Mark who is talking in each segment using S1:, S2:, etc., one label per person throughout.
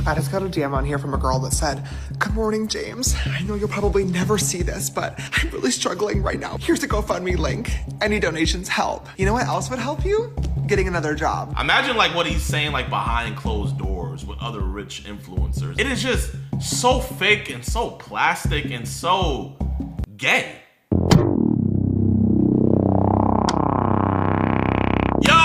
S1: I just got a DM on here from a girl that said, "Good morning, James. I know you'll probably never see this, but I'm really struggling right now. Here's a GoFundMe link. Any donations help." You know what else would help you? Getting another job.
S2: Imagine like what he's saying like behind closed doors with other rich influencers. It is just so fake and so plastic and so gay.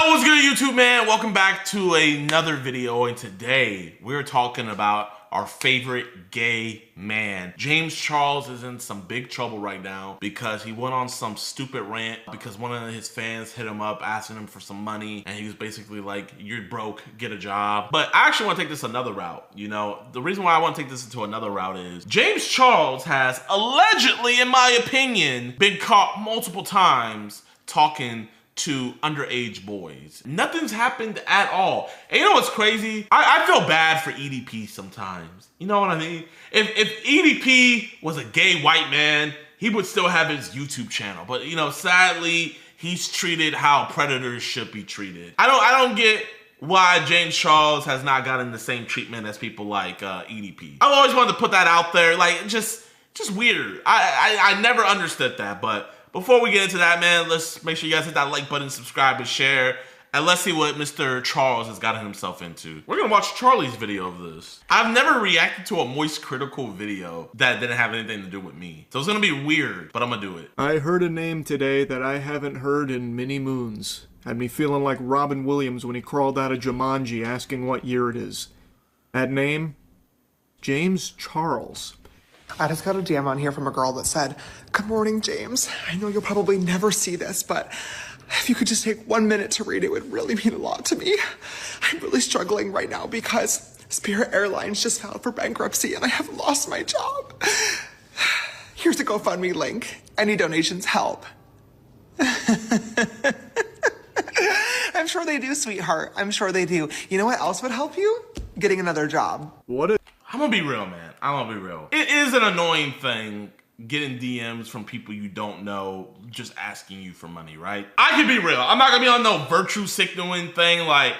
S2: What's good, YouTube man? Welcome back to another video, and today we're talking about our favorite gay man. James Charles is in some big trouble right now because he went on some stupid rant because one of his fans hit him up asking him for some money, and he was basically like, "You're broke, get a job." But I actually want to take this another route. You know, the reason why I want to take this into another route is James Charles has allegedly, in my opinion, been caught multiple times talking to underage boys. Nothing's happened at all. And you know what's crazy? I feel bad for EDP sometimes. You know what I mean? If EDP was a gay white man, he would still have his YouTube channel. But you know, sadly, he's treated how predators should be treated. I don't get why James Charles has not gotten the same treatment as people like EDP. I've always wanted to put that out there. Like, just weird. I never understood that, but before we get into that, man, let's make sure you guys hit that like button, subscribe, and share. And let's see what Mr. Charles has gotten himself into. We're gonna watch Charlie's video of this. I've never reacted to a moist critical video that didn't have anything to do with me. So it's gonna be weird, but I'm gonna do it.
S3: I heard a name today that I haven't heard in many moons. Had me feeling like Robin Williams when he crawled out of Jumanji asking what year it is. That name? James Charles.
S1: I just got a DM on here from a girl that said, "Good morning, James. I know you'll probably never see this, but if you could just take 1 minute to read it, would really mean a lot to me. I'm really struggling right now because Spirit Airlines just filed for bankruptcy and I have lost my job. Here's a GoFundMe link. Any donations help." I'm sure they do, sweetheart. I'm sure they do. You know what else would help you? Getting another job.
S2: I'm gonna be real, man. I'm gonna be real. It is an annoying thing getting DMs from people you don't know just asking you for money, right? I can be real. I'm not gonna be on no virtue signaling thing like,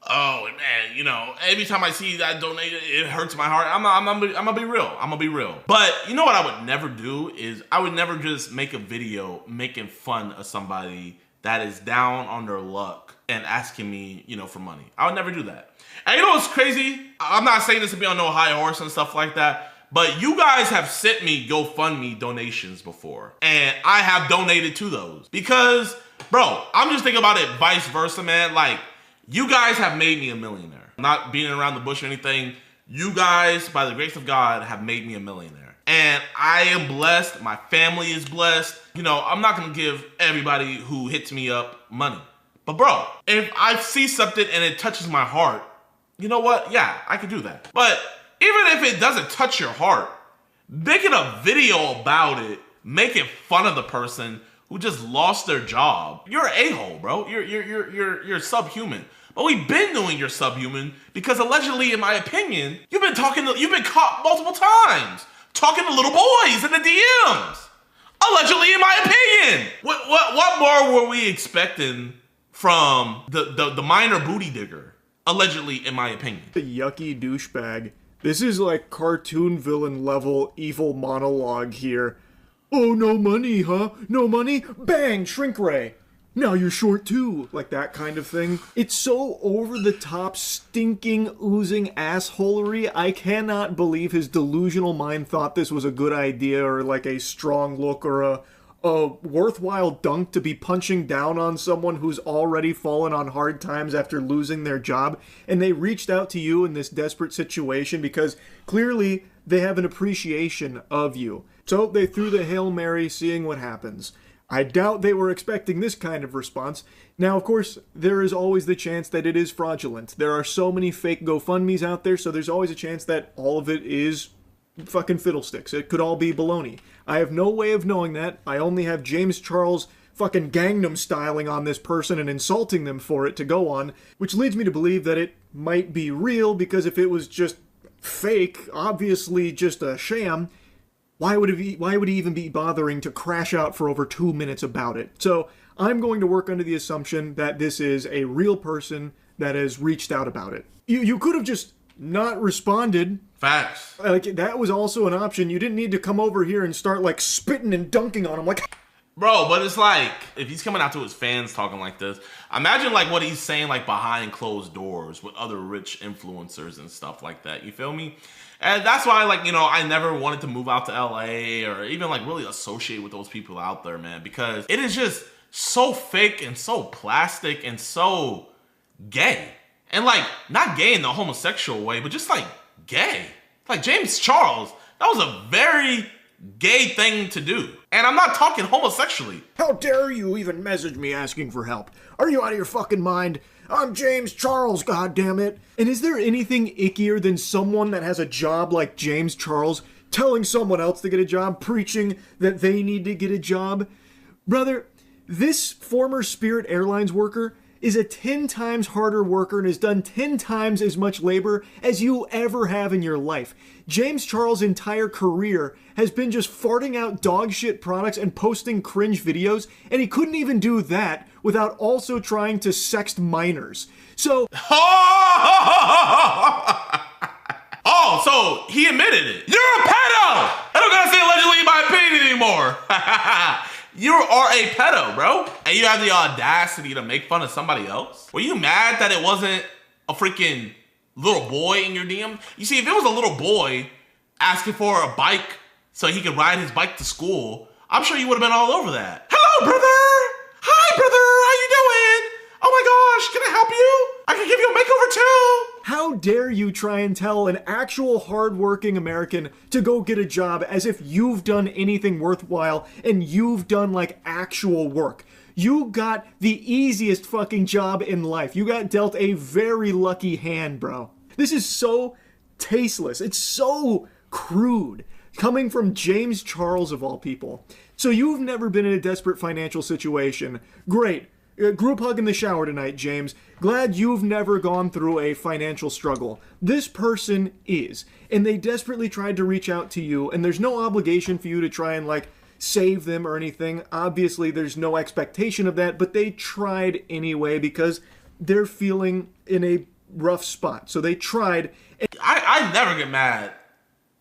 S2: "Oh man, you know, every time I see that donated, it hurts my heart." I'm gonna be real. I'm gonna be real. But you know what I would never do is I would never just make a video making fun of somebody that is down on their luck and asking me, you know, for money. I would never do that. And you know what's crazy? I'm not saying this to be on no high horse and stuff like that, but you guys have sent me GoFundMe donations before, and I have donated to those. Because, bro, I'm just thinking about it vice versa, man. Like, you guys have made me a millionaire. I'm not beating around the bush or anything. You guys, by the grace of God, have made me a millionaire. And I am blessed. My family is blessed. You know, I'm not gonna give everybody who hits me up money. But bro, if I see something and it touches my heart, you know what? Yeah, I could do that. But even if it doesn't touch your heart, making a video about it, making fun of the person who just lost their job, you're an a-hole, bro. You're subhuman. But we've been doing you're subhuman because allegedly, in my opinion, you've been caught multiple times talking to little boys in the DMs. Allegedly, in my opinion. What more were we expecting from the minor booty digger? Allegedly, in my opinion.
S3: The yucky douchebag. This is like cartoon villain level evil monologue here. "Oh, no money, huh? No money? Bang! Shrink ray! Now you're short too." Like that kind of thing. It's so over the top, stinking, oozing assholery. I cannot believe his delusional mind thought this was a good idea or like a strong look or a worthwhile dunk to be punching down on someone who's already fallen on hard times after losing their job, and they reached out to you in this desperate situation because clearly they have an appreciation of you. So they threw the Hail Mary, seeing what happens. I doubt they were expecting this kind of response. Now, of course, there is always the chance that it is fraudulent. There are so many fake GoFundMes out there, so there's always a chance that all of it is fucking fiddlesticks. It could all be baloney. I have no way of knowing that. I only have James Charles fucking Gangnam styling on this person and insulting them for it to go on, which leads me to believe that it might be real, because if it was just fake, obviously just a sham, why would he even be bothering to crash out for over 2 minutes about it? So I'm going to work under the assumption that this is a real person that has reached out about it. You could have just not responded.
S2: Facts.
S3: Like, that was also an option. You didn't need to come over here and start, like, spitting and dunking on him. Like,
S2: bro, but it's like, if he's coming out to his fans talking like this, imagine, like, what he's saying, like, behind closed doors with other rich influencers and stuff like that. You feel me? And that's why, like, you know, I never wanted to move out to LA or even, like, really associate with those people out there, man, because it is just so fake and so plastic and so gay. And, like, not gay in the homosexual way, but just, like, gay. Like, James Charles, that was a very gay thing to do. And I'm not talking homosexually.
S3: How dare you even message me asking for help? Are you out of your fucking mind? I'm James Charles, goddammit. And is there anything ickier than someone that has a job like James Charles telling someone else to get a job, preaching that they need to get a job? Brother, this former Spirit Airlines worker is a 10 times harder worker and has done 10 times as much labor as you ever have in your life. James Charles' entire career has been just farting out dog shit products and posting cringe videos, and he couldn't even do that without also trying to sext minors. So...
S2: Oh, so he admitted it. You're a pedo! I don't gotta say allegedly in my opinion anymore. You are a pedo, bro. And you have the audacity to make fun of somebody else? Were you mad that it wasn't a freaking little boy in your DM? You see, if it was a little boy asking for a bike so he could ride his bike to school, I'm sure you would have been all over that. Hello, brother! Hi, brother! How you doing? Oh my gosh, can I help you? I can give you a makeover too!
S3: How dare you try and tell an actual hardworking American to go get a job as if you've done anything worthwhile and you've done, like, actual work. You got the easiest fucking job in life. You got dealt a very lucky hand, bro. This is so tasteless. It's so crude. Coming from James Charles, of all people. So you've never been in a desperate financial situation. Great. Group hug in the shower tonight, James. Glad you've never gone through a financial struggle. This person is. And they desperately tried to reach out to you, and there's no obligation for you to try and, like, save them or anything. Obviously, there's no expectation of that, but they tried anyway because they're feeling in a rough spot. So they tried.
S2: I never get mad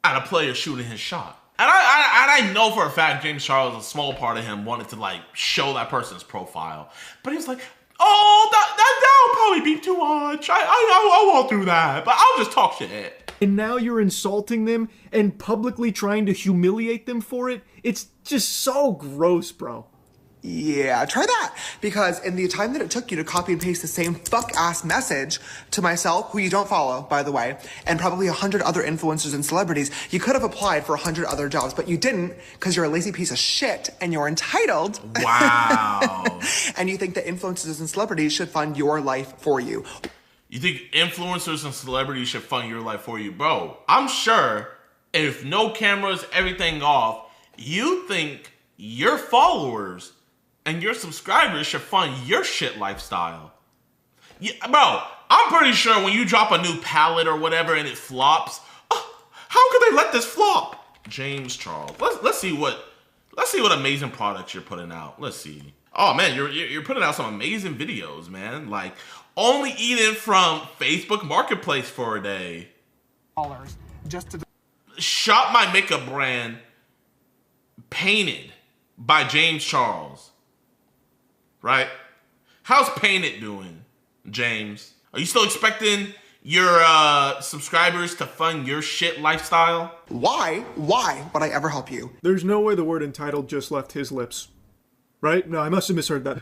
S2: at a player shooting his shot. And I know for a fact James Charles, a small part of him, wanted to, like, show that person's profile. But he was like, oh, that'll probably be too much. I won't do that. But I'll just talk shit.
S3: And now you're insulting them and publicly trying to humiliate them for it? It's just so gross, bro.
S1: Yeah, try that. Because in the time that it took you to copy and paste the same fuck-ass message to myself, who you don't follow, by the way, and probably 100 other influencers and celebrities, you could have applied for 100 other jobs, but you didn't because you're a lazy piece of shit and you're entitled.
S2: Wow.
S1: And you think that influencers and celebrities should fund your life for you.
S2: You think influencers and celebrities should fund your life for you? Bro, I'm sure if no cameras, everything off, you think your followers and your subscribers should fund your shit lifestyle. Yeah, bro, I'm pretty sure when you drop a new palette or whatever and it flops, how could they let this flop? James Charles, let's see what amazing products you're putting out. Let's see. Oh man, you're putting out some amazing videos, man. Like only eating from Facebook Marketplace for a day.
S1: Just to
S2: Shop my makeup brand, painted by James Charles. Right? How's Painted doing, James? Are you still expecting your subscribers to fund your shit lifestyle?
S1: Why would I ever help you?
S3: There's no way the word entitled just left his lips. Right? No, I must have misheard that.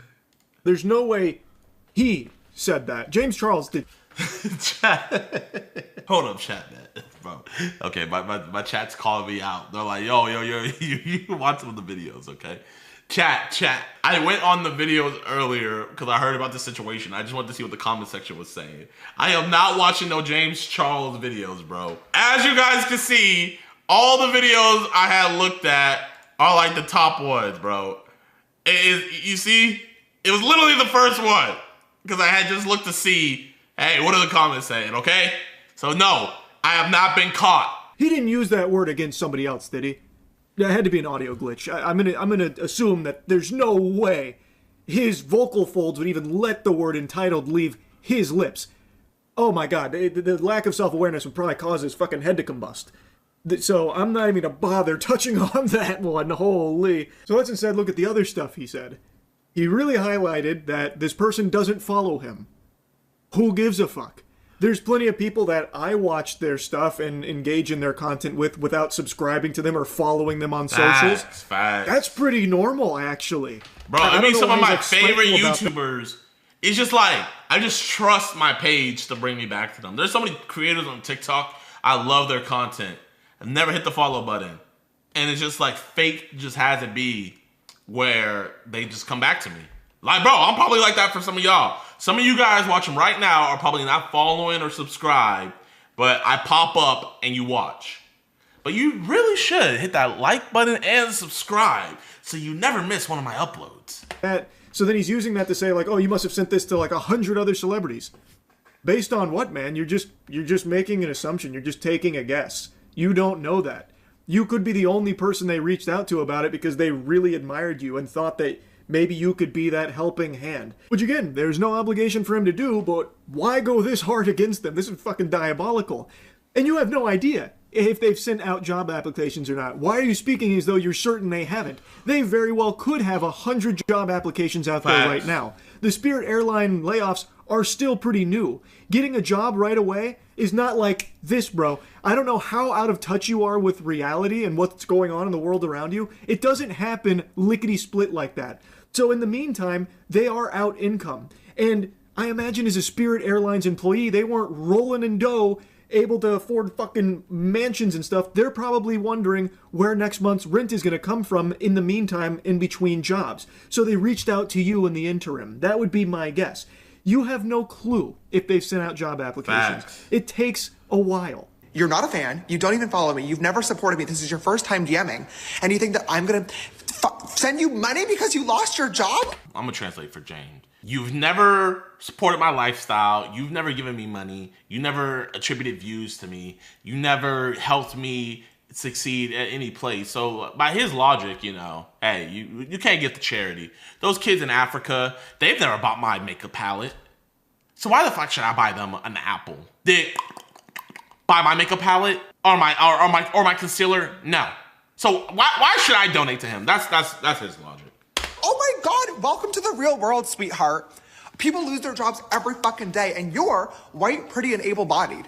S3: There's no way he said that. James Charles did.
S2: Hold up, chat, man. Bro. Okay, my chat's calling me out. They're like, yo, you watch some of the videos, okay? Chat. I went on the videos earlier because I heard about the situation. I just wanted to see what the comment section was saying. I am not watching no James Charles videos, bro. As you guys can see, all the videos I had looked at are like the top ones, bro. You see? It was literally the first one because I had just looked to see, hey, what are the comments saying, okay? So no, I have not been caught.
S3: He didn't use that word against somebody else, did he? It had to be an audio glitch. I'm gonna assume that there's no way his vocal folds would even let the word entitled leave his lips. oh my god, the lack of self-awareness would probably cause his fucking head to combust. So I'm not even gonna bother touching on that one, holy. So let's instead look at the other stuff he said. He really highlighted that this person doesn't follow him. Who gives a fuck? There's plenty of people that I watch their stuff and engage in their content with without subscribing to them or following them on socials.
S2: Facts.
S3: That's pretty normal, actually.
S2: Bro, I mean, some of my favorite YouTubers, it's just like, I just trust my page to bring me back to them. There's so many creators on TikTok, I love their content. I've never hit the follow button. And it's just like, fate just has it be where they just come back to me. Like, bro, I'm probably like that for some of y'all. Some of you guys watching right now are probably not following or subscribed, but I pop up and you watch. But you really should hit that like button and subscribe so you never miss one of my uploads.
S3: So then he's using that to say, like, oh, you must have sent this to like 100 other celebrities. Based on what, man? You're just making an assumption. You're just taking a guess. You don't know that. You could be the only person they reached out to about it because they really admired you and thought that maybe you could be that helping hand. Which again, there's no obligation for him to do, but why go this hard against them? This is fucking diabolical. And you have no idea if they've sent out job applications or not. Why are you speaking as though you're certain they haven't? They very well could have 100 job applications out there right now. The Spirit Airline layoffs are still pretty new. Getting a job right away is not like this, bro. I don't know how out of touch you are with reality and what's going on in the world around you. It doesn't happen lickety-split like that. So in the meantime, they are out income. And I imagine as a Spirit Airlines employee, they weren't rolling in dough, able to afford fucking mansions and stuff. They're probably wondering where next month's rent is going to come from in the meantime, in between jobs. So they reached out to you in the interim. That would be my guess. You have no clue if they've sent out job applications.
S2: Facts.
S3: It takes a while.
S1: You're not a fan. You don't even follow me. You've never supported me. This is your first time DMing. And you think that I'm going to send you money because you lost your job?
S2: I'm going to translate for James. You've never supported my lifestyle. You've never given me money. You never attributed views to me. You never helped me succeed at any place. So by his logic, you know, hey, you can't get the charity. Those kids in Africa, they've never bought my makeup palette. So why the fuck should I buy them an apple? They buy my makeup palette or my concealer? No. So why should I donate to him? That's his logic.
S1: Oh my God, welcome to the real world, sweetheart. People lose their jobs every fucking day, and you're white, pretty, and able-bodied.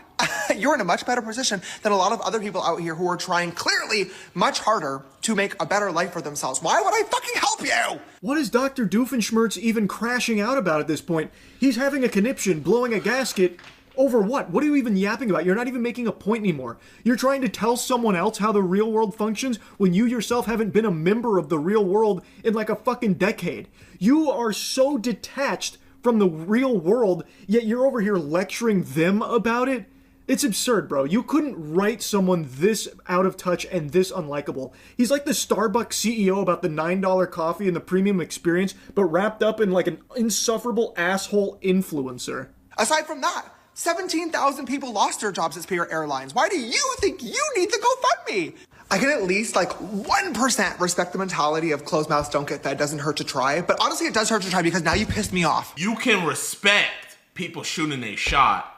S1: You're in a much better position than a lot of other people out here who are trying clearly much harder to make a better life for themselves. Why would I fucking help you?
S3: What is Dr. Doofenshmirtz even crashing out about at this point? He's having a conniption, blowing a gasket. Over what? What are you even yapping about? You're not even making a point anymore. You're trying to tell someone else how the real world functions when you yourself haven't been a member of the real world in like a fucking decade. You are so detached from the real world, yet you're over here lecturing them about it? It's absurd, bro. You couldn't write someone this out of touch and this unlikable. He's like the Starbucks CEO about the $9 coffee and the premium experience, but wrapped up in like an insufferable asshole influencer.
S1: Aside from that, 17,000 people lost their jobs at Spirit Airlines. Why do you think you need the GoFundMe? I can at least like 1% respect the mentality of closed mouths don't get fed, doesn't hurt to try. But honestly, it does hurt to try because now you pissed me off.
S2: You can respect people shooting a shot,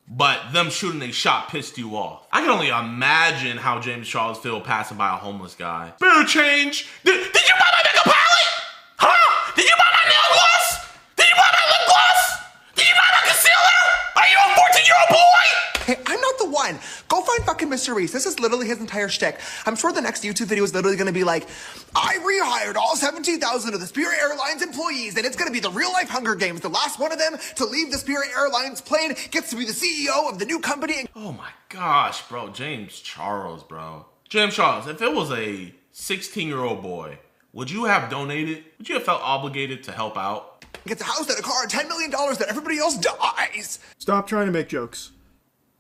S2: but them shooting a shot pissed you off. I can only imagine how James Charles feel passing by a homeless guy. Spare change. Did you buy my makeup palette? Huh? Did you buy my nail gloss? Did you buy my lip gloss? Did you buy my concealer? Are you a 14-year-old boy?
S1: Hey, I'm not the one. Go find fucking MrBeast. This is literally his entire shtick. I'm sure the next YouTube video is literally going to be like, I rehired all 17,000 of the Spirit Airlines employees, and it's going to be the real-life Hunger Games. The last one of them to leave the Spirit Airlines plane gets to be the CEO of the new company.
S2: Oh my gosh, bro. James Charles, bro. James Charles, if it was a 16-year-old boy, would you have donated? Would you have felt obligated to help out?
S1: Gets a house and a car and $10 million that everybody else dies.
S3: Stop trying to make jokes.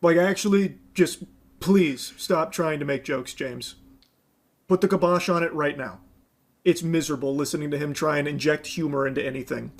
S3: Like, actually, just please stop trying to make jokes, James. Put the kibosh on it right now. It's miserable listening to him try and inject humor into anything.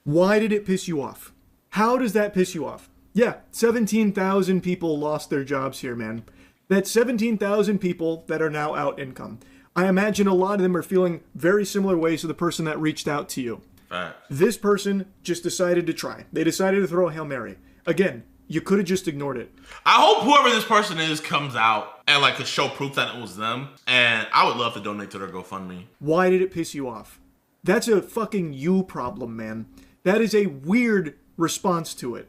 S3: Why did it piss you off? How does that piss you off? Yeah, 17,000 people lost their jobs here, man. That's 17,000 people that are now out income. I imagine a lot of them are feeling very similar ways to the person that reached out to you.
S2: Facts.
S3: This person just decided to try. They decided to throw a Hail Mary. Again, you could have just ignored it.
S2: I hope whoever this person is comes out and like could show proof that it was them. And I would love to donate to their GoFundMe.
S3: Why did it piss you off? That's a fucking you problem, man. That is a weird response to it.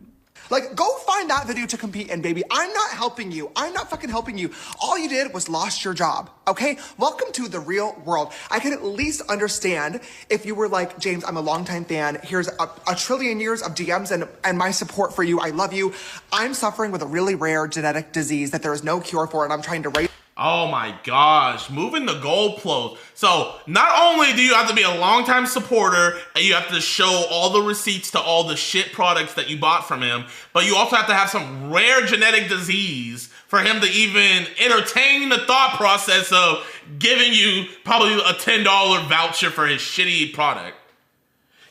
S1: Like, go find that video to compete in, baby. I'm not helping you. I'm not fucking helping you. All you did was lost your job, okay? Welcome to the real world. I can at least understand if you were like, James, I'm a longtime fan. Here's a trillion years of DMs and my support for you. I love you. I'm suffering with a really rare genetic disease that there is no cure for, and I'm trying to raise...
S2: Oh my gosh, moving the goalpost. So not only do you have to be a longtime supporter and you have to show all the receipts to all the shit products that you bought from him, but you also have to have some rare genetic disease for him to even entertain the thought process of giving you probably a $10 voucher for his shitty product.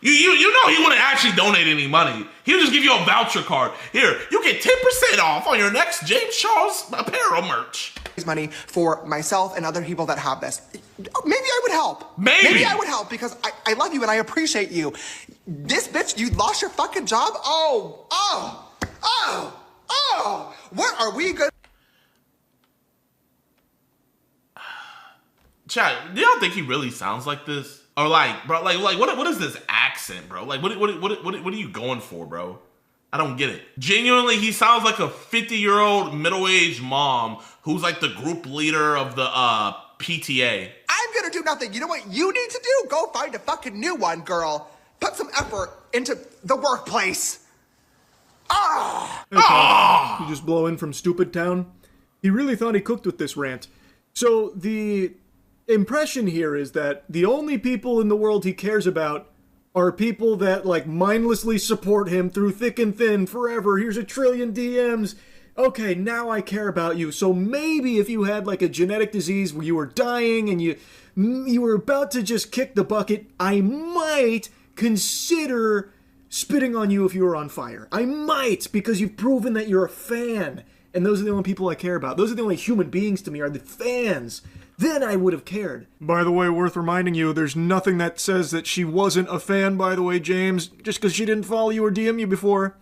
S2: You know he wouldn't actually donate any money. He'll just give you a voucher card. Here, you get 10% off on your next James Charles apparel merch.
S1: Money for myself and other people that have this. Maybe I would help.
S2: Maybe
S1: I would help because I love you and I appreciate you. This bitch, you lost your fucking job? Oh. What are we good?
S2: Chat, do y'all think he really sounds like this? Or like, bro, like what is this accent, bro? Like, what are you going for, bro? I don't get it. Genuinely, he sounds like a 50-year-old middle-aged mom who's like the group leader of the PTA.
S1: I'm gonna do nothing. You know what you need to do? Go find a fucking new one, girl. Put some effort into the workplace.
S3: You just blow in from Stupid Town? He really thought he cooked with this rant. So the impression here is that the only people in the world he cares about are people that like mindlessly support him through thick and thin forever. Here's a trillion DMs. Okay, now I care about you. So maybe if you had like a genetic disease where you were dying and you were about to just kick the bucket, I might consider spitting on you if you were on fire. I might, because you've proven that you're a fan. And those are the only people I care about. Those are the only human beings to me, are the fans. Then I would have cared. By the way, worth reminding you, there's nothing that says that she wasn't a fan, by the way, James, just because she didn't follow you or DM you before.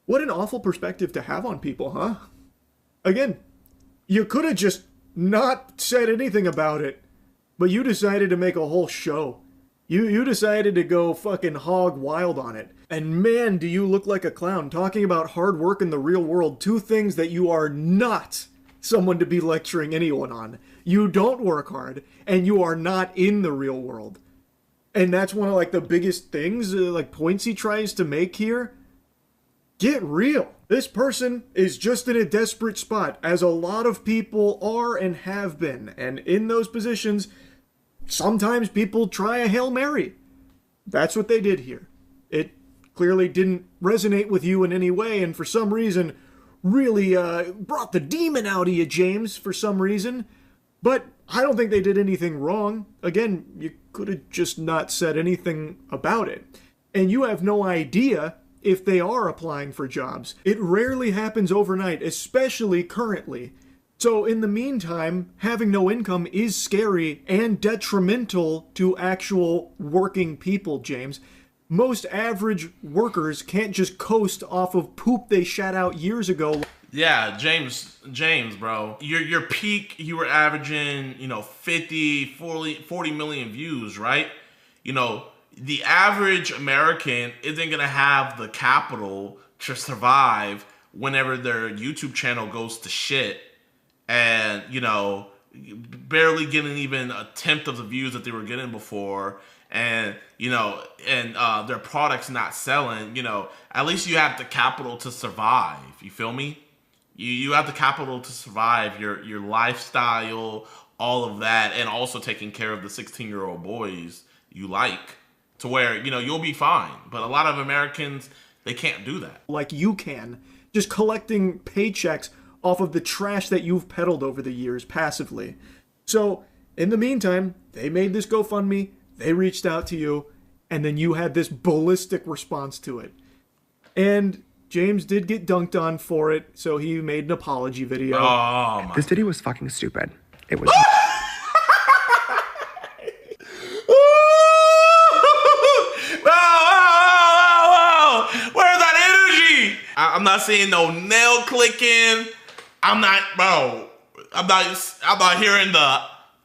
S3: What an awful perspective to have on people, huh? Again, you could have just not said anything about it, but you decided to make a whole show. You decided to go fucking hog wild on it. And man, do you look like a clown talking about hard work in the real world, two things that you are not someone to be lecturing anyone on. You don't work hard, and you are not in the real world. And that's one of like the biggest things, like points he tries to make here. Get real. This person is just in a desperate spot, as a lot of people are and have been. And in those positions, sometimes people try a Hail Mary. That's what they did here. It clearly didn't resonate with you in any way, and for some reason really brought the demon out of you, James, for some reason. But I don't think they did anything wrong. Again, you could have just not said anything about it. And you have no idea if they are applying for jobs. It rarely happens overnight, especially currently. So in the meantime, having no income is scary and detrimental to actual working people, James. Most average workers can't just coast off of poop they shat out years ago.
S2: Yeah, James, bro. Your peak, you were averaging, 50, 40 million views, right? The average American isn't going to have the capital to survive whenever their YouTube channel goes to shit and, barely getting even a tenth of the views that they were getting before. And, their products not selling, at least you have the capital to survive. You feel me? You have the capital to survive your lifestyle, all of that, and also taking care of the 16-year-old boys you like to where, you'll be fine. But a lot of Americans, they can't do that.
S3: Like you can, just collecting paychecks off of the trash that you've peddled over the years passively. So, in the meantime, they made this GoFundMe. They reached out to you, and then you had this ballistic response to it. And James did get dunked on for it, so he made an apology video.
S2: Oh,
S1: This video was fucking stupid. It was...
S2: Whoa! Where's that energy? I'm not seeing no nail clicking. I'm not hearing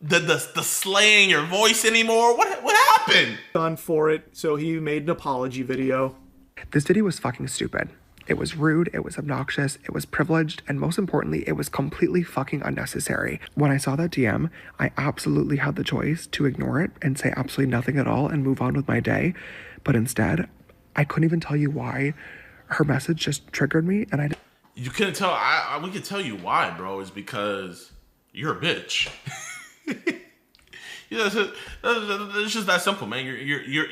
S2: the slay in your voice anymore. What happened?
S3: On for it, so he made an apology video.
S1: This video was fucking stupid. It was rude, it was obnoxious, it was privileged, and most importantly, it was completely fucking unnecessary. When I saw that DM, I absolutely had the choice to ignore it and say absolutely nothing at all and move on with my day. But instead, I couldn't even tell you why. Her message just triggered me, and
S2: You couldn't tell. We could tell you why, bro. Is because you're a bitch. It's just that simple, man. You're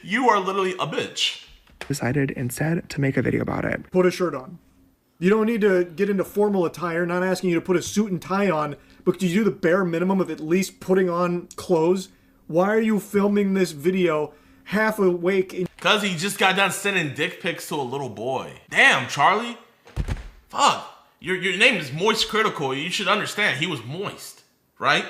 S2: you are literally a bitch.
S1: decided instead to make a video about it.
S3: Put a shirt on. You don't need to get into formal attire, not asking you to put a suit and tie on, but could you do the bare minimum of at least putting on clothes? Why are you filming this video half awake?
S2: Because he just got done sending dick pics to a little boy. Damn, Charlie. Fuck. Your name is Moist Critical. You should understand he was moist, right?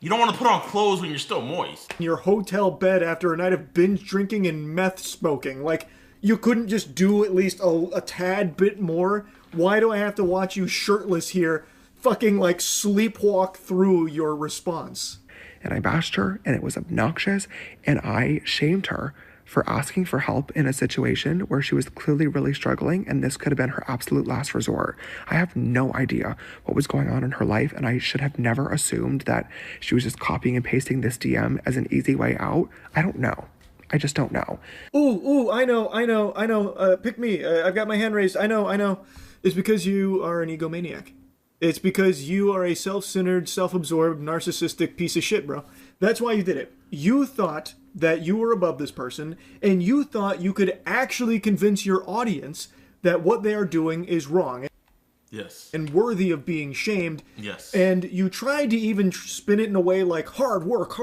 S2: You don't want to put on clothes when you're still moist.
S3: In your hotel bed after a night of binge drinking and meth smoking. Like, you couldn't just do at least a tad bit more? Why do I have to watch you shirtless here fucking like sleepwalk through your response?
S1: And I bashed her, and it was obnoxious, and I shamed her for asking for help in a situation where she was clearly really struggling, and this could have been her absolute last resort. I have no idea what was going on in her life, and I should have never assumed that she was just copying and pasting this DM as an easy way out. I don't know. I just don't know.
S3: Ooh, I know. Pick me. I've got my hand raised. I know. It's because you are an egomaniac. It's because you are a self-centered, self-absorbed, narcissistic piece of shit, bro. That's why you did it. You thought that you were above this person, and you thought you could actually convince your audience that what they are doing is wrong.
S2: Yes.
S3: And worthy of being shamed.
S2: Yes.
S3: And you tried to even spin it in a way like hard work,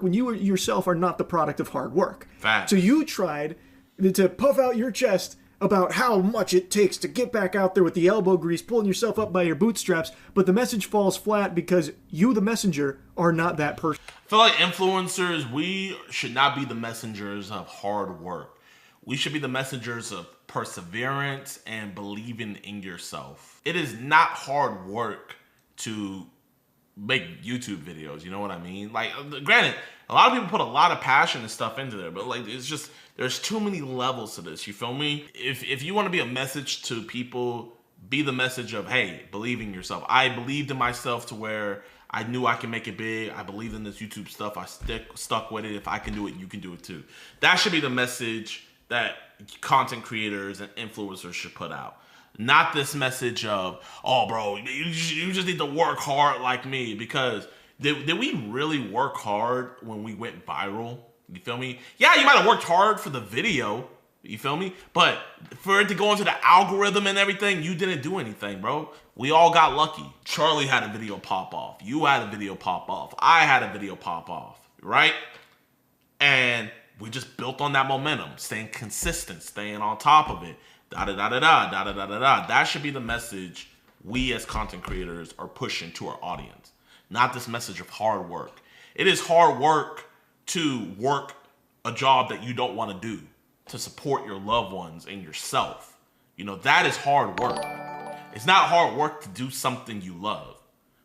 S3: when you yourself are not the product of hard work.
S2: Fact.
S3: So you tried to puff out your chest about how much it takes to get back out there with the elbow grease, pulling yourself up by your bootstraps, but the message falls flat because you, the messenger, are not that person.
S2: I feel like influencers, we should not be the messengers of hard work. We should be the messengers of perseverance and believing in yourself. It is not hard work to make YouTube videos, you know what I mean? Like, granted, a lot of people put a lot of passion and stuff into there, but like, it's just, there's too many levels to this, you feel me? If you want to be a message to people, be the message of, hey, believe in yourself. I believed in myself to where I knew I can make it big. I believed in this YouTube stuff. I stuck with it. If I can do it, you can do it too. That should be the message that content creators and influencers should put out. Not this message of, oh, bro, you just need to work hard like me. Because did we really work hard when we went viral? You feel me? Yeah, you might have worked hard for the video. You feel me? But for it to go into the algorithm and everything, you didn't do anything, bro. We all got lucky. Charlie had a video pop off. You had a video pop off. I had a video pop off, right? And we just built on that momentum, staying consistent, staying on top of it. Da-da-da-da-da, That should be the message we as content creators are pushing to our audience. Not this message of hard work. It is hard work to work a job that you don't want to do, to support your loved ones and yourself. You know, that is hard work. It's not hard work to do something you love.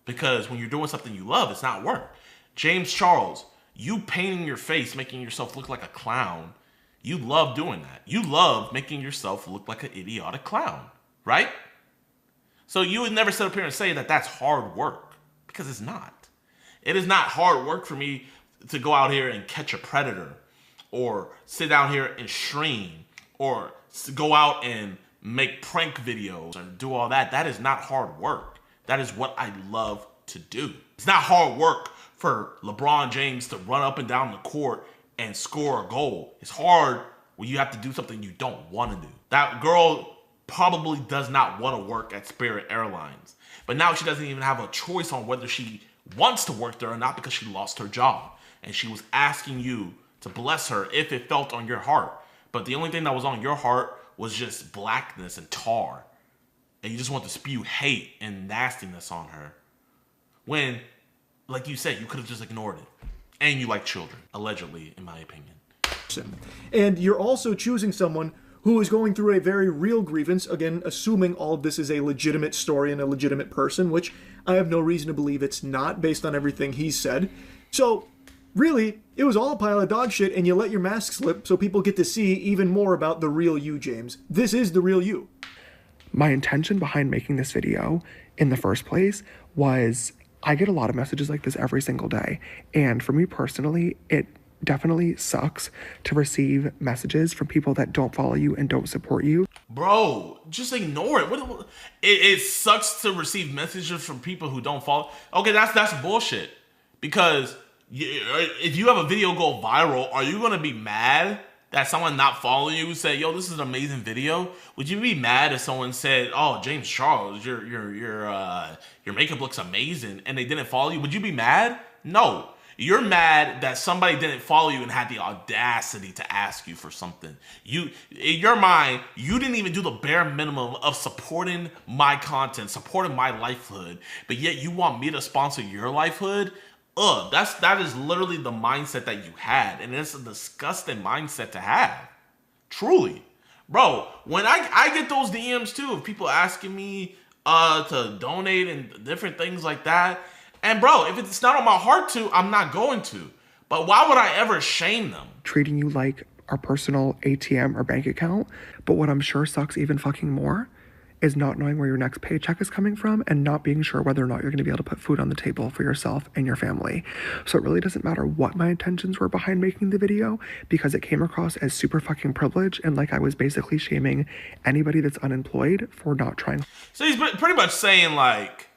S2: Because when you're doing something you love, it's not work. James Charles, you painting your face, making yourself look like a clown, you love doing that. You love making yourself look like an idiotic clown, right? So you would never sit up here and say that that's hard work, because it's not. It is not hard work for me to go out here and catch a predator, or sit down here and stream, or go out and make prank videos and do all that. That is not hard work. That is what I love to do. It's not hard work for LeBron James to run up and down the court and score a goal. It's hard when you have to do something you don't want to do. That girl probably does not want to work at Spirit Airlines, but now she doesn't even have a choice on whether she wants to work there or not because she lost her job. And she was asking you to bless her if it felt on your heart. But the only thing that was on your heart was just blackness and tar. And you just want to spew hate and nastiness on her. When, like you said, you could have just ignored it. And you like children, allegedly, in my opinion.
S3: And you're also choosing someone who is going through a very real grievance, again, assuming all of this is a legitimate story and a legitimate person, which I have no reason to believe it's not based on everything he's said. So, really, it was all a pile of dog shit, and you let your mask slip so people get to see even more about the real you, James. This is the real you.
S1: My intention behind making this video in the first place was I get a lot of messages like this every single day. And for me personally, it definitely sucks to receive messages from people that don't follow you and don't support you.
S2: Bro, just ignore it. It sucks to receive messages from people who don't follow. Okay, that's bullshit. Because if you have a video go viral, are you gonna be mad that someone not following you said, "Yo, this is an amazing video"? Would you be mad if someone said, "Oh, James Charles, your makeup looks amazing," and they didn't follow you? Would you be mad? No. You're mad that somebody didn't follow you and had the audacity to ask you for something. In your mind, you didn't even do the bare minimum of supporting my content, supporting my livelihood, but yet you want me to sponsor your livelihood? That is literally the mindset that you had, and it's a disgusting mindset to have. Truly. Bro, when I get those DMs too of people asking me to donate and different things like that. And bro, if it's not on my heart to, I'm not going to. But why would I ever shame them?
S1: Treating you like our personal ATM or bank account. But what I'm sure sucks even fucking more is not knowing where your next paycheck is coming from and not being sure whether or not you're going to be able to put food on the table for yourself and your family. So it really doesn't matter what my intentions were behind making the video, because it came across as super fucking privileged and like I was basically shaming anybody that's unemployed for not trying.
S2: So he's pretty much saying like,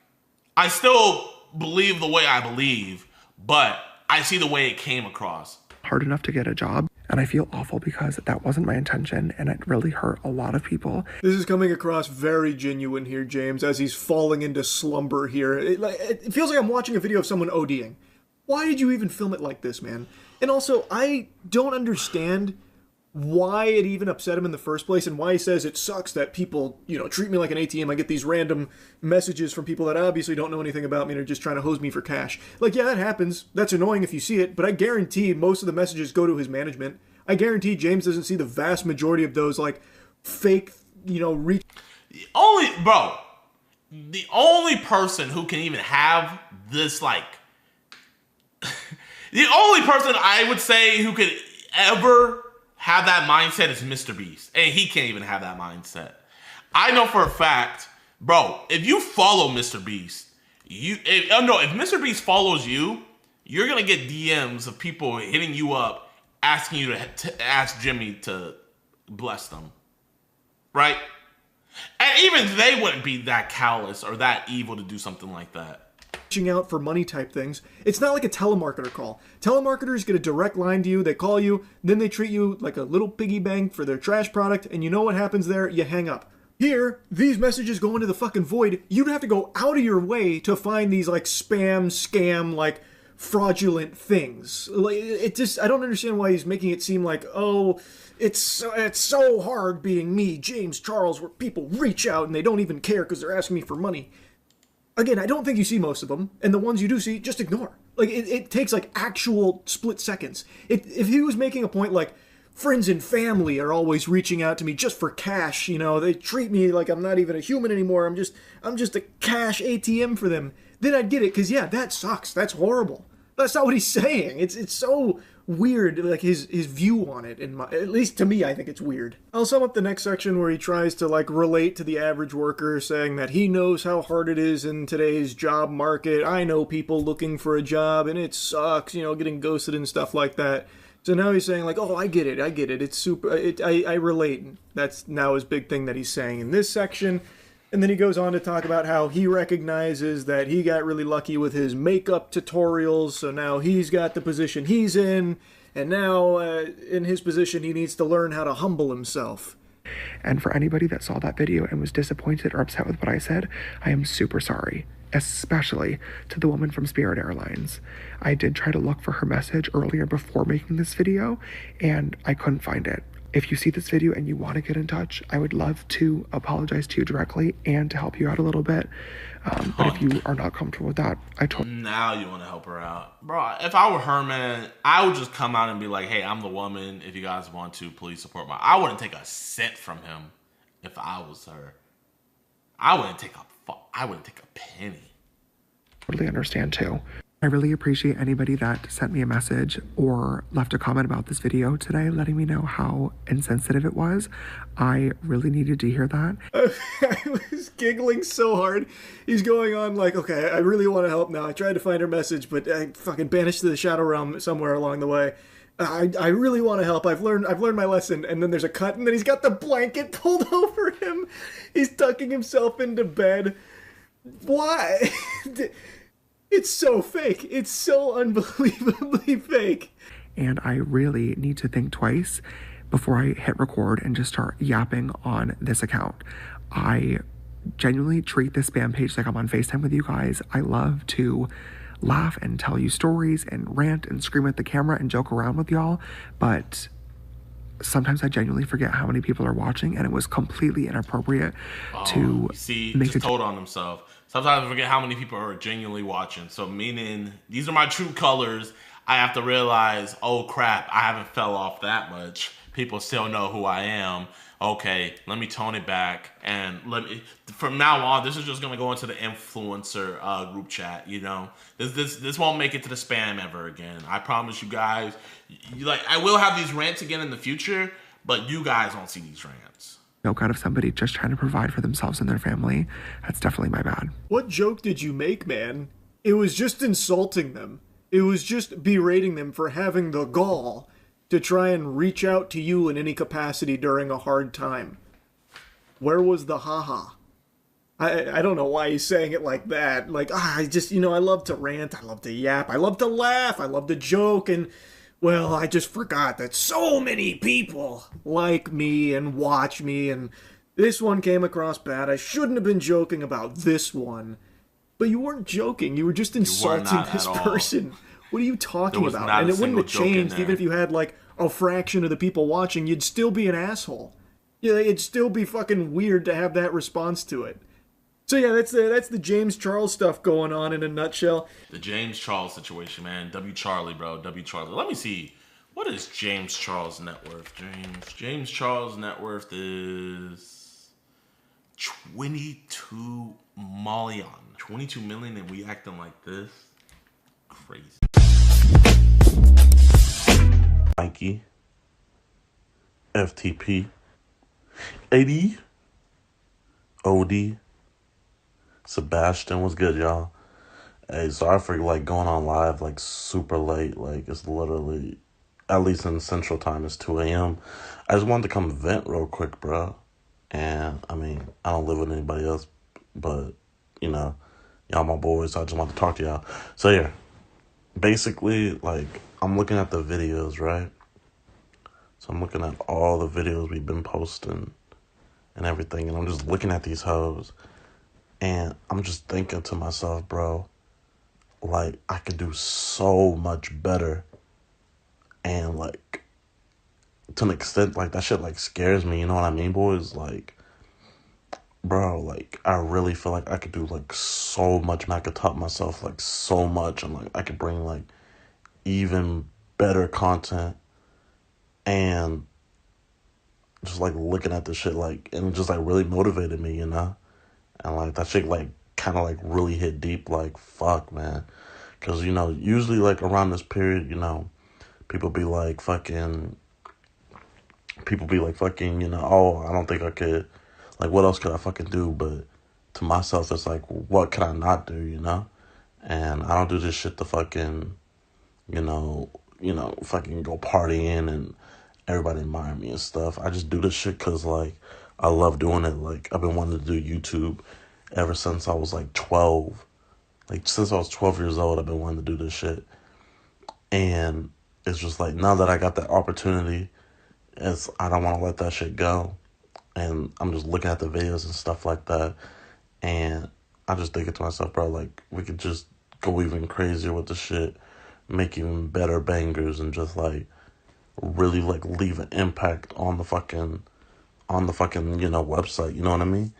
S2: I still believe the way I believe, but I see the way it came across.
S1: Hard enough to get a job. And I feel awful because that wasn't my intention and it really hurt a lot of people.
S3: This is coming across very genuine here, James, as he's falling into slumber here. It feels like I'm watching a video of someone ODing. Why did you even film it like this, man? And also, I don't understand why it even upset him in the first place and why he says it sucks that people, treat me like an ATM. I get these random messages from people that obviously don't know anything about me and are just trying to hose me for cash. Like, yeah, that happens. That's annoying if you see it, but I guarantee most of the messages go to his management. I guarantee James doesn't see the vast majority of those, like, fake, reach.
S2: The only person who can even have this, like, the only person I would say who could ever have that mindset is MrBeast, and he can't even have that mindset. I know for a fact, bro, if you follow MrBeast, if MrBeast follows you, you're gonna get DMs of people hitting you up, asking you to ask Jimmy to bless them, right? And even they wouldn't be that callous or that evil to do something like that.
S3: Reaching out for money type things. It's not like a telemarketer call. Telemarketers get a direct line to you, they call you, then they treat you like a little piggy bank for their trash product, and you know what happens there? You hang up. Here, these messages go into the fucking void. You'd have to go out of your way to find these like spam, scam, like fraudulent things. Like, I don't understand why he's making it seem like, oh, it's so hard being me, James Charles, where people reach out and they don't even care because they're asking me for money. Again, I don't think you see most of them, and the ones you do see, just ignore. Like, it takes, like, actual split seconds. If he was making a point like, friends and family are always reaching out to me just for cash, they treat me like I'm not even a human anymore, I'm just a cash ATM for them, then I'd get it, because, yeah, that sucks, that's horrible. That's not what he's saying. It's so weird, like his view on it, at least to me, I think it's weird. I'll sum up the next section where he tries to like relate to the average worker, saying that he knows how hard it is in today's job market. I know people looking for a job and it sucks, getting ghosted and stuff like that. So now he's saying like, oh, I get it. It's super, I relate. That's now his big thing that he's saying in this section. And then he goes on to talk about how he recognizes that he got really lucky with his makeup tutorials, so now he's got the position he's in, and now in his position he needs to learn how to humble himself.
S1: And for anybody that saw that video and was disappointed or upset with what I said, I am super sorry, especially to the woman from Spirit Airlines. I did try to look for her message earlier before making this video, and I couldn't find it. If you see this video and you want to get in touch, I would love to apologize to you directly and to help you out a little bit. But if you are not comfortable with that,
S2: Now you want to help her out. Bro, if I were her, man, I would just come out and be like, hey, I'm the woman. If you guys want to, please support my... I wouldn't take a cent from him if I was her. I wouldn't take a penny.
S1: Totally understand too. I really appreciate anybody that sent me a message or left a comment about this video today, letting me know how insensitive it was. I really needed to hear that.
S3: I was giggling so hard. He's going on like, okay, I really want to help now. I tried to find her message, but I fucking banished to the Shadow Realm somewhere along the way. I really want to help. I've learned my lesson. And then there's a cut, and then he's got the blanket pulled over him. He's tucking himself into bed. Why? It's so fake. It's so unbelievably fake.
S1: And I really need to think twice before I hit record and just start yapping on this account. I genuinely treat this spam page like I'm on FaceTime with you guys. I love to laugh and tell you stories and rant and scream at the camera and joke around with y'all, but sometimes I genuinely forget how many people are watching, and it was completely inappropriate to
S2: make just told on himself. Sometimes I forget how many people are genuinely watching. So meaning these are my true colors. I have to realize, oh crap, I haven't fell off that much. People still know who I am. Okay, let me tone it back, and from now on, this is just gonna go into the influencer group chat. You know, this won't make it to the spam ever again. I promise you guys. I will have these rants again in the future, but you guys won't see these rants.
S1: Joke out of somebody just trying to provide for themselves and their family. That's definitely my bad.
S3: What joke did you make, man? It was just insulting them. It was just berating them for having the gall to try and reach out to you in any capacity during a hard time. Where was the haha? I don't know why he's saying it like that. Like, I just, I love to rant, I love to yap, I love to laugh, I love to joke, and, well, I just forgot that so many people like me and watch me, and this one came across bad. I shouldn't have been joking about this one. But you weren't joking, you were just insulting this person. What are you talking about? And it wouldn't have changed even if you had, like, a fraction of the people watching. You'd still be an asshole. Yeah, it'd still be fucking weird to have that response to it. So yeah, that's the James Charles stuff going on in a nutshell.
S2: The James Charles situation, man. W. Charlie, bro. W. Charlie. Let me see. What is James Charles' net worth? James Charles' net worth is 22 million. 22 million, and we acting like this? Crazy.
S4: Mikey, FTP, AD, OD, Sebastian was good, y'all. Hey, sorry for going on live super late. It's literally, at least in Central Time, it's 2 a.m. I just wanted to come vent real quick, bro. And I mean, I don't live with anybody else, but y'all my boys, so I just want to talk to y'all. So yeah, basically, I'm looking at the videos, right? So I'm looking at all the videos we've been posting and everything, and I'm just looking at these hoes, and I'm just thinking to myself, bro, I could do so much better, and to an extent, that shit scares me, you know what I mean, boys? Bro, I really feel like I could do so much, and I could top myself so much, and I could bring even better content. And just looking at this shit and it just really motivated me, and that shit kind of really hit deep, fuck, man. Because usually around this period, people be fucking, oh, I don't think I could, what else could I fucking do? But to myself, it's what can I not do, And I don't do this shit to fucking, fucking go partying and everybody admire me and stuff. I just do this shit because, I love doing it. I've been wanting to do YouTube ever since I was, 12. Since I was 12 years old, I've been wanting to do this shit. And it's just, now that I got that opportunity, I don't want to let that shit go. And I'm just looking at the videos and stuff like that. And I just thinking to myself, bro, we could just go even crazier with the shit, make even better bangers, and just, really like leave an impact on the fucking website. You know what I mean?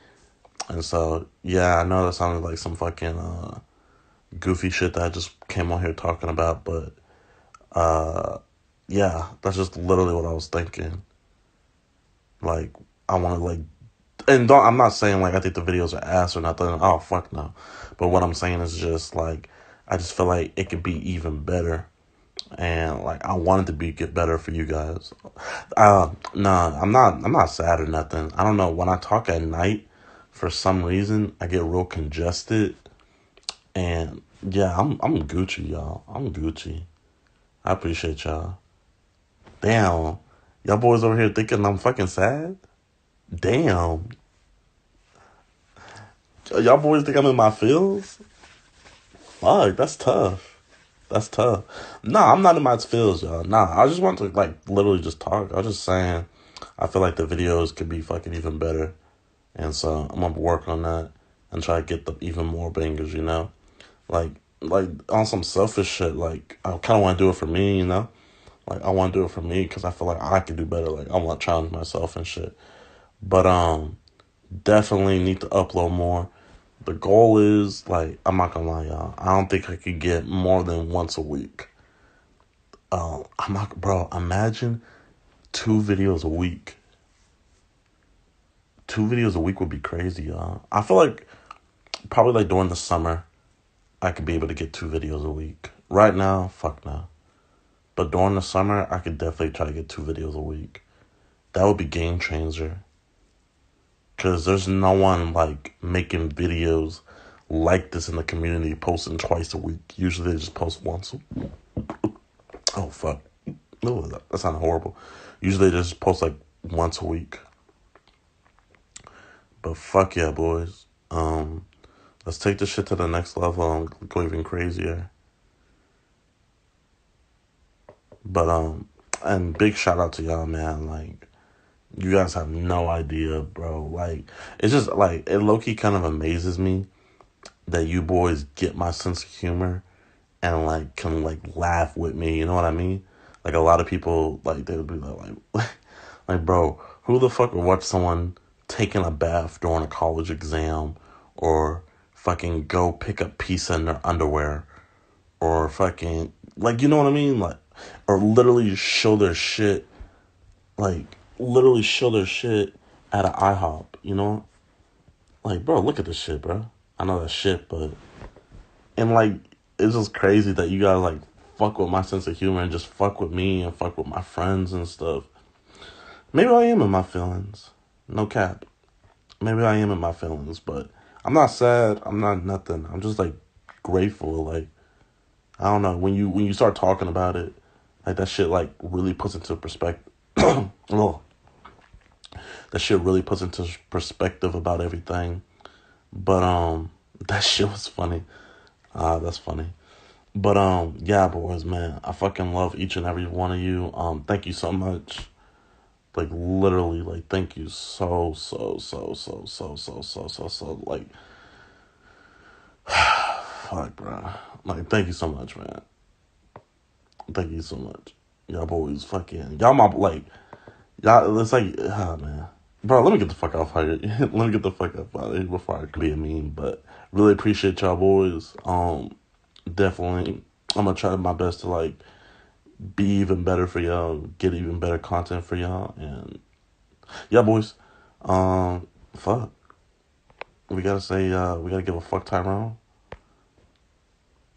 S4: And so yeah, I know that sounded like some fucking goofy shit that I just came on here talking about, but yeah, that's just literally what I was thinking. Like, I want to like, and I'm not saying like I think the videos are ass or nothing. Oh fuck no, but what I'm saying is just like I just feel like it could be even better, and like I want it to get better for you guys. Nah, I'm not sad or nothing. I don't know, when I talk at night, for some reason I get real congested, and yeah, I'm Gucci, y'all. I'm Gucci. I appreciate y'all. Damn, y'all boys over here thinking I'm fucking sad. Damn. Y'all boys think I'm in my feels? Fuck, that's tough. That's tough. Nah, I'm not in my feels, y'all. Nah, I just want to, like, literally just talk. I was just saying, I feel like the videos could be fucking even better. And so, I'm gonna work on that and try to get the even more bangers, you know? Like, on some selfish shit, like, I kind of want to do it for me, you know? Like, I want to do it for me because I feel like I can do better. Like, I want to challenge myself and shit. But, definitely need to upload more. The goal is, like, I'm not gonna lie, y'all, I don't think I could get more than once a week. I'm not, bro, imagine 2 videos a week. 2 videos a week would be crazy, y'all. I feel like probably like during the summer, I could be able to get 2 videos a week. Right now, fuck no. But during the summer, I could definitely try to get 2 videos a week. That would be game changer. Because there's no one, like, making videos like this in the community, posting twice a week. Usually they just post once. Oh, fuck. No, that sounded horrible. Usually they just post, like, once a week. But fuck yeah, boys. Let's take this shit to the next level and go even crazier. But, and big shout out to y'all, man. Like, you guys have no idea, bro. Like, it's just, like, it low-key kind of amazes me that you boys get my sense of humor and, like, can, like, laugh with me. You know what I mean? Like, a lot of people, like, they would be like, like, bro, who the fuck would watch someone taking a bath during a college exam or fucking go pick up pizza in their underwear or fucking, like, you know what I mean? Like, or literally show their shit, like, literally show their shit at an IHOP, you know? Like, bro, look at this shit, bro. I know that shit, but... And, like, it's just crazy that you guys, like, fuck with my sense of humor and just fuck with me and fuck with my friends and stuff. Maybe I am in my feelings. No cap. Maybe I am in my feelings, but I'm not sad. I'm not nothing. I'm just, like, grateful. Like, I don't know. When you start talking about it, like, that shit, like, really puts into perspective. Oh. That shit really puts into perspective about everything. But, that shit was funny. That's funny. But, yeah, boys, man. I fucking love each and every one of you. Thank you so much. Like, literally, like, thank you so, like, fuck, bro. Like, thank you so much, man. Thank you so much. Y'all boys fucking, y'all my, like, y'all, it's like, man. Bro, let me get the fuck off here. Let me get the fuck up out of here before I could be a meme. But really appreciate y'all boys. Definitely, I'm gonna try my best to like be even better for y'all, get even better content for y'all, and yeah, boys. Fuck. We gotta say, we gotta give a fuck Tyrone.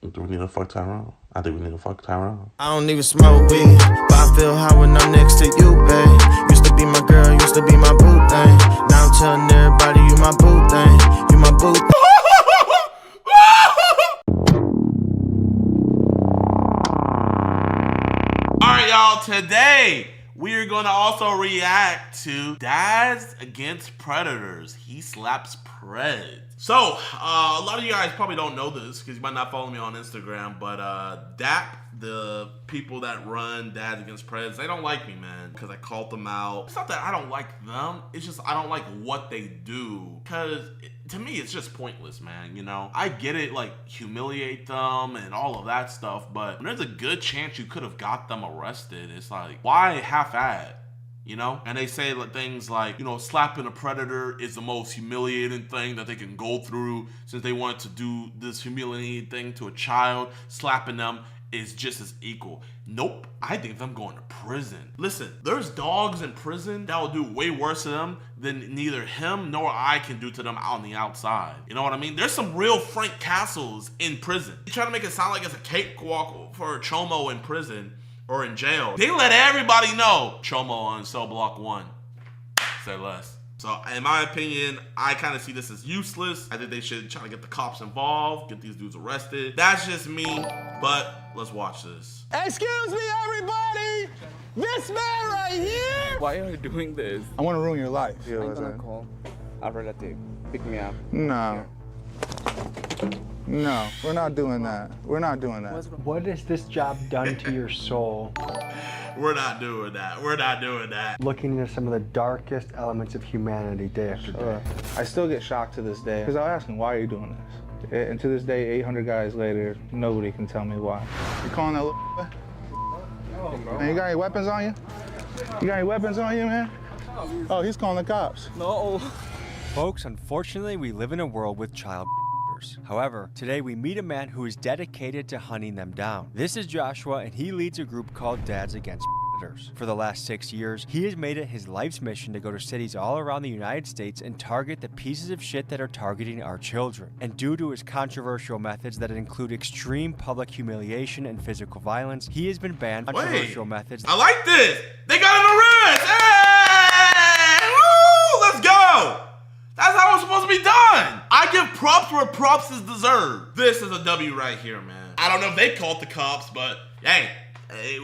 S4: Do we need a fuck Tyrone? I think we need a fuck Tyrone.
S5: I don't even smoke weed, but I feel high when I'm next to you, babe. Used to be my girl, used to be my boo thing. Now I'm telling everybody you my boo thing, you my boo thing.
S2: Alright, y'all, today we are going to also react to Dads Against Predators. He slaps Pred. So, a lot of you guys probably don't know this because you might not follow me on Instagram, but DAP, the people that run Dads Against Preds, they don't like me, man, because I called them out. It's not that I don't like them, it's just I don't like what they do. Because to me, it's just pointless, man, you know? I get it, like, humiliate them and all of that stuff, but when there's a good chance you could have got them arrested, it's like, why half-ass? You know? And they say things like, you know, slapping a predator is the most humiliating thing that they can go through since they want to do this humiliating thing to a child. Slapping them is just as equal. Nope. I think them going to prison. Listen, there's dogs in prison that will do way worse to them than neither him nor I can do to them on the outside. You know what I mean? There's some real Frank Castles in prison. You try to make it sound like it's a cakewalk for a chomo in prison or in jail. They let everybody know chomo on cell block 1. Say less. So in my opinion, I kind of see this as useless. I think they should try to get the cops involved, get these dudes arrested. That's just me, but let's watch this.
S6: Excuse me, everybody! This man right here!
S7: Why are you doing this?
S6: I want to ruin your life.
S7: I'm gonna call a relative. Pick me up.
S6: No. No, we're not doing that. We're not doing that.
S8: What has this job done to your soul?
S2: We're not doing that. We're not doing that.
S8: Looking into some of the darkest elements of humanity day after day.
S6: I still get shocked to this day because I'll ask him, why are you doing this? And to this day, 800 guys later, nobody can tell me why. You calling that little man, you got any weapons on you? You got any weapons on you, man? Oh, he's calling the cops.
S7: No.
S8: Folks, unfortunately, we live in a world with child predators. However, today we meet a man who is dedicated to hunting them down. This is Joshua, and he leads a group called Dads Against Predators. For the last 6 years, he has made it his life's mission to go to cities all around the United States and target the pieces of shit that are targeting our children. And due to his controversial methods that include extreme public humiliation and physical violence, he has been banned from controversial methods.
S2: I like this. They got an arrest. Hey! Woo! Let's go. That's how it's supposed to be done. I give props where props is deserved. This is a W right here, man. I don't know if they called the cops, but hey,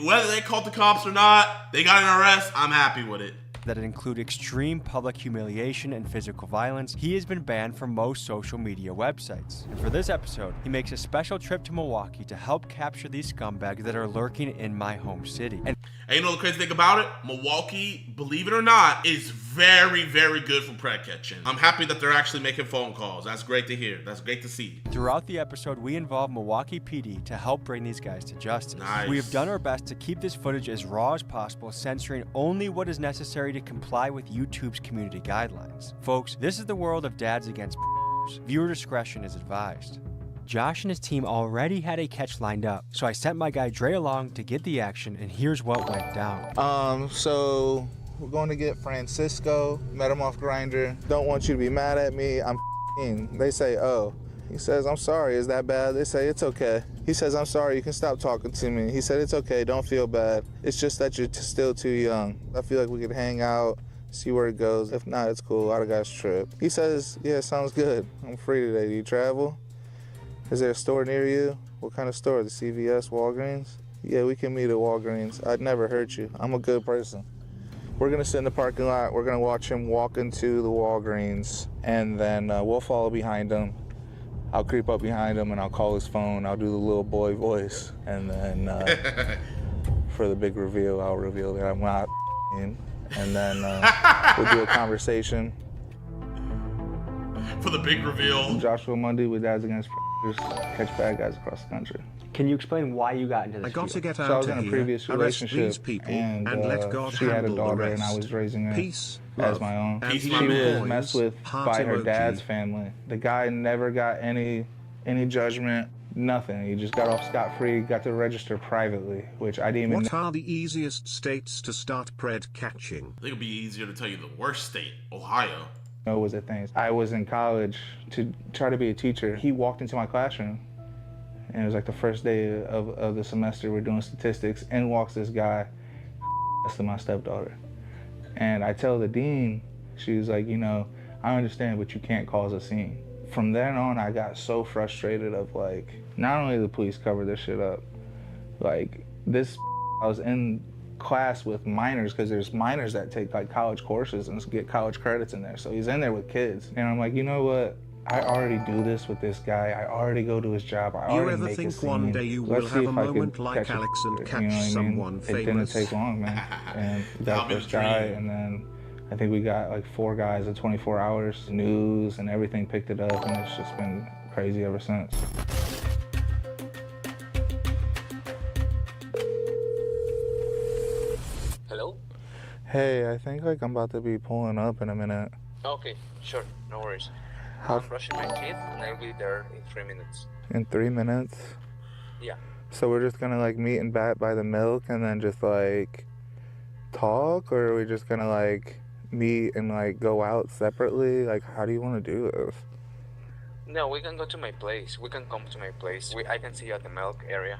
S2: whether they called the cops or not, they got an arrest. I'm happy with it.
S8: That include extreme public humiliation and physical violence, he has been banned from most social media websites. And for this episode, he makes a special trip to Milwaukee to help capture these scumbags that are lurking in my home city. And
S2: you know the crazy thing about it? Milwaukee, believe it or not, is very, very good for pred catching. I'm happy that they're actually making phone calls. That's great to hear. That's great to see.
S8: Throughout the episode, we involve Milwaukee PD to help bring these guys to justice.
S2: Nice.
S8: We have done our best to keep this footage as raw as possible, censoring only what is necessary to comply with YouTube's community guidelines. Folks, this is the world of Dads Against Predators. Viewer discretion is advised. Josh and his team already had a catch lined up, so I sent my guy Dre along to get the action, and here's what went down.
S6: So we're going to get Francisco, met him off Grindr. Don't want you to be mad at me, I'm f***ing. They say, oh. He says, I'm sorry, is that bad? They say, it's okay. He says, I'm sorry, you can stop talking to me. He said, it's okay, don't feel bad. It's just that you're still too young. I feel like we could hang out, see where it goes. If not, it's cool, I got a trip. He says, yeah, sounds good. I'm free today, do you travel? Is there a store near you? What kind of store? The CVS, Walgreens? Yeah, we can meet at Walgreens. I'd never hurt you. I'm a good person. We're gonna sit in the parking lot. We're gonna watch him walk into the Walgreens, and then we'll follow behind him. I'll creep up behind him and I'll call his phone. I'll do the little boy voice, and then for the big reveal, I'll reveal that I'm not in, and then we'll do a conversation.
S2: For the big reveal.
S6: Joshua Mundy with Dads Against Predators, catch bad guys across the country.
S8: Can you explain why you got into this
S9: I got to
S8: field?
S9: get
S6: So I
S9: out
S6: was
S9: of
S6: in a
S9: here,
S6: previous
S9: arrest
S6: relationship,
S9: these people, and let God
S6: she had a
S9: handle the
S6: daughter,
S9: rest.
S6: and I was raising her
S9: Peace,
S6: as
S9: love,
S6: my own.
S9: and
S2: Peace,
S6: She
S2: my
S6: was
S2: man.
S6: messed with
S9: Heart
S6: by her
S9: emoji.
S6: dad's family. The guy never got any judgment, nothing. He just got off scot-free, got to register privately, which I didn't even
S9: What are the easiest states to start pred catching?
S2: I think it'd be easier to tell you the worst state, Ohio.
S6: know was a thing. I was in college to try to be a teacher. He walked into my classroom, and it was like the first day of the semester. We're doing statistics, and walks this guy, to my stepdaughter. And I tell the dean, she was like, you know, I understand, but you can't cause a scene. From then on, I got so frustrated of like, not only the police cover this shit up, like this, I was in class with minors, because there's minors that take like college courses and get college credits in there. So he's in there with kids. And I'm like, you know what? I already do this with this guy. I already go to his job. I
S9: You
S6: already
S9: ever
S6: make
S9: think
S6: a scene.
S9: one day you will
S6: Let's
S9: have
S6: see
S9: a
S6: if I can
S9: moment like
S6: catch
S9: Alex and
S6: it,
S9: catch
S6: you know what I mean?
S9: someone
S6: It didn't
S9: famous?
S6: take long, man. And
S2: That'll
S6: that
S2: be the
S6: first guy,
S2: dream.
S6: and then I think we got like 4 guys at 24 hours. News and everything picked it up, and it's just been crazy ever since.
S10: Hello?
S6: Hey, I think like I'm about to be pulling up in a minute.
S10: Okay, sure, no worries.
S6: How-
S10: I'm brushing my teeth and I'll be there in 3 minutes.
S6: In 3 minutes?
S10: Yeah.
S6: So we're just gonna like meet and bat by the milk and then just like talk, or are we just gonna like meet and like go out separately? Like, how do you want to do this?
S10: No, we can go to my place. We can come to my place. I can see you at the milk area.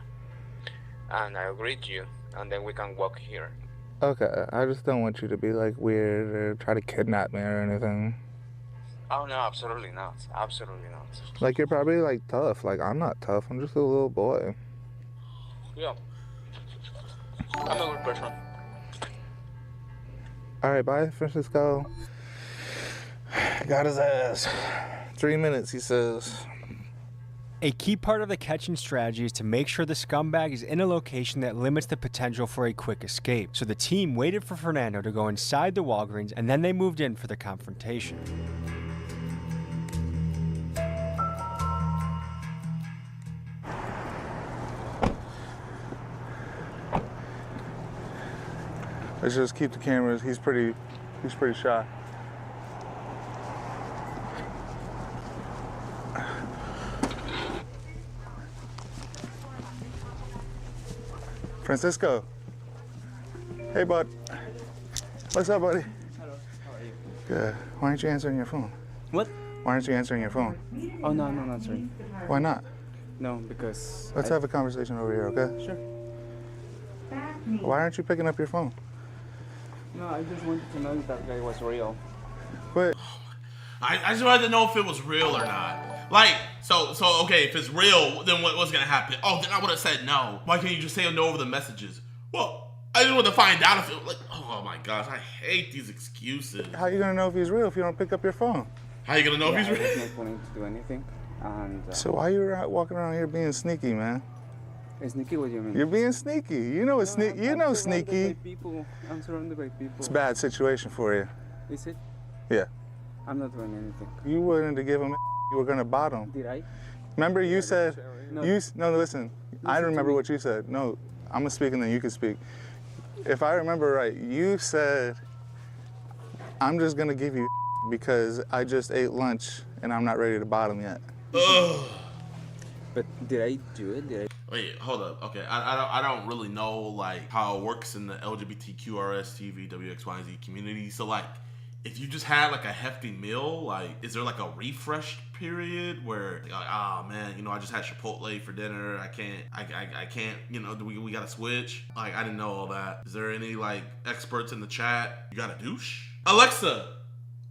S10: And I'll greet you, and then we can walk here.
S6: Okay, I just don't want you to be like weird or try to kidnap me or anything.
S10: Oh, no, absolutely not. Absolutely not.
S6: Like, you're probably like tough. Like, I'm not tough. I'm just a little boy.
S10: Yeah. I'm a good person.
S6: All right, bye, Francisco. Got his ass. 3 minutes, he says.
S8: A key part of the catching strategy is to make sure the scumbag is in a location that limits the potential for a quick escape. So the team waited for Fernando to go inside the Walgreens, and then they moved in for the confrontation.
S6: Let's just keep the cameras. He's pretty shy. Francisco. Hey, bud. What's up, buddy?
S7: Hello, how are you?
S6: Good. Why aren't you answering your phone?
S7: What?
S6: Why aren't you answering your phone?
S7: Oh, no, I'm not answering.
S6: Why not?
S7: No, because...
S6: Let's have a conversation over here, okay?
S7: Sure.
S6: Why aren't you picking up your phone?
S7: No, I just wanted to know if that guy was real.
S6: But
S2: I just wanted to know if it was real or not. Like, so okay, if it's real, then what's gonna happen? Oh, then I would have said no. Why can't you just say no over the messages? Well, I just want to find out if it like. Oh my gosh, I hate these excuses.
S6: how you gonna know if he's real if you don't pick up your phone?
S2: How you gonna know if he's
S7: I was
S2: real?
S7: not planning to do anything. And
S6: So why you walking around here being sneaky, man?
S7: sneaky, what do you mean?
S6: You're being sneaky. You know it's sneaky. You know
S7: surrounded by
S6: sneaky.
S7: people. I'm surrounded by people.
S6: It's a bad situation for you.
S7: Is it?
S6: Yeah.
S7: I'm not doing anything.
S6: You wanted to give him. You were gonna bottom.
S7: Did I?
S6: Remember you said.
S7: No.
S6: No, listen. I remember what you said. No, I'm gonna speak and then you can speak. If I remember right, you said, "I'm just gonna give you because I just ate lunch and I'm not ready to bottom yet."
S2: Ugh.
S7: But did I do it? Did I?
S2: Wait, hold up. Okay, I don't really know like how it works in the LGBTQRS TVWXYZ community. So like, if you just had like a hefty meal, like, is there like a refresh period where like, oh man, you know, I just had Chipotle for dinner. I can't, you know, we gotta switch. Like, I didn't know all that. Is there any like experts in the chat? You got a douche? Alexa,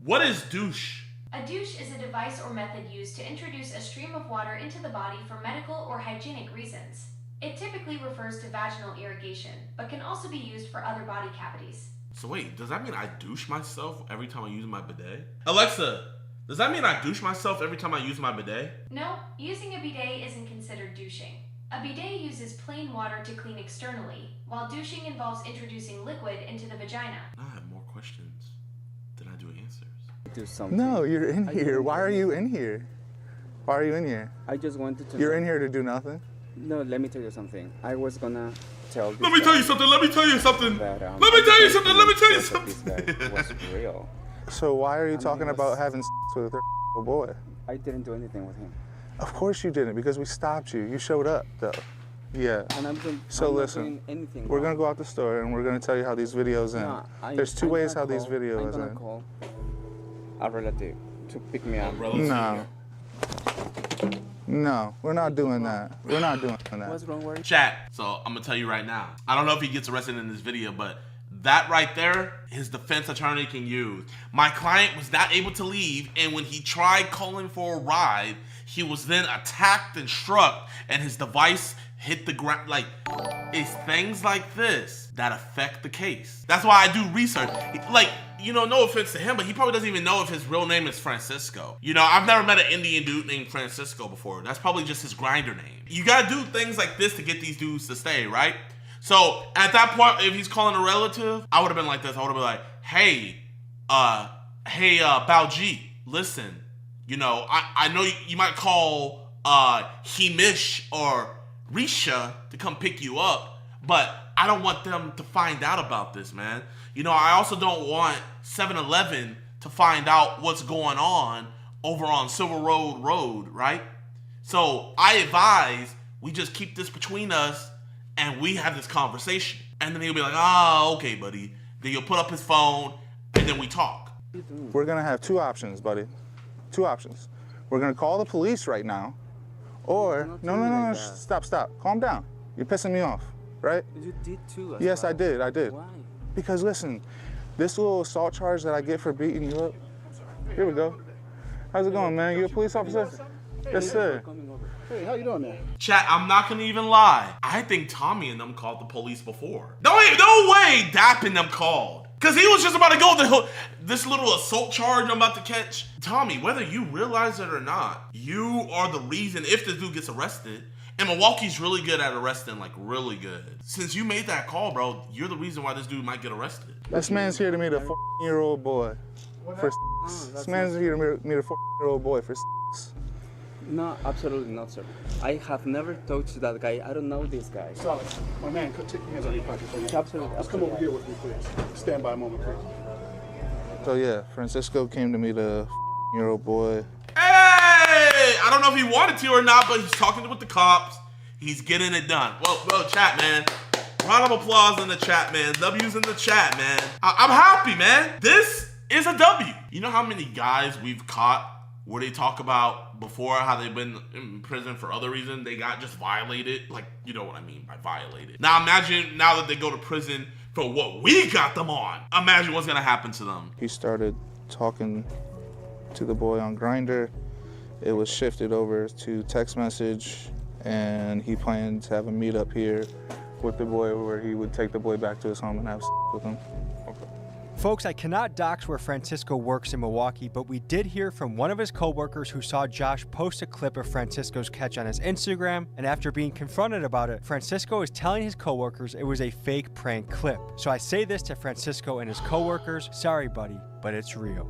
S2: what is douche?
S11: A douche is a device or method used to introduce a stream of water into the body for medical or hygienic reasons. It typically refers to vaginal irrigation, but can also be used for other body cavities.
S2: So wait, does that mean I douche myself every time I use my bidet? Alexa, does that mean I douche myself every time I use my bidet?
S11: No, using a bidet isn't considered douching. A bidet uses plain water to clean externally, while douching involves introducing liquid into the vagina.
S2: I have more questions than I do answers.
S7: Do something.
S6: No, you're in here. Why are you in here? Why are you in here?
S7: I just wanted to.
S6: You're in here to do nothing.
S7: No, let me tell you something. I was gonna tell.
S2: Let me tell you something. Let me tell you something.
S7: That,
S2: Let me tell you something. Let me tell you
S7: This
S2: something.
S7: guy was real.
S6: So why are you talking
S7: he
S6: about
S7: was-
S6: having sex with a 30-year-old boy?
S7: I didn't do anything with him.
S6: Of course you didn't, because we stopped you. You showed up, though. Yeah.
S7: And I'm doing.
S6: So
S7: I'm
S6: listen,
S7: not doing anything
S6: we're
S7: wrong.
S6: gonna go out the store and we're gonna tell you how these videos end.
S7: No,
S6: There's two
S7: I'm
S6: ways
S7: gonna
S6: how these
S7: call-
S6: videos
S7: I'm gonna
S6: end.
S7: call a relative to pick me up.
S6: No. No, we're not doing that. We're not doing that.
S7: What's wrong with
S2: Chat. So I'm gonna tell you right now. I don't know if he gets arrested in this video, but that right there, his defense attorney can use. My client was not able to leave, and when he tried calling for a ride, he was then attacked and struck, and his device hit the ground. Like, it's things like this that affect the case. That's why I do research. Like, you know, no offense to him, but he probably doesn't even know if his real name is Francisco. You know, I've never met an Indian dude named Francisco before. That's probably just his grinder name. You gotta do things like this to get these dudes to stay, right? So at that point, if he's calling a relative, I would have been like this. I would have been like, hey, hey, Bao G, listen, you know, I know you might call Hemish or Risha to come pick you up, but I don't want them to find out about this, man. You know, I also don't want 7-Eleven to find out what's going on over on Silver Road, right? So I advise we just keep this between us and we have this conversation. And then he'll be like, okay, buddy. Then he'll put up his phone and then we talk.
S6: We're gonna have two options, buddy. Two options. We're gonna call the police right now, or no, stop, calm down. You're pissing me off, right?
S7: You did too.
S6: Yes, I did.
S7: Why?
S6: Because listen, this little assault charge that I get for beating you up. Here we go. How's it going, man? You a police officer? Yes, sir.
S7: Hey, how you doing, man?
S2: Chat, I'm not gonna even lie. I think Tommy and them called the police before. No way Dap and them called. Cause he was just about to go this little assault charge I'm about to catch. Tommy, whether you realize it or not, you are the reason if this dude gets arrested. And Milwaukee's really good at arresting, like really good. Since you made that call, bro, you're the reason why this dude might get arrested.
S6: This man's here to meet a 14-year-old boy for This man's here to meet a 14-year-old boy for
S7: No, absolutely not, sir. I have never talked to that guy. I don't know this guy.
S12: Solid. My man, take your hands on your pocket for me.
S7: Absolutely.
S12: Just come over here with me, please. Stand by a moment, please.
S6: So yeah, Francisco came to meet a 14-year-old boy.
S2: Hey! I don't know if he wanted to or not, but he's talking with the cops. He's getting it done. Well, chat, man. Round of applause in the chat, man. W's in the chat, man. I'm happy, man. This is a W. You know how many guys we've caught where they talk about before how they've been in prison for other reasons? They got just violated. Like, you know what I mean by violated. Now imagine now that they go to prison for what we got them on. Imagine what's gonna happen to them.
S6: He started talking to the boy on Grindr. It was shifted over to text message, and he planned to have a meetup here with the boy where he would take the boy back to his home and have sex with him.
S8: Folks, I cannot dox where Francisco works in Milwaukee, but we did hear from one of his coworkers who saw Josh post a clip of Francisco's catch on his Instagram, and after being confronted about it, Francisco is telling his coworkers it was a fake prank clip. So I say this to Francisco and his coworkers, sorry buddy, but it's real.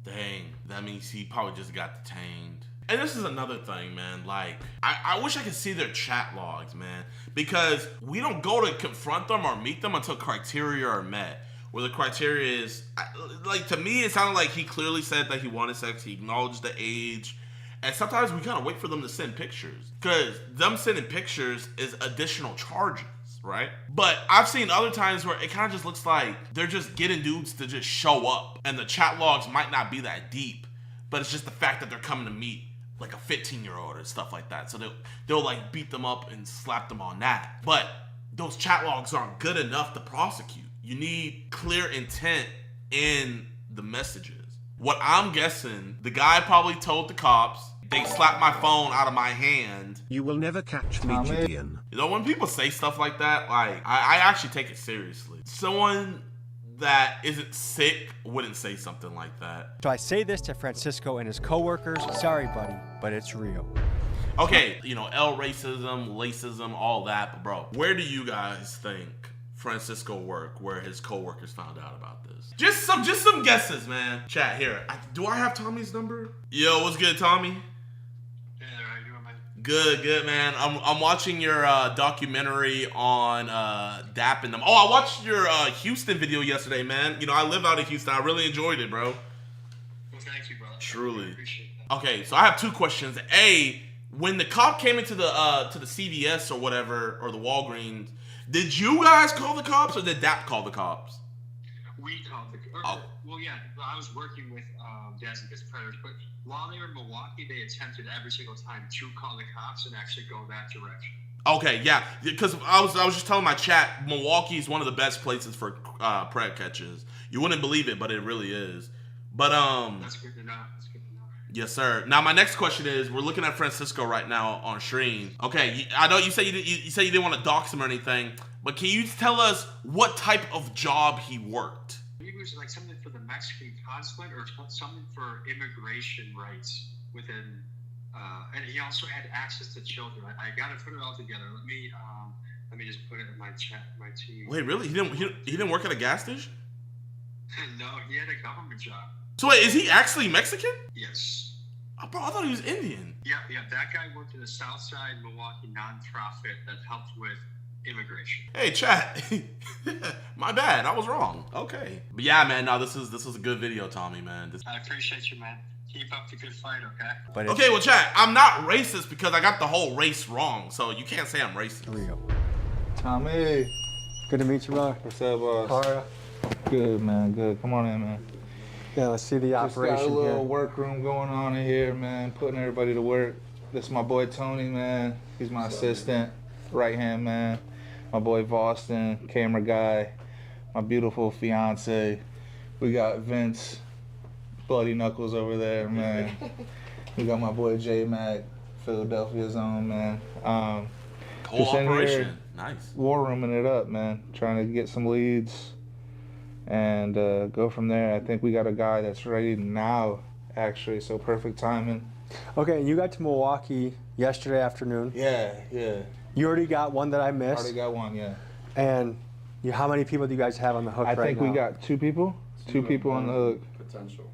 S2: Dang, that means he probably just got detained. And this is another thing, man, like, I wish I could see their chat logs, man, because we don't go to confront them or meet them until criteria are met. Where the criteria is, like, to me, it sounded like he clearly said that he wanted sex, he acknowledged the age, and sometimes we kind of wait for them to send pictures, because them sending pictures is additional charges, right? But I've seen other times where it kind of just looks like they're just getting dudes to just show up, and the chat logs might not be that deep, but it's just the fact that they're coming to meet like a 15-year-old or stuff like that, so they'll like beat them up and slap them on that. But those chat logs aren't good enough to prosecute. You need clear intent in the messages. What I'm guessing, the guy probably told the cops, they slapped my phone out of my hand.
S9: You will never catch me, Jidion.
S2: You know, when people say stuff like that, like, I actually take it seriously. Someone that isn't sick wouldn't say something like that.
S8: So I say this to Francisco and his coworkers, sorry buddy, but it's real.
S2: Okay, you know, racism, lacism, all that, but bro, where do you guys think Francisco work where his coworkers found out about this? Just some guesses, man. Chat here. Do I have Tommy's number? Yo, what's good, Tommy?
S13: Hey there, how you doing, man?
S2: Good, man. I'm watching your documentary on Dap and them. Oh, I watched your Houston video yesterday, man. You know, I live out in Houston. I really enjoyed it, bro.
S13: Well, thank you, brother.
S2: Truly.
S13: I appreciate that.
S2: Okay, so I have two questions. A, when the cop came into the to the CVS or whatever, or the Walgreens, did you guys call the cops or did Dap call the cops?
S13: We called the cops. Well, yeah, I was working with Dads Against Predators, but while they were in Milwaukee, they attempted every single time to call the cops and actually go that direction.
S2: Okay, yeah, because I was just telling my chat, Milwaukee is one of the best places for pred catches. You wouldn't believe it, but it really is. But
S13: That's good to know. That's good to know.
S2: Yes, sir. Now, my next question is, we're looking at Francisco right now on stream. Okay, I know you say you didn't want to dox him or anything, but can you tell us what type of job he worked?
S13: It was like something for the Mexican consulate or something for immigration rights within, and he also had access to children. I got to put it all together. Let me just put it in my chat, my team.
S2: Wait, really? He didn't work at a gas station?
S13: No, he had a government job.
S2: So wait, is he actually Mexican?
S13: Yes.
S2: Oh, bro, I thought he was Indian.
S13: Yeah. That guy worked at a Southside Milwaukee nonprofit that helped with immigration.
S2: Hey, chat. My bad. I was wrong. Okay. But yeah, man. No, this is a good video, Tommy, man.
S13: I appreciate you, man. Keep up the good fight, okay?
S8: But
S2: okay, well, chat. I'm not racist because I got the whole race wrong, so you can't say I'm racist.
S8: Here we go.
S6: Tommy.
S7: Good to meet you, bro.
S6: What's up, boss?
S7: How are you?
S6: Good, man. Good. Come on in, man.
S7: Yeah, let's see the operation
S6: Just got a little
S7: here.
S6: workroom going on in here, man. Putting everybody to work. This is my boy Tony, man. He's my assistant, right-hand man. My boy Boston, camera guy. My beautiful fiance. We got Vince, Bloody Knuckles over there, man. We got my boy J-Mac, Philadelphia's own, man.
S2: Whole
S6: Just in
S2: operation.
S6: here,
S2: Nice.
S6: war rooming it up, man. Trying to get some leads and go from there. I think we got a guy that's ready now, actually, so perfect timing.
S8: Okay, you got to Milwaukee yesterday afternoon.
S6: Yeah.
S8: You already got one that I missed.
S6: Already got one, yeah.
S8: And how many people do you guys have on the hook right now?
S6: I think we got 2 people. 2 people on the hook.
S12: Potential.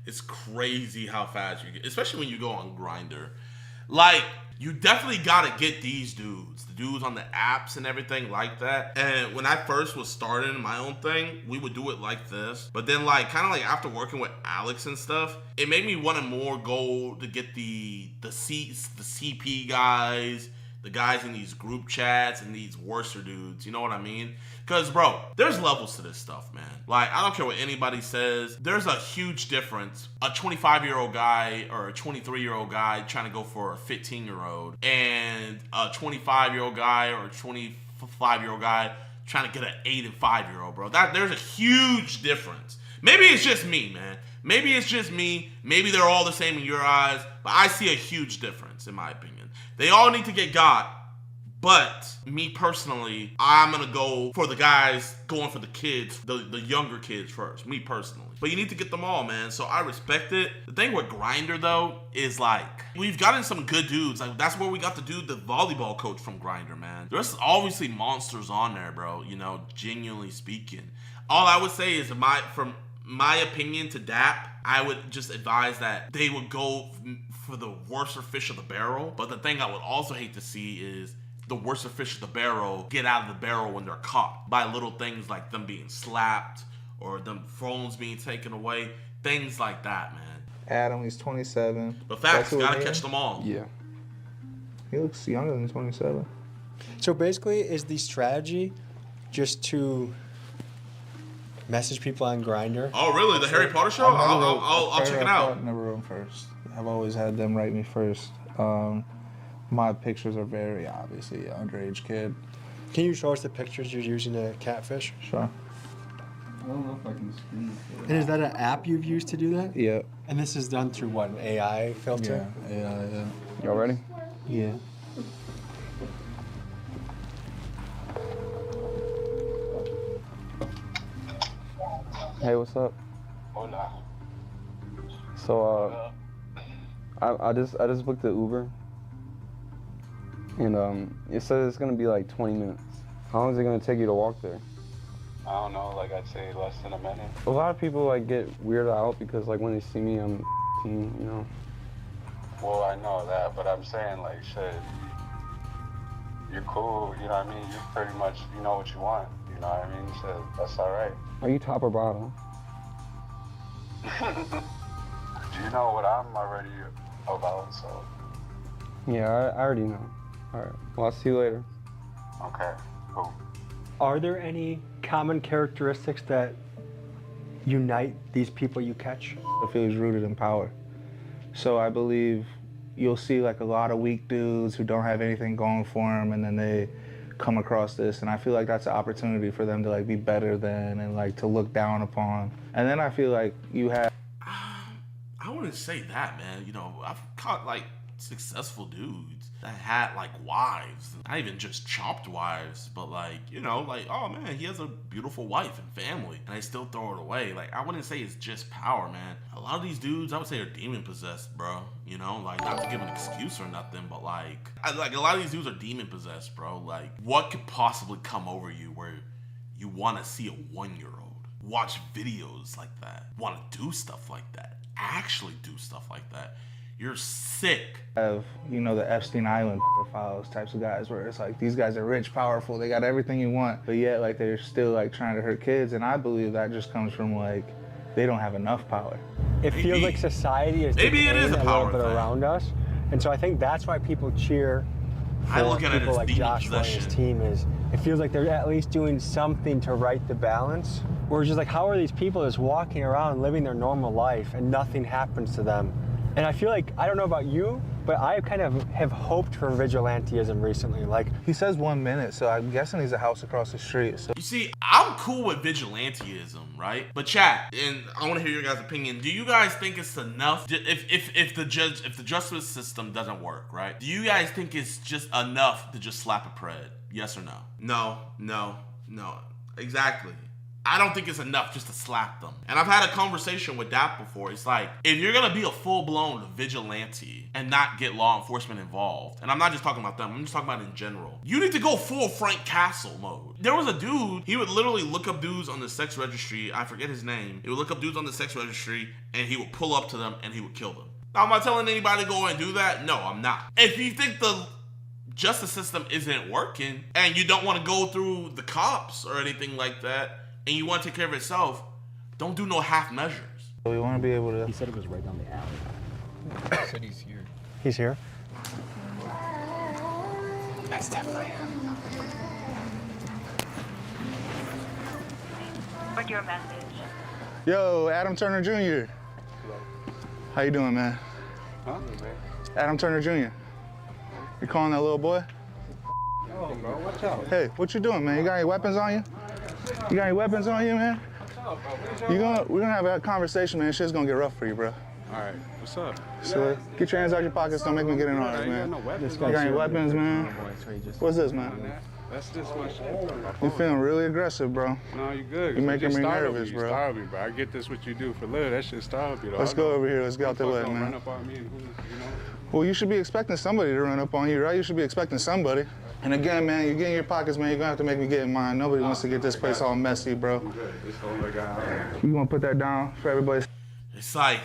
S2: It's crazy how fast you get, especially when you go on Grindr. Like, you definitely gotta get these dudes, the dudes on the apps and everything like that. And when I first was starting my own thing, we would do it like this. But then, like, kind of like after working with Alex and stuff, it made me want to more go to get the CP guys, the guys in these group chats and these worser dudes. You know what I mean? Because, bro, there's levels to this stuff, man. Like, I don't care what anybody says. There's a huge difference. A 25-year-old guy or a 23-year-old guy trying to go for a 15-year-old and a 25-year-old guy or a 25-year-old guy trying to get an 8 and 5-year-old, bro. There's a huge difference. Maybe it's just me, man. Maybe it's just me. Maybe they're all the same in your eyes. But I see a huge difference, in my opinion. They all need to get got. But me personally, I'm going to go for the guys going for the kids, the younger kids first, me personally. But you need to get them all, man. So I respect it. The thing with Grindr, though, is like, we've gotten some good dudes. Like, that's where we got the dude, the volleyball coach from Grindr, man. There's obviously monsters on there, bro, you know, genuinely speaking. All I would say is, from my opinion to DAP, I would just advise that they would go for the worser fish of the barrel. But the thing I would also hate to see is the worser fish of the barrel get out of the barrel when they're caught by little things like them being slapped or them phones being taken away, things like that, man.
S6: Adam, he's 27.
S2: But facts, gotta catch them all.
S7: Yeah.
S6: He looks younger than 27.
S8: So basically, is the strategy just to message people on Grindr?
S2: Oh, really? The Harry Potter show? I'll check it out.
S6: Never wrote them first. I've always had them write me first. My pictures are very obviously underage kid.
S8: Can you show us the pictures you're using to catfish?
S6: Sure.
S12: I don't know if I can screen it.
S8: And is that an app you've used to do that?
S6: Yeah.
S8: And this is done through what, an AI filter?
S6: Yeah.
S7: Y'all ready?
S6: Yeah.
S7: Hey, what's up?
S10: Hola.
S7: So, I just booked the Uber, and it says it's gonna be like 20 minutes. How long is it gonna take you to walk there?
S10: I don't know, like I'd say less than a minute.
S7: A lot of people like get weirded out because like when they see me, I'm, you know.
S10: Well, I know that, but I'm saying like, shit, you're cool, you know what I mean? You pretty much, you know what you want, you know what I mean? So that's all right.
S7: Are you top or bottom?
S10: Do you know what I'm already about, so.
S7: Yeah, I already know. All right, well, I'll see you later.
S10: Okay, cool.
S8: Are there any common characteristics that unite these people you catch?
S6: I feel he's rooted in power. So I believe you'll see like a lot of weak dudes who don't have anything going for them, and then they come across this, and I feel like that's an opportunity for them to like be better than and like to look down upon. And then I feel like you have.
S2: I wouldn't say that, man. You know, I've caught like successful dudes that had like wives, not even just chopped wives, but like, you know, like, oh man, he has a beautiful wife and family, and they still throw it away. Like, I wouldn't say it's just power, man. A lot of these dudes, I would say, are demon possessed, bro. You know, like, not to give an excuse or nothing, but like a lot of these dudes are demon possessed, bro. Like, what could possibly come over you where you want to see a 1-year-old? watch videos like that, want to do stuff like that, actually do stuff like that, you're sick.
S6: Of, you know, the Epstein Island pedophiles types of guys where it's like these guys are rich, powerful, they got everything you want, but yet like they're still like trying to hurt kids, and I believe that just comes from like they don't have enough power.
S8: It feels like society is
S2: maybe it is a power
S8: little bit
S2: thing
S8: around us, and so I think that's why people cheer
S2: I
S8: for
S2: look at it
S8: people
S2: as
S8: like
S2: demon
S8: Joshua and his
S2: possession.
S8: team. Is it feels like they're at least doing something to right the balance. Or it's just like, how are these people just walking around living their normal life and nothing happens to them? And I feel like, I don't know about you, but I kind of have hoped for vigilantism recently. Like,
S6: he says 1 minute, so I'm guessing he's a house across the street. So
S2: You see, I'm cool with vigilantism, right? But chat, and I want to hear your guys' opinion. Do you guys think it's enough if the justice system doesn't work, right? Do you guys think it's just enough to just slap a pred? Yes or no? No. Exactly. I don't think it's enough just to slap them. And I've had a conversation with that before. It's like, if you're gonna be a full-blown vigilante and not get law enforcement involved, and I'm not just talking about them, I'm just talking about in general, you need to go full Frank Castle mode. There was a dude, he would literally look up dudes on the sex registry, I forget his name, he would look up dudes on the sex registry, and he would pull up to them, and he would kill them. Now, am I telling anybody to go and do that? No, I'm not. If you think the justice system isn't working, and you don't want to go through the cops or anything like that, and you want to take care of yourself, don't do no half measures.
S6: we want to be able to...
S12: He said it was right down the alley. He said he's here.
S8: he's here.
S1: That's definitely him.
S14: What's your message?
S6: Yo, Adam Turner Jr. How you doing, man?
S12: Huh?
S6: Adam Turner Jr. You calling that little boy?
S12: Oh, bro, watch out.
S6: Hey, what you doing, man? You got any weapons on you? You got any weapons on you, man? We're gonna have a conversation, man. Shit's gonna get rough for you, bro.
S12: All right, what's up?
S6: So get your hands out your pockets. Don't make me get in on it, man. You got any weapons, man? What's this, man?
S12: That's just my shit.
S6: You feeling really aggressive, bro.
S12: No, you good.
S6: You're making me nervous, bro.
S12: You startled me, bro. I get this what you do for living. That shit startled me, though.
S6: Let's go over here. Let's get out the way,
S12: Don't
S6: man.
S12: run up on me and who, you know?
S6: Well, you should be expecting somebody to run up on you, right? You should be expecting somebody. And again, man, you get in your pockets, man. You're gonna have to make me get in mine. Nobody wants to get this place all messy, bro.
S12: This whole guy.
S6: You wanna put that down for everybody?
S2: It's like,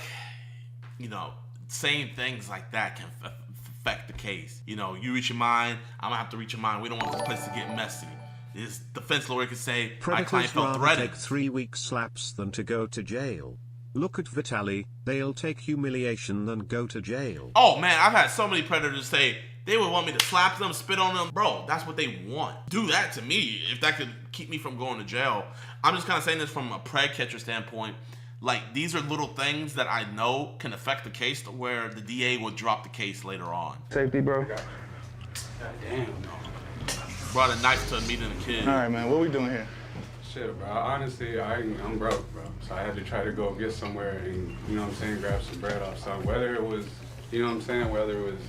S2: you know, saying things like that can affect the case. You know, you reach your mind, I'm gonna have to reach your mind. We don't want this place to get messy. This defense lawyer could say, my client
S9: Predators
S2: felt
S9: rather
S2: threatened.
S9: take 3-week slaps than to go to jail. Look at Vitaly, they'll take humiliation than go to jail.
S2: Oh man, I've had so many predators say they would want me to slap them, spit on them. Bro, that's what they want. Do that to me if that could keep me from going to jail. I'm just kind of saying this from a pred catcher standpoint. Like, these are little things that I know can affect the case to where the DA will drop the case later on.
S6: Safety, bro.
S12: God damn.
S2: Brought a knife to a meeting of kids.
S6: All right, man. What we doing here?
S12: Shit, bro. Honestly, I'm broke, bro. So I had to try to go get somewhere and, you know what I'm saying, grab some bread off something. Whether it was, you know what I'm saying, whether it was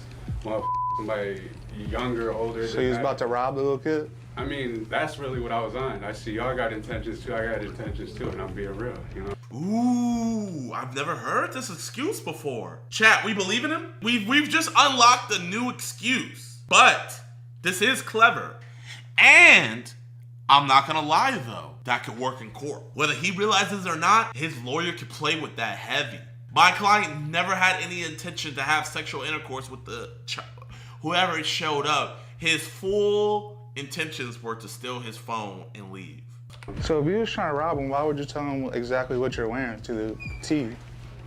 S12: somebody younger, older.
S6: So you was about to rob the little kid?
S12: I mean, that's really what I was on. I see y'all got intentions too. I got intentions too, and I'm being real, you know?
S2: Ooh, I've never heard this excuse before. Chat, we believe in him? We've just unlocked a new excuse. But this is clever. And I'm not gonna lie though, that could work in court. Whether he realizes or not, his lawyer could play with that heavy. My client never had any intention to have sexual intercourse with the whoever showed up. His full intentions were to steal his phone and leave.
S6: So if you was trying to rob him, why would you tell him exactly what you're wearing to the T?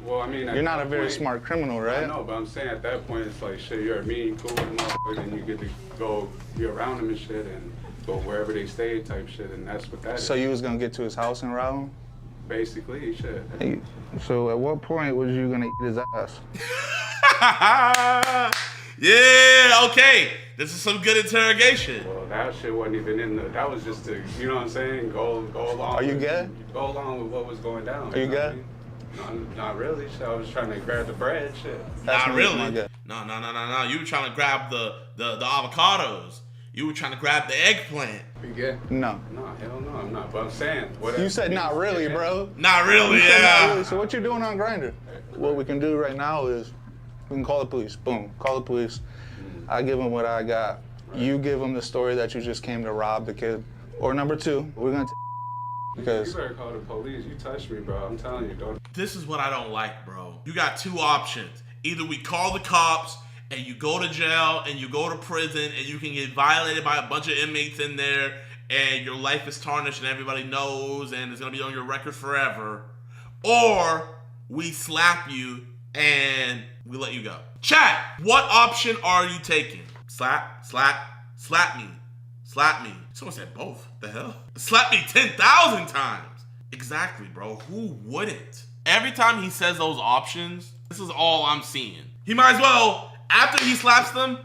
S12: Well, I mean,
S6: you're not a very smart criminal, right?
S12: I know, but I'm saying at that point, it's like, shit, you're a mean, cool motherfucker, and you get to go be around him and shit, and go wherever they stay type shit, and that's what that is.
S6: So you was gonna get to his house and rob him?
S12: Basically, shit.
S6: Hey, so at what point was you gonna eat his ass?
S2: Yeah, okay. This is some good interrogation.
S12: Well, that shit wasn't even in the, that was just to, you know what I'm saying, go along.
S6: Are you gay?
S12: Go along with what was going down.
S6: Are you gay?
S12: Not really. Shit, I was trying to grab the bread, shit.
S2: Not really. No. You were trying to grab the avocados. You were trying to grab the eggplant.
S12: You gay?
S6: No.
S12: No, hell no, I'm not. But I'm saying, whatever.
S6: You said not really, bro.
S2: Not really,
S6: You said
S2: yeah.
S6: not really. So what you're doing on Grindr? What we can do right now is we can call the police. Boom. Call the police. I give them what I got. You give them the story that you just came to rob the kid. Or number two, we're gonna Because
S12: you better call the police. You touched me, bro. I'm telling you, don't.
S2: This is what I don't like, bro. You got two options. Either we call the cops and you go to jail and you go to prison and you can get violated by a bunch of inmates in there and your life is tarnished and everybody knows and it's going to be on your record forever. Or we slap you and we let you go. Chat, what option are you taking? Slap, slap, slap me. Slap me. Someone said both. The hell? Slap me 10,000 times. Exactly, bro. Who wouldn't? Every time he says those options, this is all I'm seeing. He might as well, after he slaps them,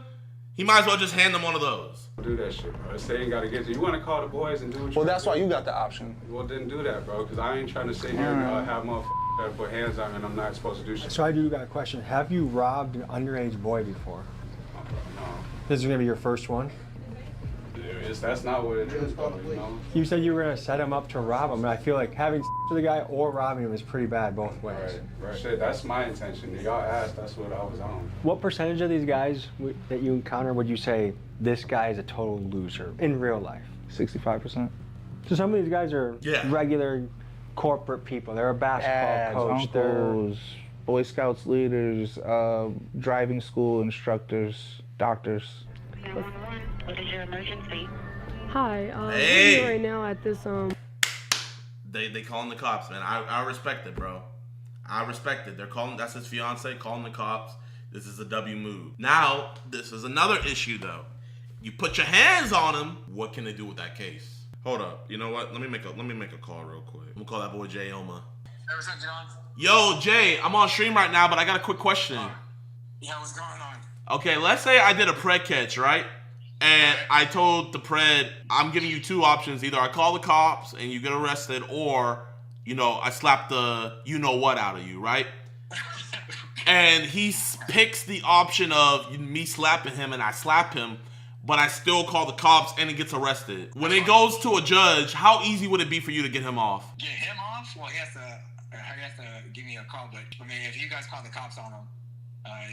S2: he might as well just hand them one of those.
S12: Do that shit, bro. They ain't gotta get you. You wanna call the boys and do what you
S6: well, that's why you got the option.
S12: Well, then do that, bro, because I ain't trying to sit here and have motherfuckers that put hands on me and I'm not supposed to do shit.
S8: So I do got a question. Have you robbed an underage boy before?
S12: No.
S8: This is gonna be your first one?
S12: That's not what it is, bro, you know?
S8: You said you were gonna set him up to rob him, and I feel like having with the guy or robbing him is pretty bad both ways.
S12: Right. Shit, that's my intention. Y'all asked, that's what I was on.
S8: What percentage of these guys that you encounter would you say this guy is a total loser in real life?
S6: 65%.
S8: So some of these guys are regular corporate people. They're a basketball coach.
S6: Uncles, Boy Scouts leaders, driving school instructors, doctors.
S14: What is your emergency?
S15: Hi, we're
S2: Hey.
S15: here right now at this
S2: They calling the cops, man. I respect it, bro. I respect it. They're calling, that's his fiance, calling the cops. This is a W move. Now, this is another issue though. You put your hands on him, what can they do with that case? Hold up. You know what? Let me make a call real quick. I'm gonna call that boy Jayoma.
S13: Hey, what's up, John?
S2: Yo, Jay, I'm on stream right now, but I got a quick question.
S13: Yeah, what's going on?
S2: Okay, let's say I did a pred catch, right? And I told the pred, I'm giving you two options. Either I call the cops and you get arrested, or, you know, I slap the you-know-what out of you, right? And he picks the option of me slapping him and I slap him, but I still call the cops and he gets arrested. When it goes to a judge, how easy would it be for you to get him off?
S13: Get him off? Well, he has to give me a call, but I mean, if you guys call the cops on him,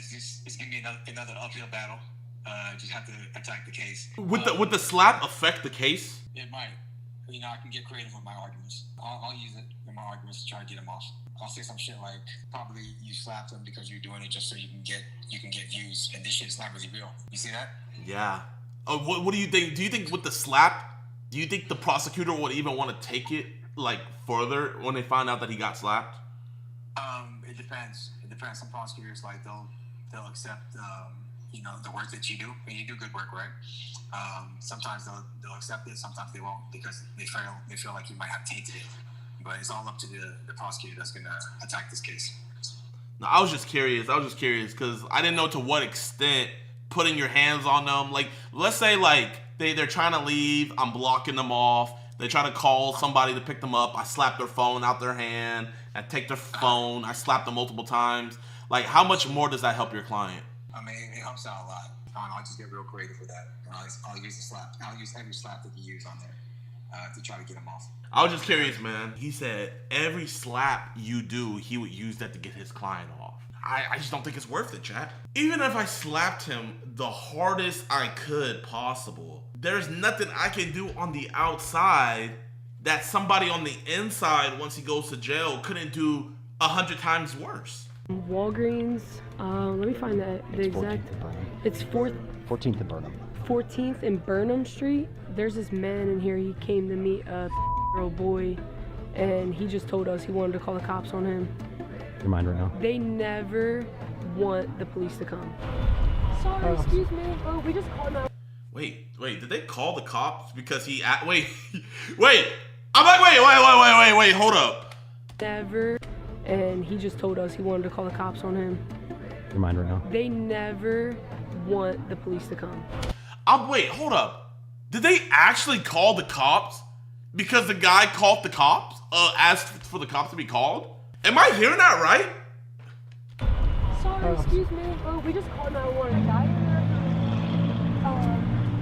S13: it's gonna be another uphill battle. Just have to attack the case.
S2: Would the slap affect the case?
S13: It might. You know, I can get creative with my arguments. I'll use it in my arguments to try to get him off. I'll say some shit like, probably you slapped him because you're doing it just so you can get views, and this shit's not really real. You see that?
S2: Yeah. What do you think? Do you think with the slap, do you think the prosecutor would even want to take it like further when they find out that he got slapped?
S13: It depends. It depends. Some prosecutors they'll accept you know, the work that you do, and you do good work, right? Sometimes they'll accept it, sometimes they won't, because they feel like you might have tainted it. But it's all up to the prosecutor that's gonna attack this case.
S2: No, I was just curious because I didn't know to what extent putting your hands on them, like let's say like they're trying to leave, I'm blocking them off, they try to call somebody to pick them up, I slap their phone out their hand, I take their phone, I slap them multiple times. Like, how much more does that help your client?
S13: I mean, it helps out a lot. I'll just get real creative with that. I'll use the slap. I'll use every slap that you use on there to try to get him off.
S2: I was just curious, man. He said every slap you do, he would use that to get his client off. I just don't think it's worth it, chat. Even if I slapped him the hardest I could possible, there's nothing I can do on the outside that somebody on the inside, once he goes to jail, couldn't do 100 times worse.
S15: Walgreens. Let me find the exact. It's
S8: 14th and Burnham.
S15: 14th and Burnham Street. There's this man in here. He came to meet a year-old boy, and he just told us he wanted to call the cops on him.
S8: Your mind right now?
S15: They never want the police to come. Sorry, excuse me. Oh, we just called now.
S2: Wait, did they call the cops because he... Wait. I'm like, wait, hold up.
S15: Never. And he just told us he wanted to call the cops on him.
S8: Your mind right now?
S15: They never want the police to come.
S2: Wait, hold up. Did they actually call the cops because the guy called the cops? Asked for the cops to be called? Am I hearing that right?
S15: Sorry, excuse me. Oh, we just called 911. A guy in there,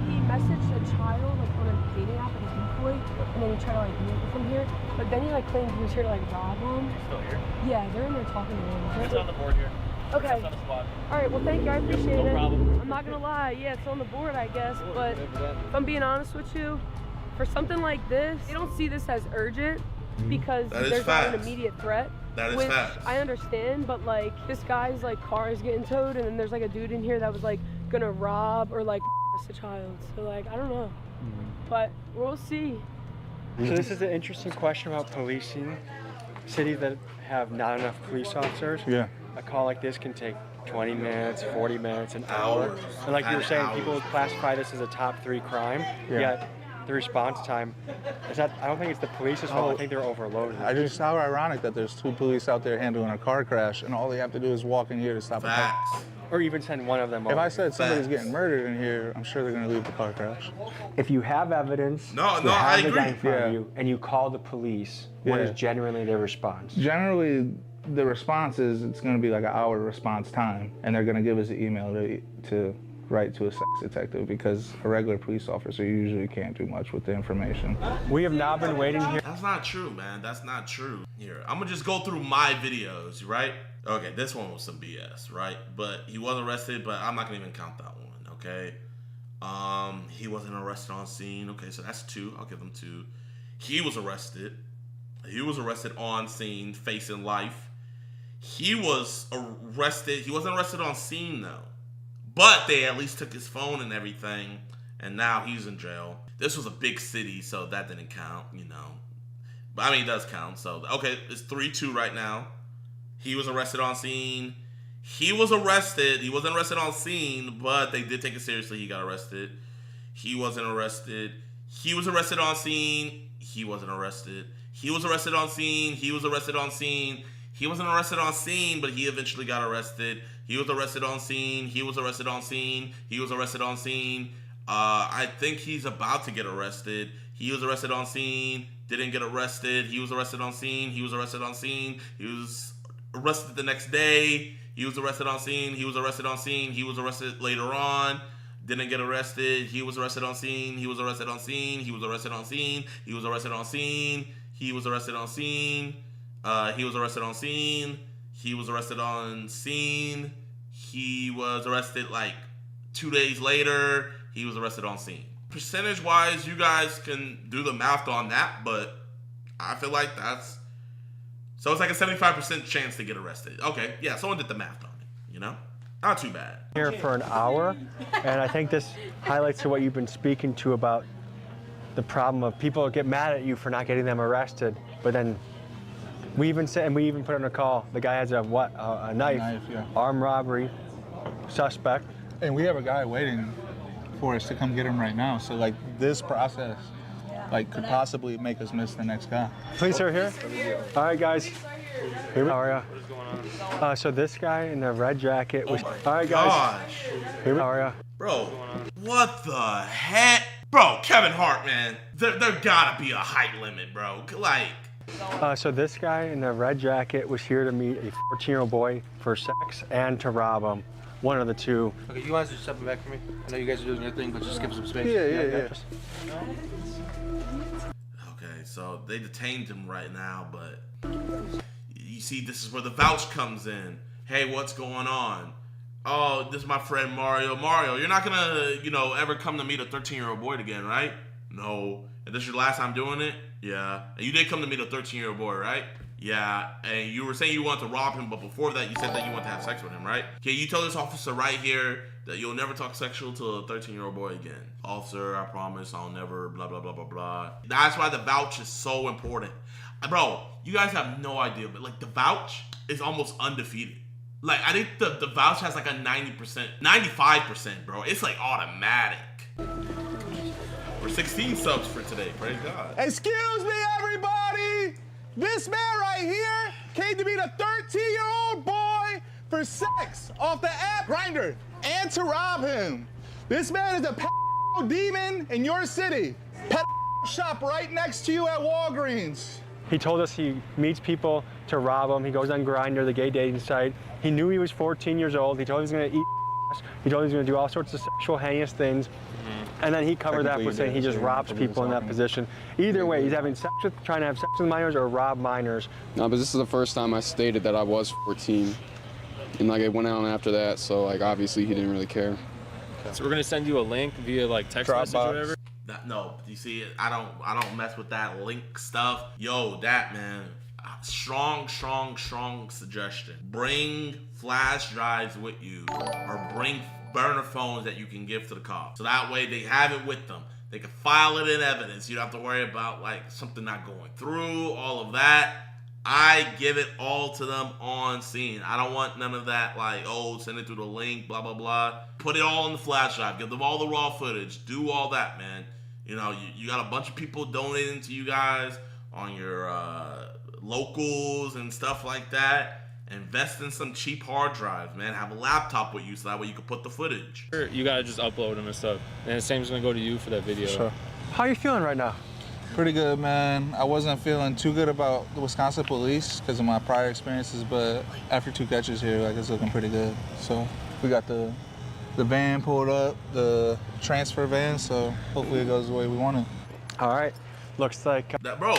S15: he messaged a child like on a dating app with his boy, and then he tried to like meet with him here. But then he like claimed he was here to like rob him.
S16: Still here?
S15: Yeah, they're in there talking to him.
S16: It's on the board here.
S15: Okay.
S16: It's on the spot.
S15: All right. Well, thank you. I appreciate it.
S16: No problem.
S15: I'm not gonna lie. Yeah, it's on the board, I guess. But if I'm being honest with you, for something like this, they don't see this as urgent because there's not an immediate threat.
S2: That is
S15: which
S2: fast.
S15: I understand, but like this guy's like car is getting towed, and then there's like a dude in here that was like gonna rob or like a child. So like I don't know, but we'll see.
S8: So this is an interesting question about policing. Cities that have not enough police officers.
S3: Yeah.
S8: A call like this can take 20 minutes, 40 minutes, an hour. And like you were saying, people classify this as a top 3 crime.
S3: Yeah.
S8: Yet the response time is not. I don't think it's the police's fault. I think they're overloaded.
S6: It's how ironic that there's 2 police out there handling a car crash, and all they have to do is walk in here to stop a car.
S8: Or even send one of them
S6: If
S8: over.
S6: I said somebody's getting murdered in here, I'm sure they're going to leave the car crash.
S8: If you have evidence, you
S6: I
S8: have the
S6: agree.
S8: guy in front
S6: Yeah.
S8: of you, and you call the police, what is generally their response?
S6: Generally, the response is it's going to be like an hour response time, and they're going to give us an email to write to a sex detective because a regular police officer usually can't do much with the information.
S8: We have now been waiting here.
S2: That's not true, man. That's not true. Here, I'm gonna just go through my videos, right? Okay, this one was some BS, right? But he was arrested, but I'm not gonna even count that one, okay? He wasn't arrested on scene. Okay, so that's 2. I'll give him 2. He was arrested. He was arrested on scene, facing life. He was arrested. He wasn't arrested on scene, though. But they at least took his phone and everything, and now he's in jail. This was a big city, so that didn't count, you know. But I mean, it does count. So, okay, it's 3-2 right now. He was arrested on scene. He was arrested. He wasn't arrested on scene, but they did take it seriously. He got arrested. He wasn't arrested. He was arrested on scene. He wasn't arrested. He was arrested on scene. He was arrested on scene. He wasn't arrested on scene, but he eventually got arrested. He was arrested on scene. He was arrested on scene. He was arrested on scene. I think he's about to get arrested. He was arrested on scene. Didn't get arrested. He was arrested on scene. He was arrested on scene. He was arrested the next day. He was arrested on scene. He was arrested on scene. He was arrested later on. Didn't get arrested. He was arrested on scene. He was arrested on scene. He was arrested on scene. He was arrested on scene. He was arrested on scene. He was arrested on scene. He was arrested on scene. He was arrested like 2 days later. He was arrested on scene. Percentage-wise, you guys can do the math on that, but I feel like that's... So it's like a 75% chance to get arrested. Okay, yeah, someone did the math on it, you know? Not too bad.
S8: Here for an hour, and I think this highlights to what you've been speaking to about the problem of people get mad at you for not getting them arrested, but then we even said, and we even put on a call, the guy has a knife,
S6: yeah.
S8: Armed robbery, suspect.
S6: And we have a guy waiting for us to come get him right now. So like this process, like could possibly make us miss the next guy.
S8: Police are here. All right, guys. How are ya?
S16: What is going on?
S8: So this guy in the red jacket was.
S2: Oh
S8: all right, guys.
S2: Gosh.
S8: How are ya?
S2: Bro, what the heck? Bro, Kevin Hart, man. There gotta be a height limit, bro. Like.
S8: So this guy in the red jacket was here to meet a 14-year-old boy for sex and to rob him. One of the two.
S17: Okay, you guys are stepping back from me. I know you guys are doing your thing, but just give us some space.
S6: Yeah.
S2: Okay, so they detained him right now, but you see, this is where the vouch comes in. Hey, what's going on? Oh, this is my friend Mario. Mario, you're not gonna, ever come to meet a 13-year-old boy again, right? No. And this is your last time doing it? Yeah. And you did come to meet a 13-year-old boy, right? Yeah. And you were saying you wanted to rob him, but before that, you said that you wanted to have sex with him, right? Okay, you tell this officer right here that you'll never talk sexual to a 13-year-old boy again. Officer, I promise I'll never blah, blah, blah, blah, blah. That's why the vouch is so important. Bro, you guys have no idea, but like the vouch is almost undefeated. Like, I think the vouch has like a 90%, 95%, bro. It's like automatic. We're 16 subs for today, praise God.
S6: Excuse me, everybody! This man right here came to meet a 13-year-old boy for sex off the app Grindr and to rob him. This man is a pedo demon in your city. Pedo shop right next to you at Walgreens.
S8: He told us he meets people to rob them. He goes on Grindr, the gay dating site. He knew he was 14 years old. He told he was going to eat ass. He told he was going to do all sorts of sexual heinous things. And then he covered that with saying he just robs people in that position. Either way, he's having sex with, trying to have sex with minors or rob minors.
S18: No, but this is the first time I stated that I was 14. And like it went on after that, so like obviously he didn't really care.
S16: So we're gonna send you a link via like text message or whatever.
S2: No, you see, I don't mess with that link stuff. Yo, that man, strong suggestion. Bring flash drives with you, or bring burner phones that you can give to the cops. So that way they have it with them. They can file it in evidence. You don't have to worry about like something not going through, all of that. I give it all to them on scene. I don't want none of that like, oh, send it through the link, blah, blah, blah. Put it all in the flash drive. Give them all the raw footage. Do all that, man. You know, you got a bunch of people donating to you guys on your locals and stuff like that. Invest in some cheap hard drives, man. Have a laptop with you so that way you can put the footage.
S16: You gotta just upload them and stuff. And the same's gonna go to you for that video.
S6: Sure.
S8: How are you feeling right now?
S6: Pretty good, man. I wasn't feeling too good about the Wisconsin police because of my prior experiences, but after 2 catches here, like, it's looking pretty good. So we got the van pulled up, the transfer van, so hopefully it goes the way we want it.
S8: All right. Looks like...
S2: Bro,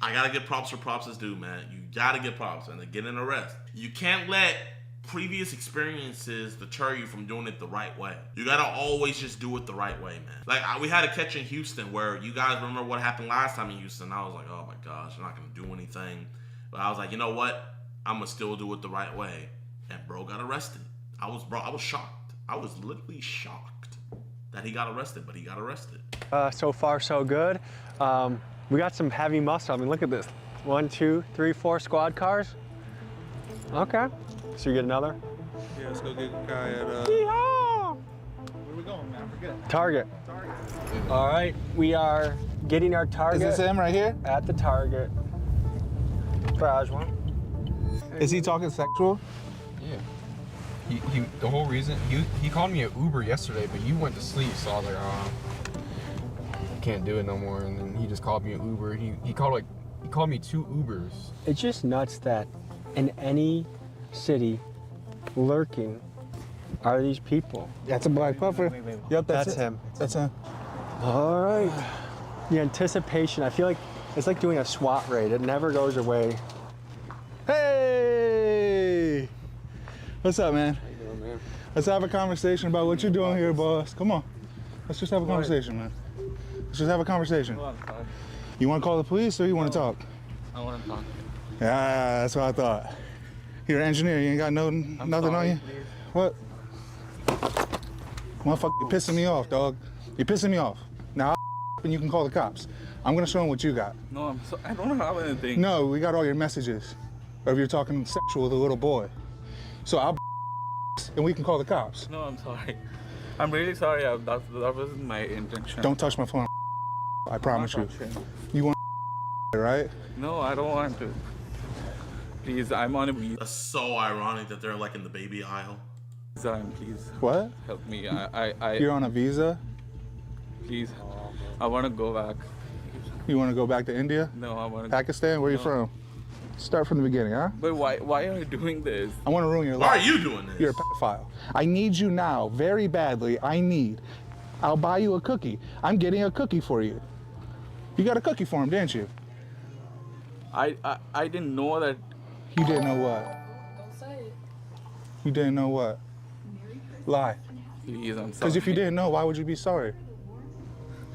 S2: I gotta give props for props is due, man. You gotta get props and get an arrest. You can't let previous experiences deter you from doing it the right way. You gotta always just do it the right way, man. Like, we had a catch in Houston where you guys remember what happened last time in Houston. I was like, oh my gosh, I'm not gonna do anything. But I was like, you know what? I'm gonna still do it the right way. And bro got arrested. I was shocked. I was literally shocked that he got arrested, but he got arrested.
S8: So far, so good. We got some heavy muscle. I mean, look at this. 1, 2, 3, 4 squad cars. Okay. So you get another?
S6: Yeah, let's go get a guy at,
S8: Yeehaw!
S6: Where are we going, man? I forget.
S8: Target. All right, we are getting our target.
S6: Is this him right here?
S8: At the target. Garage one.
S6: Is he talking sexual?
S18: Yeah. The whole reason, he called me an Uber yesterday, but you went to sleep, so I was like, oh, can't do it no more. And then he just called me an Uber. He called me 2 Ubers.
S8: It's just nuts that in any city lurking are these people.
S6: That's a black puffer. Yep,
S8: that's him.
S6: That's him.
S8: All right. The anticipation, I feel like it's like doing a SWAT raid. It never goes away.
S6: Hey! What's up, man?
S18: How you doing, man?
S6: Let's have a conversation about what you're doing here, boss. Come on. Let's just have a conversation, man. Let's just have a conversation. You want to call the police or you want to talk?
S18: I want to talk.
S6: Yeah, that's what I thought. You're an engineer, you ain't got nothing on you?
S18: Please.
S6: What? Motherfucker, you're pissing me off, dog. You're pissing me off. Now, and you can call the cops. I'm gonna show them what you got.
S18: No, I don't have anything.
S6: No, we got all your messages of you're talking sexual with a little boy. So I'll and we can call the cops.
S18: No, I'm sorry. I'm really sorry. That wasn't my intention.
S6: Don't touch my phone. I promise you. You want right?
S18: No, I don't want to. Please, I'm on a visa.
S2: That's so ironic that they're like in the baby aisle.
S18: Please.
S6: What?
S18: Help me.
S6: You're on a visa?
S18: Please. I want to go back.
S6: You want to go back to India?
S18: No, I want to.
S6: Pakistan? Where you from? Start from the beginning, huh?
S18: But why are you doing this?
S6: I want to ruin your life.
S2: Why are you doing this?
S6: You're a pedophile. I need you now, very badly. I'll buy you a cookie. I'm getting a cookie for you. You got a cookie for him, didn't you?
S18: I didn't know that.
S6: You didn't know what?
S15: Don't say it.
S6: You didn't know what? Lie.
S18: Please, I'm sorry.
S6: Because if you didn't know, why would you be sorry?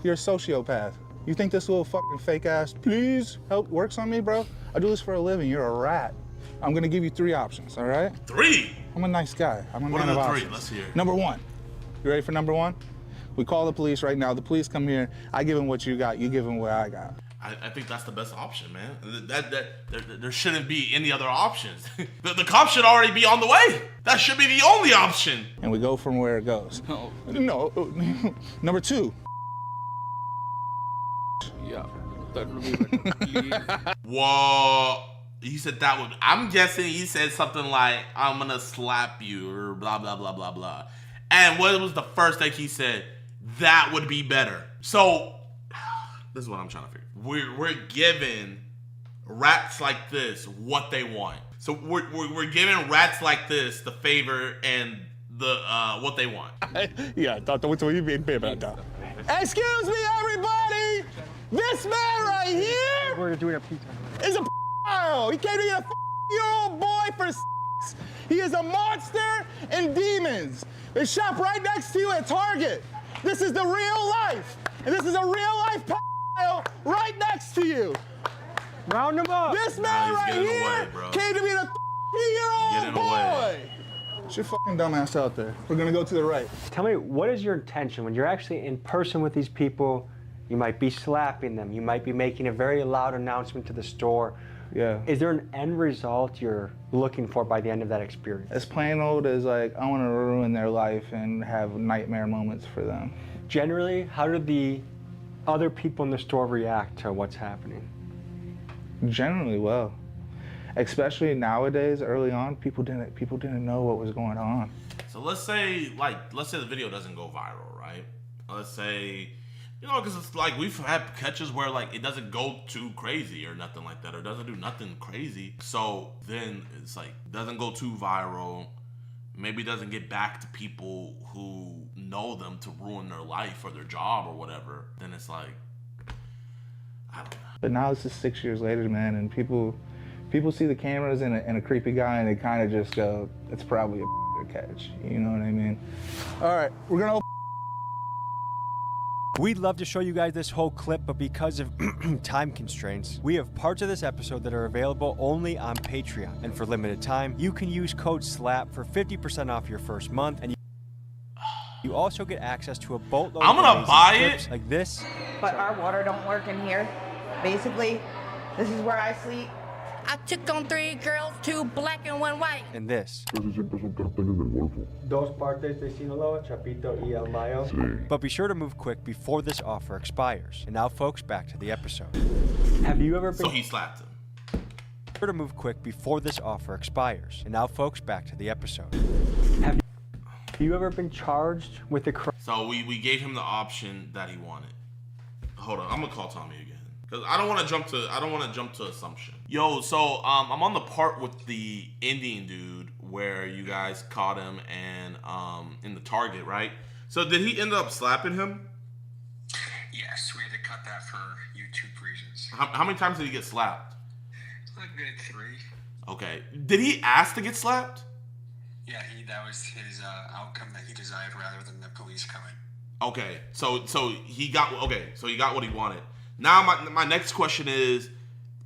S6: You're a sociopath. You think this little fucking fake ass, please help, works on me, bro? I do this for a living. You're a rat. I'm gonna give you 3 options, all right?
S2: 3?
S6: I'm a nice guy. I'm a man of
S2: What are the 3?
S6: options.
S2: Let's hear it.
S6: Number 1. You ready for number 1? We call the police right now. The police come here. I give them what you got. You give them what I got.
S2: I think that's the best option, man. There shouldn't be any other options. the cops should already be on the way. That should be the only option.
S6: And we go from where it goes. No. Number 2.
S18: Yeah, that would be better.
S2: Whoa. He said that would. I'm guessing he said something like, I'm gonna slap you or blah, blah, blah, blah, blah. And what was the first thing he said? That would be better. So, this is what I'm trying to figure. We're giving rats like this what they want. So we're giving rats like this the favor and the what they want.
S6: Yeah, what you mean, baby? Excuse me, everybody! This man right here
S8: We're doing a pizza.
S6: is a he can't even get a year old boy for sex. He is a monster and demons. They shop right next to you at Target.
S19: This is the real life. And this is a real life pedophile right next to you.
S8: Round him up.
S19: This man right here came to be the 3-year-old boy. Get your fucking dumbass out there. We're gonna go to the right.
S8: Tell me, what is your intention when you're actually in person with these people? You might be slapping them. You might be making a very loud announcement to the store.
S19: Yeah.
S8: Is there an end result you're looking for by the end of that experience?
S19: As plain old as like, I want to ruin their life and have nightmare moments for them.
S8: Generally, how do the other people in the store react to what's happening?
S19: Generally well. Especially nowadays, early on, people didn't know what was going on.
S2: So let's say the video doesn't go viral, right? Let's say, you know, because it's like we've had catches where like it doesn't go too crazy or nothing like that, or doesn't do nothing crazy. So then it's like doesn't go too viral. Maybe doesn't get back to people who know them to ruin their life or their job or whatever. Then it's like, I don't know.
S19: But now this is 6 years later, man, and people see the cameras and a creepy guy, and they kind of just go, it's probably a catch. You know what I mean? All right, we're gonna.
S8: We'd love to show you guys this whole clip, but because of time constraints, we have parts of this episode that are available only on Patreon. And for limited time, you can use code SLAP for 50% off your first month, and you also get access to a boatload
S2: I'm gonna
S8: of
S2: buy
S8: clips
S2: it
S8: like this.
S20: But our water don't work in here. Basically, this is where I sleep. I took on 3 girls, 2 black and 1 white.
S8: And this.
S21: Dos partes de Sinaloa, Chapito y El Mayo.
S8: But be sure to move quick before this offer expires. And now, folks, back to the episode. Have you ever been...
S2: So he slapped him.
S8: Be sure to move quick before this offer expires. And now, folks, back to the episode. Have you ever been charged with a crime?
S2: So we gave him the option that he wanted. Hold on, I'm gonna call Tommy again. Cause I don't want to jump to assumption. Yo, so I'm on the part with the Indian dude where you guys caught him and in the Target, right? So did he end up slapping him?
S13: Yes, we had to cut that for YouTube reasons.
S2: How many times did he get slapped?
S13: A good 3.
S2: Okay. Did he ask to get slapped?
S13: Yeah, that was his outcome that he desired rather than the police coming.
S2: Okay. So he got what he wanted. Now my next question is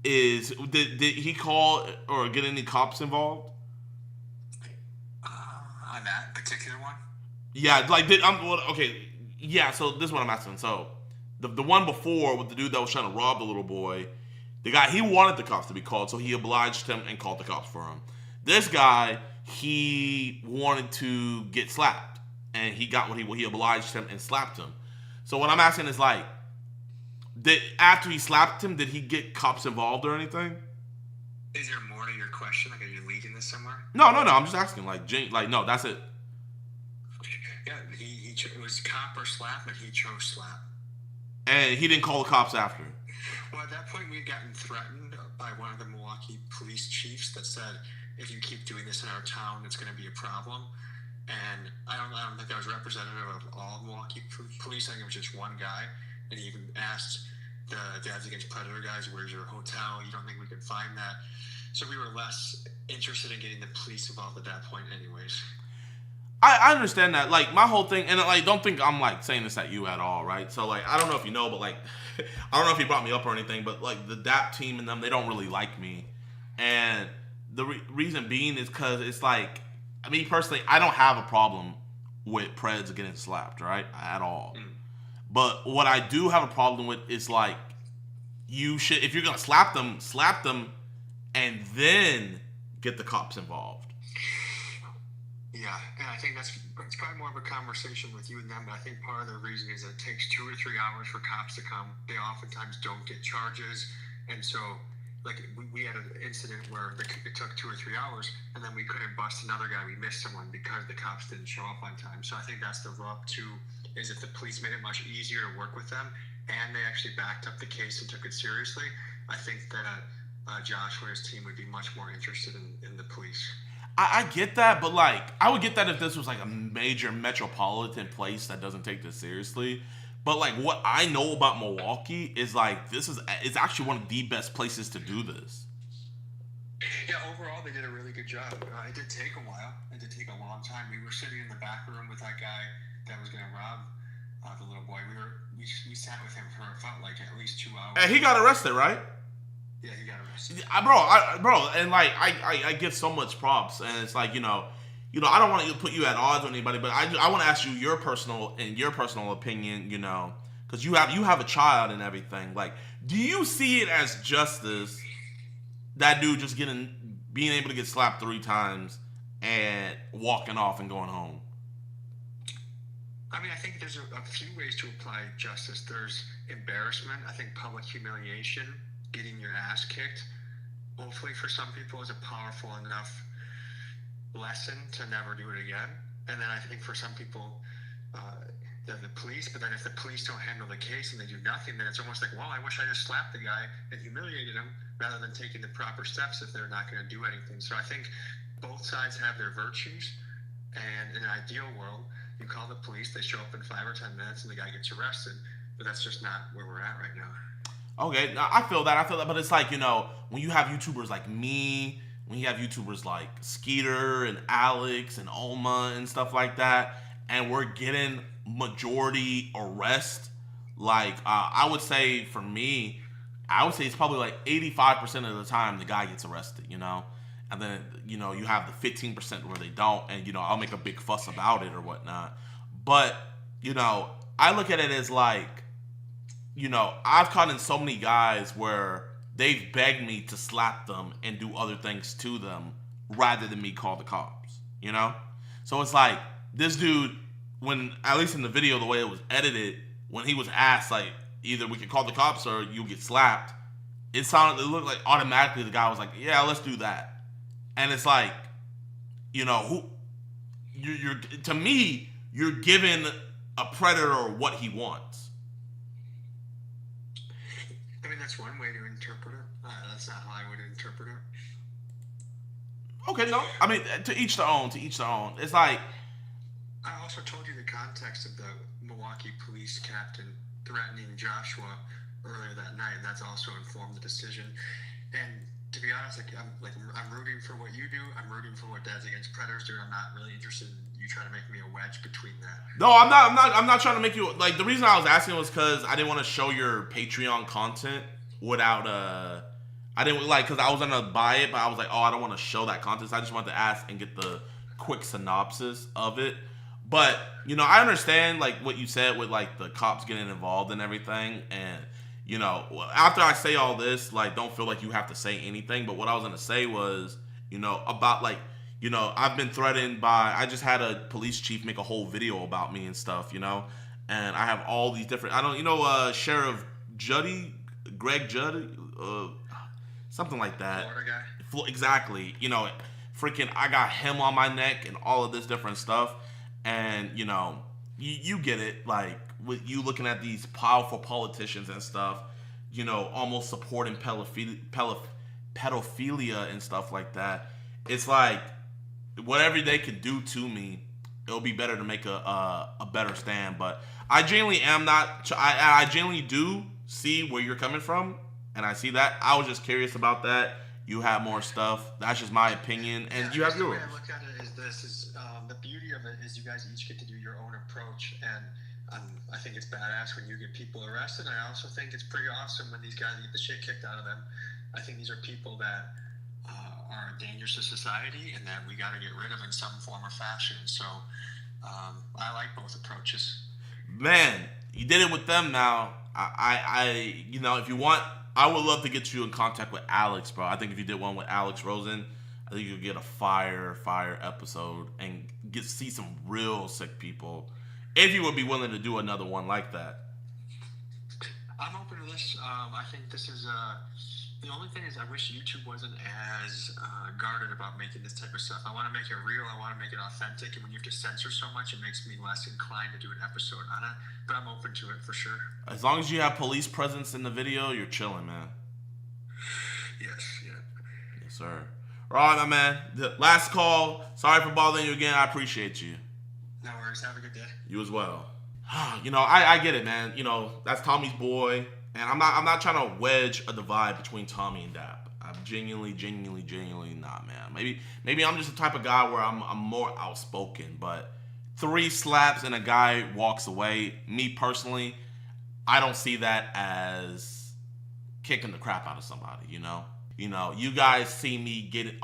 S2: did he call or get any cops involved?
S13: On that particular one?
S2: Yeah, like yeah, so this is what I'm asking. So the one before with the dude that was trying to rob the little boy, the guy, he wanted the cops to be called, so he obliged him and called the cops for him. This guy, he wanted to get slapped, and he got what he obliged him and slapped him. So what I'm asking is like, after he slapped him, did he get cops involved or anything?
S13: Is there more to your question? Like, are you leading this somewhere?
S2: No. I'm just asking. No, that's it.
S13: Yeah, it was cop or slap, and he chose slap.
S2: And he didn't call the cops after.
S13: Well, at that point, we'd gotten threatened by one of the Milwaukee police chiefs that said, if you keep doing this in our town, it's going to be a problem. And I don't think that was representative of all Milwaukee police. I think it was just one guy. And he even asked the Dads Against Predator guys, where's your hotel? You don't think we could find that? So we were less interested in getting the police involved at that point anyways.
S2: I understand that. Like, my whole thing, and like, don't think I'm like saying this at you at all, right? So like, I don't know if you know, but like, I don't know if he brought me up or anything, but like the DAP team and them, they don't really like me. And the reason being is because it's like, I mean, personally, I don't have a problem with Preds getting slapped, right? At all. But what I do have a problem with is like, you should, if you're gonna slap them, and then get the cops involved.
S13: Yeah, and I think it's probably more of a conversation with you and them, but I think part of the reason is it takes 2 or 3 hours for cops to come. They oftentimes don't get charges, and so like we had an incident where it took 2 or 3 hours, and then we couldn't bust another guy. We missed someone because the cops didn't show up on time. So I think that's the rub too, is if the police made it much easier to work with them, and they actually backed up the case and took it seriously, I think that Joshua and his team would be much more interested in the police.
S2: I get that, but like, I would get that if this was like a major metropolitan place that doesn't take this seriously. But like, what I know about Milwaukee is like, it's actually one of the best places to do this.
S13: Yeah, overall they did a really good job. It did take a while. It did take a long time. We were sitting in the back room with that guy that was going to rob sat with him for, it felt like, at least 2 hours.
S2: And he got arrested, right?
S13: Yeah, he got arrested.
S2: Bro, and like I give so much props, and it's like, you know, I don't want to put you at odds with anybody, but I want to ask you your personal opinion, you know, because you have a child and everything. Like, do you see it as justice that dude just being able to get slapped 3 times and walking off and going home?
S13: I mean, I think there's a few ways to apply justice. There's embarrassment. I think public humiliation, getting your ass kicked, hopefully for some people is a powerful enough lesson to never do it again. And then I think for some people, the police, but then if the police don't handle the case and they do nothing, then it's almost like, well, I wish I just slapped the guy and humiliated him rather than taking the proper steps if they're not going to do anything. So I think both sides have their virtues, and in an ideal world, you call the police, they show up in 5 or 10 minutes, and the guy gets arrested. But that's just not where we're at right now.
S2: Okay, I feel that, but it's like, you know, when you have YouTubers like me, when you have YouTubers like Skeeter and Alex and Omma and stuff like that, and we're getting majority arrest, like, I would say for me, it's probably like 85% of the time the guy gets arrested, you know? And then, you know, you have the 15% where they don't, and, you know, I'll make a big fuss about it or whatnot. But, you know, I look at it as like, you know, I've caught in so many guys where they've begged me to slap them and do other things to them rather than me call the cops, you know? So it's like, this dude, when, at least in the video, the way it was edited, when he was asked, like, either we can call the cops or you'll get slapped, it looked like automatically the guy was like, yeah, let's do that. And it's like, you know, to me, you're giving a predator what he wants.
S13: I mean, that's one way to interpret it. That's not how I would interpret it.
S2: Okay, no. I mean, to each their own, It's like...
S13: I also told you the context of the Milwaukee police captain threatening Joshua earlier that night, and that's also informed the decision. And to be honest, I'm rooting for what you do. I'm rooting for what Dads Against Predators do. I'm not really interested in you trying to make me a wedge between that.
S2: No, I'm not trying to make you, like, the reason I was asking was because I didn't want to show your Patreon content without I didn't, like, because I was gonna buy it, but I was like, oh, I don't want to show that content, so I just wanted to ask and get the quick synopsis of it. But, you know, I understand, like, what you said with, like, the cops getting involved and everything, and, you know, after I say all this, like, don't feel like you have to say anything, but what I was gonna say was, you know, about, like, you know, I've been threatened by, I just had a police chief make a whole video about me and stuff, you know, and I have all these different, Sheriff Greg Judd, something like that.
S13: Florida guy.
S2: Exactly, you know, freaking, I got him on my neck and all of this different stuff. And, you know, you get it, like, with you looking at these powerful politicians and stuff, you know, almost supporting pedophilia and stuff like that. It's like, whatever they could do to me, it'll be better to make a better stand. But I genuinely am not, I genuinely do see where you're coming from, and I see that. I was just curious about that. You have more stuff. That's just my opinion, and you have yours.
S13: The way I look at it is this, the beauty of it is you guys each get to do your own approach, and I think it's badass when you get people arrested. I also think it's pretty awesome when these guys get the shit kicked out of them. I think these are people that are dangerous to society and that we got to get rid of in some form or fashion. So I like both approaches.
S2: Man, you did it with them now. I you know, if you want, I would love to get you in contact with Alex, bro. I think if you did one with Alex Rosen, I think you'll get a fire episode and see some real sick people. If you would be willing to do another one like that.
S13: I'm open to this. I think this is the only thing is I wish YouTube wasn't as guarded about making this type of stuff. I want to make it real. I want to make it authentic. And when you have to censor so much, it makes me less inclined to do an episode on it. But I'm open to it for sure.
S2: As long as you have police presence in the video, you're chilling, man.
S13: Yes, yeah.
S2: Yes, sir. All right, my man. The last call. Sorry for bothering you again. I appreciate you.
S13: No worries. Have a good day.
S2: You as well. You know, I get it, man. You know, that's Tommy's boy. And I'm not trying to wedge a divide between Tommy and Dap. I'm genuinely not, man. Maybe I'm just the type of guy where I'm more outspoken. But 3 slaps and a guy walks away. Me personally, I don't see that as kicking the crap out of somebody, you know? You know, you guys see me get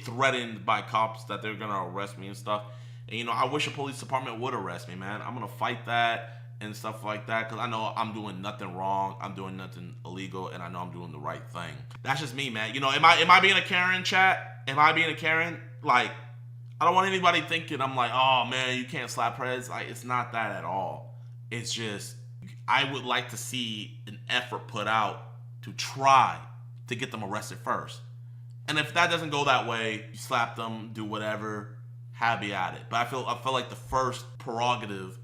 S2: threatened by cops that they're gonna arrest me and stuff. And, you know, I wish a police department would arrest me, man. I'm gonna fight that and stuff like that, because I know I'm doing nothing wrong, I'm doing nothing illegal, and I know I'm doing the right thing. That's just me, man. You know, am I being a Karen, chat? Am I being a Karen? Like, I don't want anybody thinking I'm like, oh man, you can't slap Prez. Like, it's not that at all. It's just, I would like to see an effort put out to try to get them arrested first. And if that doesn't go that way, you slap them, do whatever, happy at it. But I feel like the first prerogative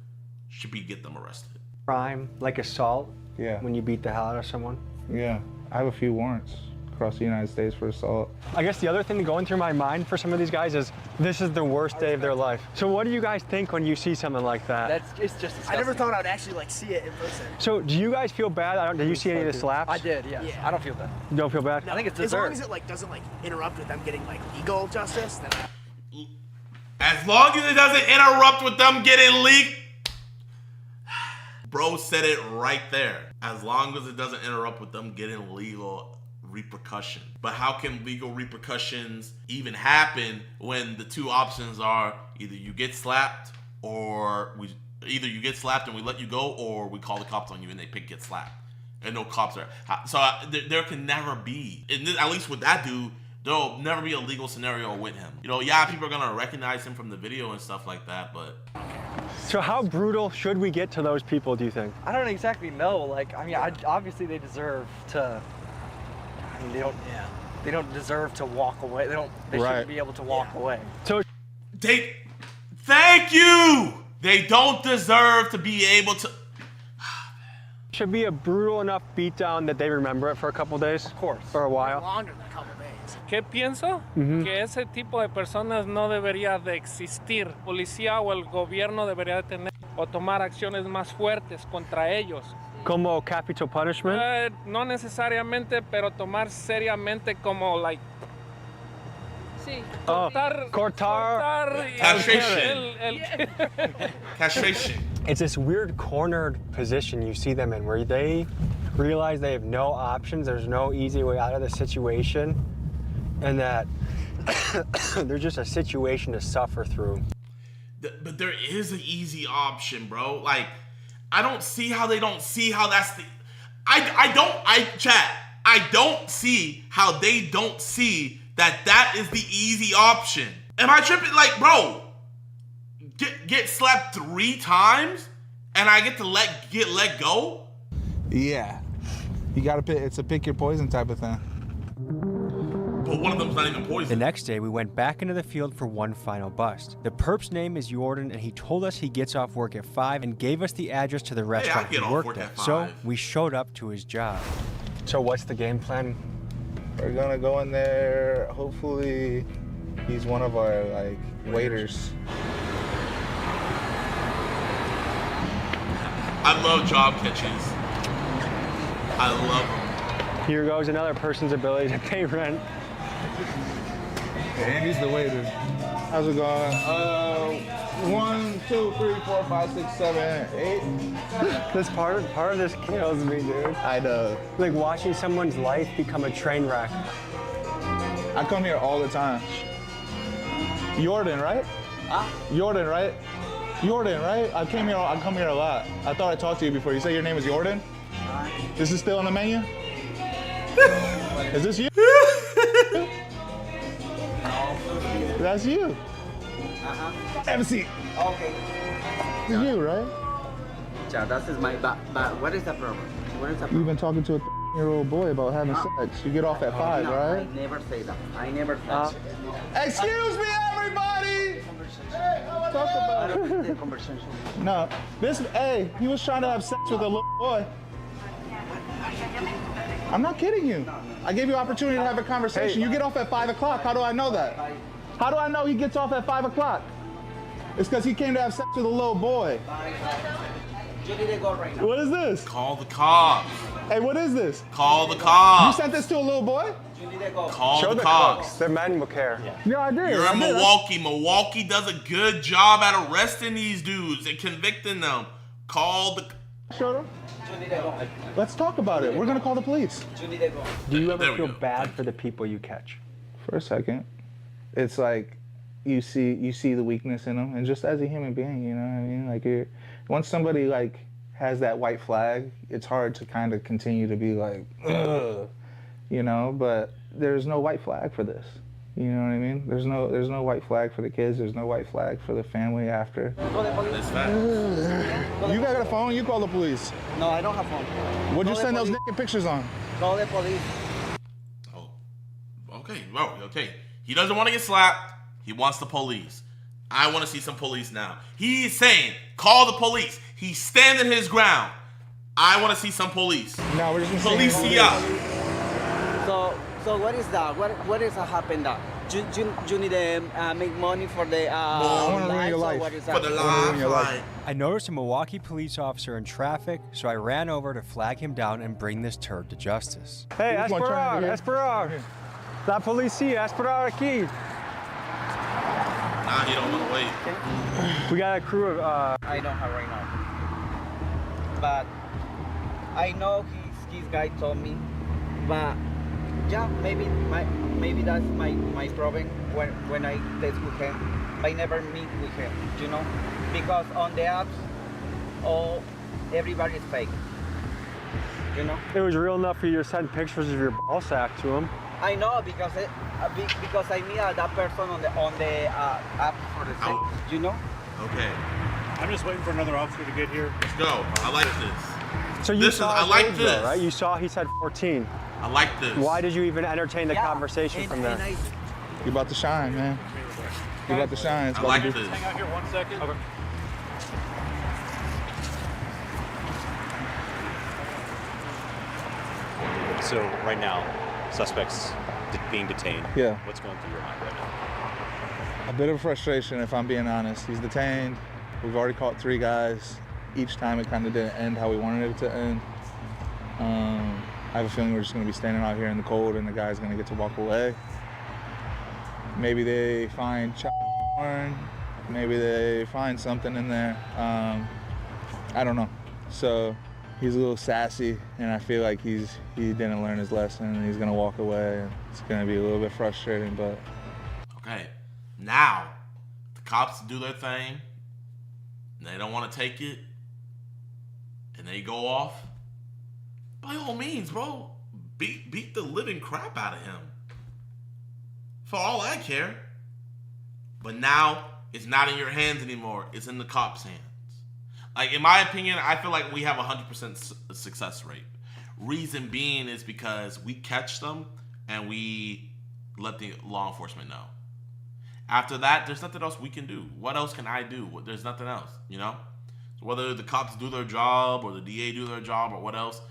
S2: should be get them arrested.
S8: Crime, like assault?
S19: Yeah.
S8: When you beat the hell out of someone?
S19: Yeah. I have a few warrants across the United States for assault.
S8: I guess the other thing going through my mind for some of these guys is this is the worst day of their life. So what do you guys think when you see something like that?
S4: It's just disgusting. I never thought I'd actually like see it in person.
S8: So do you guys feel bad? Did you see any of the slaps?
S4: I did, yes. Yeah. I don't feel bad.
S8: You don't feel bad?
S4: I think it's deserved. As long as it like doesn't like interrupt with them getting like legal justice, then
S2: as long as it doesn't interrupt with them getting legal. Bro said it right there. As long as it doesn't interrupt with them getting legal repercussion. But how can legal repercussions even happen when the two options are either you get slapped or either you get slapped and we let you go, or we call the cops on you and they get slapped. And no cops are. So there can never be, at least with that dude, there'll never be a legal scenario with him. You know, yeah, people are gonna recognize him from the video and stuff like that, but.
S8: So how brutal should we get to those people, do you think?
S4: I don't exactly know. Like, I mean, obviously they deserve to. I mean, they don't deserve to walk away. They shouldn't be able to walk away.
S8: So
S2: thank you. They don't deserve to be able to.
S8: Should be a brutal enough beatdown that they remember it for a couple days?
S4: Of course.
S8: For a while?
S4: Longer than a couple days.
S22: ¿Qué pienso? Que ese tipo de personas no debería de existir. Policía o el gobierno debería de tener o tomar acciones más fuertes contra ellos.
S8: Como capital punishment?
S22: No necesariamente, pero tomar seriamente como like. Sí.
S8: Cortar.
S2: Castration.
S8: It's this weird cornered position you see them in where they realize they have no options, there's no easy way out of the situation, and that there's just a situation to suffer through.
S2: But there is an easy option, bro. Like, I don't see how they don't see how that's the... I don't see how they don't see that is the easy option. Am I tripping? Like, bro, get slapped 3 times and I get to let go?
S6: Yeah. You gotta pick, it's a pick your poison type of thing.
S2: But one of them's not even poison.
S8: The next day, we went back into the field for one final bust. The perp's name is Jordan, and he told us he gets off work at 5 and gave us the address to the restaurant he worked at. So we showed up to his job. So what's the game plan?
S6: We're gonna go in there, hopefully he's one of our like waiters.
S2: I love job catches. I love them.
S8: Here goes another person's ability to pay rent.
S6: And he's the waiter. How's it going? 1, 2, 3, 4, 5, 6, 7, 8.
S8: This part of this kills me, dude.
S6: I know.
S8: Like watching someone's life become a train wreck.
S6: I come here all the time. Jordan, right? Jordan, right? Jordan, right? I come here a lot. I thought I talked to you before. You say your name is Jordan? Is this still on the menu? Is this you? That's you. Have a seat.
S23: Okay.
S6: It's you, right?
S23: Yeah, that is my, but what is the problem? What is the problem?
S6: You've been talking to a 13-year-old boy about having sex. You get off at 5,
S23: no,
S6: right?
S23: I never say that. I never say
S6: Excuse me, everybody! Talk about it.
S23: Conversation.
S6: No, hey, he was trying to have sex with a little boy. I'm not kidding you. I gave you an opportunity to have a conversation. You get off at 5 o'clock. How do I know that? How do I know he gets off at 5 o'clock? It's because he came to have sex with a little boy.
S23: You need to go right now.
S6: What is this?
S2: Call the cops.
S6: Hey, what is this?
S2: Call the cops.
S6: You sent this to a little boy?
S23: You need to go.
S2: Call the cops.
S8: The men will care.
S6: Yeah, I did.
S2: You're in Milwaukee. Milwaukee does a good job at arresting these dudes and convicting them. Call the...
S19: Showed up? Let's talk about it. We're gonna call the police.
S8: Do you ever feel bad for the people you catch?
S19: For a second, it's like you see the weakness in them, and just as a human being, you know what I mean? Like once somebody like has that white flag, it's hard to kind of continue to be like, ugh, you know. But there's no white flag for this. You know what I mean? There's no white flag for the kids. There's no white flag for the family after. You got a phone? You call the police.
S23: No, I don't have phone.
S19: What'd you send those naked pictures on?
S23: Call the police.
S2: Oh, okay, bro, okay. He doesn't want to get slapped. He wants the police. I want to see some police now. He's saying, call the police. He's standing his ground. I want to see some police.
S19: No, we're just
S2: Policia.
S23: So what is that? What is happened that? You need to make money for the life. What is that?
S2: For the life.
S8: I noticed a Milwaukee police officer in traffic, so I ran over to flag him down and bring this turd to justice.
S5: Hey, esperar. La policía, esperar aquí.
S2: Nah, he don't want to wait.
S5: We got a crew of.
S23: I don't have right now. But I know his guy told me. But yeah, maybe that's my problem when I text with him. I never meet with him, you know, because on the apps, everybody's fake, you know.
S5: It was real enough for you to send pictures of your ball sack to him.
S23: I know because I meet that person on the app for the same, you know.
S2: Okay.
S7: I'm just waiting for another officer to get here.
S2: Let's go. I like this.
S5: So you saw
S2: I like this,
S5: though, right? You saw he said 14.
S2: I like this.
S5: Why did you even entertain the conversation from there?
S19: You about to shine, man. You about to shine.
S2: I like this.
S7: Hang out here 1 second. Okay.
S11: So right now, suspects being detained.
S19: Yeah.
S11: What's going through your mind right now?
S19: A bit of frustration, if I'm being honest. He's detained. We've already caught 3 guys. Each time it kind of didn't end how we wanted it to end. I have a feeling we're just going to be standing out here in the cold and the guy's going to get to walk away. Maybe they find porn. Maybe they find something in there. I don't know. So he's a little sassy, and I feel like he didn't learn his lesson, and he's going to walk away. And it's going to be a little bit frustrating, but.
S2: Okay, now the cops do their thing. And they don't want to take it, and they go off. By all means, bro, beat the living crap out of him. For all I care. But now, it's not in your hands anymore. It's in the cops' hands. Like, in my opinion, I feel like we have a 100% success rate. Reason being is because we catch them, and we let the law enforcement know. After that, there's nothing else we can do. What else can I do? There's nothing else, you know? So whether the cops do their job, or the DA do their job, or what else,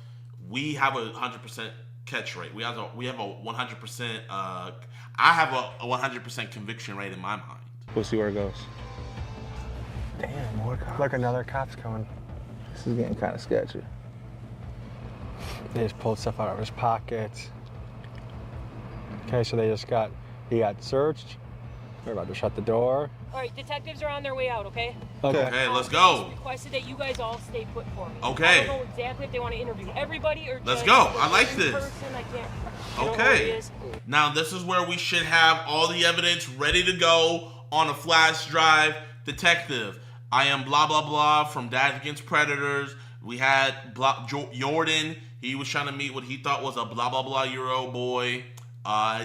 S2: we have a 100% catch rate. We have a 100%. I have a 100% conviction rate in my mind.
S19: We'll see where it goes.
S5: Damn, more cops. Look, another cop's coming.
S19: This is getting kind of sketchy.
S5: They just pulled stuff out of his pockets. Okay, so he got searched. We're about to shut the door.
S15: All right, detectives are on their way out, okay?
S2: Okay, let's go.
S15: Requested that you guys all stay put for me.
S2: Okay.
S15: I don't know exactly if they want to interview everybody or
S2: let's
S15: just
S2: go. I like this.
S15: Person. I can't.
S2: Okay. Now this is where we should have all the evidence ready to go on a flash drive. Detective, I am blah blah blah from Dads Against Predators. We had Jordan. He was trying to meet what he thought was a blah blah blah Euro boy.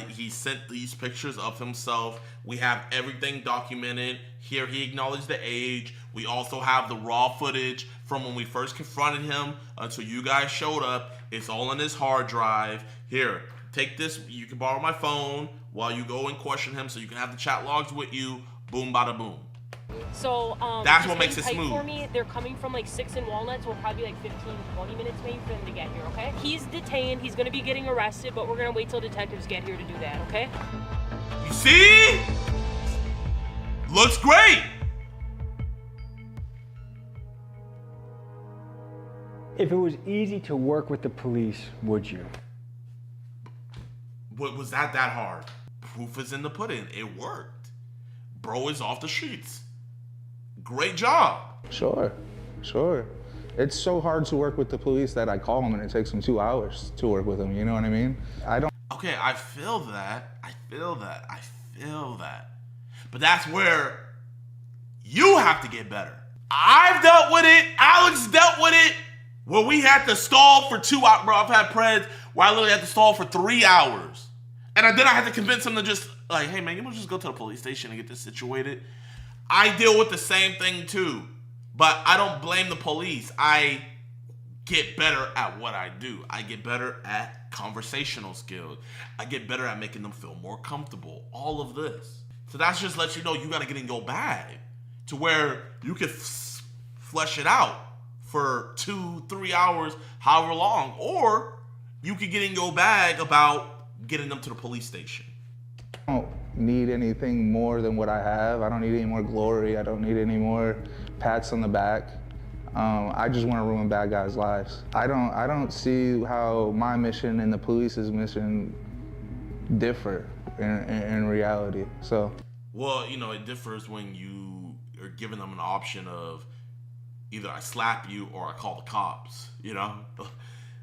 S2: He sent these pictures of himself. We have everything documented. Here he acknowledged the age. We also have the raw footage from when we first confronted him until you guys showed up. It's all on his hard drive. Here, take this. You can borrow my phone while you go and question him so you can have the chat logs with you. Boom, bada boom.
S15: So
S2: that's what makes it smooth.
S15: For me, they're coming from like 6 and Walnuts. We'll probably like 15, 20 minutes maybe for them to get here, okay? He's detained. He's going to be getting arrested, but we're going to wait till detectives get here to do that, okay?
S2: You see? Looks great.
S8: If it was easy to work with the police, would you?
S2: What was that hard? Proof is in the pudding. It worked. Bro is off the streets. Great job.
S19: Sure.
S6: It's so hard to work with the police that I call them and it takes them 2 hours to work with them, you know what I mean? I don't.
S2: Okay, I feel that. I feel that. I feel that. But that's where you have to get better. I've dealt with it. Alex dealt with it. Where we had to stall for 2 hours. Bro, I've had preds where I literally had to stall for 3 hours. And then I had to convince him to just, like, hey, man, you want to just go to the police station and get this situated? I deal with the same thing, too. But I don't blame the police. I get better at what I do. I get better at conversational skills. I get better at making them feel more comfortable. All of this. So that's just let you know you got to get in your bag to where you can flesh it out for 2-3 hours, however long. Or you could get in your bag about getting them to the police station.
S6: I don't need anything more than what I have. I don't need any more glory. I don't need any more pats on the back. I just want to ruin bad guys' lives. I don't see how my mission and the police's mission differ in reality. So,
S2: well, you know, it differs when you are giving them an option of either I slap you or I call the cops. You know,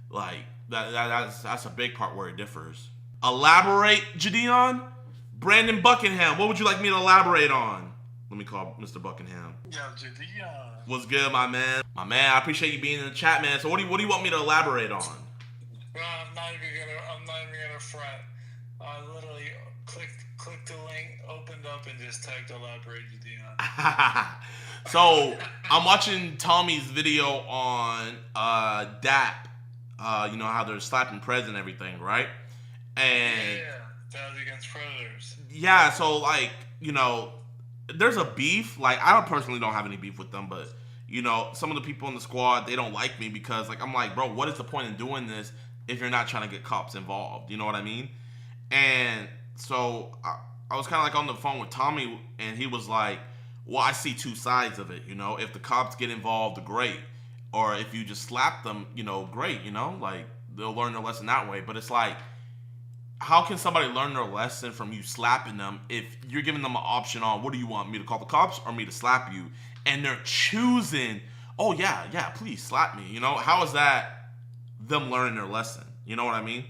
S2: like that's a big part where it differs. Elaborate, Jidion. Brandon Buckingham, what would you like me to elaborate on? Let me call Mr. Buckingham.
S1: Yo, Jidion.
S2: What's good, my man? My man, I appreciate you being in the chat, man. So what do you want me to elaborate on?
S1: Well, I'm not even gonna front. I literally clicked the link, opened up, and just typed elaborate, Jidion.
S2: So I'm watching Tommy's video on DAP. You know how they're slapping preds and everything, right? And
S1: yeah, that was against predators.
S2: Yeah, so like, you know, there's a beef. Like, I personally don't have any beef with them, but you know, some of the people in the squad, they don't like me because like I'm like, bro, what is the point in doing this if you're not trying to get cops involved? You know what I mean? And so I was kind of like on the phone with Tommy, and he was like, well, I see two sides of it. You know, if the cops get involved, great. Or if you just slap them, you know, great. You know, like they'll learn their lesson that way. But it's like, how can somebody learn their lesson from you slapping them if you're giving them an option on what do you want, me to call the cops or me to slap you? And they're choosing, oh yeah, please slap me. You know, how is that them learning their lesson? You know what I mean?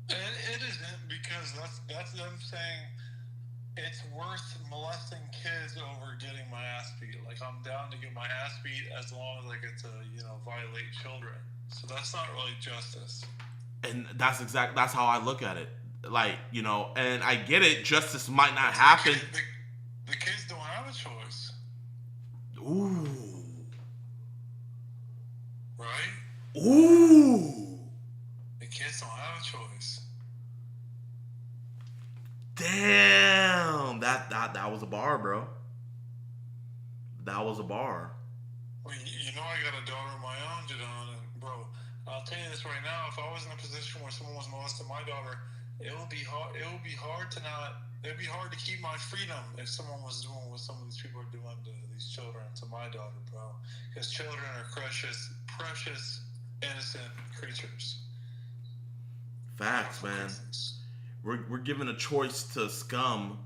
S1: It isn't, because that's them saying it's worth molesting kids over getting my ass beat. Like, I'm down to get my ass beat as long as I get to, you know, violate children. So that's not really justice.
S2: And that's how I look at it. Like, you know, and I get it, justice might not happen.
S1: The kids don't have a choice.
S2: Ooh.
S1: Right?
S2: Ooh.
S1: The kids don't have a choice.
S2: Damn. That was a bar, bro. That was a bar.
S1: Well, you know I got a daughter of my own, JiDon, and bro, I'll tell you this right now. If I was in a position where someone was molesting my daughter, it would be hard. It would be hard to keep my freedom if someone was doing what some of these people are doing to these children, to my daughter, bro. Because children are precious, innocent creatures.
S2: Facts, man. We're giving a choice to scum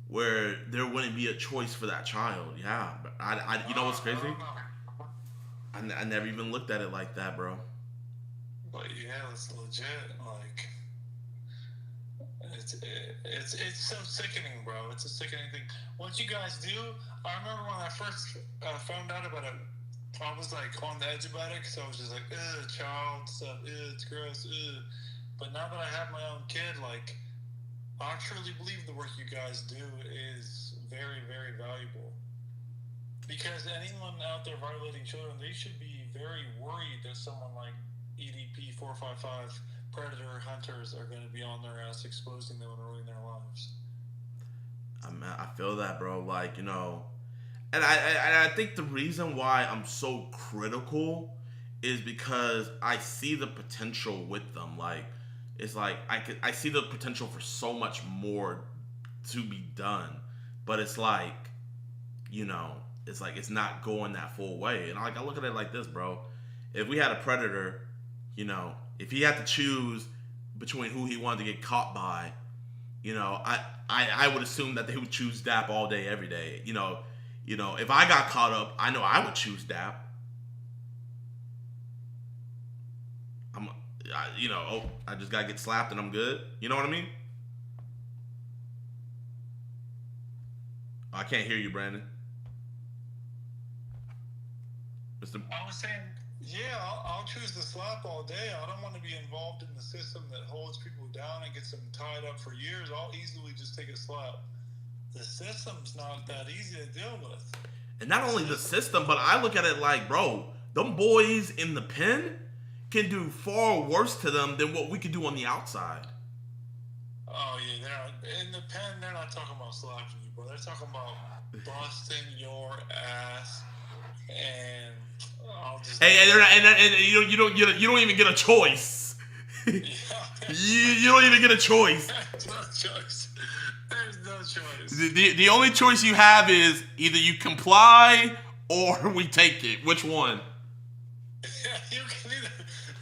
S2: where there wouldn't be a choice for that child. Yeah, I you know what's crazy? I never even looked at it like that, bro.
S1: But yeah, it's legit. Like, it's so sickening, bro. It's a sickening thing. What you guys do? I remember when I first found out about it, I was like on the edge about it because I was just like, child stuff, it's gross, But now that I have my own kid, like, I truly believe the work you guys do is very, very valuable. Because anyone out there violating children, they should be very worried that someone like EDP 455 predator hunters are going to be on their ass, exposing them and ruining their lives.
S2: I feel that, bro. Like, you know, and I think the reason why I'm so critical is because I see the potential with them. Like, it's like I see the potential for so much more to be done, but it's like, you know, it's like it's not going that full way. And I look at it like this, bro. If we had a predator, you know, if he had to choose between who he wanted to get caught by, you know, I would assume that they would choose DAP all day, every day. You know, if I got caught up, I know I would choose DAP. you know, oh, I just gotta get slapped and I'm good. You know what I mean? I can't hear you, Brandon.
S1: I was saying, yeah, I'll choose the slap all day. I don't want to be involved in the system that holds people down and gets them tied up for years. I'll easily just take a slap. The system's not that easy to deal with.
S2: And not only the system, but I look at it like, bro, them boys in the pen can do far worse to them than what we could do on the outside.
S1: Oh, yeah, they're in the pen, they're not talking about slapping you, bro. They're talking about busting your ass and I'll just...
S2: Hey, they're not, and you don't even get a choice. you don't even get a choice.
S1: There's no choice. There's no choice.
S2: The only choice you have is either you comply or we take it. Which one?
S1: You can either,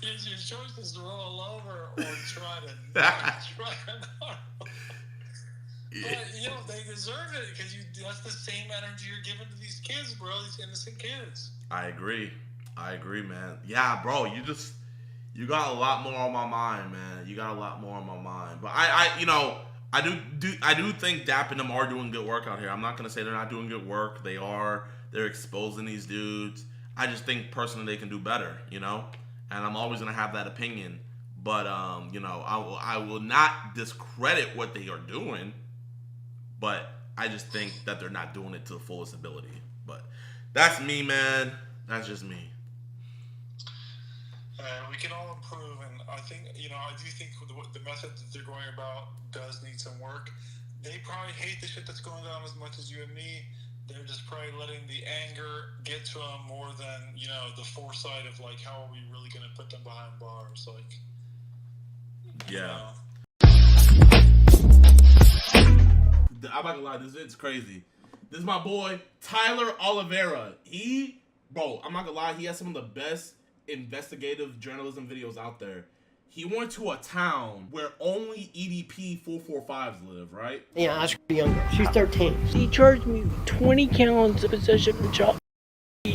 S1: your choice is to roll over or try to not. But, you know, they deserve it because that's the same energy you're giving to these kids, bro, these innocent kids.
S2: I agree, man. Yeah, bro, you got a lot more on my mind, man. You got a lot more on my mind. But I do think Dap and them are doing good work out here. I'm not gonna say they're not doing good work. They are. They're exposing these dudes. I just think personally they can do better, you know? And I'm always gonna have that opinion. But I will not discredit what they are doing. But I just think that they're not doing it to the fullest ability. But that's me, man. That's just me.
S1: We can all improve, and I think, I do think the method that they're going about does need some work. They probably hate the shit that's going on as much as you and me. They're just probably letting the anger get to them more than, the foresight of, like, how are we really going to put them behind bars? Like,
S2: yeah. I'm not gonna lie, this is crazy. This is my boy, Tyler Oliveira. I'm not gonna lie, he has some of the best investigative journalism videos out there. He went to a town where only EDP 445s live, right?
S9: Yeah, I should be younger. She's 13. He charged me 20 counts of possession of child.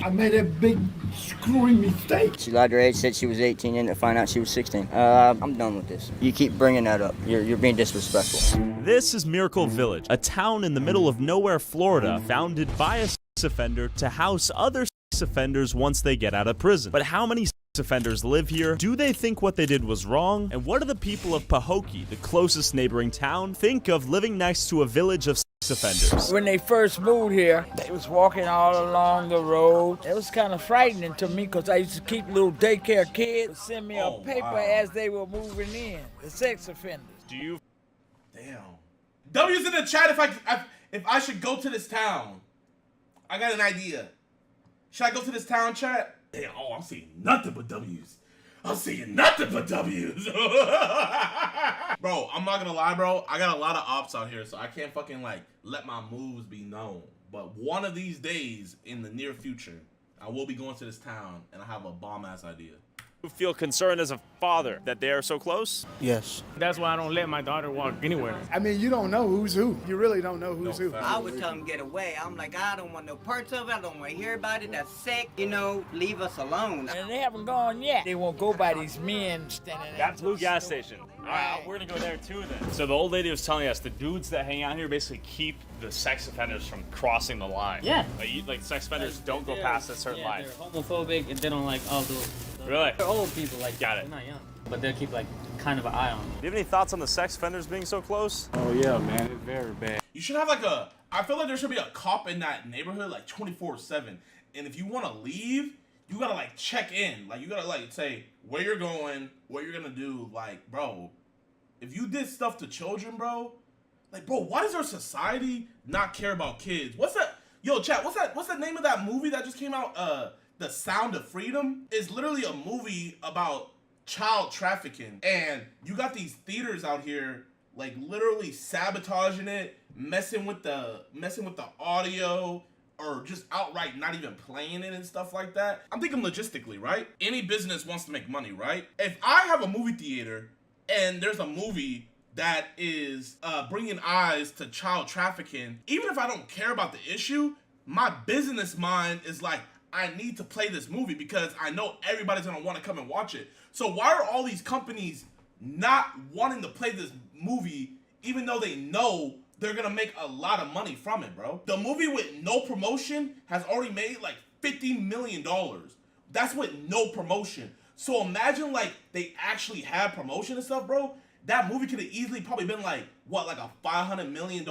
S9: I made a big screwing mistake.
S23: She lied her age, said she was 18, and to find out she was 16. I'm done with this. You keep bringing that up. You're being disrespectful.
S10: This is Miracle Village, a town in the middle of nowhere, Florida, founded by a sex offender to house other sex offenders once they get out of prison. But how many sex offenders live here? Do they think what they did was wrong? And what do the people of Pahokee, the closest neighboring town, think of living next to a village of sex offenders?
S9: When they first moved here, they was walking all along the road. It was kind of frightening to me because I used to keep little daycare kids send me a paper as they were moving in, the sex offenders.
S10: Do you?
S2: Damn. W's in the chat if I should go to this town. I got an idea. Should I go to this town, chat? Damn, I'm seeing nothing but W's. I'm seeing nothing but W's. Bro, I'm not gonna lie, bro. I got a lot of ops out here, so I can't fucking let my moves be known. But one of these days in the near future, I will be going to this town and I have a bomb-ass idea.
S10: You feel concerned as a father that they are so close?
S9: Yes.
S12: That's why I don't let my daughter walk anywhere.
S9: I mean, you don't know who's who. You really don't know who's who.
S23: I would tell them get away. I'm like, I don't want no parts of it. I don't want to hear about it. That's sick. Leave us alone.
S9: And they haven't gone yet. They won't go by these men standing there.
S10: That blue gas station. All right, we're gonna go there too then. So the old lady was telling us the dudes that hang out here basically keep the sex offenders from crossing the line.
S12: Yeah.
S10: Like sex offenders don't go past a certain line.
S12: They're homophobic and they don't like all those.
S10: Really?
S12: They're old people,
S10: Got it.
S12: They're not young. But they'll keep kind of an eye on them.
S10: Do you have any thoughts on the sex offenders being so close?
S18: Oh yeah, man, it's very bad.
S2: You should have I feel like there should be a cop in that neighborhood 24/7. And if you want to leave, you gotta check in. You gotta say where you're going, what you're gonna do. Bro, if you did stuff to children, bro, why does our society not care about kids? What's that? Yo, chat, what's the name of that movie that just came out? The Sound of Freedom is literally a movie about child trafficking, and you got these theaters out here literally sabotaging it, messing with the audio, or just outright not even playing it and stuff like that. I'm thinking logistically, right? Any business wants to make money, right? If I have a movie theater and there's a movie that is bringing eyes to child trafficking, even if I don't care about the issue, my business mind is I need to play this movie because I know everybody's gonna want to come and watch it. So why are all these companies not wanting to play this movie even though they know they're gonna make a lot of money from it, bro? The movie with no promotion has already made like $50 million. That's with no promotion. So imagine like they actually had promotion and stuff, bro. That movie could have easily probably been like, what, like a $500 million.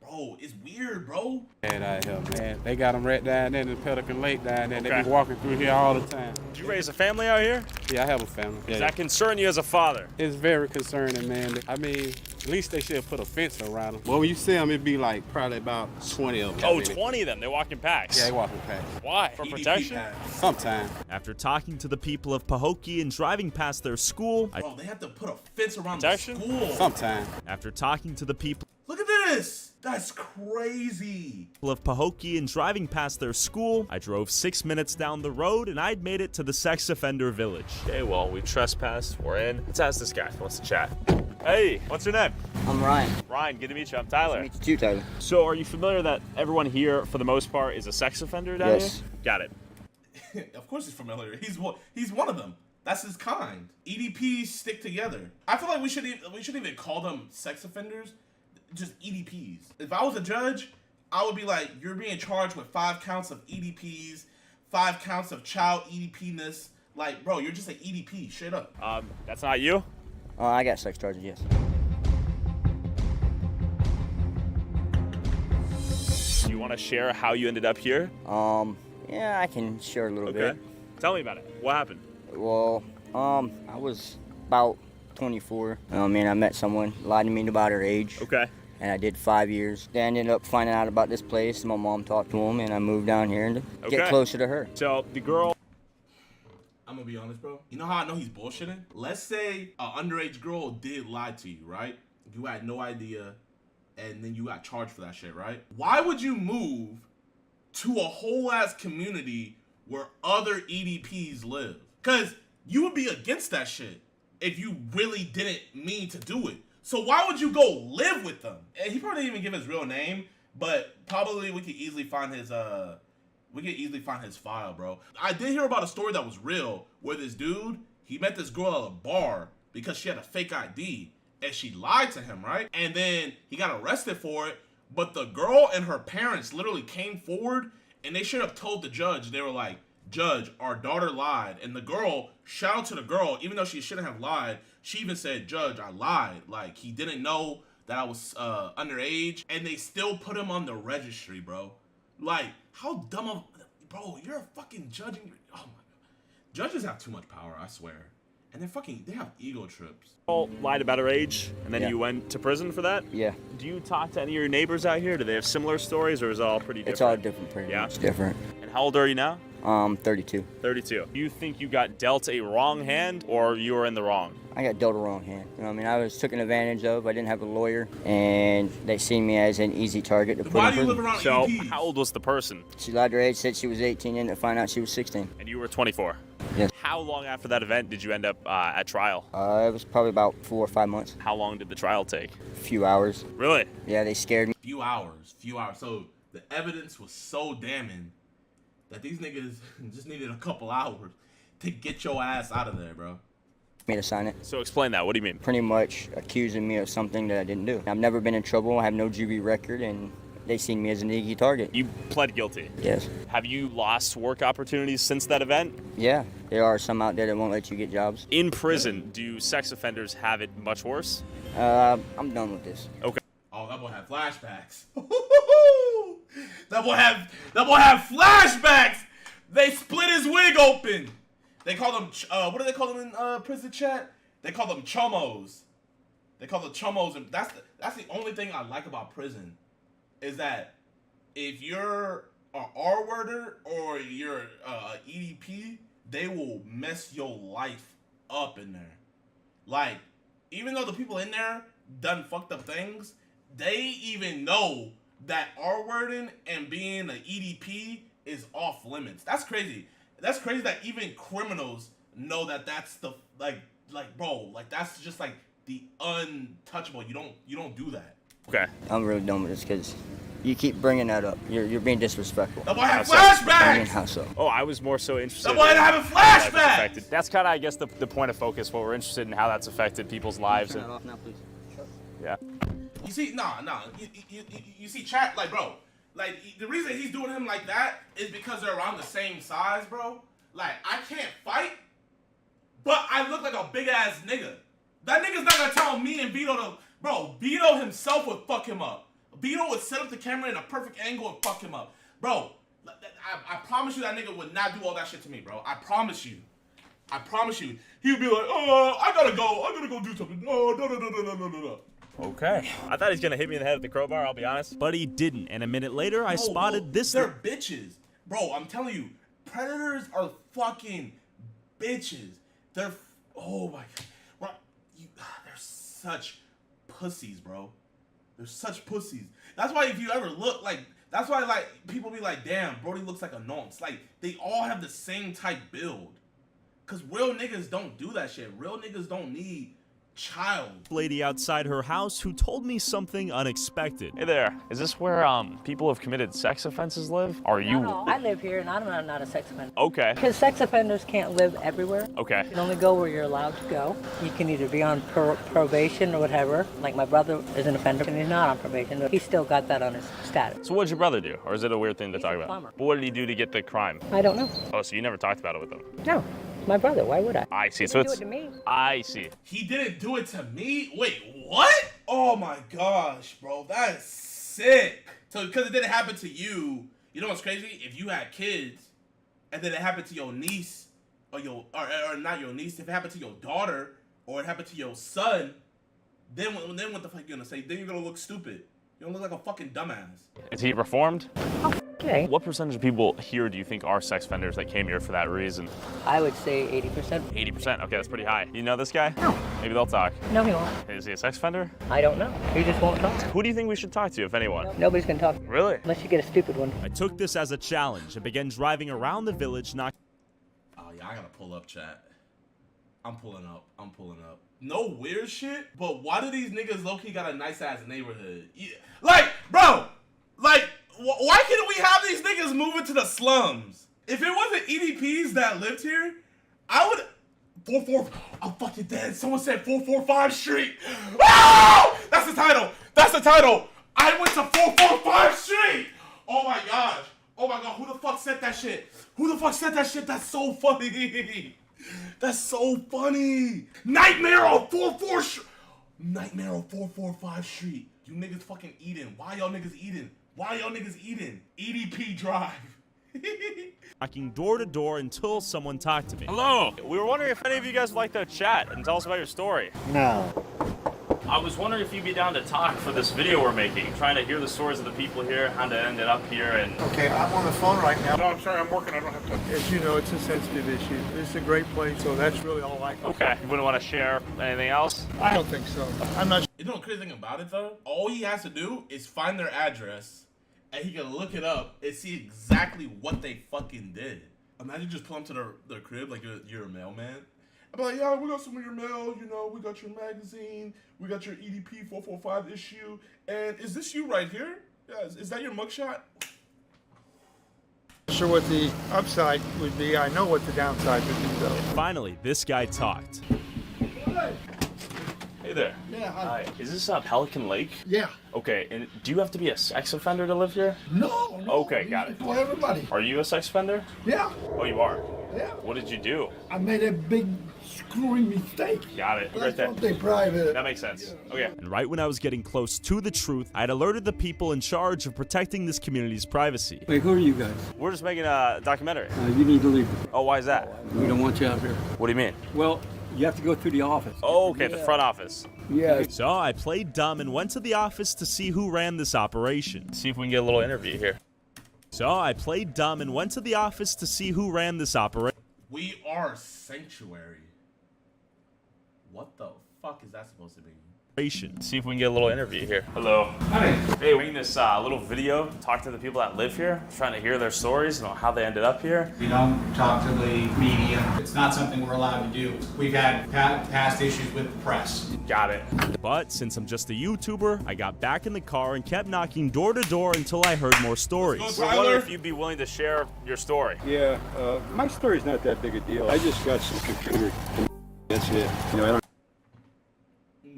S2: Bro, it's weird, bro.
S3: Out here, man. They got them right down there in the Pelican Lake down there. They be walking through here all the time.
S16: Did you raise a family out here?
S3: Yeah, I have a family.
S16: Does that concern you as a father?
S3: It's very concerning, man. I mean, at least they should put a fence around them. Well, when you see them, it'd be like probably about 20 of them.
S16: Oh, 20 of them. They walk in packs.
S3: Yeah, they walk in packs.
S16: Why? For protection?
S3: Sometimes.
S10: After talking to the people of Pahokee and driving past their school,
S2: Bro, they have to put a fence around the school.
S3: Sometimes.
S10: After talking to the people
S2: Look at this. That's crazy.
S10: of Pahokee and driving past their school, I drove 6 minutes down the road and I'd made it to the sex offender village.
S16: Okay, well, we trespassed. We're in. Let's ask this guy if he wants to chat. Hey, what's your name?
S14: I'm Ryan.
S16: Ryan, good to meet you. I'm Tyler.
S14: Nice to meet you too, Tyler.
S16: So, are you familiar that everyone here, for the most part, is a sex offender down
S14: Yes.
S16: here? Got it.
S2: Of course he's familiar. He's one of them. That's his kind. EDPs stick together. I feel like we shouldn't even call them sex offenders. Just EDPs. If I was a judge, I would be like, you're being charged with 5 counts of EDPs, 5 counts of child EDP-ness. Like, bro, you're just an EDP. Straight up.
S16: That's not you?
S14: I got sex charges, yes.
S16: Do you want to share how you ended up here?
S14: Yeah, I can share a little bit.
S16: Tell me about it. What happened?
S14: Well, I was about 24. I met someone, lied to me about her age.
S16: Okay.
S14: And I did 5 years. Then I ended up finding out about this place. My mom talked to him, and I moved down here to get closer to her.
S16: So the girl.
S2: I'm gonna be honest, bro. You know how I know he's bullshitting? Let's say an underage girl did lie to you, right? You had no idea, and then you got charged for that shit, right? Why would you move to a whole ass community where other EDPs live? Because you would be against that shit if you really didn't mean to do it. So why would you go live with them? And he probably didn't even give his real name, but probably we could easily find his file, bro. I did hear about a story that was real where this dude, he met this girl at a bar because she had a fake ID and she lied to him, right? And then he got arrested for it, but the girl and her parents literally came forward and they should have told the judge. They were like, "Judge, our daughter lied." And the girl, shout out to the girl, even though she shouldn't have lied, she even said, "Judge, I lied. Like, he didn't know that I was underage." And they still put him on the registry, bro. Like, how dumb of... Bro, you're a fucking judge. Oh, my God. Judges have too much power, I swear. And they have ego trips.
S16: Girl lied about her age, and then
S14: Yeah.
S16: you went to prison for that?
S14: Yeah.
S16: Do you talk to any of your neighbors out here? Do they have similar stories, or is it all pretty different?
S14: It's all different, pretty much. Different.
S16: And how old are you now?
S14: 32.
S16: 32. Do you think you got dealt a wrong hand, or you were in the wrong?
S14: I got dealt a wrong hand. I was taken advantage of. I didn't have a lawyer, and they seen me as an easy target to put in prison.
S16: So, how old was the person?
S14: She lied her age, said she was 18, and to find out she was 16.
S16: And you were 24?
S14: Yes.
S16: How long after that event did you end up at trial?
S14: It was probably about 4 or 5 months.
S16: How long did the trial take?
S14: A few hours.
S16: Really?
S14: Yeah, they scared me.
S2: Few hours. So the evidence was so damning that these niggas just needed a couple hours to get your ass out of there, bro.
S14: Me to sign it.
S16: So explain that. What do you mean?
S14: Pretty much accusing me of something that I didn't do. I've never been in trouble. I have no juvie record, and they seen me as an easy target.
S16: You pled guilty?
S14: Yes.
S16: Have you lost work opportunities since that event?
S14: Yeah, there are some out there that won't let you get jobs.
S16: In prison, do sex offenders have it much worse?
S14: I'm done with this.
S16: Okay.
S2: Oh, that boy had flashbacks. That boy have flashbacks. They split his wig open. They call them, what do they call them in prison chat? They call them chomos. They call them chomos, and that's the only thing I like about prison, is that if you're an R-worder or you're an EDP, they will mess your life up in there. Like, even though the people in there done fucked up things, they even know that R-wording and being an EDP is off limits. That's crazy. That's crazy that even criminals know that that's the, like bro, like that's just like the untouchable. You don't do that.
S16: Okay.
S14: I'm really done with this because You keep bringing that up. You're being disrespectful.
S2: That boy had
S14: I mean,
S2: flashbacks!
S14: how so?
S11: Oh, I was more so interested.
S2: That boy
S11: in
S2: having
S11: how that's
S2: flashbacks!
S11: affected. That's kind of, I guess, the point of focus. What we're interested in, how that's affected people's lives.
S14: Turn that off now, please.
S11: Yeah.
S2: You see, nah. You see, chat, like, bro, like, the reason he's doing him like that is because they're around the same size, bro. Like, I can't fight, but I look like a big-ass nigga. That nigga's not gonna tell me and Vito to, bro, Vito himself would fuck him up. Vito would set up the camera in a perfect angle and fuck him up. Bro, I promise you that nigga would not do all that shit to me, bro. I promise you. I promise you. He would be like, oh, I gotta go do something. No.
S16: Okay. I thought he was gonna hit me in the head with the crowbar, I'll be honest.
S10: But he didn't, and a minute later, I spotted this.
S2: They're bitches. Bro, I'm telling you, predators are fucking bitches. They're, oh my God. Bro, they're such pussies, bro. They're such pussies. That's why if you ever look, like, that's why, like, people be like, damn, Brody looks like a nonce. Like, they all have the same type build. Because real niggas don't do that shit. Real niggas don't need child.
S10: Lady outside her house who told me something unexpected.
S16: Hey there, is this where people have committed sex offenses live? Are you?
S17: No, I live here and I'm not a sex offender.
S16: Okay.
S17: Because sex offenders can't live everywhere.
S16: Okay.
S17: You can only go where you're allowed to go. You can either be on probation or whatever. Like my brother is an offender and he's not on probation, but he's still got that on his status.
S16: So what'd your brother do? Or is it a weird thing to talk about?
S17: plumber.
S16: But what did he do to get the crime?
S17: I don't know.
S16: Oh, so you never talked about it with him?
S17: No, my brother. Why would I?
S16: I see.
S17: He
S16: So
S17: didn't
S16: it's.
S17: do it to me.
S16: I see.
S2: He didn't do it to me? Wait, what? Oh my gosh, bro. That's sick. So, because it didn't happen to you, you know what's crazy? If you had kids, and then it happened to your niece, or not your niece, if it happened to your daughter, or it happened to your son, then what the fuck you gonna say? Then you're gonna look stupid. You're gonna look like a fucking dumbass.
S16: Is he reformed?
S17: Okay.
S16: What percentage of people here do you think are sex offenders that came here for that reason?
S17: I would say 80%.
S16: 80%. Okay, that's pretty high. You know this guy? No. Maybe they'll talk.
S17: No, he won't.
S16: Is he a sex offender?
S17: I don't know. He just won't talk.
S16: Who do you think we should talk to, if anyone?
S17: Nobody's gonna talk.
S16: Really?
S17: Unless you get a stupid one.
S10: I took this as a challenge and began driving around the village, knocking.
S2: Oh yeah, I gotta pull up, chat. I'm pulling up. No weird shit, but why do these niggas low-key got a nice-ass neighborhood? Yeah. Like, bro, like, why can't we have these niggas move into the slums? If it wasn't EDPs that lived here, I would... I'm fucking dead. Someone said 445 Street. Oh! That's the title. I went to 445 Street. Oh my gosh. Who the fuck said that shit? That's so funny. That's so funny. Nightmare on 445 Street. You niggas fucking eating. Why y'all niggas eating? EDP Drive.
S10: Knocking door to door until someone talked to me.
S16: Hello. We were wondering if any of you guys would like to chat and tell us about your story.
S17: No.
S16: I was wondering if you'd be down to talk for this video we're making, trying to hear the stories of the people here, how they ended up here, and...
S20: Okay, I'm on the phone right now.
S7: No, I'm sorry, I'm working. I don't have time.
S20: As you know, it's a sensitive issue. This is a great place, so that's really all I can.
S16: Okay. You wouldn't want to share anything else?
S20: I don't think so. I'm not.
S2: You know the crazy thing about it though? All he has to do is find their address, and he can look it up and see exactly what they fucking did. Imagine just pulling up to their crib like you're a mailman. I'm like, yeah, we got some of your mail, you know, we got your magazine, we got your EDP 445 issue, and is this you right here? Yeah, is that your mugshot?
S20: Sure what the upside would be. I know what the downside would be, though.
S10: Finally, this guy talked.
S16: Hey there.
S20: Yeah, hi.
S16: Is this Pelican Lake?
S20: Yeah.
S16: Okay, and do you have to be a sex offender to live here?
S20: No.
S16: Okay, got it.
S20: For everybody.
S16: Are you a sex offender?
S20: Yeah.
S16: Oh, you are?
S20: Yeah.
S16: What did you do?
S20: I made a big screwing mistake.
S16: Got it.
S20: That's something private.
S16: That makes sense. Okay.
S10: And right when I was getting close to the truth, I'd alerted the people in charge of protecting this community's privacy.
S21: Wait, who are you guys?
S16: We're just making a documentary.
S21: You need to leave.
S16: Oh, why is that?
S21: We don't want you out here.
S16: What do you mean?
S21: Well, you have to go through the office.
S16: Oh, okay, the front office.
S21: Yeah.
S10: So I played dumb and went to the office to see who ran this operation.
S16: See if we can get a little interview here.
S2: We are sanctuary. What the fuck is that supposed to be?
S16: See if we can get a little interview here. Hello. Hi. Hey, we're making this little video, talk to the people that live here, trying to hear their stories and how they ended up here.
S4: We don't talk to the media. It's not something we're allowed to do. We've had past issues with the press.
S16: Got it.
S10: But since I'm just a YouTuber, I got back in the car and kept knocking door to door until I heard more stories.
S16: We're wondering if you'd be willing to share your story.
S21: Yeah, my story's not that big a deal. I just got some computer. That's it. You know, I don't.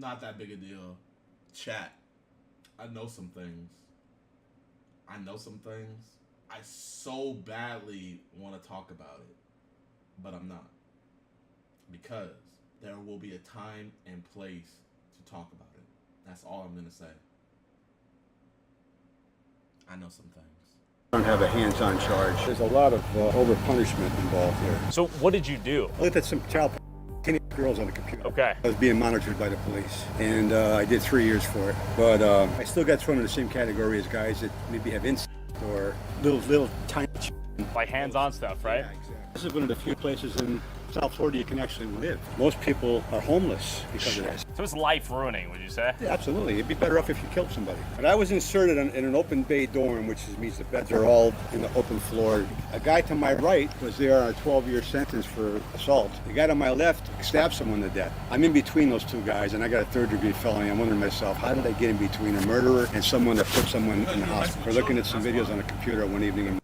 S2: Not that big a deal. Chat. I know some things. I so badly want to talk about it, but I'm not. Because there will be a time and place to talk about it. That's all I'm going to say. I know some things.
S21: I don't have a hands-on charge. There's a lot of over-punishment involved here.
S16: So what did you do?
S21: I looked at some child teenage girls on the computer.
S16: Okay.
S21: I was being monitored by the police, and I did 3 years for it. But I still got thrown in the same category as guys that maybe have instinct or little tiny.
S16: Like hands-on stuff, right?
S21: Yeah, exactly. This is one of the few places in South Florida you can actually live. Most people are homeless because of this.
S16: So it's life-ruining, would you say?
S21: Yeah, absolutely. It'd be better off if you killed somebody. But I was inserted in an open bay dorm, which means the beds are all in the open floor. A guy to my right was there on a 12-year sentence for assault. The guy to my left stabbed someone to death. I'm in between those two guys, and I got a third-degree felony. I'm wondering to myself, how did I get in between a murderer and someone that put someone in the hospital? We're looking at some videos on a computer one evening in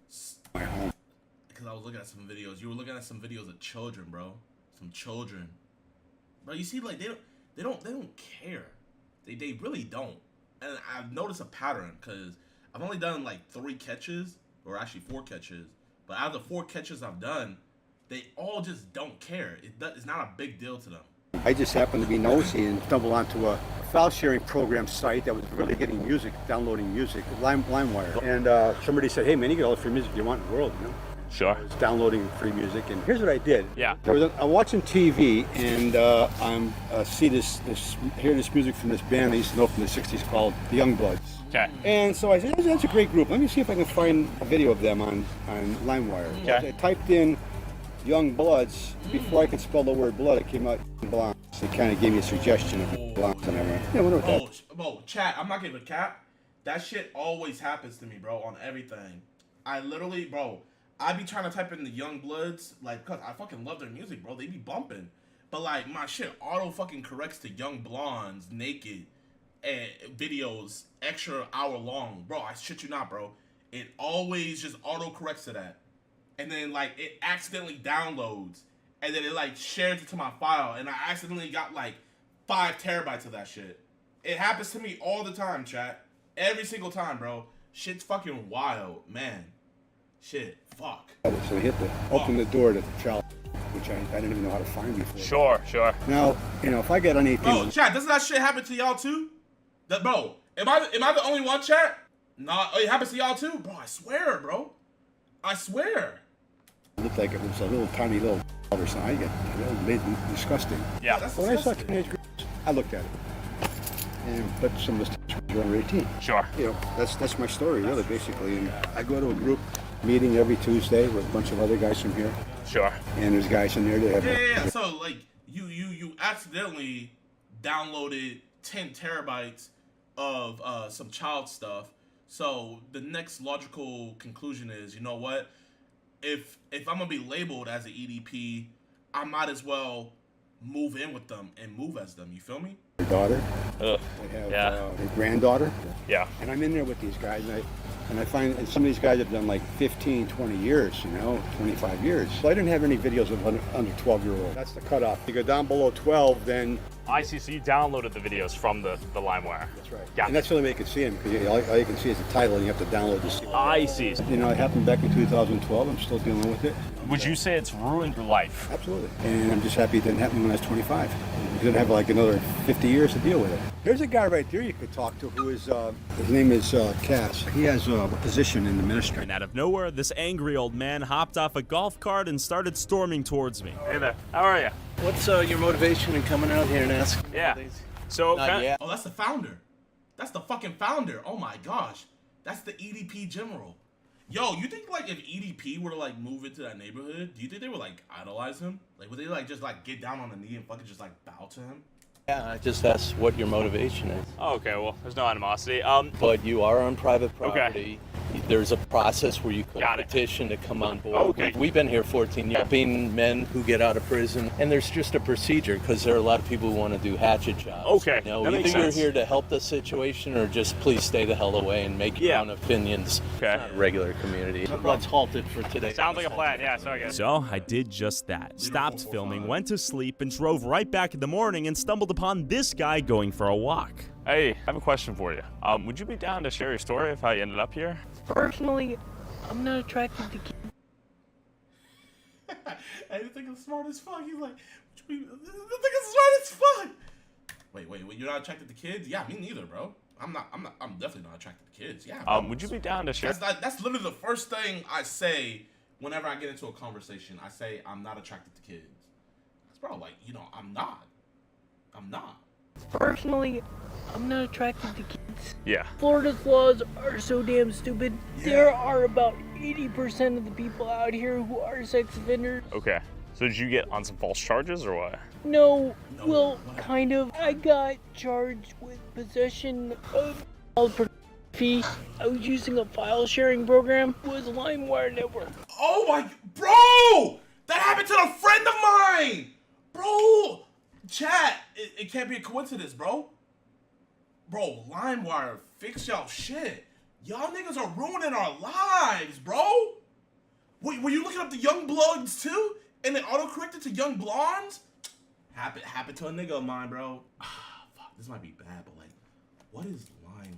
S21: my home.
S2: Because I was looking at some videos. You were looking at some videos of children, bro. Some children. Bro, you see, like, they don't care. They really don't. And I've noticed a pattern, because I've only done like 3 catches, or actually 4 catches. But out of the 4 catches I've done, they all just don't care. It's not a big deal to them.
S21: I just happened to be nosy and stumbled onto a file sharing program site that was really getting music, downloading music, LimeWire. And somebody said, hey man, you get all the free music you want in the world, you know?
S16: Sure.
S21: I was downloading free music, and here's what I did.
S16: Yeah.
S21: I'm watching TV, and hear this music from this band I used to know from the 60s called the Youngbloods.
S16: Okay.
S21: And so I said, that's a great group. Let me see if I can find a video of them on LimeWire.
S16: Okay.
S21: I typed in Youngbloods. Before I could spell the word blood, it came out blondes. It kind of gave me a suggestion of blondes and everything. Yeah, I wonder what that.
S2: Bro, chat, I'm not giving a cap. That shit always happens to me, bro, on everything. I literally, bro, I be trying to type in the Youngbloods, like, cause I fucking love their music, bro. They be bumping. But like my shit auto fucking corrects to Young Blondes, naked, and videos, extra hour long. Bro, I shit you not, bro. It always just auto corrects to that. And then like it accidentally downloads. And then it like shares it to my file. And I accidentally got like 5 terabytes of that shit. It happens to me all the time, chat. Every single time, bro. Shit's fucking wild, man. Shit, fuck.
S21: So I hit open the door to the child, which I didn't even know how to find before.
S16: Sure.
S21: Now, you know, if I get anything...
S2: Bro, chat, doesn't that shit happen to y'all too? Bro, am I the only one, chat? Nah, it happens to y'all too? Bro, I swear, bro. I swear.
S21: It looked like it was a little tiny little or something. It made me disgusting.
S16: Yeah.
S2: That's
S21: when
S2: disgusting.
S21: I saw teenage girls, I looked at it. But some of the were under 18.
S16: Sure.
S21: You know, that's my story, really, basically. And I go to a group meeting every Tuesday with a bunch of other guys from here.
S16: Sure.
S21: And there's guys in there that have...
S2: Yeah. So, like, you accidentally downloaded 10 terabytes of some child stuff. So, the next logical conclusion is, you know what? If I'm going to be labeled as an EDP, I might as well move in with them and move as them. You feel me?
S21: Their daughter.
S16: Ugh.
S21: They have
S16: Yeah.
S21: their granddaughter.
S16: Yeah.
S21: And I'm in there with these guys, and I find and some of these guys have done like 15, 20 years, 25 years. So I didn't have any videos of under 12-year-old. That's the cutoff. You go down below 12, then...
S16: I see, so you downloaded the videos from the LimeWire.
S21: That's right.
S16: Gotcha.
S21: And that's the only way you can see them, because all you can see is the title, and you have to download the CD.
S16: I see.
S21: You know, it happened back in 2012. I'm still dealing with it.
S16: Would you say it's ruined your life?
S21: Absolutely. And I'm just happy it didn't happen when I was 25. I didn't have like another 50 years to deal with it. There's a guy right there you could talk to who is, his name is Cass. He has a position in the ministry.
S10: And out of nowhere, this angry old man hopped off a golf cart and started storming towards me.
S16: Hey there. How are you?
S13: What's your motivation in coming out here and asking?
S16: Yeah. So,
S2: Oh, that's the founder. That's the fucking founder. Oh my gosh. That's the EDP general. Yo, you think like if EDP were to like move into that neighborhood, do you think they would like idolize him? Like would they like just like get down on the knee and fucking just like bow to him?
S13: Yeah, I just asked what your motivation is.
S16: Oh, okay, well, there's no animosity.
S13: But you are on private property.
S16: Okay.
S13: There's a process where you can petition to come on board.
S16: Okay.
S13: We've been here 14 years, helping men who get out of prison, and there's just a procedure because there are a lot of people who want to do hatchet jobs.
S16: Okay,
S13: You know,
S16: that
S13: either
S16: makes
S13: you're
S16: sense.
S13: here to help the situation or just please stay the hell away and make your own opinions.
S16: Okay.
S13: It's not a regular community. Let's halt it for today.
S16: Sounds like a plan. Yeah, sorry guys.
S10: So I did just that. Stopped filming, went to sleep, and drove right back in the morning and stumbled upon this guy going for a walk.
S16: Hey, I have a question for you. Would you be down to share your story of how you ended up here?
S12: Personally, I'm not attracted to kids.
S2: I think I'm smart as fuck. He's like, the thing is smart as fuck. Wait, you're not attracted to kids? Yeah, me neither, bro. I'm definitely not attracted to kids. Yeah. Bro.
S16: Would you be down to share?
S2: That's literally the first thing I say whenever I get into a conversation. I say I'm not attracted to kids. That's bro, like, you know, I'm not.
S12: Personally, I'm not attracted to kids.
S16: Yeah.
S12: Florida's laws are so damn stupid.
S2: Yeah.
S12: There are about 80% of the people out here who are sex offenders.
S16: Okay. So did you get on some false charges or what?
S12: No, well, kind of. I got charged with possession of child pornography. I was using a file sharing program. It was a LimeWire network.
S2: Oh my, bro! That happened to a friend of mine! Bro! Chat, it can't be a coincidence, bro. Bro, LimeWire, fix y'all shit. Y'all niggas are ruining our lives, bro. Wait, were you looking up the young bloods too? And it autocorrected to young blondes? Happened to a nigga of mine, bro. Fuck, this might be bad, but like, what is Lime?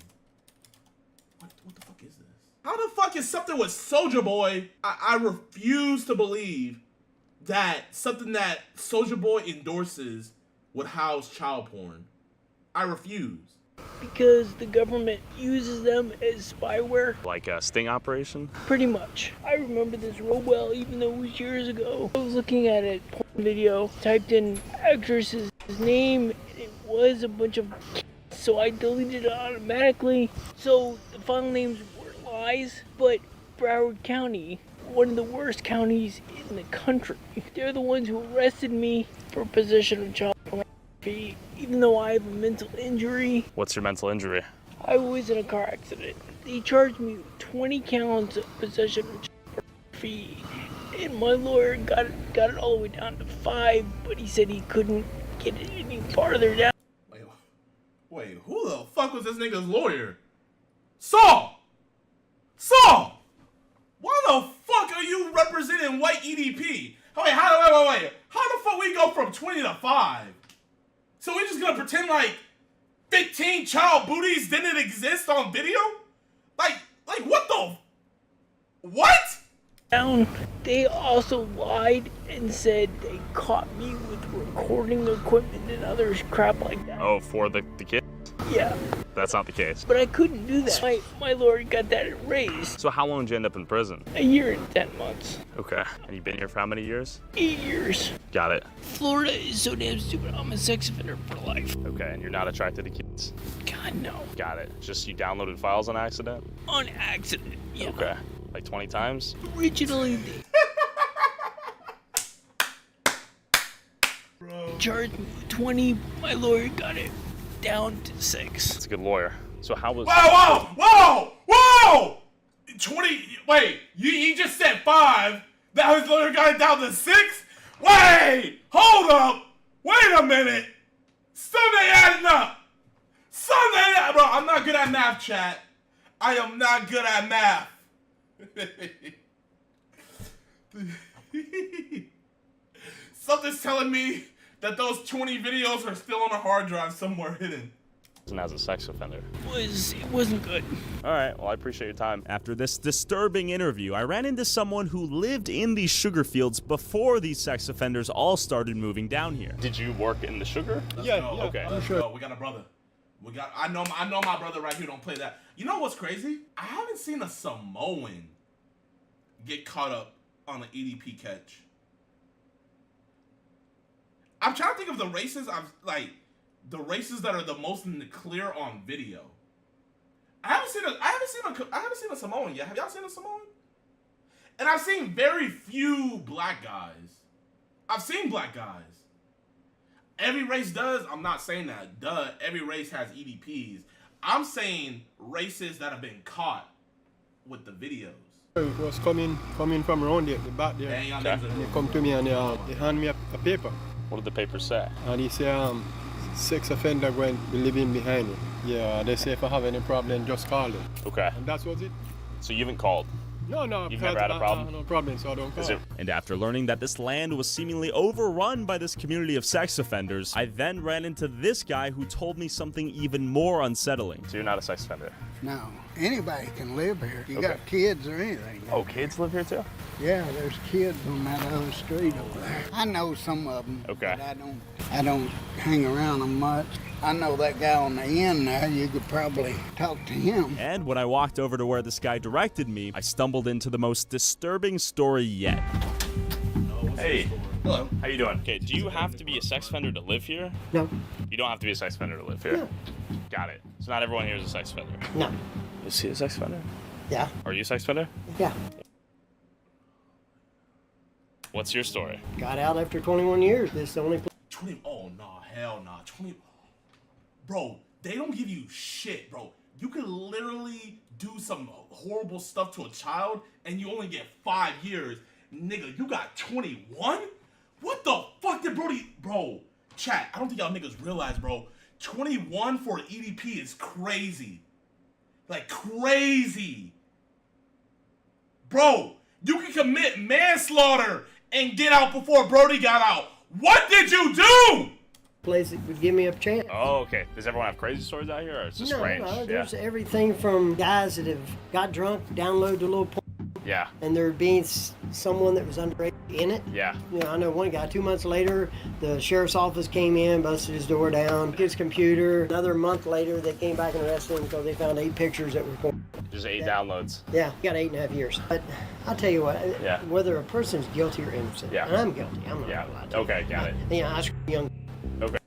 S2: What the fuck is this? How the fuck is something with Soulja Boy? I refuse to believe that something that Soulja Boy endorses would house child porn. I refuse.
S12: Because the government uses them as spyware.
S16: Like a sting operation?
S12: Pretty much. I remember this real well, even though it was years ago. I was looking at a porn video, typed in actress's name, and it was a bunch of kids, so I deleted it automatically. So the file names were lies, but Broward County, one of the worst counties in the country, they're the ones who arrested me for possession of child pornography, even though I have a mental injury.
S16: What's your mental injury?
S12: I was in a car accident. They charged me with 20 counts of possession of child pornography, and my lawyer got it all the way down to 5, but he said he couldn't get it any farther down.
S2: Wait, who the fuck was this nigga's lawyer? Saul! Saul! Why the fuck are you representing white EDP? Wait, how the fuck we go from 20 to 5? So we just gonna pretend like 15 child booties didn't exist on video? Like what the? What?
S12: Down. They also lied and said they caught me with recording equipment and other crap like that.
S16: Oh, for the kid?
S12: Yeah.
S16: That's not the case.
S12: But I couldn't do that. My lawyer got that erased.
S16: So how long did you end up in prison?
S12: A year and 10 months.
S16: Okay. And you've been here for how many years?
S12: 8 years.
S16: Got it.
S12: Florida is so damn stupid. I'm a sex offender for life.
S16: Okay, and you're not attracted to kids?
S12: God, no.
S16: Got it. Just you downloaded files on accident?
S12: On accident, yeah.
S16: Okay. Like 20 times?
S12: Originally, they charged me with 20. My lawyer got it down to 6.
S16: That's a good lawyer. So how was...
S2: Whoa! 20, wait, you just said 5. Now his lawyer got it down to 6? Wait! Hold up! Wait a minute! Something adding up! Bro, I'm not good at math, chat. I am not good at math. Something's telling me that those 20 videos are still on a hard drive somewhere hidden.
S16: And as a sex offender.
S12: It wasn't good.
S16: All right, well, I appreciate your time.
S10: After this disturbing interview, I ran into someone who lived in these sugar fields before these sex offenders all started moving down here.
S16: Did you work in the sugar?
S2: Yeah,
S16: okay.
S2: Sure. We got a brother. I know my brother right here don't play that. You know what's crazy? I haven't seen a Samoan get caught up on an EDP catch. I'm trying to think of the races. The races that are the most in the clear on video. I haven't seen a Samoan yet. Have y'all seen a Samoan? And I've seen very few black guys. I've seen black guys. Every race does. I'm not saying that. Duh. Every race has EDPs. I'm saying races that have been caught with the videos.
S5: It was coming from around the back there.
S2: Dang,
S5: And they come to me and they hand me a paper.
S11: What did the paper say?
S5: And he say, sex offender going to be living behind it. Yeah, they say if I have any problem, just call them.
S11: Okay.
S5: And that's what it.
S11: So you haven't called?
S5: No,
S11: You've never had a problem?
S5: No problem, so I don't call.
S10: And after learning that this land was seemingly overrun by this community of sex offenders, I then ran into this guy who told me something even more unsettling.
S11: So you're not a sex offender?
S15: No, anybody can live here. You
S11: Okay.
S15: got kids or anything.
S11: Oh, kids live here too?
S15: Yeah, there's kids on that other street over there. I know some of them.
S11: Okay.
S15: But I don't hang around them much. I know that guy on the end there. You could probably talk to him.
S10: And when I walked over to where this guy directed me, I stumbled into the most disturbing story yet.
S11: Hey. Hello. How you doing? Okay, do you have to be a sex offender to live here?
S15: No.
S11: You don't have to be a sex offender to live here?
S15: No.
S11: Got it. So not everyone here is a sex offender?
S15: No.
S11: Is he a sex offender?
S15: Yeah.
S11: Are you a sex offender?
S15: Yeah.
S11: What's your story?
S15: Got out after 21 years. This is the only place.
S2: 20. Oh, nah. Hell nah. 20. Bro, they don't give you shit, bro. You can literally do some horrible stuff to a child and you only get 5 years. Nigga, you got 21? What the fuck did Brody... Bro, chat, I don't think y'all niggas realize, bro. 21 for an EDP is crazy. Like, crazy. Bro, you can commit manslaughter and get out before Brody got out. What did you do?
S15: Place that would give me a chance.
S11: Oh, okay. Does everyone have crazy stories out here, or it's just strange?
S15: No, there's everything from guys that have got drunk, downloaded a little porn,
S11: Yeah.
S15: and there being someone that was underage in it.
S11: Yeah.
S15: You know, I know one guy, 2 months later, the sheriff's office came in, busted his door down, his computer. Another month later, they came back and arrested him because they found 8 pictures that were porn.
S11: Just 8 downloads.
S15: Yeah, he got 8.5 years. But I'll tell you what,
S11: Yeah.
S15: whether a person's guilty or innocent,
S11: Yeah.
S15: and I'm guilty, I'm not gonna lie to you.
S11: Okay, got it.
S15: You know, I was young.
S11: Okay.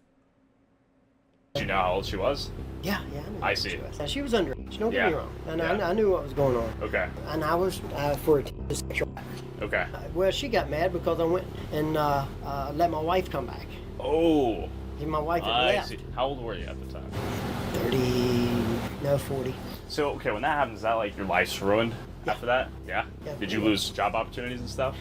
S11: Do you know how old she was?
S15: Yeah, I knew.
S11: I see.
S15: Now, she was underage, don't get me
S11: Yeah.
S15: wrong. And
S11: Yeah.
S15: I knew what was going on.
S11: Okay.
S15: And I was for a sexual act.
S11: Okay.
S15: Well, she got mad because I went and let my wife come back.
S11: Oh.
S15: And my wife had
S11: I
S15: left.
S11: see. How old were you at the time?
S15: 40.
S11: So, okay, when that happens, is that like your life's ruined after that? Yeah?
S15: Yeah.
S11: Did you lose job opportunities and stuff?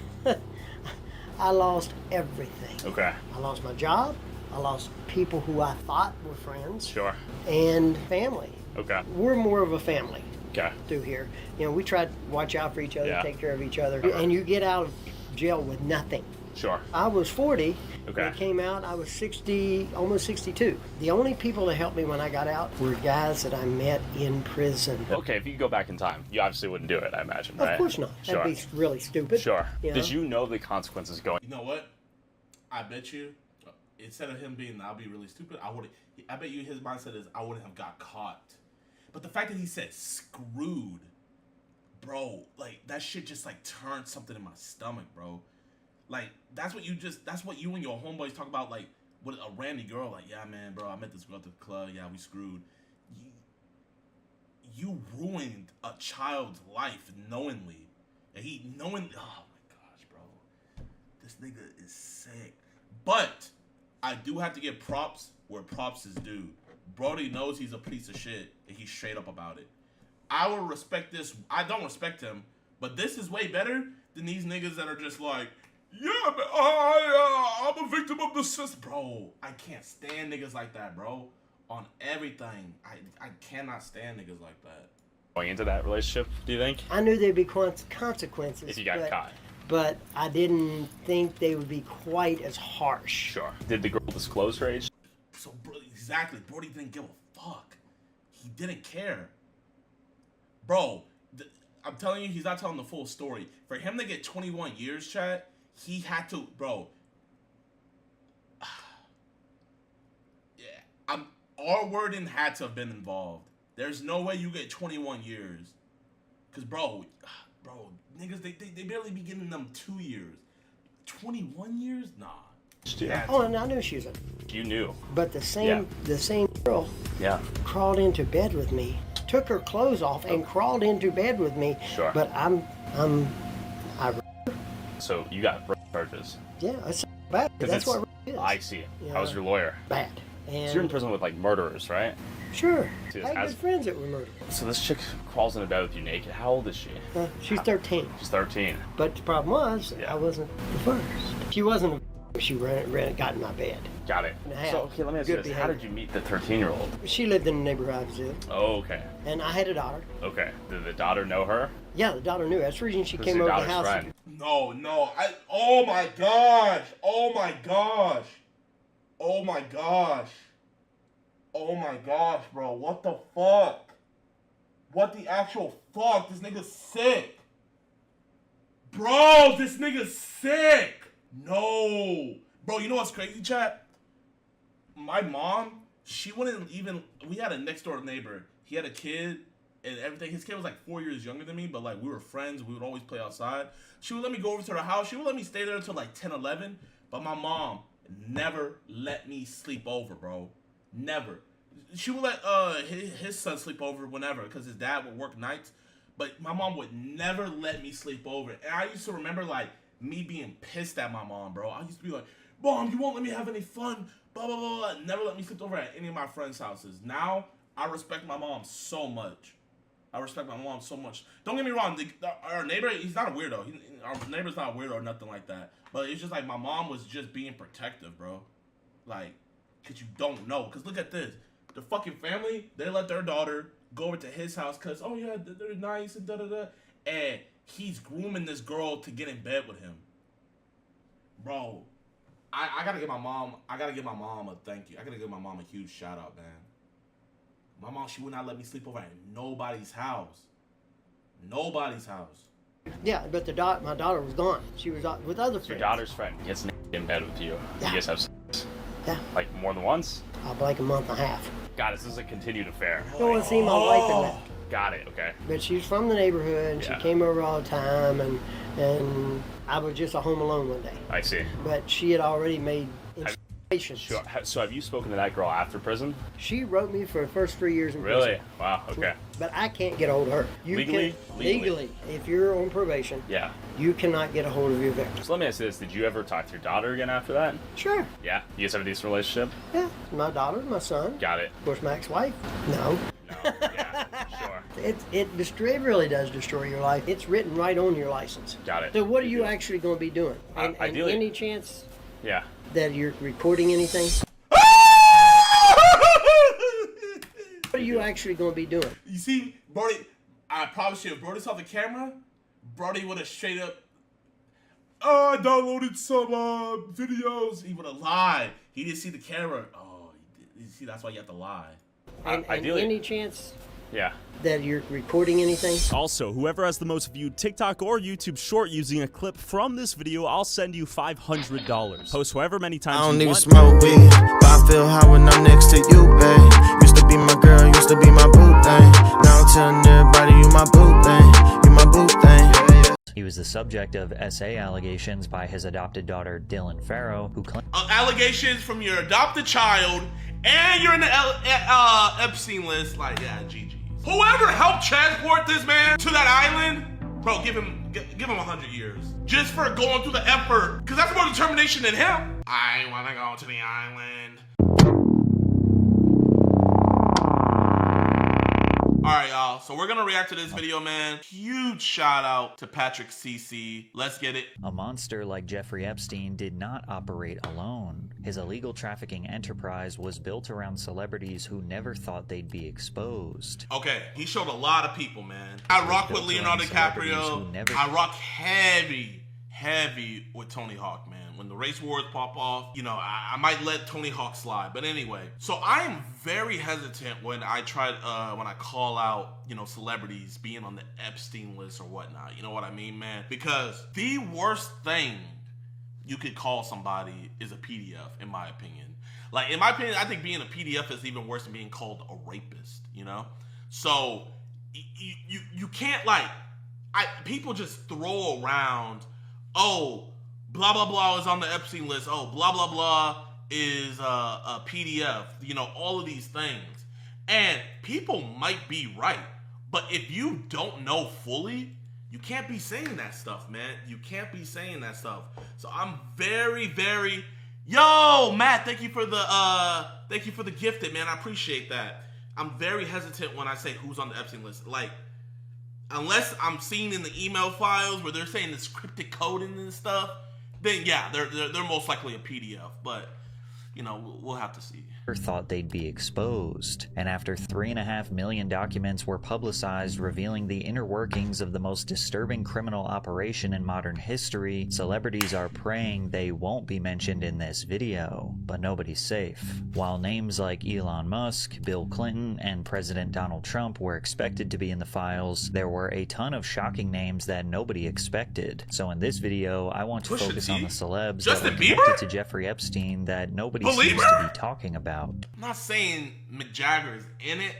S15: I lost everything.
S11: Okay.
S15: I lost my job. I lost people who I thought were friends.
S11: Sure.
S15: And family.
S11: Okay.
S15: We're more of a family.
S11: Okay.
S15: Through here. You know, we try to watch out for each other,
S11: Yeah.
S15: take care of each other. And you get out of jail with nothing.
S11: Sure.
S15: I was 40.
S11: Okay.
S15: When I came out, I was 60, almost 62. The only people that helped me when I got out were guys that I met in prison.
S11: Okay, if you could go back in time, you obviously wouldn't do it, I imagine, right?
S15: Of course not.
S11: Sure.
S15: That'd be really stupid.
S11: Sure.
S15: You know?
S11: Did you know the consequences going?
S2: You know what? I bet you, instead of him being, I'll be really stupid, I bet you his mindset is, I wouldn't have got caught. But the fact that he said screwed, bro, like, that shit just, like, turned something in my stomach, bro. Like, that's what you and your homeboys talk about, like, with a randy girl, like, yeah, man, bro, I met this girl at the club, yeah, we screwed. You ruined a child's life knowingly. And oh my gosh, bro. This nigga is sick. But I do have to give props where props is due. Brody knows he's a piece of shit, and he's straight up about it. I will respect this. I don't respect him, but this is way better than these niggas that are just like, yeah, but I'm a victim of the system. Bro, I can't stand niggas like that, bro. On everything. I cannot stand niggas like that.
S11: Going into that relationship, do you think?
S15: I knew there'd be consequences.
S11: If you got caught.
S15: But I didn't think they would be quite as harsh.
S11: Sure. Did the girl disclose her age?
S2: So, bro, exactly. Brody didn't give a fuck. He didn't care. Bro, I'm telling you, he's not telling the full story. For him to get 21 years, Chad, he had to, bro. Yeah, our wording had to have been involved. There's no way you get 21 years. Cause bro, niggas, they barely be getting them 2 years. 21 years? Nah.
S11: Yeah.
S15: Oh, and I knew she was a...
S11: You knew.
S15: But the same girl
S11: Yeah.
S15: crawled into bed with me, took her clothes off, and crawled into bed with me.
S11: Sure.
S15: But
S11: So you got rape charges.
S15: yeah, that's bad. That's what
S16: I see.
S15: Yeah.
S16: How was your lawyer?
S15: Bad. And
S16: So you're in prison with like murderers, right?
S15: Sure.
S16: See,
S15: I had good friends that were murdered.
S16: So this chick crawls into bed with you naked. How old is she?
S15: She's 13.
S16: She's 13.
S15: But the problem was, I wasn't the first. She wasn't a, she got in my bed.
S16: Got it. So, okay, let me ask you this. How did you meet the 13-year-old?
S15: She lived in the neighborhood I was in.
S16: Oh, okay.
S15: And I had a daughter.
S16: Okay. Did the daughter know her?
S15: Yeah, the daughter knew. That's the reason she
S16: Who's
S15: came
S16: your
S15: over the
S16: daughter's
S15: house.
S16: friend?
S2: No. Oh my gosh. Oh my gosh. Oh my gosh. Oh my gosh, bro. What the fuck? What the actual fuck? This nigga's sick. Bro, this nigga's sick. No. Bro, you know what's crazy, chat? My mom, she wouldn't even... We had a next door neighbor. He had a kid and everything. His kid was like 4 years younger than me, but like we were friends. We would always play outside. She would let me go over to her house. She would let me stay there until like 10, 11. But my mom never let me sleep over, bro. Never. She would let his son sleep over whenever because his dad would work nights. But my mom would never let me sleep over. And I used to remember like me being pissed at my mom, bro. I used to be like, Mom, you won't let me have any fun. Blah, blah, blah, blah. Never let me sleep over at any of my friends' houses. Now, I respect my mom so much. I respect my mom so much. Don't get me wrong. Our neighbor, he's not a weirdo. Our neighbor's not a weirdo or nothing like that. But it's just like my mom was just being protective, bro. Like, because you don't know. Because look at this. The fucking family, they let their daughter go over to his house because, oh, yeah, they're nice and da-da-da. And he's grooming this girl to get in bed with him. Bro, I gotta give my mom a thank you. I gotta give my mom a huge shout out, man. My mom, she would not let me sleep over at nobody's house. Nobody's house.
S15: Yeah, but my daughter was gone. She was with other friends.
S16: Your daughter's friend gets in bed with you.
S15: Yeah.
S16: You guys have sex?
S15: Yeah.
S16: Like more than once?
S15: Like a month and a half.
S16: Got it. This is a continued affair.
S15: I don't want to see my wife in that.
S16: Got it. Okay.
S15: But she's from the neighborhood, and she came over all the time, and I was just at home alone one day.
S16: I see.
S15: But she had already made installations.
S16: Sure. So have you spoken to that girl after prison?
S15: She wrote me for the first 3 years in prison.
S16: Really? Wow. Okay.
S15: But I can't get a hold of her. Legally, if you're on probation, you cannot get a hold of your victim.
S16: So let me ask you this. Did you ever talk to your daughter again after that?
S15: Sure.
S16: Yeah? You guys have a decent relationship?
S15: Yeah. My daughter, my son.
S16: Got it.
S15: Of course, my ex-wife. No.
S16: Sure.
S15: It really does destroy your life. It's written right on your license.
S16: Got it.
S15: So what are you actually going to be doing? And
S16: ideally,
S15: any chance
S16: Yeah.
S15: that you're recording anything? What are you actually going to be doing?
S2: You see, Brody, I promise you, if Brody saw the camera, Brody would have straight up, I downloaded some videos. He would have lied. He didn't see the camera. Oh, you see, that's why you have to lie.
S15: And any chance that you're recording anything?
S10: Also, whoever has the most viewed TikTok or YouTube short using a clip from this video, I'll send you $500. Post however many times
S8: I don't
S10: you
S8: even
S10: want.
S8: smoke weed, but I feel high when I'm next to you, babe. Used to be my girl, used to be my boo thing. Now I'm telling everybody you my boo thing, you my boo thing.
S19: He was the subject of SA allegations by his adopted daughter, Dylan Farrow, who claimed
S2: allegations from your adopted child, and you're in the Epstein list. Like, yeah, GG. Whoever helped transport this man to that island, bro, give him 100 years. Just for going through the effort. Because that's more determination than him. I want to go to the island. Alright, y'all. So we're going to react to this video, man. Huge shout out to Patrick CC. Let's get it.
S19: a monster like Jeffrey Epstein did not operate alone. His illegal trafficking enterprise was built around celebrities who never thought they'd be exposed.
S2: Okay, he showed a lot of people, man. I rock with Leonardo DiCaprio. I rock heavy with Tony Hawk, man. When the race wars pop off, you know, I might let Tony Hawk slide. But anyway, so I am very hesitant when I call out, you know, celebrities being on the Epstein list or whatnot. You know what I mean, man? Because the worst thing you could call somebody is a PDF, in my opinion. Like, in my opinion, I think being a PDF is even worse than being called a rapist, you know? So, you can't, like, people just throw around, oh, blah, blah, blah is on the Epstein list. Oh, blah, blah, blah is a PDF. You know, all of these things. And people might be right. But if you don't know fully, you can't be saying that stuff, man. You can't be saying that stuff. So I'm very, very, Yo, Matt, thank you for the gifted, man. I appreciate that. I'm very hesitant when I say who's on the Epstein list. Like, unless I'm seeing in the email files where they're saying this cryptic coding and stuff, then yeah, they're most likely a PDF. But you know, we'll have to see.
S19: Thought they'd be exposed, and after 3.5 million documents were publicized revealing the inner workings of the most disturbing criminal operation in modern history, celebrities are praying they won't be mentioned in this video, but nobody's safe. While names like Elon Musk, Bill Clinton, and President Donald Trump were expected to be in the files, there were a ton of shocking names that nobody expected. So in this video, I want to focus on the celebs that were connected to Jeffrey Epstein that nobody seems to be talking about.
S2: I'm not saying Mick Jagger is in it,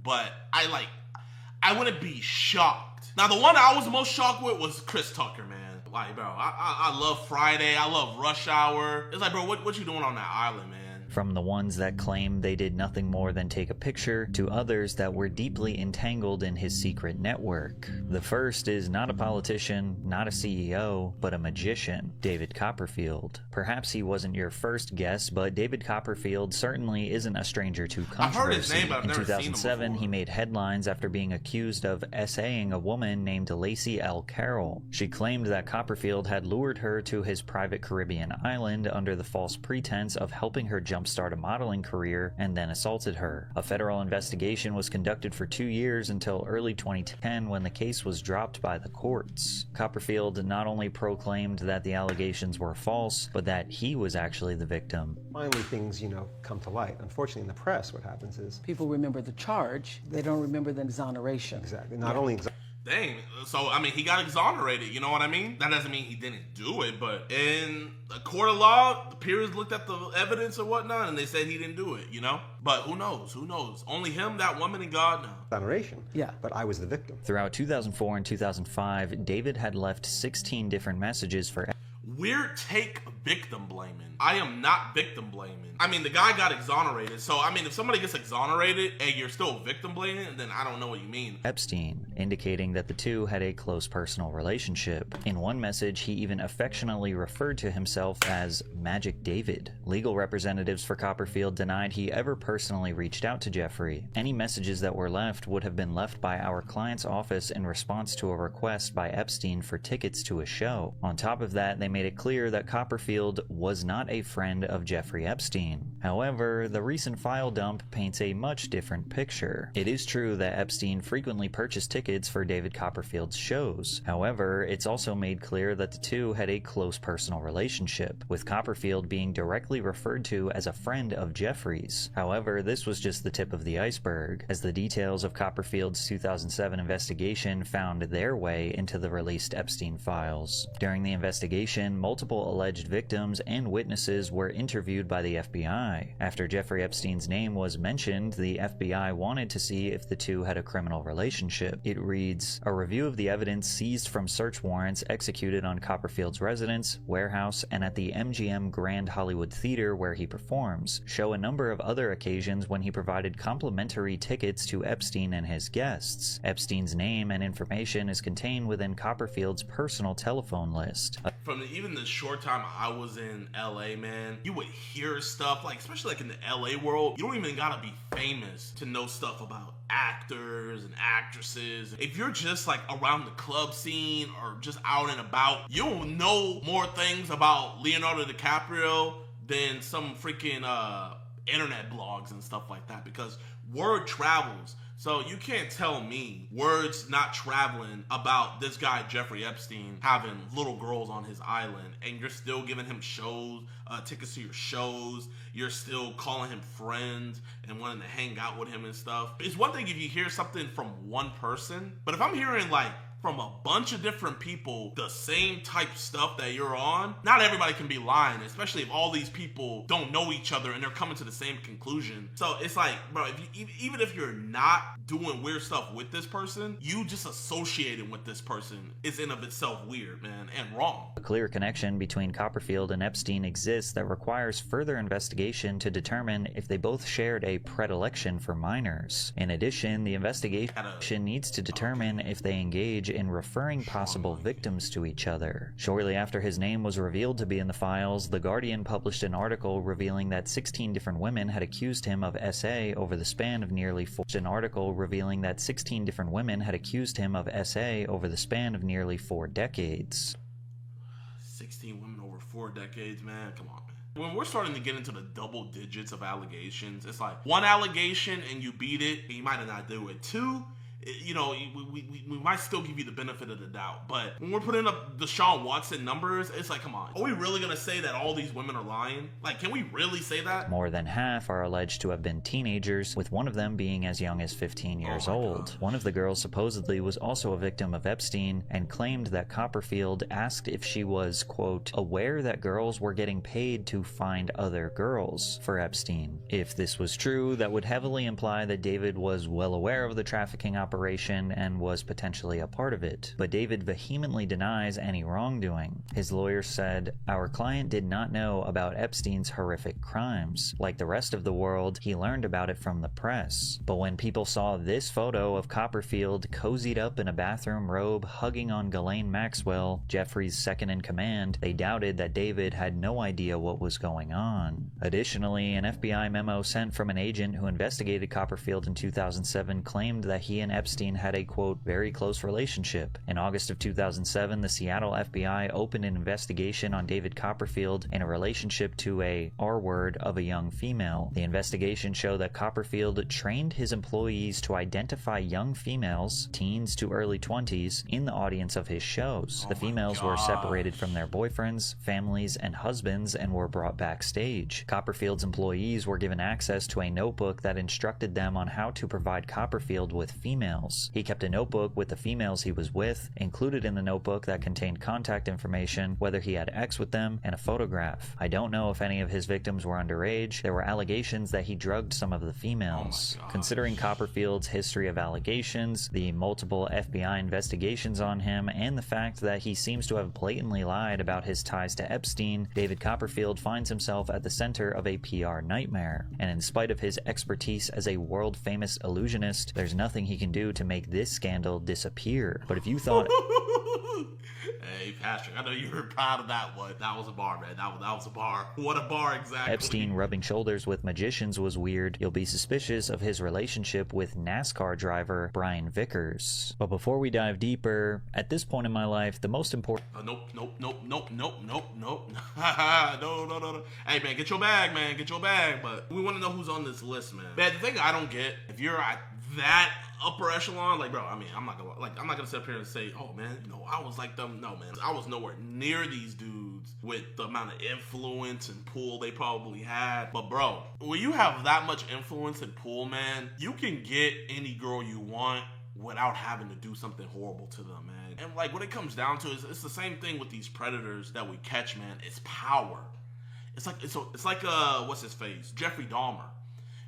S2: but I wouldn't be shocked. Now, the one I was the most shocked with was Chris Tucker, man. Like, bro, I love Friday. I love Rush Hour. It's like, bro, what you doing on that island, man?
S19: From the ones that claimed they did nothing more than take a picture, to others that were deeply entangled in his secret network. The first is not a politician, not a CEO, but a magician, David Copperfield. Perhaps he wasn't your first guess, but David Copperfield certainly isn't a stranger to controversy.
S2: I've heard his name, but I've never
S19: In 2007, he made headlines after being accused of essaying a woman named Lacey L. Carroll. She claimed that Copperfield had lured her to his private Caribbean island under the false pretense of helping her jumpstart a modeling career and then assaulted her. A federal investigation was conducted for 2 years until early 2010 when the case was dropped by the courts. Copperfield not only proclaimed that the allegations were false, but that he was actually the victim.
S1: Finally, things, come to light. Unfortunately, in the press, what happens is
S6: people remember the charge, they don't remember the exoneration.
S1: Exactly. Not only
S2: Dang, so I mean, he got exonerated, you know what I mean? That doesn't mean he didn't do it, but in a court of law, the peers looked at the evidence and whatnot, and they said he didn't do it, you know? But who knows? Who knows? Only him, that woman, and God know.
S1: exoneration.
S6: Yeah.
S1: But I was the victim.
S19: Throughout 2004 and 2005, David had left 16 different messages for
S2: Weird take victim blaming. I am not victim blaming. I mean, the guy got exonerated. So, I mean, if somebody gets exonerated and you're still victim blaming, then I don't know what you mean.
S19: Epstein, indicating that the two had a close personal relationship. In one message, he even affectionately referred to himself as Magic David. Legal representatives for Copperfield denied he ever personally reached out to Jeffrey. Any messages that were left would have been left by our client's office in response to a request by Epstein for tickets to a show. On top of that, they made it clear that Copperfield was not a friend of Jeffrey Epstein. However, the recent file dump paints a much different picture. It is true that Epstein frequently purchased tickets for David Copperfield's shows. However, it's also made clear that the two had a close personal relationship, with Copperfield being directly referred to as a friend of Jeffrey's. However, this was just the tip of the iceberg, as the details of Copperfield's 2007 investigation found their way into the released Epstein files. During the investigation, multiple alleged victims and witnesses were interviewed by the FBI. After Jeffrey Epstein's name was mentioned, the FBI wanted to see if the two had a criminal relationship. It reads, "A review of the evidence seized from search warrants executed on Copperfield's residence, warehouse, and at the MGM Grand Hollywood Theater where he performs, show a number of other occasions when he provided complimentary tickets to Epstein and his guests. Epstein's name and information is contained within Copperfield's personal telephone list."
S2: From even the short time I was in LA, man, you would hear stuff, like, especially like in the LA world, you don't even gotta be famous to know stuff about actors and actresses. If you're just like around the club scene or just out and about, you'll know more things about Leonardo DiCaprio than some freaking internet blogs and stuff like that, because word travels. So you can't tell me word's not traveling about this guy Jeffrey Epstein having little girls on his island, and you're still giving him shows, tickets to your shows. You're still calling him friends and wanting to hang out with him and stuff. It's one thing if you hear something from one person, but if I'm hearing like from a bunch of different people the same type stuff that you're on, not everybody can be lying, especially if all these people don't know each other and they're coming to the same conclusion. So it's like, bro, even if you're not doing weird stuff with this person, you just associating with this person is in of itself weird, man, and wrong.
S19: A clear connection between Copperfield and Epstein exists that requires further investigation to determine if they both shared a predilection for minors. In addition, the investigation needs to determine if they engage in referring possible victims to each other. Shortly after his name was revealed to be in the files, The Guardian published an article revealing that 16 different women had accused him of SA over the span of nearly 4 decades.
S2: 16 women over 4 decades, man. Come on, man. When we're starting to get into the double digits of allegations, it's like one allegation and you beat it, and you might not do it. Two, you know, we might still give you the benefit of the doubt. But when we're putting up the Deshaun Watson numbers, it's like, come on. Are we really going to say that all these women are lying? Like, can we really say that?
S19: More than half are alleged to have been teenagers, with one of them being as young as 15 years old. One of the girls supposedly was also a victim of Epstein and claimed that Copperfield asked if she was, quote, aware that girls were getting paid to find other girls for Epstein. If this was true, that would heavily imply that David was well aware of the trafficking operation and was potentially a part of it, but David vehemently denies any wrongdoing. His lawyer said, "Our client did not know about Epstein's horrific crimes. Like the rest of the world, he learned about it from the press. But when people saw this photo of Copperfield cozied up in a bathroom robe hugging on Ghislaine Maxwell, Jeffrey's second-in-command, they doubted that David had no idea what was going on." Additionally, an FBI memo sent from an agent who investigated Copperfield in 2007 claimed that he and Epstein had a, quote, very close relationship. In August of 2007, the Seattle FBI opened an investigation on David Copperfield in a relationship to a R-word of a young female. The investigation showed that Copperfield trained his employees to identify young females, teens to early 20s, in the audience of his shows. The females were separated from their boyfriends, families, and husbands and were brought backstage. Copperfield's employees were given access to a notebook that instructed them on how to provide Copperfield with females. He kept a notebook with the females he was with, included in the notebook that contained contact information, whether he had X with them, and a photograph. I don't know if any of his victims were underage. There were allegations that he drugged some of the females. Considering Copperfield's history of allegations, the multiple FBI investigations on him, and the fact that he seems to have blatantly lied about his ties to Epstein, David Copperfield finds himself at the center of a PR nightmare. And in spite of his expertise as a world-famous illusionist, there's nothing he can do to make this scandal disappear. But if you thought...
S2: Hey, Patrick, I know you were proud of that one. That was a bar, man. That was a bar. What a bar, exactly.
S19: Epstein rubbing shoulders with magicians was weird, you'll be suspicious of his relationship with NASCAR driver Brian Vickers. But before we dive deeper, at this point in my life, the most important...
S2: Nope. No. Hey, man, get your bag, man. Get your bag. But we want to know who's on this list, man. Man, the thing I don't get, if you're at that upper echelon, like, bro, I mean, I'm not gonna sit up here and say, oh man, you know, I was like them. No, man, I was nowhere near these dudes with the amount of influence and pull they probably had. But bro, when you have that much influence and pull, man, you can get any girl you want without having to do something horrible to them, man. And like, what it comes down to is it's the same thing with these predators that we catch, man. It's power. It's like what's his face, Jeffrey Dahmer.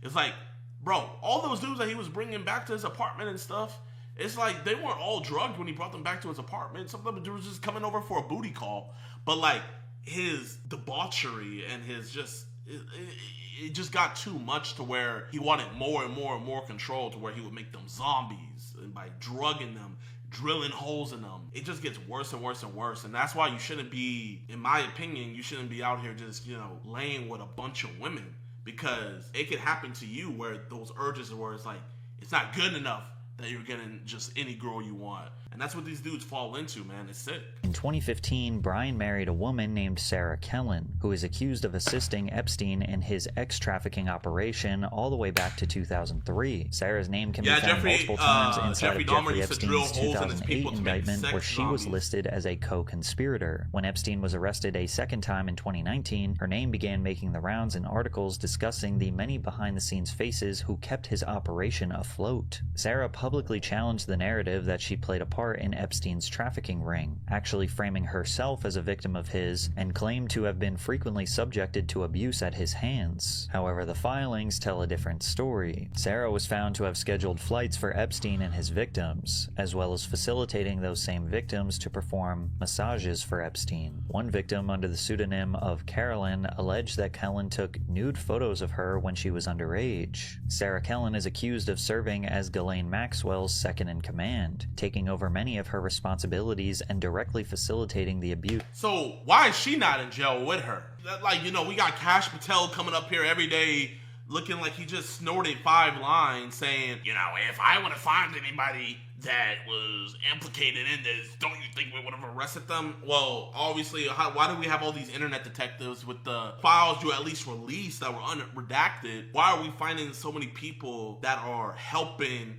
S2: It's like, bro, all those dudes that he was bringing back to his apartment and stuff, it's like they weren't all drugged when he brought them back to his apartment. Some of them were just coming over for a booty call. But like his debauchery and his just, it just got too much to where he wanted more and more and more control, to where he would make them zombies, and by drugging them, drilling holes in them, it just gets worse and worse and worse. And that's why you shouldn't be, in my opinion, you shouldn't be out here just, you know, laying with a bunch of women. Because it could happen to you where those urges where it's like, it's not good enough that you're getting just any girl you want. And that's what these dudes fall into, man. It's sick.
S19: In 2015, Brian married a woman named Sarah Kellen, who is accused of assisting Epstein in his ex-trafficking operation all the way back to 2003. Sarah's name can be found multiple times inside of Jeffrey Epstein's 2008 indictment, where she was listed as a co-conspirator. When Epstein was arrested a second time in 2019, her name began making the rounds in articles discussing the many behind-the-scenes faces who kept his operation afloat. Sarah publicly challenged the narrative that she played a part in Epstein's trafficking ring, actually framing herself as a victim of his, and claimed to have been frequently subjected to abuse at his hands. However, the filings tell a different story. Sarah was found to have scheduled flights for Epstein and his victims, as well as facilitating those same victims to perform massages for Epstein. One victim, under the pseudonym of Carolyn, alleged that Kellen took nude photos of her when she was underage. Sarah Kellen is accused of serving as Ghislaine Maxwell's second-in-command, taking over many of her responsibilities and directly facilitating the abuse.
S2: So why is she not in jail with her? Like, you know, we got Cash Patel coming up here every day looking like he just snorted 5 lines saying, you know, if I would have found anybody that was implicated in this, don't you think we would have arrested them? Well, obviously, why do we have all these internet detectives with the files you at least released that were redacted? Why are we finding so many people that are helping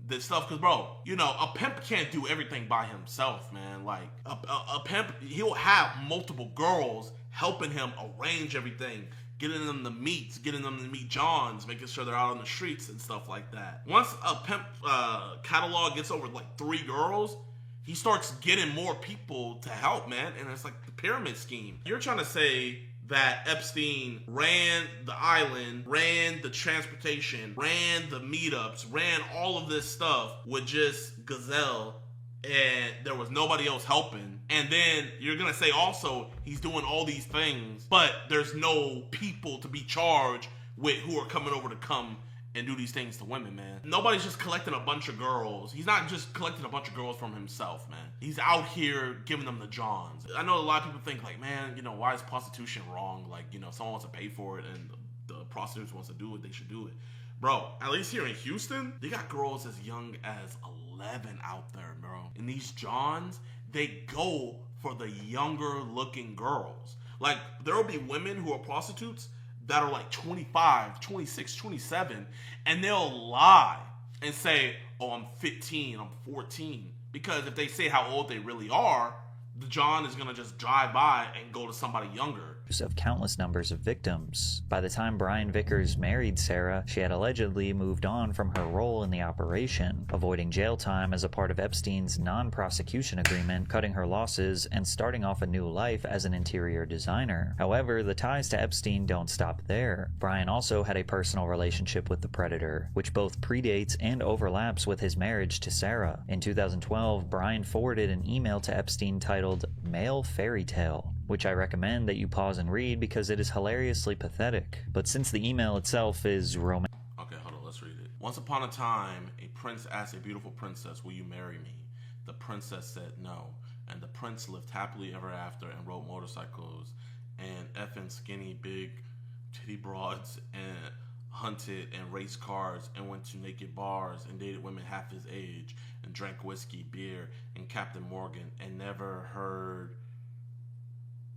S2: this stuff? Because, bro, you know, a pimp can't do everything by himself, man. Like, a pimp, he'll have multiple girls helping him arrange everything, getting them the meats, getting them to meet Johns, making sure they're out on the streets and stuff like that. Once a pimp catalog gets over like 3 girls, he starts getting more people to help, man. And it's like the pyramid scheme. You're trying to say that Epstein ran the island, ran the transportation, ran the meetups, ran all of this stuff with just Gazelle, and there was nobody else helping. And then you're gonna say also he's doing all these things, but there's no people to be charged with who are coming over to come and do these things to women, man. Nobody's just collecting a bunch of girls. He's not just collecting a bunch of girls from himself, man. He's out here giving them the Johns. I know a lot of people think like, man, you know, why is prostitution wrong? Like, you know, someone wants to pay for it and the prostitutes wants to do it, they should do it. Bro, at least here in Houston, they got girls as young as 11 out there, bro. And these Johns, they go for the younger looking girls. Like, there will be women who are prostitutes that are like 25, 26, 27, and they'll lie and say, oh, I'm 15, I'm 14. Because if they say how old they really are, the John is gonna just drive by and go to somebody younger.
S19: Of countless numbers of victims. By the time Brian Vickers married Sarah, she had allegedly moved on from her role in the operation, avoiding jail time as a part of Epstein's non-prosecution agreement, cutting her losses, and starting off a new life as an interior designer. However, the ties to Epstein don't stop there. Brian also had a personal relationship with the Predator, which both predates and overlaps with his marriage to Sarah. In 2012, Brian forwarded an email to Epstein titled Male Fairy Tale, which I recommend that you pause and read because it is hilariously pathetic. But since the email itself is romantic...
S2: Okay, hold on, let's read it. Once upon a time, a prince asked a beautiful princess, will you marry me? The princess said no, and the prince lived happily ever after and rode motorcycles and effing skinny big titty broads and hunted and raced cars and went to naked bars and dated women half his age and drank whiskey, beer, and Captain Morgan and never heard...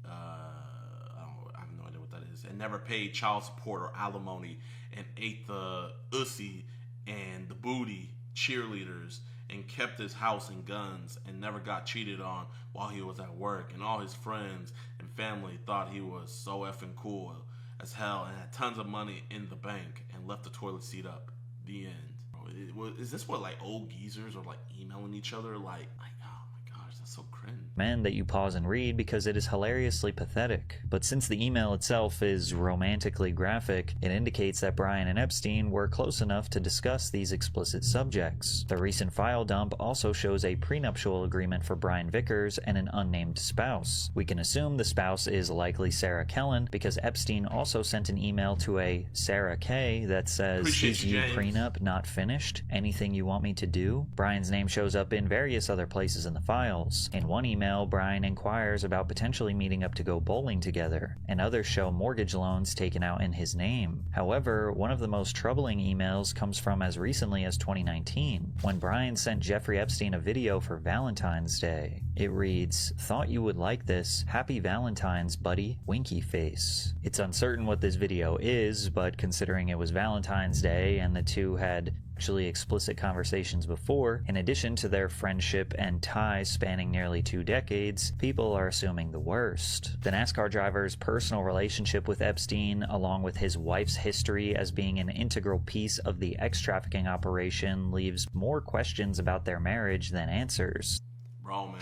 S2: I have no idea what that is. And never paid child support or alimony and ate the ussy and the booty cheerleaders and kept his house and guns and never got cheated on while he was at work. And all his friends and family thought he was so effing cool as hell and had tons of money in the bank and left the toilet seat up. The end. Is this what like old geezers are like emailing each other like oh my gosh, that's so cringe.
S19: That you pause and read because it is hilariously pathetic. But since the email itself is romantically graphic, it indicates that Brian and Epstein were close enough to discuss these explicit subjects. The recent file dump also shows a prenuptial agreement for Brian Vickers and an unnamed spouse. We can assume the spouse is likely Sarah Kellen because Epstein also sent an email to a Sarah K that says, is you prenup not finished? Anything you want me to do? Brian's name shows up in various other places in the files. In one email, Brian inquires about potentially meeting up to go bowling together, and others show mortgage loans taken out in his name. However, one of the most troubling emails comes from as recently as 2019, when Brian sent Jeffrey Epstein a video for Valentine's Day. It reads, thought you would like this. Happy Valentine's, buddy. Winky face. It's uncertain what this video is, but considering it was Valentine's Day and the two had actually explicit conversations before, in addition to their friendship and ties spanning nearly 2 decades, people are assuming the worst. The NASCAR driver's personal relationship with Epstein, along with his wife's history as being an integral piece of the ex-trafficking operation, leaves more questions about their marriage than answers.
S2: Bro, man.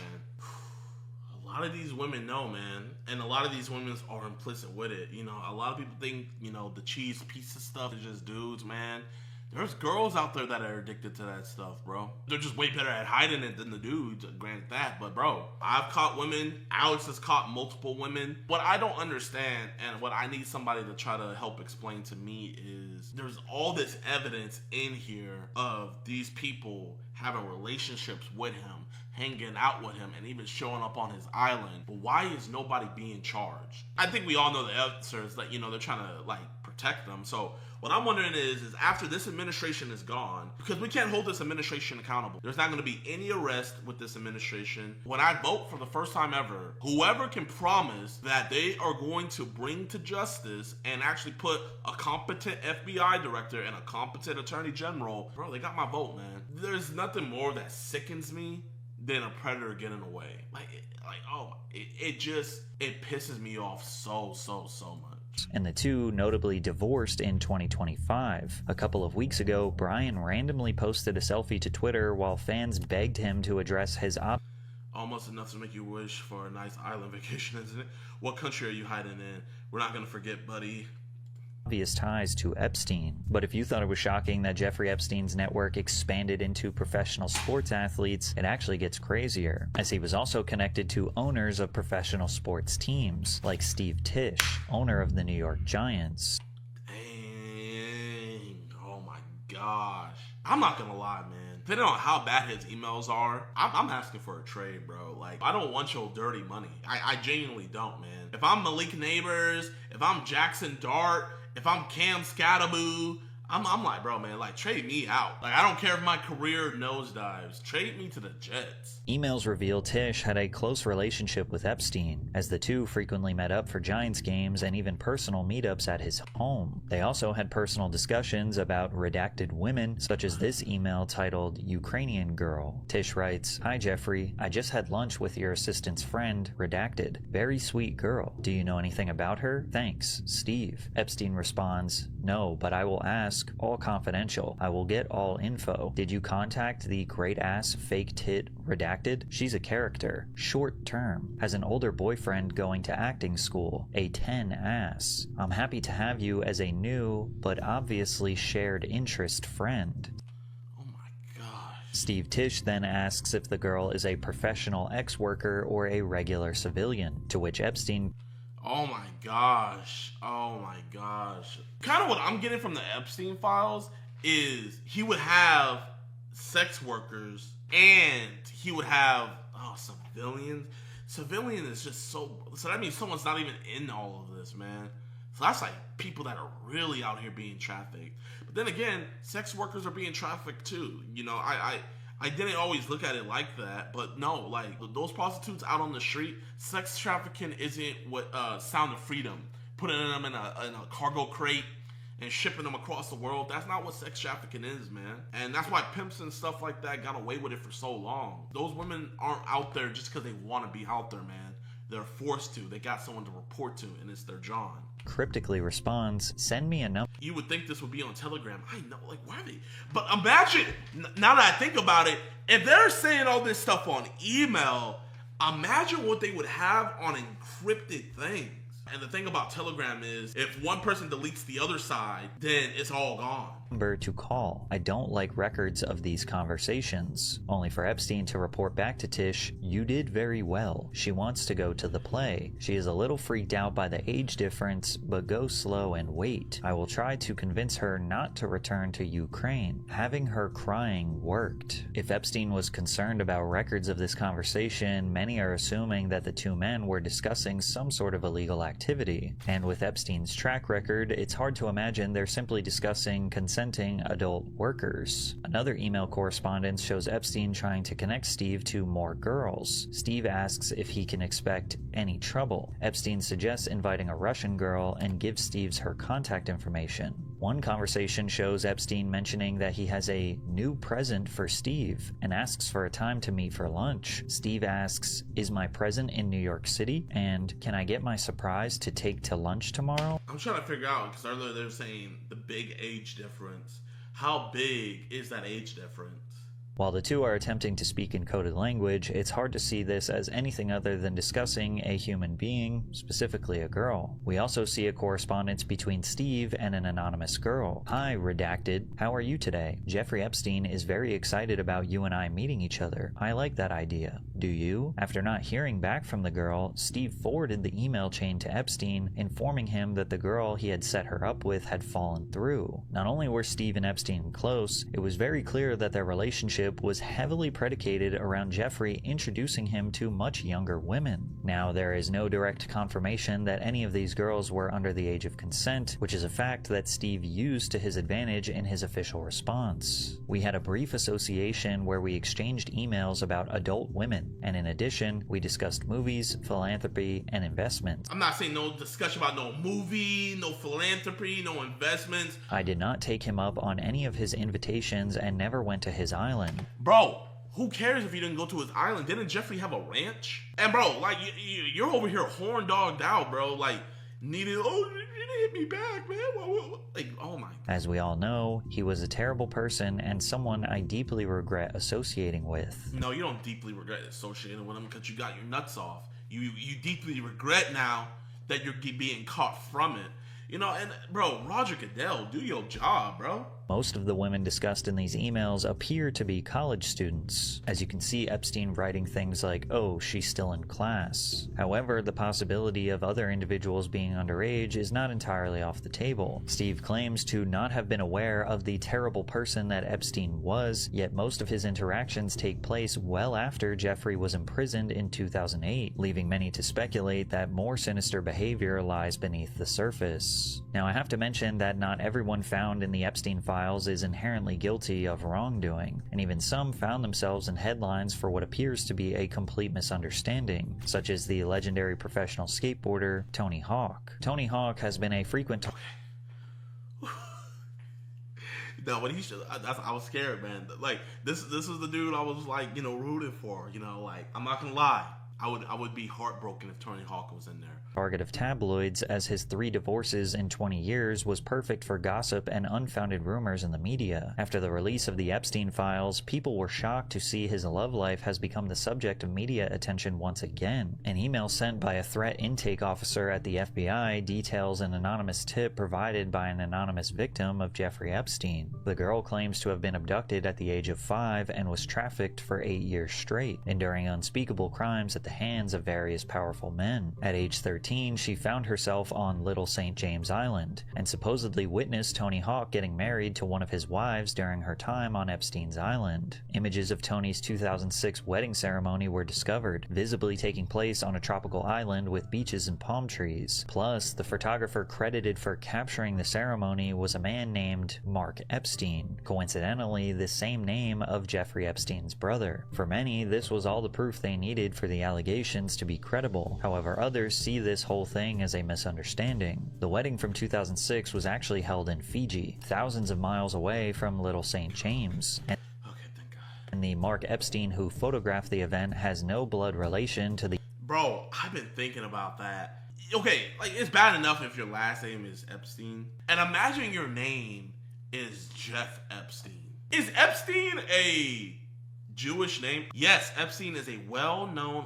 S2: A lot of these women know, man. And a lot of these women are implicit with it. You know, a lot of people think, you know, the cheese pizza stuff is just dudes, man. There's girls out there that are addicted to that stuff, bro. They're just way better at hiding it than the dudes, granted that. But, bro, I've caught women. Alex has caught multiple women. What I don't understand and what I need somebody to try to help explain to me is there's all this evidence in here of these people having relationships with him hanging out with him and even showing up on his island. But why is nobody being charged? I think we all know the answer is that, they're trying to like protect them. So what I'm wondering is after this administration is gone, because we can't hold this administration accountable. There's not going to be any arrest with this administration. When I vote for the first time ever, whoever can promise that they are going to bring to justice and actually put a competent FBI director and a competent attorney general, bro, they got my vote, man. There's nothing more that sickens me than a predator getting away. It pisses me off so much.
S19: And the two notably divorced in 2025. A couple of weeks ago, Brian randomly posted a selfie to Twitter while fans begged him to address his
S2: almost enough to make you wish for a nice island vacation, isn't it? What country are you hiding in? We're not gonna forget, buddy.
S19: Obvious ties to Epstein. But if you thought it was shocking that Jeffrey Epstein's network expanded into professional sports athletes, it actually gets crazier, as he was also connected to owners of professional sports teams, like Steve Tisch, owner of the New York Giants.
S2: Dang. Oh my gosh. I'm not gonna lie, man. Depending on how bad his emails are, I'm asking for a trade, bro. Like, I don't want your dirty money. I genuinely don't, man. If I'm Malik Neighbors, if I'm Jackson Dart, if I'm Cam Scattaboo, I'm like, bro, man, like, trade me out. Like, I don't care if my career nosedives. Trade me to the Jets.
S19: Emails reveal Tisch had a close relationship with Epstein, as the two frequently met up for Giants games and even personal meetups at his home. They also had personal discussions about redacted women, such as this email titled Ukrainian Girl. Tisch writes, "Hi Jeffrey, I just had lunch with your assistant's friend, redacted. Very sweet girl. Do you know anything about her? Thanks, Steve." Epstein responds, "No, but I will ask. All confidential. I will get all info. Did you contact the great ass fake tit redacted? She's a character. Short term. Has an older boyfriend going to acting school. A 10 ass. I'm happy to have you as a new, but obviously shared interest friend."
S2: Oh my gosh.
S19: Steve Tisch then asks if the girl is a professional ex-worker or a regular civilian, to which Epstein...
S2: Oh my gosh. Oh my gosh. Kind of what I'm getting from the Epstein files is he would have sex workers and he would have civilians. Civilian is just so that means someone's not even in all of this, man. So that's like people that are really out here being trafficked. But then again, sex workers are being trafficked too. I didn't always look at it like that, but no, like those prostitutes out on the street, sex trafficking isn't what Sound of Freedom, putting them in a cargo crate and shipping them across the world. That's not what sex trafficking is, man. And that's why pimps and stuff like that got away with it for so long. Those women aren't out there just because they want to be out there, man. They're forced to. They got someone to report to, and it's their John.
S19: Cryptically responds, "Send me a number."
S2: You would think this would be on Telegram. I know, like, why are they? But imagine, now that I think about it, if they're saying all this stuff on email, imagine what they would have on encrypted things. And the thing about Telegram is, if one person deletes the other side, then it's all gone.
S19: Number to call. I don't like records of these conversations. Only for Epstein to report back to Tisch, "You did very well. She wants to go to the play. She is a little freaked out by the age difference, but go slow and wait. I will try to convince her not to return to Ukraine." Having her crying worked. If Epstein was concerned about records of this conversation, many are assuming that the two men were discussing some sort of illegal activity. And with Epstein's track record, it's hard to imagine they're simply discussing consenting adult workers. Another email correspondence shows Epstein trying to connect Steve to more girls. Steve asks if he can expect any trouble. Epstein suggests inviting a Russian girl and gives Steve's her contact information. One conversation shows Epstein mentioning that he has a new present for Steve and asks for a time to meet for lunch. Steve asks, "Is my present in New York City? And can I get my surprise to take to lunch tomorrow?"
S2: I'm trying to figure out, because earlier they were saying the big age difference. How big is that age difference?
S19: While the two are attempting to speak in coded language, it's hard to see this as anything other than discussing a human being, specifically a girl. We also see a correspondence between Steve and an anonymous girl. "Hi, redacted. How are you today? Jeffrey Epstein is very excited about you and I meeting each other. I like that idea. Do you?" After not hearing back from the girl, Steve forwarded the email chain to Epstein, informing him that the girl he had set her up with had fallen through. Not only were Steve and Epstein close, it was very clear that their relationship relationship was heavily predicated around Jeffrey introducing him to much younger women. Now, there is no direct confirmation that any of these girls were under the age of consent, which is a fact that Steve used to his advantage in his official response. We had a brief association where we exchanged emails about adult women, and in addition, we discussed movies, philanthropy, and investments.
S2: I'm not saying no discussion about no movie, no philanthropy, no investments.
S19: I did not take him up on any of his invitations and never went to his island.
S2: Bro, who cares if you didn't go to his island? Didn't Jeffrey have a ranch? And bro, like, you're over here horn dogged out, bro. Like, you didn't hit me back, man. Like, oh my God.
S19: As we all know, he was a terrible person and someone I deeply regret associating with.
S2: No, you don't deeply regret associating with him because you got your nuts off. You deeply regret now that you're being caught from it. You know, and bro, Roger Goodell, do your job, bro.
S19: Most of the women discussed in these emails appear to be college students. As you can see Epstein writing things like, oh, she's still in class. However, the possibility of other individuals being underage is not entirely off the table. Steve claims to not have been aware of the terrible person that Epstein was, yet most of his interactions take place well after Jeffrey was imprisoned in 2008, leaving many to speculate that more sinister behavior lies beneath the surface. Now, I have to mention that not everyone found in the Epstein files is inherently guilty of wrongdoing, and even some found themselves in headlines for what appears to be a complete misunderstanding, such as the legendary professional skateboarder Tony Hawk. Tony Hawk has been a frequent
S2: No, when I was scared, man. Like, this is the dude I was like, you know, rooting for. You know, like, I'm not gonna lie. I would be heartbroken if Tony Hawk was in there.
S19: Target of tabloids, as his 3 divorces in 20 years was perfect for gossip and unfounded rumors in the media. After the release of the Epstein files, people were shocked to see his love life has become the subject of media attention once again. An email sent by a threat intake officer at the FBI details an anonymous tip provided by an anonymous victim of Jeffrey Epstein. The girl claims to have been abducted at the age of 5 and was trafficked for 8 years straight, enduring unspeakable crimes at the hands of various powerful men. At age 13, she found herself on Little St. James Island, and supposedly witnessed Tony Hawk getting married to one of his wives during her time on Epstein's island. Images of Tony's 2006 wedding ceremony were discovered, visibly taking place on a tropical island with beaches and palm trees. Plus, the photographer credited for capturing the ceremony was a man named Mark Epstein, coincidentally the same name of Jeffrey Epstein's brother. For many, this was all the proof they needed for the allegations to be credible. However, others see this whole thing as a misunderstanding. The wedding from 2006 was actually held in Fiji, thousands of miles away from Little St. James. And the Mark Epstein who photographed the event has no blood relation to the—
S2: Bro, I've been thinking about that. Okay, like, it's bad enough if your last name is Epstein. And imagine your name is Jeff Epstein. Is Epstein a Jewish name? Yes, Epstein is a well-known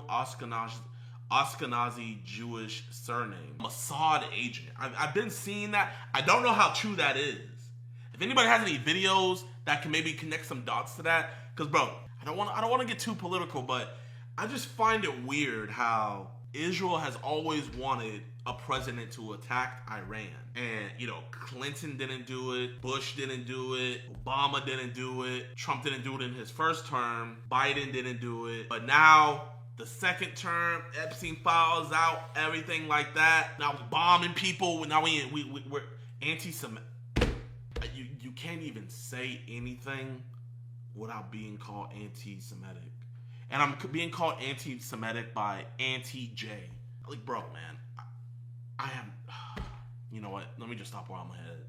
S2: Ashkenazi Jewish surname. Mossad agent. I've been seeing that. I don't know how true that is. If anybody has any videos that can maybe connect some dots to that, because bro, I don't want to get too political, but I just find it weird how Israel has always wanted a president to attack Iran. And, you know, Clinton didn't do it, Bush didn't do it, Obama didn't do it, Trump didn't do it in his first term, Biden didn't do it. But now, the second term, Epstein files out, everything like that. Now we're bombing people. Now we're anti-Semitic. You can't even say anything without being called anti-Semitic. And I'm being called anti-Semitic by Anti-J. Like, bro, man, I am... You know what? Let me just stop where I'm headed.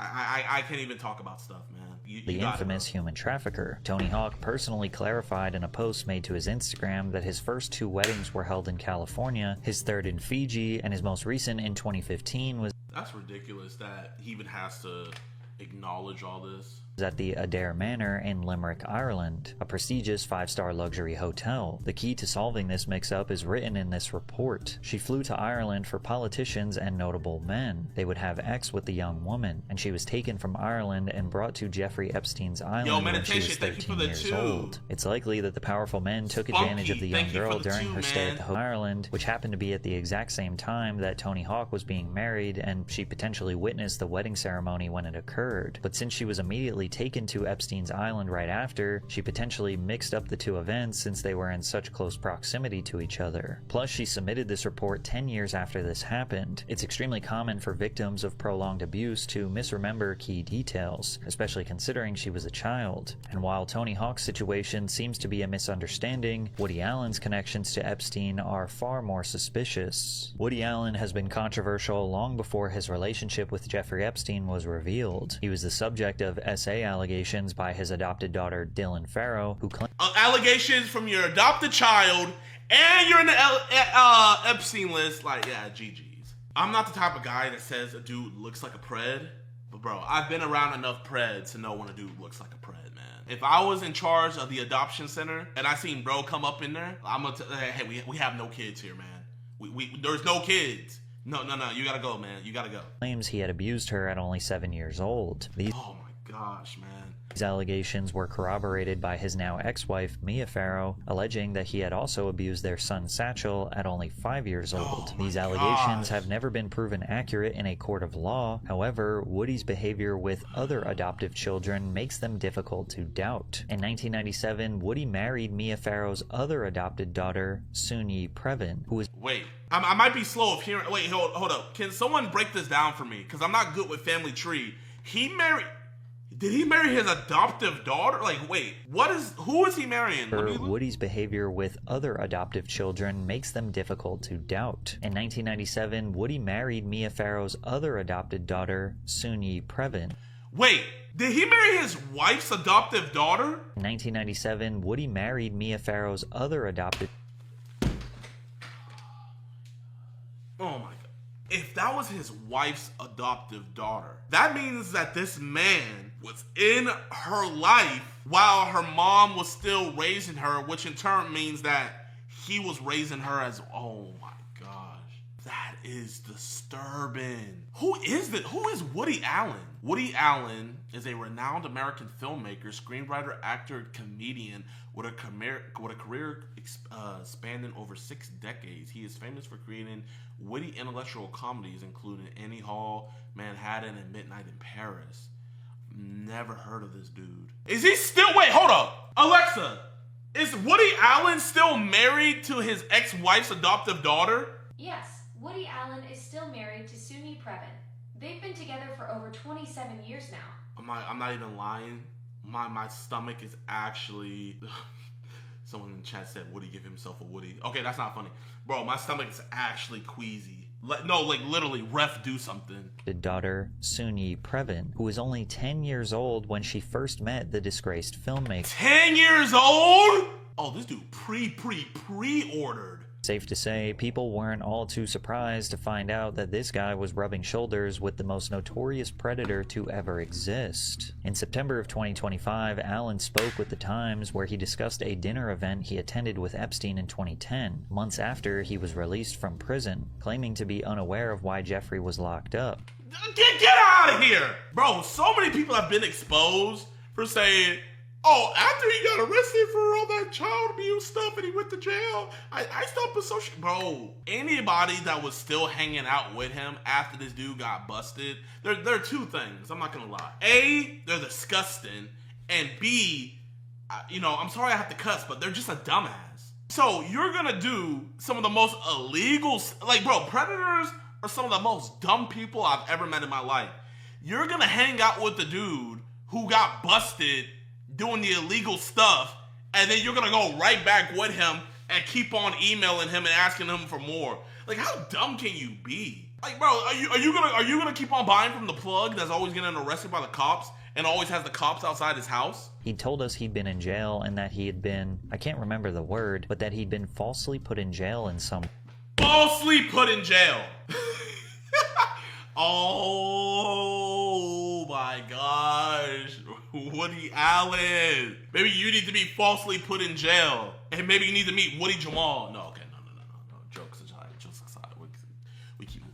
S2: I can't even talk about stuff, man.
S19: The infamous human trafficker. Tony Hawk personally clarified in a post made to his Instagram that his first 2 weddings were held in California, his third in Fiji, and his most recent in 2015 was...
S2: That's ridiculous that he even has to acknowledge all this.
S19: At the Adair Manor in Limerick, Ireland, a prestigious 5-star luxury hotel. The key to solving this mix-up is written in this report. She flew to Ireland for politicians and notable men. They would have sex with the young woman, and she was taken from Ireland and brought to Jeffrey Epstein's island when she was 13 years old. It's likely that the powerful men took advantage of the young girl during her stay at the hotel in Ireland, which happened to be at the exact same time that Tony Hawk was being married, and she potentially witnessed the wedding ceremony when it occurred. But since she was immediately taken to Epstein's island right after, she potentially mixed up the two events since they were in such close proximity to each other. Plus, she submitted this report 10 years after this happened. It's extremely common for victims of prolonged abuse to misremember key details, especially considering she was a child. And while Tony Hawk's situation seems to be a misunderstanding, Woody Allen's connections to Epstein are far more suspicious. Woody Allen has been controversial long before his relationship with Jeffrey Epstein was revealed. He was the subject of SA allegations by his adopted daughter Dylan Farrow, who claimed
S2: allegations from your adopted child, and you're in the Epstein list. Like, yeah, GG's. I'm not the type of guy that says a dude looks like a pred, but bro, I've been around enough preds to know when a dude looks like a pred, man. If I was in charge of the adoption center and I seen bro come up in there, I'm gonna hey, we have no kids here, man. There's no kids. No, you gotta go, man. You gotta go.
S19: Claims he had abused her at only 7 years old.
S2: Oh my gosh, man.
S19: These allegations were corroborated by his now ex-wife, Mia Farrow, alleging that he had also abused their son Satchel at only 5 years old. These allegations have never been proven accurate in a court of law. However, Woody's behavior with other adoptive children makes them difficult to doubt. In 1997, Woody married Mia Farrow's other adopted daughter, Sunyi Previn, who was—
S2: Wait, I might be slow of hearing. Wait, hold up. Can someone break this down for me? Because I'm not good with family tree. Did he marry his adoptive daughter? Like, wait, who is he marrying?
S19: Woody's behavior with other adoptive children makes them difficult to doubt. In 1997, Woody married Mia Farrow's other adopted daughter, Sunyi Previn.
S2: Wait, did he marry his wife's adoptive daughter?
S19: In 1997, Woody married Mia Farrow's other adopted—
S2: Oh my God. If that was his wife's adoptive daughter, that means that this man was in her life while her mom was still raising her, which in turn means that he was raising her as— oh my gosh. That is disturbing. Who is Woody Allen? Woody Allen is a renowned American filmmaker, screenwriter, actor, comedian with a career spanning over 6 decades. He is famous for creating witty intellectual comedies, including Annie Hall, Manhattan, and Midnight in Paris. Never heard of this dude. Is he still— wait, hold up. Alexa, is Woody Allen still married to his ex-wife's adoptive daughter?
S9: Yes, Woody Allen is still married to Sunyi Previn. They've been together for over 27 years now.
S2: I'm not even lying. My stomach is actually— someone in the chat said Woody give himself a Woody. Okay, that's not funny. Bro, my stomach is actually queasy. No, like literally, ref, do something.
S19: The daughter, Sunyi Previn, who was only 10 years old when she first met the disgraced filmmaker.
S2: 10 years old? Oh, this dude pre-ordered.
S19: Safe to say, people weren't all too surprised to find out that this guy was rubbing shoulders with the most notorious predator to ever exist. In September of 2025, Allen spoke with The Times where he discussed a dinner event he attended with Epstein in 2010, months after he was released from prison, claiming to be unaware of why Jeffrey was locked up.
S2: Get out of here! Bro, so many people have been exposed for saying, oh, after he got arrested for all that child abuse stuff and he went to jail, I stopped associating. Bro, anybody that was still hanging out with him after this dude got busted, there are two things, I'm not gonna lie. A, they're disgusting, and B, I'm sorry I have to cuss, but they're just a dumbass. So you're gonna do some of the most illegal, like bro, predators are some of the most dumb people I've ever met in my life. You're gonna hang out with the dude who got busted doing the illegal stuff, and then you're gonna go right back with him and keep on emailing him and asking him for more. Like, how dumb can you be? Like, bro, are you gonna keep on buying from the plug that's always getting arrested by the cops and always has the cops outside his house?
S19: He told us he'd been in jail and that he had been, I can't remember the word, but that he'd been falsely put in jail in some—
S2: falsely put in jail. Oh my gosh. Woody Allen. Maybe you need to be falsely put in jail. And maybe you need to meet Woody Jamal. No, okay, no. Jokes aside.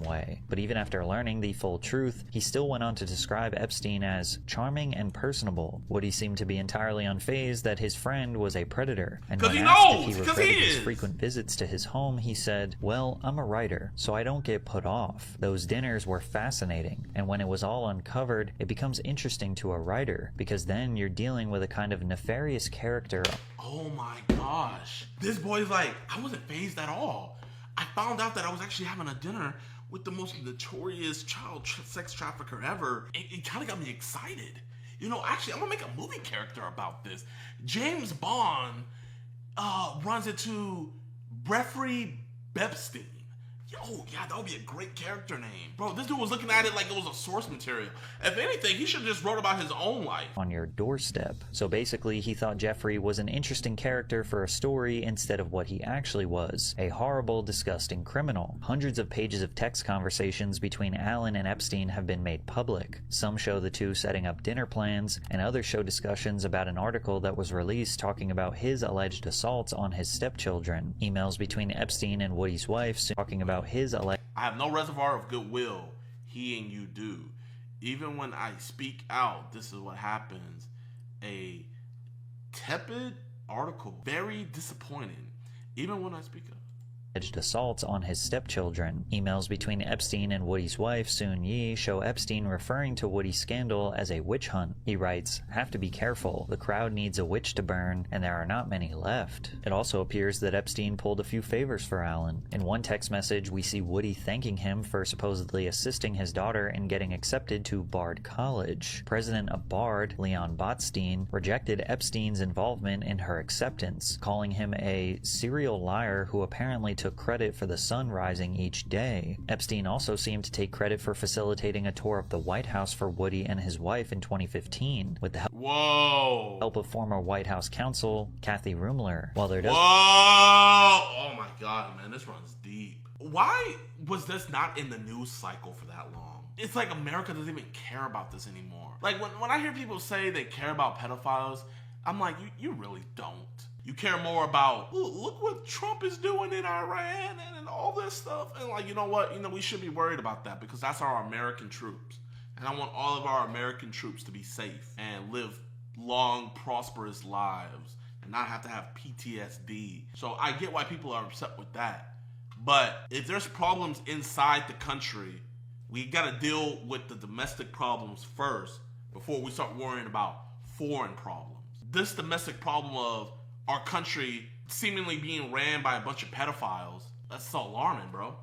S19: way. But even after learning the full truth, he still went on to describe Epstein as charming and personable. Woody seemed to be entirely unfazed that his friend was a predator, and when asked if he regretted his frequent visits to his home, he said, "Well, I'm a writer, so I don't get put off. Those dinners were fascinating, and when it was all uncovered, it becomes interesting to a writer, because then you're dealing with a kind of nefarious character."
S2: Oh my gosh. This boy's like, I wasn't fazed at all. I found out that I was actually having a dinner with the most notorious child sex trafficker ever. It kind of got me excited. You know, actually, I'm gonna make a movie character about this. James Bond runs into Jeffrey Epstein. Yo, yeah, that would be a great character name. Bro, this dude was looking at it like it was a source material. If anything, he should have just wrote about his own life.
S19: On your doorstep. So basically, he thought Jeffrey was an interesting character for a story instead of what he actually was, a horrible, disgusting criminal. Hundreds of pages of text conversations between Allen and Epstein have been made public. Some show the two setting up dinner plans, and others show discussions about an article that was released talking about his alleged assaults on his stepchildren. Emails between Epstein and Woody's wife talking about his alleged...
S2: I have no reservoir of goodwill. He and you do. Even when I speak out, this is what happens. A tepid article. Very disappointing. Even when I speak up.
S19: assaults on his stepchildren. Emails between Epstein and Woody's wife, Soon Yi, show Epstein referring to Woody's scandal as a witch hunt. He writes, "Have to be careful. The crowd needs a witch to burn, and there are not many left." It also appears that Epstein pulled a few favors for Allen. In one text message, we see Woody thanking him for supposedly assisting his daughter in getting accepted to Bard College. President of Bard, Leon Botstein, rejected Epstein's involvement in her acceptance, calling him a serial liar who apparently took credit for the sun rising each day. Epstein also seemed to take credit for facilitating a tour of the White House for Woody and his wife in 2015, with the help of former White House counsel Kathy Rumler. While there does...
S2: Oh my god, man, this runs deep. Why was this not in the news cycle for that long? It's like America doesn't even care about this anymore. Like, when I hear people say they care about pedophiles, I'm like, you really don't. You care more about, look what Trump is doing in Iran and all this stuff. And like, you know what? You know, we should be worried about that because that's our American troops. And I want all of our American troops to be safe and live long, prosperous lives and not have to have PTSD. So I get why people are upset with that. But if there's problems inside the country, we got to deal with the domestic problems first before we start worrying about foreign problems. This domestic problem of our country seemingly being ran by a bunch of pedophiles, that's so alarming, bro.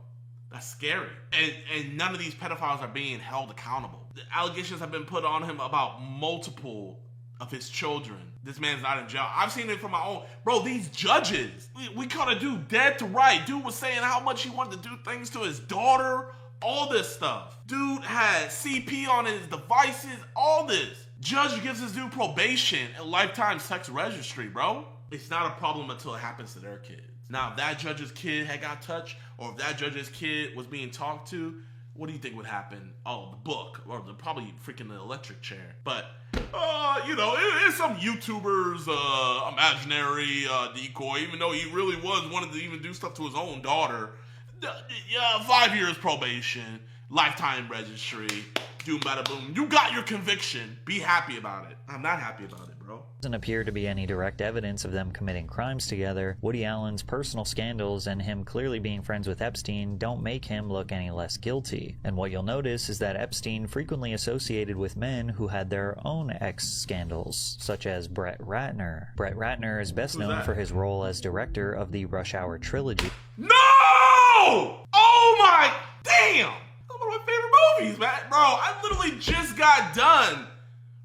S2: That's scary. And none of these pedophiles are being held accountable. The allegations have been put on him about multiple of his children. This man's not in jail. I've seen it from my own. Bro, these judges, we caught a dude dead to right. Dude was saying how much he wanted to do things to his daughter, all this stuff. Dude had CP on his devices, all this. Judge gives this dude probation and lifetime sex registry, bro. It's not a problem until it happens to their kids. Now, if that judge's kid had got touched, or if that judge's kid was being talked to, what do you think would happen? Oh, the book, or probably freaking the electric chair. But, you know, it's some YouTuber's imaginary decoy, even though he really wanted to even do stuff to his own daughter. Yeah, 5 years probation, lifetime registry, doom bada boom. You got your conviction. Be happy about it. I'm not happy about it, bro.
S19: Doesn't appear to be any direct evidence of them committing crimes together. Woody Allen's personal scandals and him clearly being friends with Epstein don't make him look any less guilty. And what you'll notice is that Epstein frequently associated with men who had their own ex-scandals, such as Brett Ratner. Brett Ratner is best known for his role as director of the Rush Hour trilogy.
S2: No! Oh my damn! That's one of my favorite movies, man. Bro, I literally just got done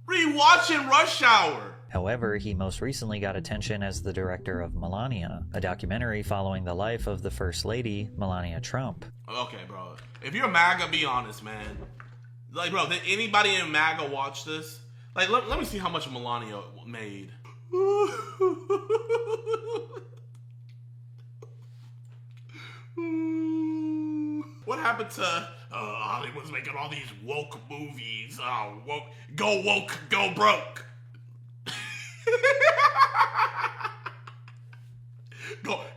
S2: rewatching Rush Hour.
S19: However, he most recently got attention as the director of Melania, a documentary following the life of the First Lady, Melania Trump.
S2: Okay, bro. If you're MAGA, be honest, man. Like, bro, did anybody in MAGA watch this? Like, let me see how much Melania made. What happened to Hollywood's making all these woke movies? Go woke, go broke.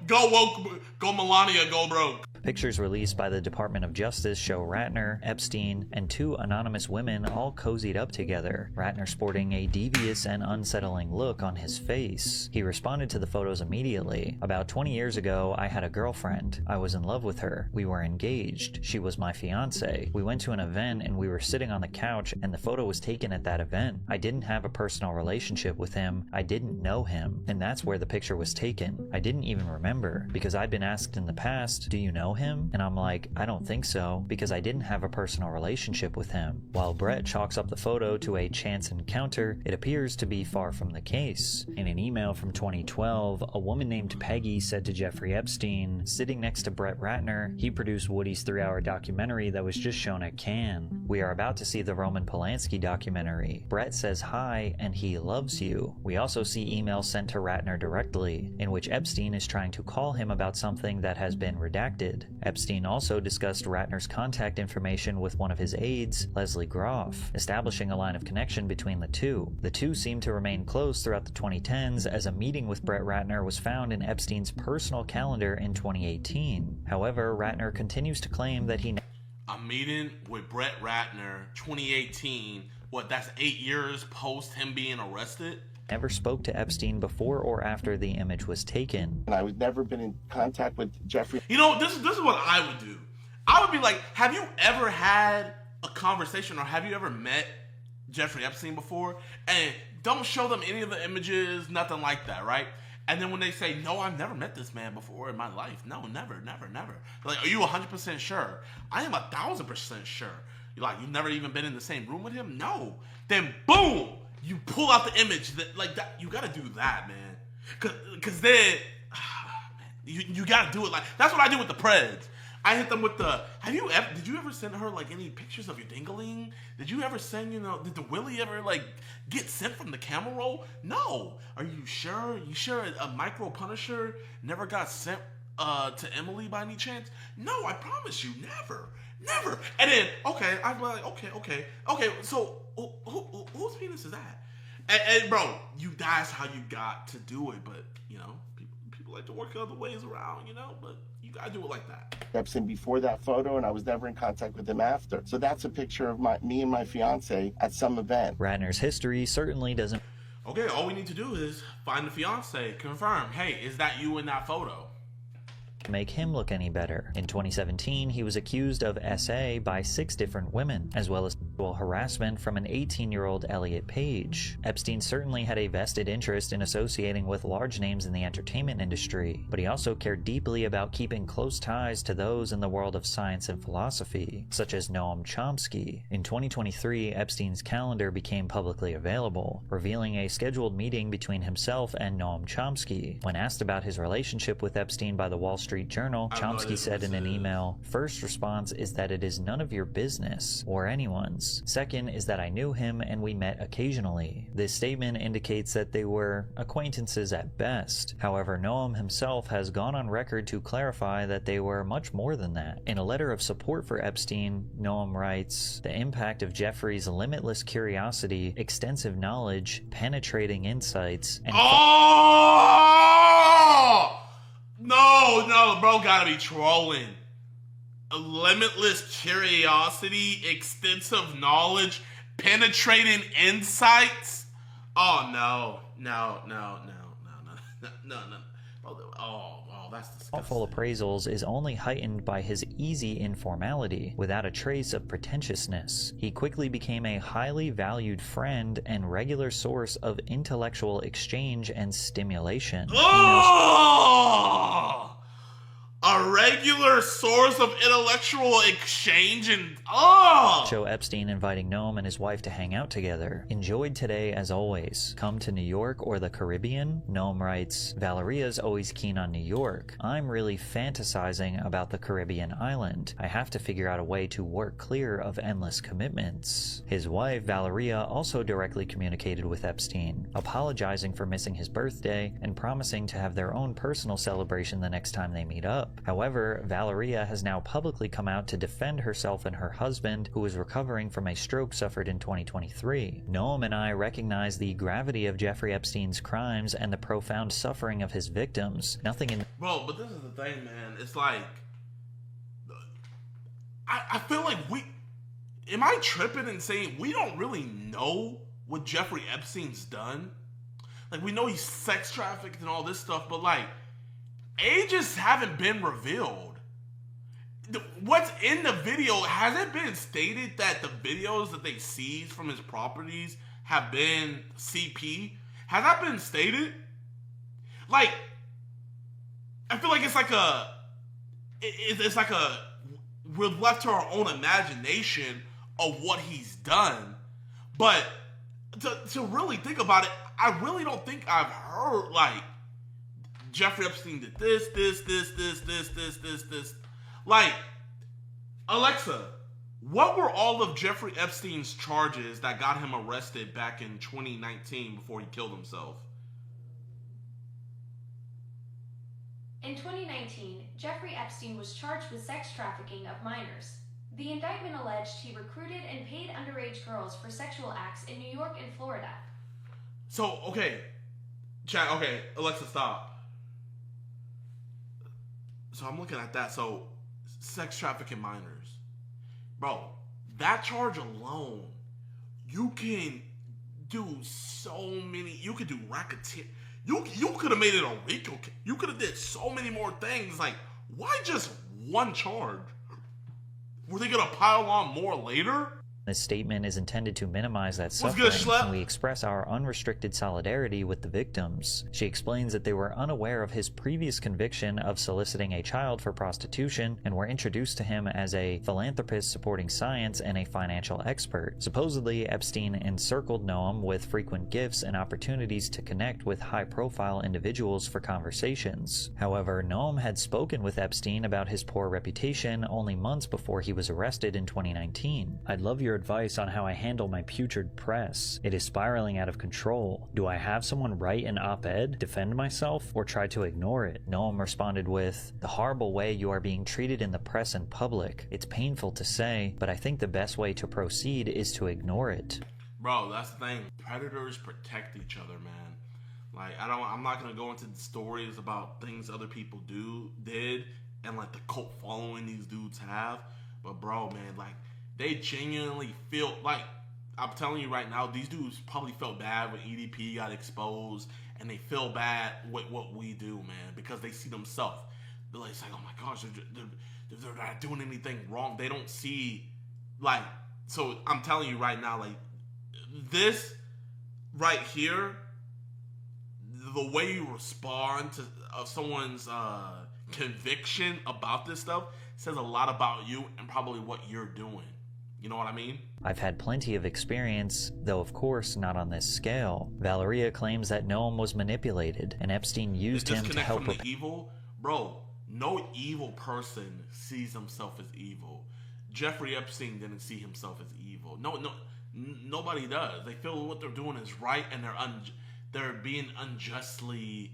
S2: Go woke, go Melania, go broke.
S19: Pictures released by the Department of Justice show Ratner, Epstein, and 2 anonymous women all cozied up together, Ratner sporting a devious and unsettling look on his face. He responded to the photos immediately. "About 20 years ago, I had a girlfriend. I was in love with her. We were engaged. She was my fiance. We went to an event and we were sitting on the couch and the photo was taken at that event. I didn't have a personal relationship with him. I didn't know him. And that's where the picture was taken. I didn't even remember because I'd been asked in the past, 'Do you know him?' And I'm like, 'I don't think so,' because I didn't have a personal relationship with him." While Brett chalks up the photo to a chance encounter, it appears to be far from the case. In an email from 2012, a woman named Peggy said to Jeffrey Epstein, "Sitting next to Brett Ratner, he produced Woody's 3-hour documentary that was just shown at Cannes. We are about to see the Roman Polanski documentary. Brett says hi and he loves you." We also see emails sent to Ratner directly, in which Epstein is trying to call him about something that has been redacted. Epstein also discussed Ratner's contact information with one of his aides, Leslie Groff, establishing a line of connection between the two. The two seemed to remain close throughout the 2010s, as a meeting with Brett Ratner was found in Epstein's personal calendar in 2018. However, Ratner continues to claim that he
S2: A meeting with Brett Ratner, 2018. What, that's 8 years post him being arrested?
S19: never spoke to Epstein before or after the image was taken.
S18: And I was never been in contact with Jeffrey.
S2: You know, this is what I would do. I would be like, have you ever had a conversation or have you ever met Jeffrey Epstein before? And don't show them any of the images, nothing like that, right? And then when they say, no, I've never met this man before in my life. No, never. Like, are you 100% sure? I am 1,000% sure. You're like, you've never even been in the same room with him? No. Then boom, you pull out the image that like that. You got to do that, man. Cause then, you got to do it like, that's what I do with the Preds. I hit them with the, did you ever send her like any pictures of your dingling? Did you ever send, did the Willie ever like get sent from the camera roll? No. Are you sure? You sure a micro Punisher never got sent to Emily by any chance? No, I promise you, never. And then, okay, I'm like, okay, so whose penis is that? And bro, that's how you got to do it, but people like to work other ways around, but you gotta do it like that.
S18: Epstein before that photo, and I was never in contact with him after. So that's a picture of me and my fiance at some event.
S19: Ratner's history certainly doesn't.
S2: Okay, all we need to do is find the fiance, confirm, hey, is that you in that photo?
S19: Make him look any better. In 2017, he was accused of SA by 6 different women, as well as sexual harassment from an 18-year-old Elliot Page. Epstein certainly had a vested interest in associating with large names in the entertainment industry, but he also cared deeply about keeping close ties to those in the world of science and philosophy, such as Noam Chomsky. In 2023, Epstein's calendar became publicly available, revealing a scheduled meeting between himself and Noam Chomsky. When asked about his relationship with Epstein by the Wall Street Journal, Chomsky said in an email, "First response is that it is none of your business, or anyone's. Second is that I knew him and we met occasionally." This statement indicates that they were acquaintances at best. However, Noam himself has gone on record to clarify that they were much more than that. In a letter of support for Epstein, Noam writes, "The impact of Jeffrey's limitless curiosity, extensive knowledge, penetrating insights, and
S2: No, bro, gotta be trolling. A limitless curiosity, extensive knowledge, penetrating insights. Oh no. Oh, that's disgusting.
S19: Thoughtful appraisals is only heightened by his easy informality, without a trace of pretentiousness. He quickly became a highly valued friend and regular source of intellectual exchange and stimulation.
S2: A regular source of intellectual exchange and
S19: Show Epstein inviting Noam and his wife to hang out together. "Enjoyed today as always. Come to New York or the Caribbean?" Noam writes, "Valeria's always keen on New York. I'm really fantasizing about the Caribbean island. I have to figure out a way to work clear of endless commitments." His wife, Valeria, also directly communicated with Epstein, apologizing for missing his birthday and promising to have their own personal celebration the next time they meet up. However, Valeria has now publicly come out to defend herself and her husband, who is recovering from a stroke suffered in 2023. "Noam and I recognize the gravity of Jeffrey Epstein's crimes and the profound suffering of his victims. Nothing in..."
S2: Bro, but this is the thing, man. It's like, I feel like am I tripping and saying we don't really know what Jeffrey Epstein's done? Like, we know he's sex trafficked and all this stuff, but like, ages haven't been revealed. What's in the video, has it been stated that the videos that they seized from his properties have been CP? Has that been stated? Like, I feel like it's like we're left to our own imagination of what he's done. But to really think about it, I really don't think I've heard, like, Jeffrey Epstein did this. Like, Alexa, what were all of Jeffrey Epstein's charges that got him arrested back in 2019 before he killed himself?
S9: In 2019, Jeffrey Epstein was charged with sex trafficking of minors. The indictment alleged he recruited and paid underage girls for sexual acts in New York and Florida.
S2: So, okay, chat, okay, Alexa, stop. So I'm looking at that. So, sex trafficking minors. Bro, that charge alone, you can do so many, you could do racketeer. You could have made it a RICO. You could have did so many more things. Like, why just one charge? Were they going to pile on more later?
S19: This statement is intended to minimize that
S2: What's good,
S19: suffering,
S2: Schlep?
S19: and we express our unrestricted solidarity with the victims. She explains that they were unaware of his previous conviction of soliciting a child for prostitution and were introduced to him as a philanthropist supporting science and a financial expert. Supposedly, Epstein encircled Noam with frequent gifts and opportunities to connect with high-profile individuals for conversations. However, Noam had spoken with Epstein about his poor reputation only months before he was arrested in 2019. "I'd love your advice on how I handle my putrid press. It is spiraling out of control. Do I have someone write an op-ed, defend myself, or try to ignore it?" Noam responded with, "The horrible way you are being treated in the press and public. It's painful to say, but I think the best way to proceed is to ignore it."
S2: Bro, that's the thing. Predators protect each other, man. Like, I'm not gonna go into the stories about things other people did, and like the cult following these dudes have. But bro, man, like, they genuinely feel like, I'm telling you right now, these dudes probably felt bad when EDP got exposed, and they feel bad with what we do, man, because they see themselves. They're like, it's like, oh my gosh, they're not doing anything wrong. They don't see, like, so I'm telling you right now, like, this right here, the way you respond to someone's conviction about this stuff says a lot about you and probably what you're doing. You know what I mean?
S19: I've had plenty of experience, though of course not on this scale. Valeria claims that Noam was manipulated, and Epstein used him to help
S2: from the evil. Bro, no evil person sees himself as evil. Jeffrey Epstein didn't see himself as evil. Nobody does. They feel what they're doing is right, and they're being unjustly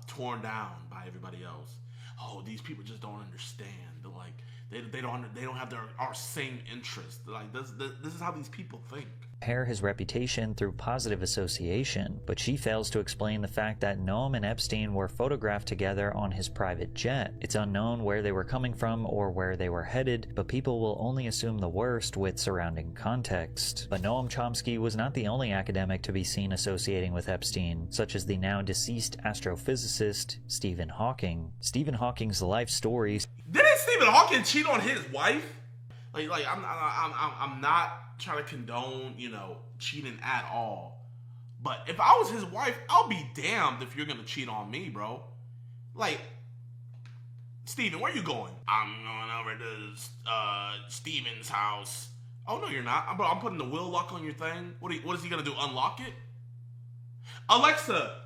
S2: torn down by everybody else. Oh, these people just don't understand. They're like, they don't have our same interest. Like, this is how these people think.
S19: Repair his reputation through positive association, but she fails to explain the fact that Noam and Epstein were photographed together on his private jet. It's unknown where they were coming from or where they were headed, but people will only assume the worst with surrounding context. But Noam Chomsky was not the only academic to be seen associating with Epstein, such as the now deceased astrophysicist Stephen Hawking. Stephen Hawking's life stories.
S2: Didn't Stephen Hawking cheat on his wife? Like I'm not trying to condone, cheating at all. But if I was his wife, I'll be damned if you're gonna cheat on me, bro. Like, Steven, where you going? I'm going over to Steven's house. Oh no, you're not. I'm putting the wheel lock on your thing. What is he gonna do? Unlock it? Alexa,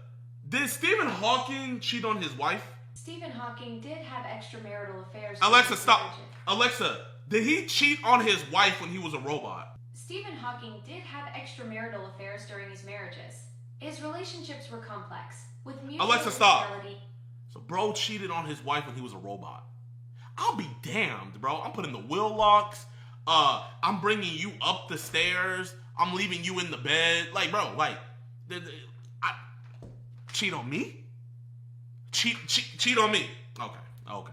S2: did Stephen Hawking cheat on his wife?
S9: Stephen Hawking did have extramarital affairs.
S2: Alexa, stop. Alexa, did he cheat on his wife when he was a robot?
S9: Stephen Hawking did have extramarital affairs during his marriages. His relationships were complex, with mutual
S2: Alexa, stop.
S9: infidelity.
S2: So bro cheated on his wife when he was a robot. I'll be damned, bro. I'm putting the wheel locks. I'm bringing you up the stairs. I'm leaving you in the bed. Like, bro, cheat on me? Cheat on me. Okay.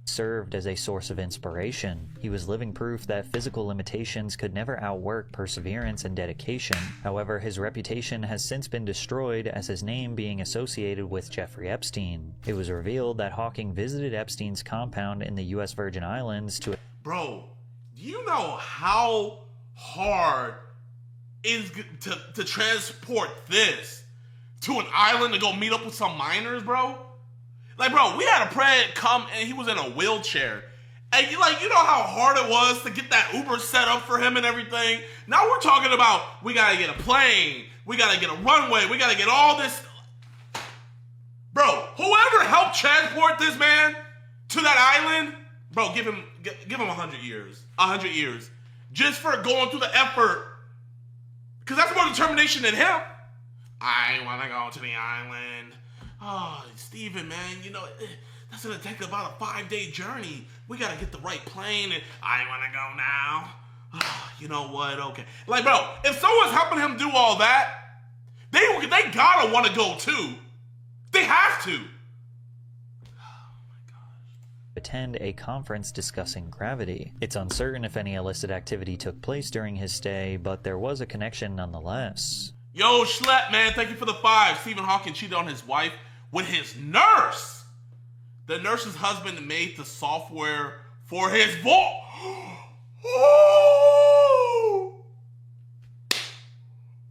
S19: served as a source of inspiration. He was living proof that physical limitations could never outwork perseverance and dedication. However, his reputation has since been destroyed as his name being associated with Jeffrey Epstein. It was revealed that Hawking visited Epstein's compound in the U.S. Virgin Islands to...
S2: Bro, do you know how hard is to transport this to an island to go meet up with some minors, bro? Like, bro, we had a pred come and he was in a wheelchair. And you know how hard it was to get that Uber set up for him and everything? Now we're talking about we gotta get a plane, we gotta get a runway, we gotta get all this. Bro, whoever helped transport this man to that island, bro, give him 100 years. 100 years. Just for going through the effort. Because that's more determination than him. I wanna go to the island. Oh, Steven, man, you know, that's gonna take about a 5-day journey. We gotta get the right plane, and I wanna go now. Oh, you know what? Okay. Like, bro, if someone's helping him do all that, they gotta wanna go too. They have to.
S19: attend a conference discussing gravity. It's uncertain if any illicit activity took place during his stay, but there was a connection nonetheless.
S2: Yo, Schlep, man, thank you for the 5. Stephen Hawking cheated on his wife with his nurse. The nurse's husband made the software for his voice.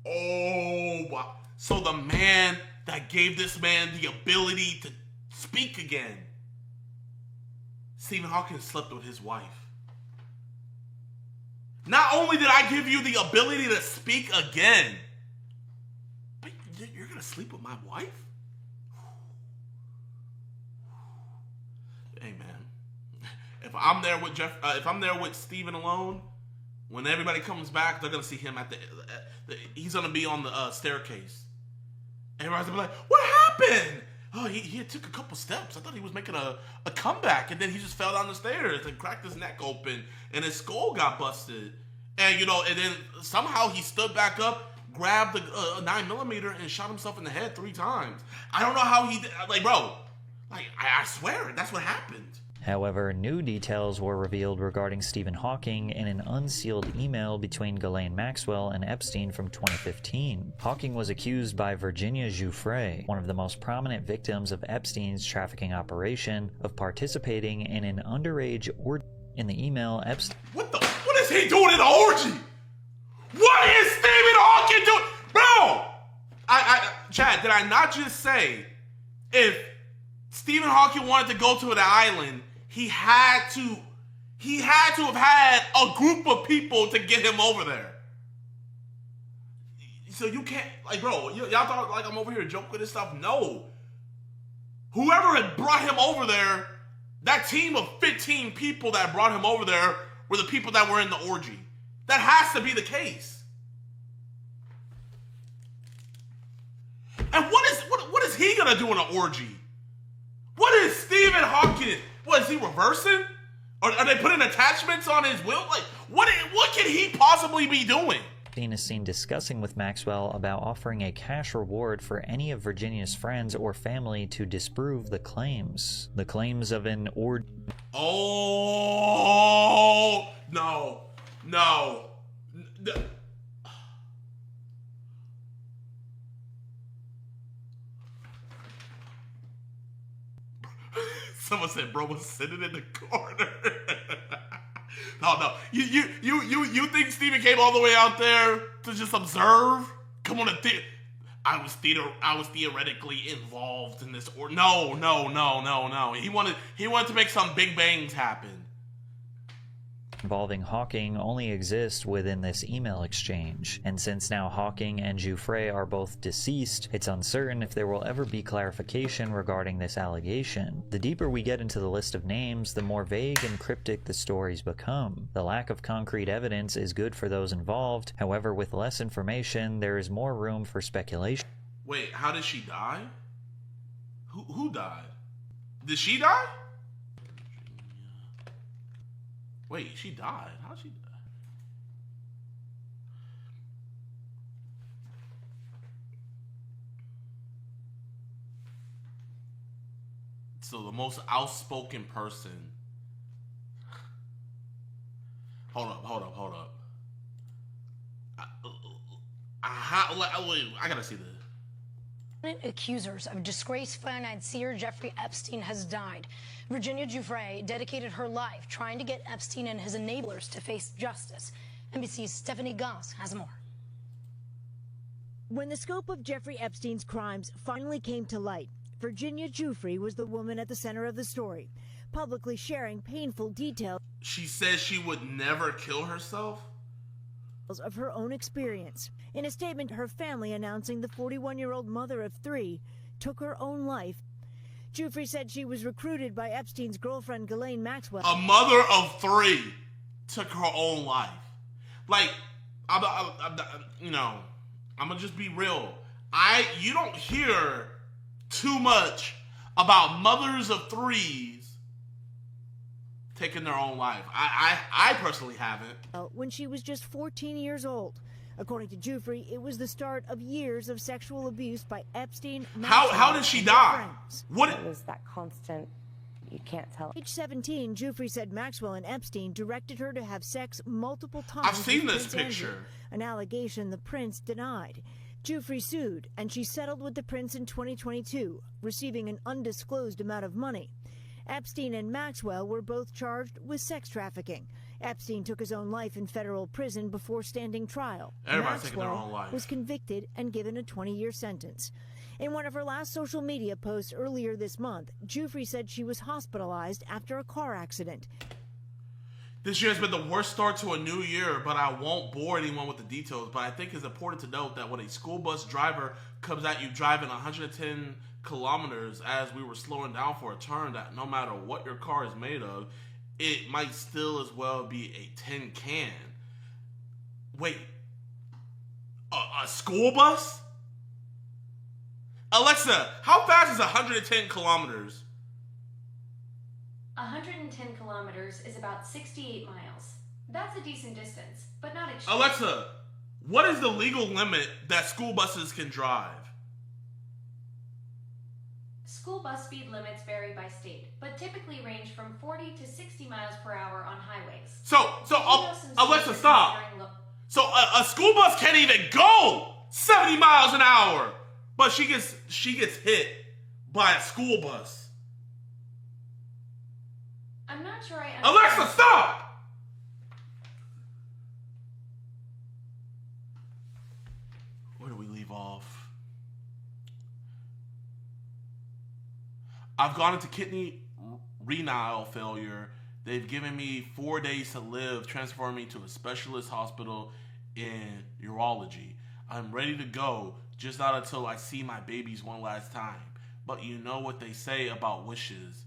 S2: Oh, wow. So the man that gave this man the ability to speak again, Stephen Hawking slept with his wife. Not only did I give you the ability to speak again, but you're gonna sleep with my wife? Hey man, if I'm there with Stephen alone, when everybody comes back, they're gonna see him at he's gonna be on the staircase. Everybody's gonna be like, "What happened?" Oh, he took a couple steps. I thought he was making a comeback, and then he just fell down the stairs and cracked his neck open, and his skull got busted. And and then somehow he stood back up, grabbed the 9mm, and shot himself in the head 3 times. I don't know how he did. I swear that's what happened.
S19: However, new details were revealed regarding Stephen Hawking in an unsealed email between Ghislaine Maxwell and Epstein from 2015. Hawking was accused by Virginia Giuffre, one of the most prominent victims of Epstein's trafficking operation, of participating in an underage orgy. In the email, Epstein...
S2: What is he doing in the orgy? What is Stephen Hawking doing? Bro! Chad, did I not just say if Stephen Hawking wanted to go to an island, he had to have had a group of people to get him over there. So you can't, bro, y'all thought I'm over here joking and stuff? No. Whoever had brought him over there, that team of 15 people that brought him over there were the people that were in the orgy. That has to be the case. And what is he gonna do in an orgy? What is Stephen Hawking? What is he reversing? Or are they putting attachments on his will? What can he possibly be doing?
S19: Epstein is seen discussing with Maxwell about offering a cash reward for any of Virginia's friends or family to disprove the claims. The claims of an orgy.
S2: Oh, no. Someone said bro was sitting in the corner. No. You think Steven came all the way out there to just observe? Come on, I was theoretically involved in this, or no. He wanted to make some big bangs happen.
S19: Involving Hawking only exist within this email exchange, and since now Hawking and Giuffre are both deceased, it's uncertain if there will ever be clarification regarding this allegation. The deeper we get into the list of names, the more vague and cryptic the stories become. The lack of concrete evidence is good for those involved, however, with less information, there is more room for speculation.
S2: Wait, how did she die? Who died? Did she die? Wait, she died. How'd she die? So the most outspoken person Hold up. I gotta see this.
S3: Accusers of disgraced financier Jeffrey Epstein has died. Virginia Giuffre dedicated her life trying to get Epstein and his enablers to face justice. NBC's Stephanie Goss has more.
S22: When the scope of Jeffrey Epstein's crimes finally came to light, Virginia Giuffre was the woman at the center of the story, publicly sharing painful details.
S2: She says she would never kill herself?
S22: Of her own experience. In a statement, her family announcing the 41-year-old mother of 3 took her own life. Giuffre said she was recruited by Epstein's girlfriend Ghislaine Maxwell.
S2: A mother of 3 took her own life. Like, I'm gonna just be real. You don't hear too much about mothers of 3s taking their own life. I personally haven't.
S22: When she was just 14 years old. According to Giuffre, it was the start of years of sexual abuse by Epstein.
S2: How did she die? What?
S23: It was that constant. You can't tell.
S22: Age 17, Giuffre said Maxwell and Epstein directed her to have sex multiple times.
S2: I've seen
S22: with
S2: this
S22: Prince
S2: picture.
S22: Andrew, an allegation the prince denied. Giuffre sued, and she settled with the prince in 2022, receiving an undisclosed amount of money. Epstein and Maxwell were both charged with sex trafficking. Epstein took his own life in federal prison before standing trial.
S2: Everybody's taking their own life.
S22: Was convicted and given a 20-year sentence. In one of her last social media posts earlier this month, Giuffre said she was hospitalized after a car accident.
S2: This year has been the worst start to a new year, but I won't bore anyone with the details. But I think it's important to note that when a school bus driver comes at you driving 110 kilometers as we were slowing down for a turn, that no matter what your car is made of, it might still as well be a tin can. Wait, a school bus? Alexa, how fast is 110 kilometers?
S9: 110 kilometers is about 68 miles. That's a decent distance, but not extreme.
S2: Alexa, what is the legal limit that school buses can drive?
S9: School bus speed limits vary by state, but typically range from 40 to 60 miles per hour on highways.
S2: Alexa, stop. So a school bus can't even go 70 miles an hour, but she gets hit by a school bus.
S9: I'm not sure I understand.
S2: Alexa, stop! Where do we leave off? I've gone into kidney renal failure. They've given me 4 days to live, transferring me to a specialist hospital in urology. I'm ready to go, just not until I see my babies one last time. But you know what they say about wishes.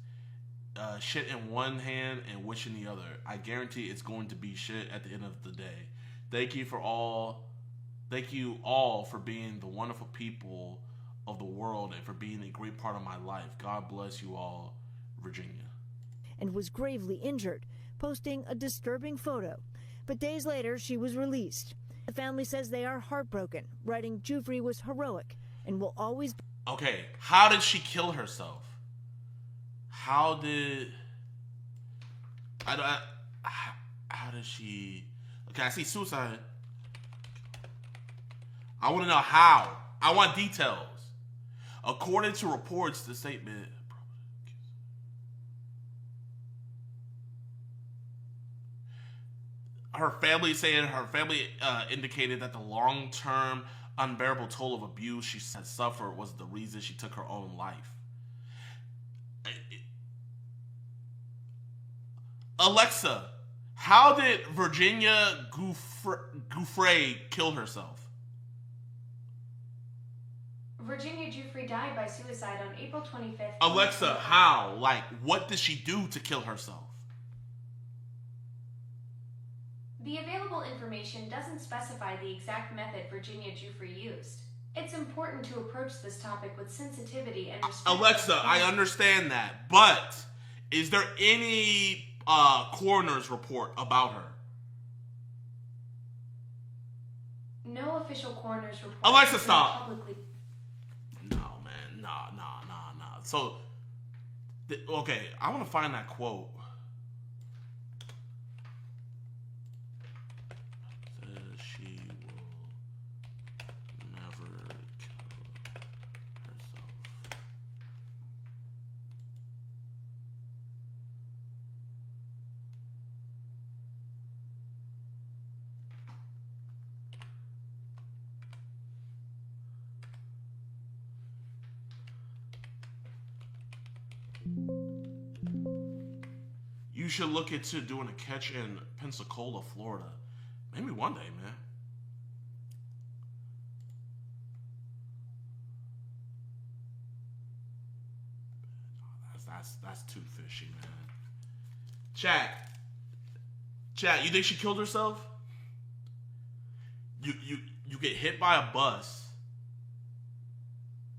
S2: Shit in one hand and wish in the other. I guarantee it's going to be shit at the end of the day. Thank you all for being the wonderful people of the world and for being a great part of my life. God bless you all, Virginia.
S22: And was gravely injured, posting a disturbing photo. But days later, she was released. The family says they are heartbroken, writing Giuffre was heroic and will always be.
S2: Okay, how did she kill herself? How did she... Okay, I see suicide. I want to know how. I want details. According to reports, the statement... Her family indicated that the long-term unbearable toll of abuse she had suffered was the reason she took her own life. Alexa, how did Virginia Giuffre kill herself?
S9: Virginia Giuffre died by suicide on April 25th.
S2: Alexa, how? Like, what did she do to kill herself?
S9: The available information doesn't specify the exact method Virginia Giuffre used. It's important to approach this topic with sensitivity and respect.
S2: Alexa, I understand that, but is there any coroner's report about her?
S9: No official coroner's report.
S2: Alexa, stop.
S9: Publicly...
S2: No, man. Nah. So, okay, I want to find that quote. You should look into doing a catch in Pensacola, Florida. Maybe one day, man. That's too fishy, man. Chat, you think she killed herself? You get hit by a bus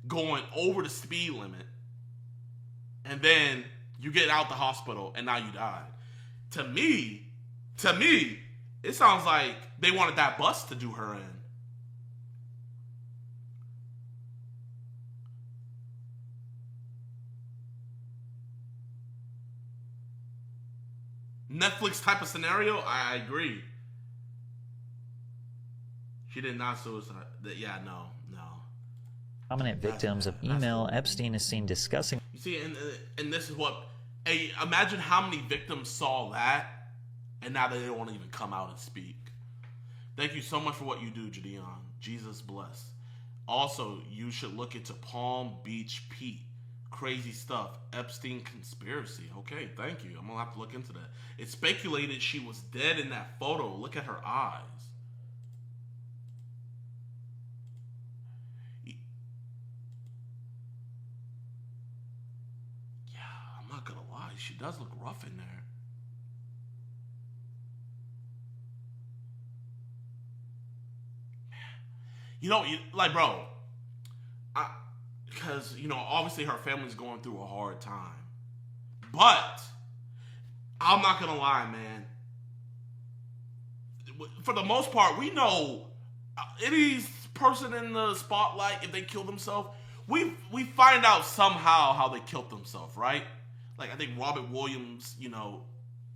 S2: going over the speed limit, and then you get out the hospital and now you died. To me, it sounds like they wanted that bus to do her in. Netflix type of scenario, I agree. She did not suicide. Yeah, no.
S19: Prominent victims of email, Epstein is seen discussing.
S2: You see, and this is what. Hey, imagine how many victims saw that, and now they don't want to even come out and speak. Thank you so much for what you do, Jidion. Jesus bless. Also, you should look into Palm Beach Pete. Crazy stuff. Epstein conspiracy. Okay, thank you. I'm gonna have to look into that. It's speculated she was dead in that photo. Look at her eyes. Yeah, I'm not gonna lie. She does look rough in there. You know, like, bro, because, you know, obviously her family's going through a hard time. But I'm not going to lie, man. For the most part, we know any person in the spotlight, if they kill themselves, we find out somehow how they killed themselves, right? Like, I think Robin Williams, you know,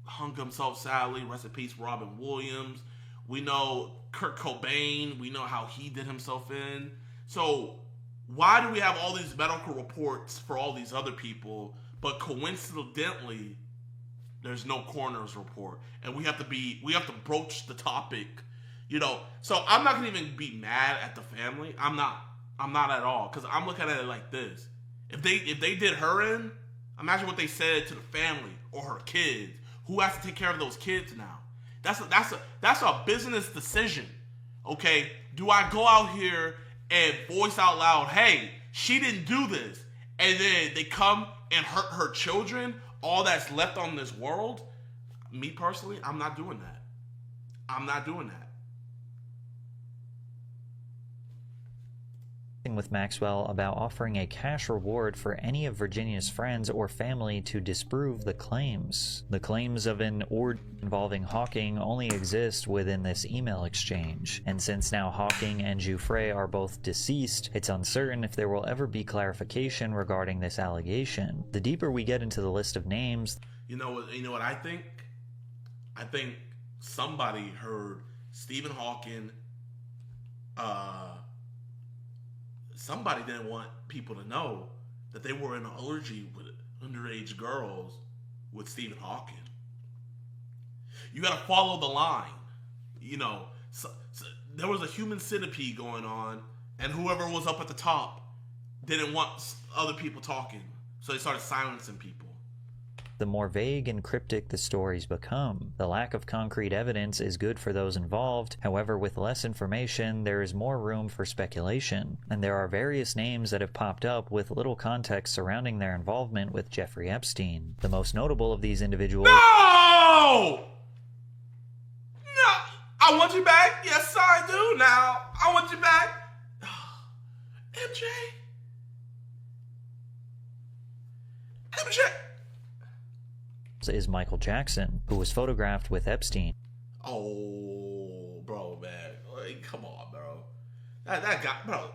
S2: hung himself sadly. Rest in peace, Robin Williams. We know Kurt Cobain. We know how he did himself in. So why do we have all these medical reports for all these other people, but coincidentally, there's no coroner's report, and we have to broach the topic, you know? So I'm not gonna even be mad at the family. I'm not at all, because I'm looking at it like this: if they did her in, imagine what they said to the family or her kids. Who has to take care of those kids now? That's a business decision, okay? Do I go out here and voice out loud, hey, she didn't do this, and then they come and hurt her children, all that's left on this world? Me personally, I'm not doing that. I'm not doing that.
S19: With Maxwell about offering a cash reward for any of Virginia's friends or family to disprove the claims. The claims of an orgy involving Hawking only exist within this email exchange, and since now Hawking and Giuffre are both deceased, it's uncertain if there will ever be clarification regarding this allegation. The deeper we get into the list of names,
S2: You know what I think? I think somebody heard Stephen Hawking. Somebody didn't want people to know that they were in an orgy with underage girls with Stephen Hawking. You got to follow the line. You know, so there was a human centipede going on, and whoever was up at the top didn't want other people talking, so they started silencing people.
S19: the more vague and cryptic the stories become. The lack of concrete evidence is good for those involved, however with less information there is more room for speculation, and there are various names that have popped up with little context surrounding their involvement with Jeffrey Epstein. The most notable of these individuals...
S2: No! No! I want you back. Yes, I do now. I want you back. MJ.
S19: is Michael Jackson, who was photographed with Epstein.
S2: Oh, bro, man. Like, come on, bro. That guy, bro.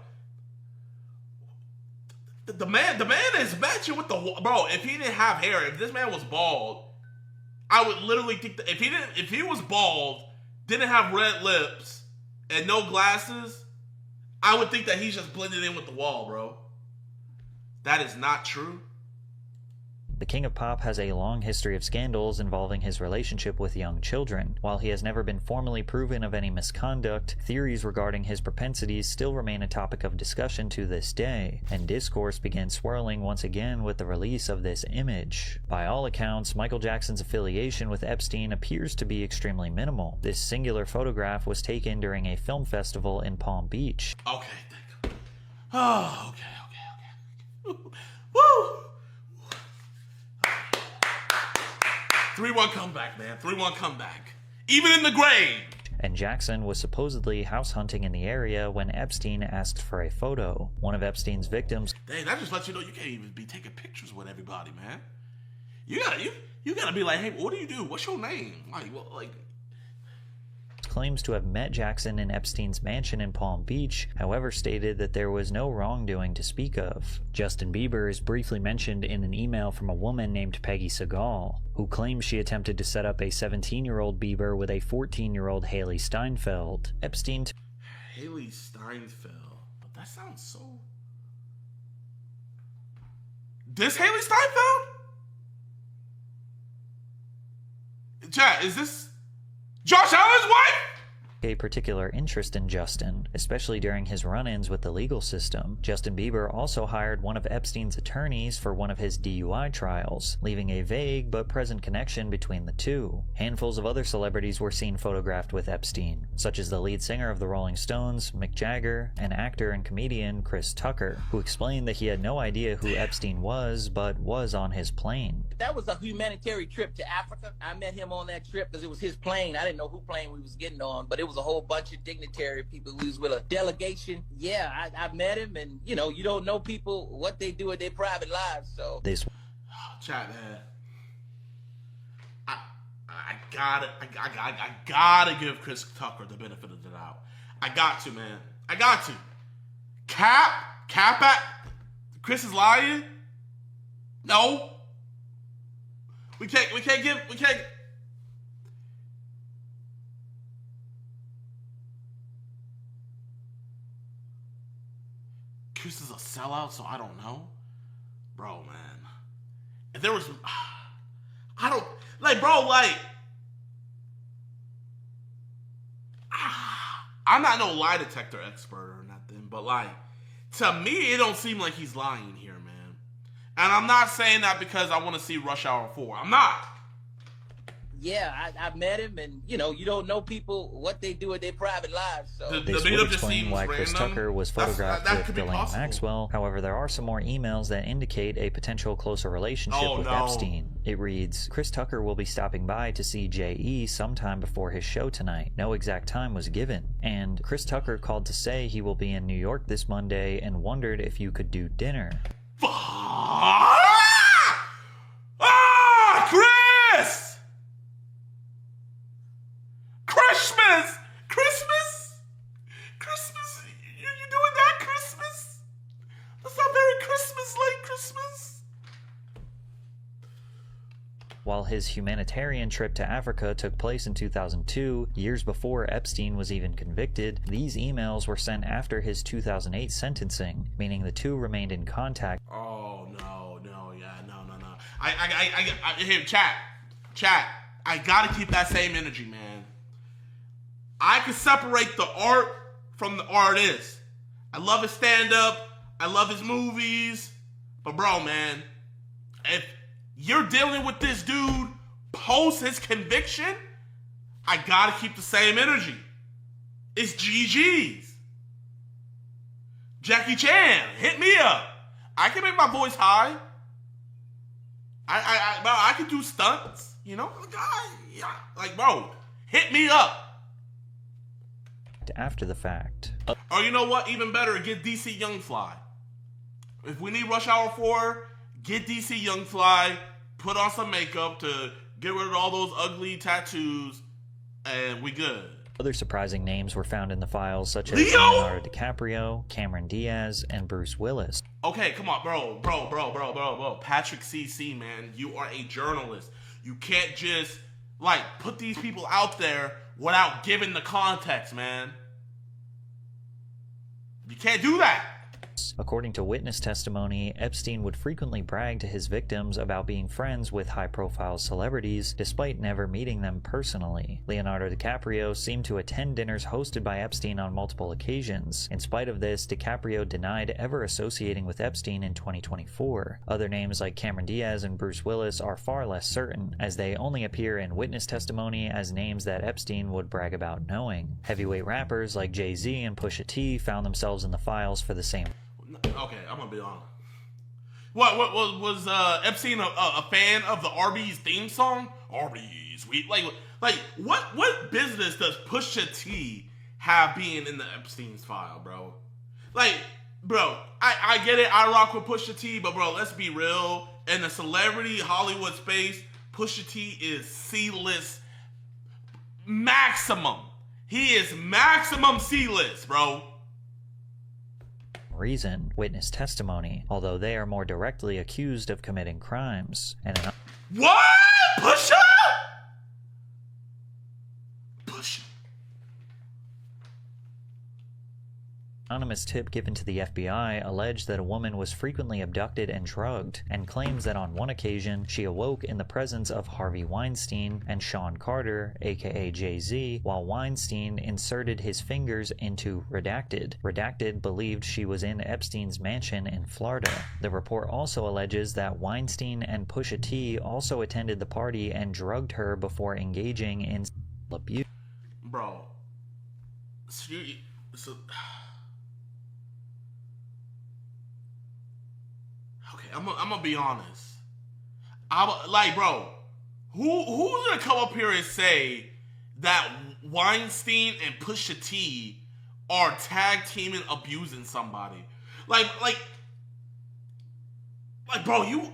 S2: The man is matching with the... Bro, if he didn't have hair, if this man was bald, I would literally think that if he was bald, didn't have red lips, and no glasses, I would think that he's just blended in with the wall, bro. That is not true.
S19: The King of Pop has a long history of scandals involving his relationship with young children. While he has never been formally proven of any misconduct, theories regarding his propensities still remain a topic of discussion to this day, and discourse began swirling once again with the release of this image. By all accounts, Michael Jackson's affiliation with Epstein appears to be extremely minimal. This singular photograph was taken during a film festival in Palm Beach.
S2: Okay, oh, okay. Woo! 3-1 comeback, man. 3-1 comeback. Even in the grave.
S19: And Jackson was supposedly house hunting in the area when Epstein asked for a photo. One of Epstein's victims...
S2: Dang, that just lets you know you can't even be taking pictures with everybody, man. You gotta be like, hey, what do you do? What's your name? Like...
S19: claims to have met Jackson in Epstein's mansion in Palm Beach, however stated that there was no wrongdoing to speak of. Justin Bieber is briefly mentioned in an email from a woman named Peggy Segal, who claims she attempted to set up a 17-year-old Bieber with a 14-year-old Haley Steinfeld.
S2: Haley Steinfeld? That sounds so... This Haley Steinfeld? Chat, is this... Josh Allen's wife?
S19: A particular interest in Justin, especially during his run-ins with the legal system. Justin Bieber also hired one of Epstein's attorneys for one of his DUI trials, leaving a vague but present connection between the two. Handfuls of other celebrities were seen photographed with Epstein, such as the lead singer of the Rolling Stones, Mick Jagger, and actor and comedian Chris Tucker, who explained that he had no idea who Epstein was, but was on his plane.
S7: That was a humanitarian trip to Africa. I met him on that trip because it was his plane. I didn't know who plane we was getting on, but it was a whole bunch of dignitary people. We was with a delegation. Yeah, I met him, and you know, you don't know people, what they do in their private lives, so.
S2: Chat, man. I gotta give Chris Tucker the benefit of the doubt. I got to, man. I got to. Cap at Chris is lying? No. We can't. Chris is a sellout, so I don't know. Bro, man. If there was... I don't... Like, bro, like... I'm not no lie detector expert or nothing, but, like, to me, it don't seem like he's lying here, man. And I'm not saying that because I want to see Rush Hour 4. I'm not.
S7: Yeah, I met him, and you know, you don't know people, what they do in their private lives. So
S19: This would explain why Chris Tucker was photographed with Ghislaine Maxwell. However, there are some more emails that indicate a potential closer relationship with Epstein. It reads, Chris Tucker will be stopping by to see J.E. sometime before his show tonight. No exact time was given. And Chris Tucker called to say he will be in New York this Monday and wondered if you could do dinner.
S2: Chris! Christmas? You doing that Christmas? That's not very Christmas-like Christmas.
S19: While his humanitarian trip to Africa took place in 2002, years before Epstein was even convicted, these emails were sent after his 2008 sentencing, meaning the two remained in contact.
S2: Oh, no. Hey, chat. I gotta keep that same energy, man. I can separate the art from the artist. I love his stand-up. I love his movies. But bro, man, if you're dealing with this dude post his conviction, I gotta keep the same energy. It's GG's. Jackie Chan, hit me up. I can make my voice high. I can do stunts, you know? Like, bro, hit me up.
S19: After the fact.
S2: Or you know what? Even better, get DC Young Fly. If we need Rush Hour 4, get DC Young Fly, put on some makeup to get rid of all those ugly tattoos, and we good.
S19: Other surprising names were found in the files, such as Leonardo DiCaprio, Cameron Diaz, and Bruce Willis.
S2: Okay, come on, bro. Patrick CC, man, you are a journalist. You can't just, like, put these people out there without giving the context, man. You can't do that.
S19: According to witness testimony, Epstein would frequently brag to his victims about being friends with high-profile celebrities, despite never meeting them personally. Leonardo DiCaprio seemed to attend dinners hosted by Epstein on multiple occasions. In spite of this, DiCaprio denied ever associating with Epstein in 2024. Other names like Cameron Diaz and Bruce Willis are far less certain, as they only appear in witness testimony as names that Epstein would brag about knowing. Heavyweight rappers like Jay-Z and Pusha T found themselves in the files for the same.
S2: Okay, I'm gonna be honest. What was Epstein a fan of the Arby's theme song? Arby's, what business does Pusha T have being in the Epstein's file, bro? Bro, I get it. I rock with Pusha T, but bro, let's be real. In the celebrity Hollywood space, Pusha T is C-list maximum. He is maximum C-list, bro.
S19: Reason, witness testimony, although they are more directly accused of committing crimes. And
S2: what? Pusha? Pusha.
S19: Anonymous tip given to the FBI alleged that a woman was frequently abducted and drugged, and claims that on one occasion she awoke in the presence of Harvey Weinstein and Sean Carter, aka Jay-Z, while Weinstein inserted his fingers into Redacted. Redacted believed she was in Epstein's mansion in Florida. The report also alleges that Weinstein and Pusha T also attended the party and drugged her before engaging in abuse.
S2: Bro, I'm gonna be honest. Bro, who's gonna come up here and say that Weinstein and Pusha T are tag teaming abusing somebody? Bro, you.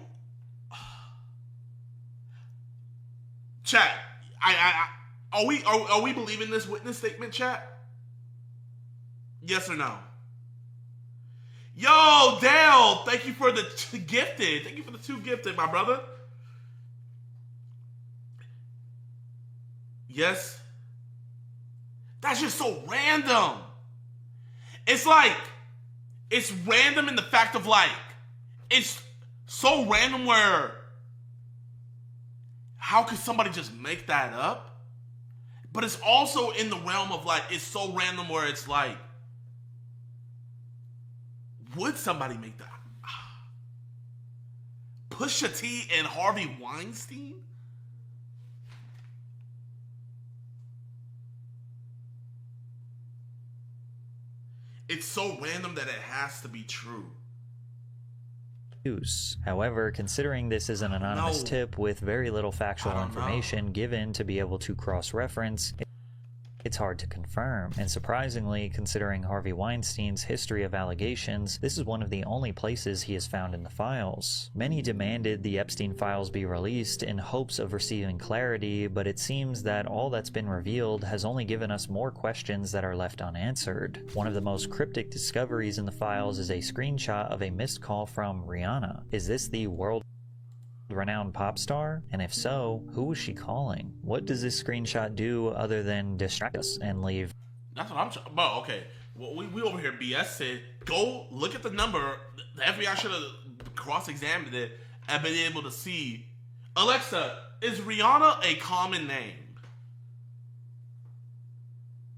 S2: Chat. Are we believing this witness statement, chat? Yes or no? Yo, Dale, thank you for the gifted. Thank you for the 2 gifted, my brother. Yes. That's just so random. It's random in the fact of it's so random where how could somebody just make that up? But it's also in the realm of it's so random where it's would somebody make that? Pusha T and Harvey Weinstein? It's so random that it has to be true.
S19: However, considering this is an anonymous tip with very little factual information given to be able to cross-reference, it's hard to confirm, and surprisingly, considering Harvey Weinstein's history of allegations, this is one of the only places he is found in the files. Many demanded the Epstein files be released in hopes of receiving clarity, but it seems that all that's been revealed has only given us more questions that are left unanswered. One of the most cryptic discoveries in the files is a screenshot of a missed call from Rihanna. Is this the world-renowned pop star? And if so, who was she calling? What does this screenshot do other than distract us and leave?
S2: That's what I'm trying. Bro, okay. Well, we over here BS said, go look at the number. The FBI should have cross-examined it and been able to see. Alexa, is Rihanna a common name?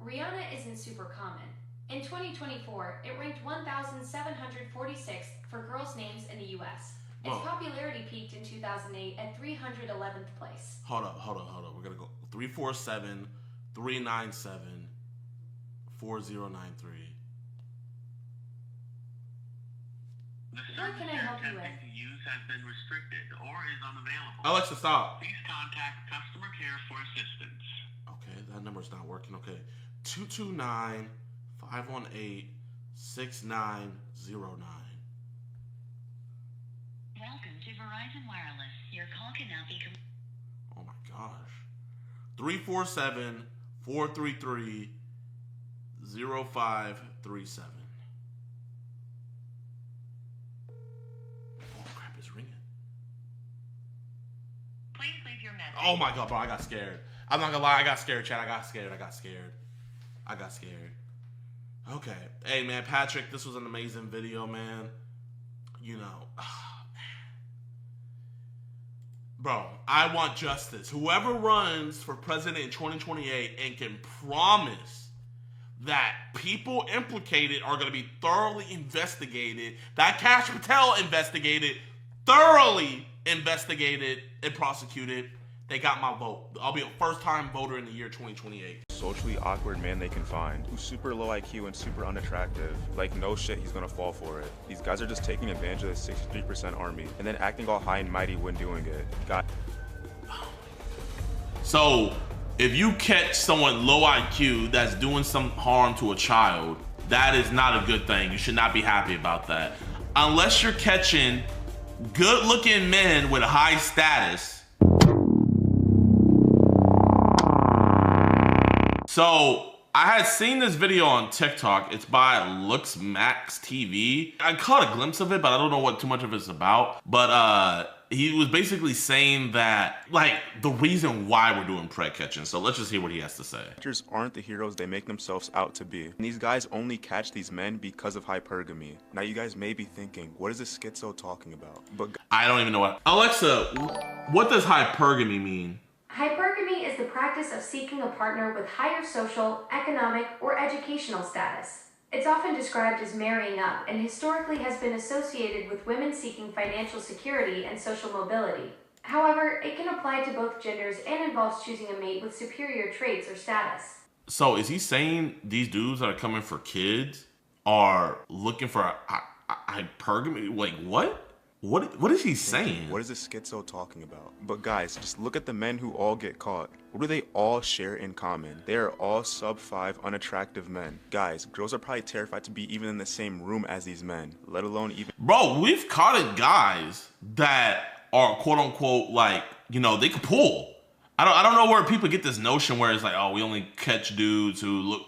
S9: Rihanna isn't super common. In 2024, it ranked 1,746 for girls' names in the U.S. Its popularity peaked in 2008 at 311th place.
S2: Hold up. We're going to go 347 397 4093.
S9: What can I help you with?
S14: Use has been restricted or is unavailable.
S2: Alexa, stop.
S14: Please contact customer care for assistance.
S2: Okay, that number's not working. Okay, 229 518 6909.
S17: Welcome to Verizon Wireless. Your call cannot be.
S2: Oh my gosh. 347 433 0537. Oh crap, it's ringing.
S17: Please leave your message.
S2: Oh my god, bro, I got scared. I'm not gonna lie, I got scared, chat. I got scared. Okay. Hey, man, Patrick, this was an amazing video, man. You know, bro, I want justice. Whoever runs for president in 2028 and can promise that people implicated are going to be thoroughly investigated, that Kash Patel investigated, thoroughly investigated and prosecuted, they got my vote. I'll be a first-time voter in the year 2028.
S4: Socially awkward man they can find, who's super low IQ and super unattractive. Like, no shit, he's gonna fall for it. These guys are just taking advantage of the 63% army and then acting all high and mighty when doing it.
S2: So, if you catch someone low IQ that's doing some harm to a child, that is not a good thing. You should not be happy about that. Unless you're catching good-looking men with high status. So, I had seen this video on TikTok. It's by Looks Max TV. I caught a glimpse of it, but I don't know what too much of it's about. But he was basically saying that, like, the reason why we're doing prey catching. So let's just hear what he has to say.
S4: Catchers aren't the heroes they make themselves out to be. And these guys only catch these men because of hypergamy. Now you guys may be thinking, what is this schizo talking about? But
S2: I don't even know what. Alexa, what does hypergamy mean?
S9: Hypergamy is the practice of seeking a partner with higher social, economic, or educational status. It's often described as marrying up and historically has been associated with women seeking financial security and social mobility. However, it can apply to both genders and involves choosing a mate with superior traits or status.
S2: So is he saying these dudes that are coming for kids are looking for hypergamy? Like, what? What is he saying?
S4: What is this schizo talking about? But guys, just look at the men who all get caught. What do they all share in common? They are all sub-5 unattractive men. Guys, girls are probably terrified to be even in the same room as these men, let alone even—
S2: Bro, we've caught guys that are quote unquote like, you know, they could pull. I don't know where people get this notion where it's like, oh, we only catch dudes who look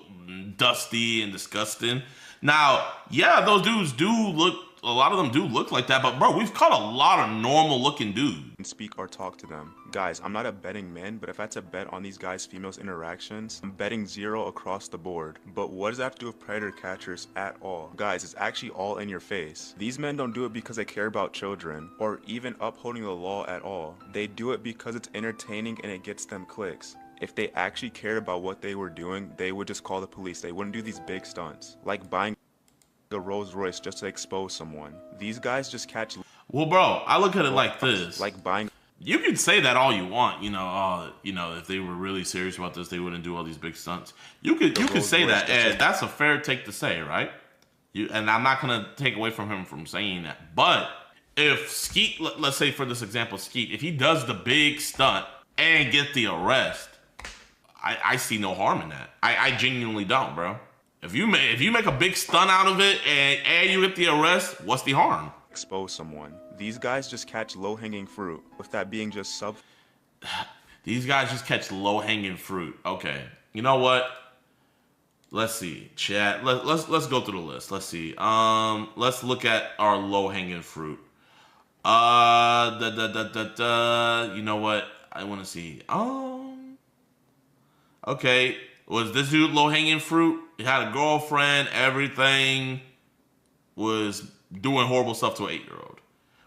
S2: dusty and disgusting. Now, yeah, those dudes do look— a lot of them do look like that, but bro, we've caught a lot of normal looking dudes.
S4: Speak or talk to them. Guys, I'm not a betting man, but if I had to bet on these guys' females' interactions, I'm betting 0 across the board. But what does that have to do with predator catchers at all? Guys, it's actually all in your face. These men don't do it because they care about children, or even upholding the law at all. They do it because it's entertaining and it gets them clicks. If they actually cared about what they were doing, they would just call the police. They wouldn't do these big stunts, like buying a Rolls Royce just to expose someone. These guys just catch—
S2: Well, bro, I look at it like this.
S4: Like buying—
S2: You can say that all you want, you know, if they were really serious about this, they wouldn't do all these big stunts. You could say that, and that's a fair take to say, right? And I'm not gonna take away from him from saying that. But if Skeet, let's say for this example, Skeet, if he does the big stunt and get the arrest, I see no harm in that. I genuinely don't, bro. If you make a big stunt out of it and you get the arrest, what's the harm?
S4: Expose someone. These guys just catch low-hanging fruit, with that being just sub—
S2: These guys just catch low-hanging fruit. Okay. You know what? Let's see. Chat. Let's go through the list. Let's see. Let's look at our low-hanging fruit. You know what? I want to see. Okay. Was this dude low-hanging fruit? He had a girlfriend, everything, was doing horrible stuff to an 8-year-old.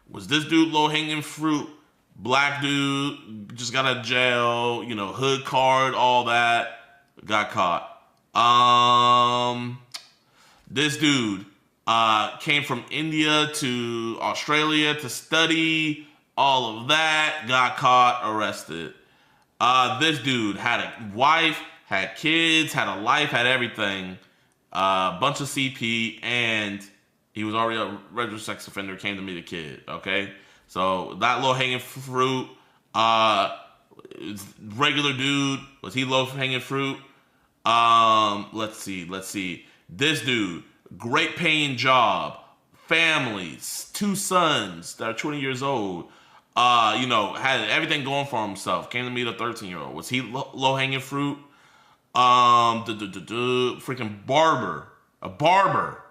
S2: Was this dude low-hanging fruit? Black dude, just got out of jail, you know, hood card, all that, got caught. This dude came from India to Australia to study, all of that, got caught, arrested. This dude had a wife, had kids, had a life, had everything, bunch of CP, and he was already a registered sex offender, came to meet a kid, okay? So that low-hanging fruit, regular dude, was he low-hanging fruit? Let's see. This dude, great paying job, families, 2 sons that are 20 years old, you know, had everything going for himself, came to meet a 13-year-old. Was he low-hanging fruit? Freaking barber, a barber,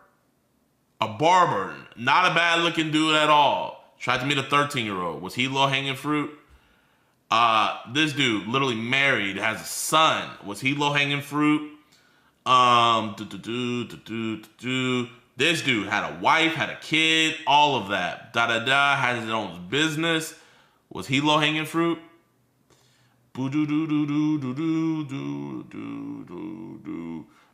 S2: not a bad looking dude at all. Tried to meet a 13-year-old. Was he low hanging fruit? This dude literally married, has a son. Was he low hanging fruit? This dude had a wife, had a kid, all of that. Had his own business. Was he low hanging fruit?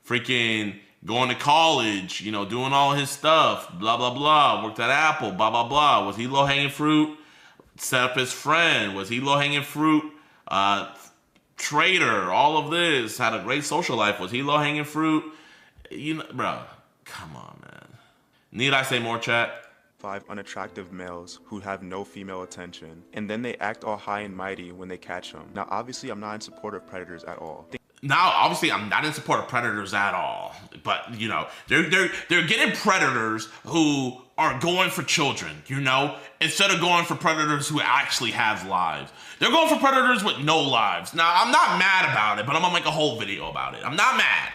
S2: Freaking going to college, you know, doing all his stuff, blah, blah, blah. Worked at Apple, blah, blah, blah. Was he low hanging fruit? Set up his friend. Was he low hanging fruit? Trader, all of this. Had a great social life. Was he low hanging fruit? You know, bro, come on, man. Need I say more, chat?
S4: 5 unattractive males who have no female attention, and then they act all high and mighty when they catch them. Now, obviously, I'm not in support of predators at all.
S2: Now, obviously, I'm not in support of predators at all, but you know, they're getting predators who are going for children, you know, instead of going for predators who actually have lives. They're going for predators with no lives. Now, I'm not mad about it, but I'm gonna make a whole video about it. I'm not mad.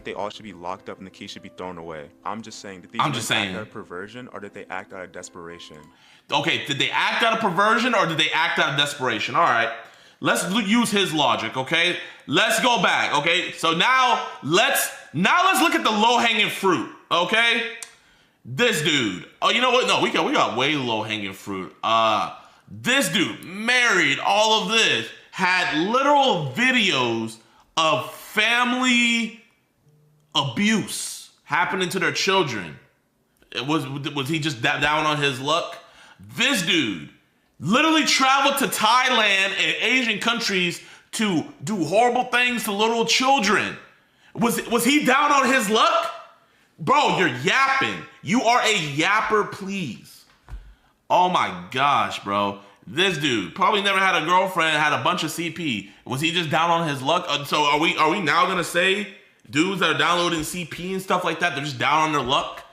S4: They all should be locked up and the key should be thrown away. I'm just saying, did these men act out of perversion or did they act out of desperation?
S2: Okay, did they act out of perversion or did they act out of desperation? All right, let's use his logic, okay? Let's go back, okay? So now let's look at the low-hanging fruit, okay? This dude. Oh, you know what? No, we got way low-hanging fruit. This dude married, all of this, had literal videos of family abuse happening to their children. Was he just down on his luck? This dude literally traveled to Thailand and Asian countries to do horrible things to little children. Was he down on his luck? Bro, you're yapping. You are a yapper, please. Oh my gosh, bro. This dude probably never had a girlfriend, had a bunch of CP. Was he just down on his luck? So are we now gonna say dudes that are downloading CP and stuff like that, they're just down on their luck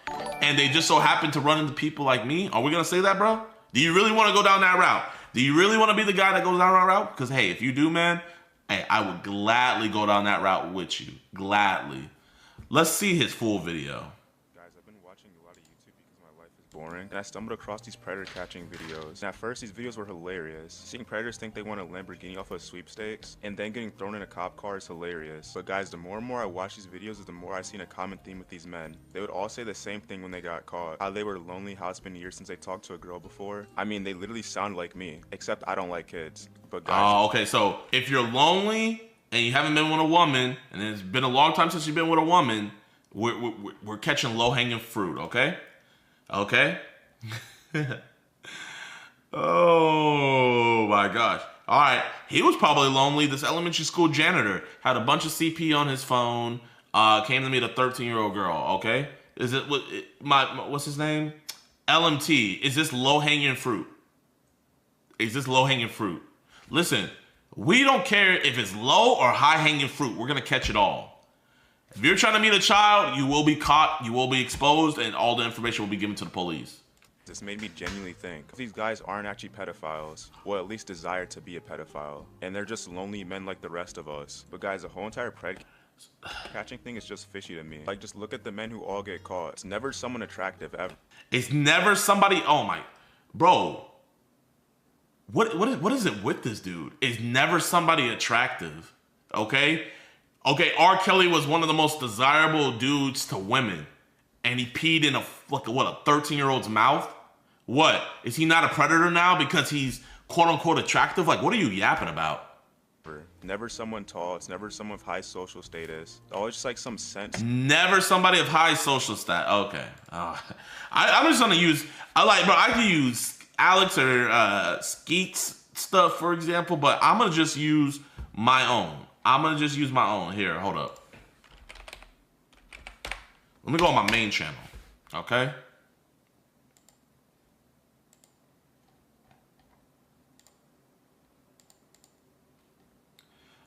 S2: and they just so happen to run into people like me? Are we gonna say that, bro? Do you really want to go down that route? Do you really want to be the guy that goes down that route? Because hey, if you do, man, hey, I would gladly go down that route with you. Gladly. Let's see his full video.
S4: Guys, I've been watching a lot of YouTube because my life is boring, and I stumbled across these predator catching videos. And at first, these videos were hilarious. Seeing predators think they won a Lamborghini off of sweepstakes, and then getting thrown in a cop car is hilarious. But guys, the more and more I watch these videos, the more I seen a common theme with these men. They would all say the same thing when they got caught. How they were lonely, how it's been years since they talked to a girl before. I mean, they literally sound like me, except I don't like kids. But guys,
S2: oh, okay, so if you're lonely and you haven't been with a woman, and it's been a long time since you've been with a woman, we're catching low-hanging fruit, okay? Okay? Oh my gosh. All right, he was probably lonely. This elementary school janitor had a bunch of CP on his phone, came to meet a 13-year-old girl, okay? Is it, what's his name? LMT. Is this low-hanging fruit? Is this low-hanging fruit? Listen, we don't care if it's low or high-hanging fruit. We're going to catch it all. If you're trying to meet a child, you will be caught, you will be exposed, and all the information will be given to the police.
S4: This made me genuinely think, these guys aren't actually pedophiles, or at least desire to be a pedophile, and they're just lonely men like the rest of us. But guys, the whole entire predator catching thing is just fishy to me. Like, just look at the men who all get caught. It's never someone attractive, ever.
S2: It's never somebody, oh my, bro. What is it with this dude? It's never somebody attractive, okay? Okay, R. Kelly was one of the most desirable dudes to women, and he peed in a 13-year-old's mouth? What? Is he not a predator now because he's quote-unquote attractive? Like, what are you yapping about?
S4: Never someone tall. It's never someone with high social status. Always just like some sense.
S2: Never somebody of high social status. Okay. I'm just gonna use, I can use Alex or Skeet's stuff, for example, but I'm gonna just use my own. Here, hold up. Let me go on my main channel, okay?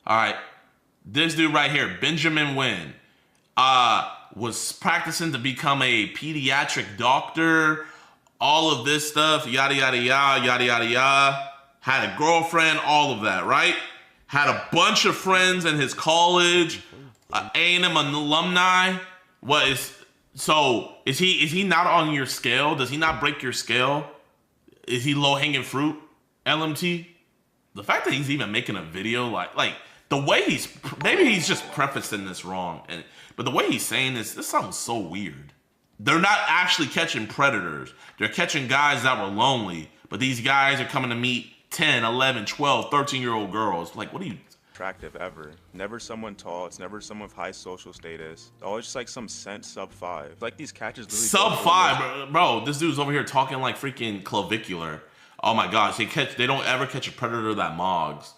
S2: All right, this dude right here, Benjamin Wynn, was practicing to become a pediatric doctor, all of this stuff, yada, yada, yada, yada, yada, yada. Had a girlfriend, all of that, right? Had a bunch of friends in his college, A&M alumni. Is he not on your scale? Does he not break your scale? Is he low-hanging fruit, LMT? The fact that he's even making a video, like the way maybe he's just prefacing this wrong, but the way he's saying this sounds so weird. They're not actually catching predators. They're catching guys that were lonely, but these guys are coming to meet 10, 11, 12, 13-year-old girls. Like, what are you...
S4: Attractive ever. Never someone tall. It's never someone with high social status. Always just like some scent sub 5. Like these catchers literally
S2: sub 5, bro. This dude's over here talking like freaking clavicular. Oh my gosh, they don't ever catch a predator that mogs.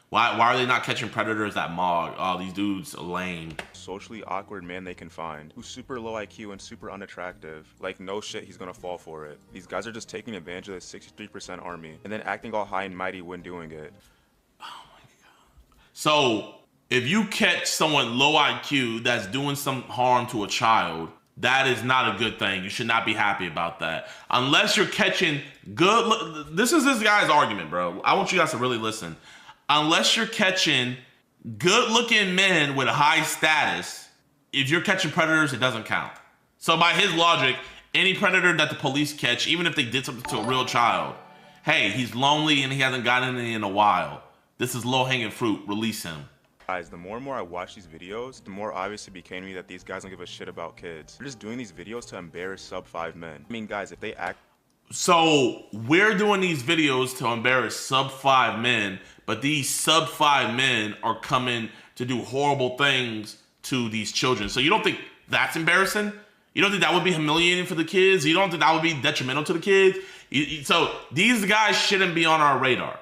S2: Why are they not catching predators that mog? Oh, these dudes are lame.
S4: Socially awkward man they can find, who's super low IQ and super unattractive. Like, no shit, he's gonna fall for it. These guys are just taking advantage of the 63% army and then acting all high and mighty when doing it.
S2: So, if you catch someone low IQ that's doing some harm to a child, that is not a good thing. You should not be happy about that. Unless you're catching this is this guy's argument, bro. I want you guys to really listen. Unless you're catching good-looking men with a high status, if you're catching predators, it doesn't count. So by his logic, any predator that the police catch, even if they did something to a real child, hey, he's lonely and he hasn't gotten any in a while. This is low-hanging fruit. Release him.
S4: Guys, the more and more I watch these videos, the more obvious it became to me that these guys don't give a shit about kids. They're just doing these videos to embarrass sub 5 men. I mean, guys, if they act...
S2: So, we're doing these videos to embarrass sub 5 men, but these sub 5 men are coming to do horrible things to these children. So you don't think that's embarrassing? You don't think that would be humiliating for the kids? You don't think that would be detrimental to the kids? So these guys shouldn't be on our radar.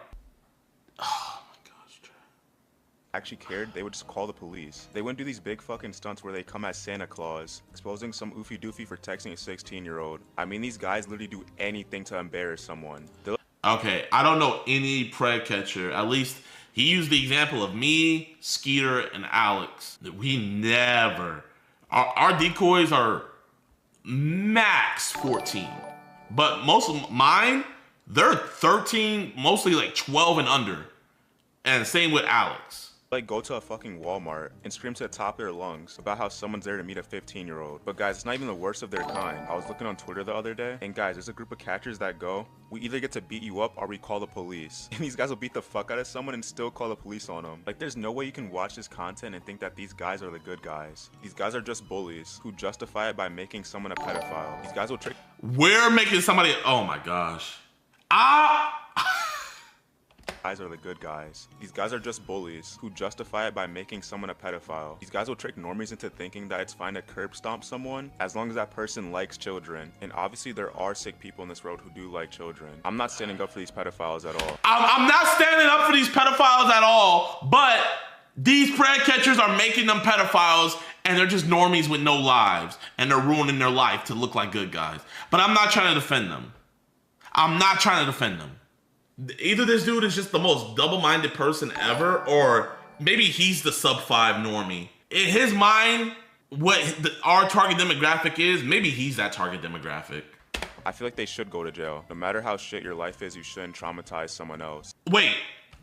S4: Actually cared, they would just call the police. They wouldn't do these big fucking stunts where they come as Santa Claus, exposing some oofy doofy for texting a 16-year-old. I mean, these guys literally do anything to embarrass someone.
S2: Okay, I don't know any pred catcher. At least he used the example of me, Skeeter, and Alex. We never. Our decoys are max 14. But most of mine, they're 13, mostly like 12 and under. And same with Alex.
S4: Like, go to a fucking Walmart and scream to the top of their lungs about how someone's there to meet a 15-year-old. But guys, it's not even the worst of their kind. I was looking on Twitter the other day, and guys, there's a group of catchers that go, we either get to beat you up or we call the police. And these guys will beat the fuck out of someone and still call the police on them. Like, there's no way you can watch this content and think that these guys are the good guys. These guys are just bullies who justify it by making someone a pedophile. These guys will trick...
S2: We're making somebody... Oh my gosh.
S4: Guys are the good guys. These guys are just bullies who justify it by making someone a pedophile. These guys will trick normies into thinking that it's fine to curb stomp someone as long as that person likes children. And obviously there are sick people in this world who do like children. I'm not standing up for these pedophiles at all.
S2: I'm not standing up for these pedophiles at all, but these pred catchers are making them pedophiles and they're just normies with no lives and they're ruining their life to look like good guys. But I'm not trying to defend them. I'm not trying to defend them. Either this dude is just the most double-minded person ever, or maybe he's the sub 5 normie. In his mind, what our target demographic is, maybe he's that target demographic.
S4: I feel like they should go to jail. No matter how shit your life is, you shouldn't traumatize someone else.
S2: Wait,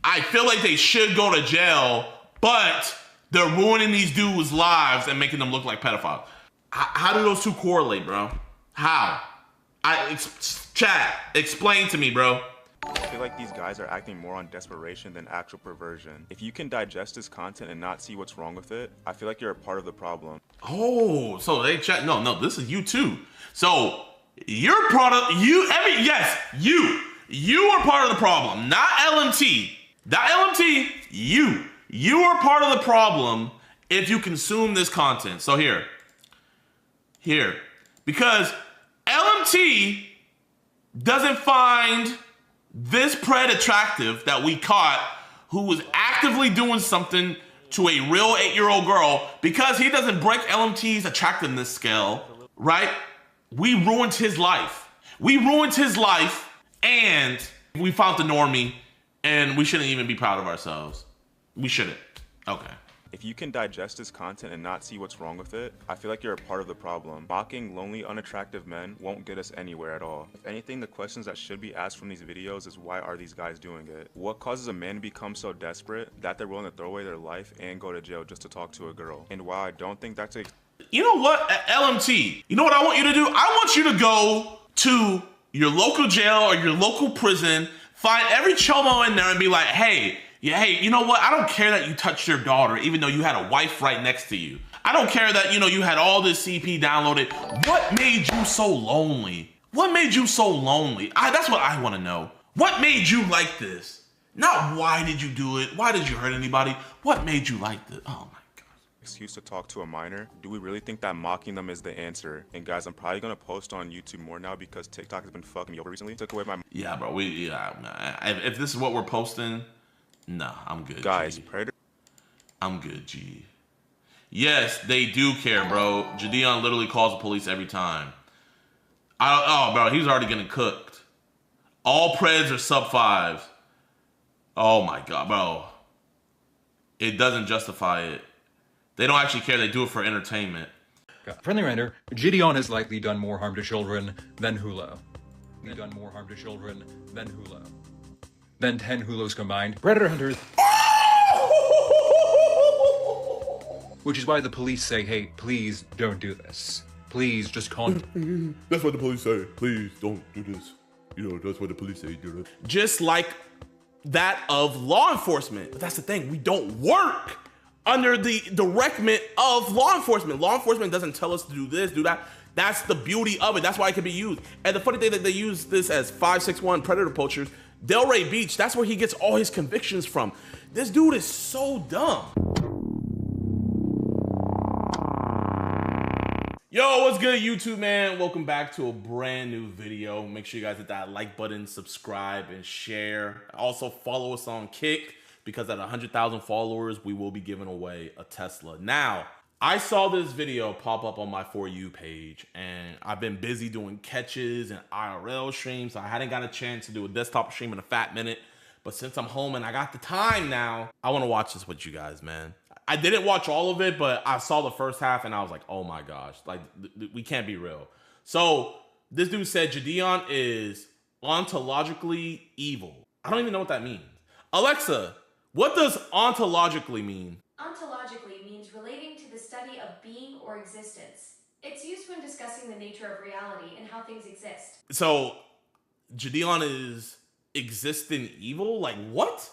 S2: I feel like they should go to jail, but they're ruining these dudes' lives and making them look like pedophiles. How do those two correlate, bro? How? Chat, explain to me, bro.
S4: I feel like these guys are acting more on desperation than actual perversion. If you can digest this content and not see what's wrong with it, I feel like you're a part of the problem.
S2: Oh, so they chat. No, this is you too. So you're part of you. You are part of the problem, not LMT. Not LMT. You are part of the problem if you consume this content. So here, because LMT doesn't find this pred attractive that we caught who was actively doing something to a real 8-year-old girl because he doesn't break LMT's attractiveness scale, right? We ruined his life. And we found the normie and we shouldn't even be proud of ourselves. We shouldn't. Okay.
S4: If you can digest this content and not see what's wrong with it, I feel like you're a part of the problem. Mocking lonely, unattractive men won't get us anywhere at all. If anything, the questions that should be asked from these videos is why are these guys doing it? What causes a man to become so desperate that they're willing to throw away their life and go to jail just to talk to a girl? And while I don't think that's
S2: You know what, LMT, you know what I want you to do? I want you to go to your local jail or your local prison, find every chomo in there and be like, hey, Yeah, hey, you know what? I don't care that you touched your daughter, even though you had a wife right next to you. I don't care that, you had all this CP downloaded. What made you so lonely? What made you so lonely? That's what I want to know. What made you like this? Not why did you do it? Why did you hurt anybody? What made you like this? Oh my God.
S4: Excuse to talk to a minor? Do we really think that mocking them is the answer? And guys, I'm probably gonna post on YouTube more now because TikTok has been fucking me over recently. Took away my...
S2: Yeah, bro, if this is what we're posting, nah, I'm good,
S4: guys,
S2: G.
S4: Predator...
S2: I'm good, G. Yes, they do care, bro. Jidion literally calls the police every time. Oh, bro, he's already getting cooked. All Preds are sub-5s. Oh my God, bro. It doesn't justify it. They don't actually care. They do it for entertainment.
S13: Friendly reminder, Jidion has likely done more harm to children than Hulo. He's done more harm to children than Hulo. Than 10 Hulos combined. Predator hunters. Which is why the police say, hey, please don't do this. Please just contact.
S20: That's what the police say. Please don't do this. That's what the police say. Do it.
S2: Just like that of law enforcement. But that's the thing. We don't work under the directment of law enforcement. Law enforcement doesn't tell us to do this, do that. That's the beauty of it. That's why it can be used. And the funny thing that they use this as 561 predator poachers. Delray Beach, that's where he gets all his convictions from. This dude is so dumb. Yo, what's good, YouTube, man? Welcome back to a brand new video. Make sure you guys hit that like button, subscribe, and share. Also, follow us on Kick, because at 100,000 followers, we will be giving away a Tesla. Now, I saw this video pop up on my For You page, and I've been busy doing catches and IRL streams, so I hadn't got a chance to do a desktop stream in a fat minute. But since I'm home and I got the time now, I want to watch this with you guys, man. I didn't watch all of it, but I saw the first half and I was like, oh my gosh, like we can't be real. So this dude said Jidion is ontologically evil. I don't even know what that means. Alexa, what does ontologically mean?
S9: Ontologically means relating to the study of being or existence. It's used when discussing the nature of reality and how things exist.
S2: So Jidion is existing evil? Like what?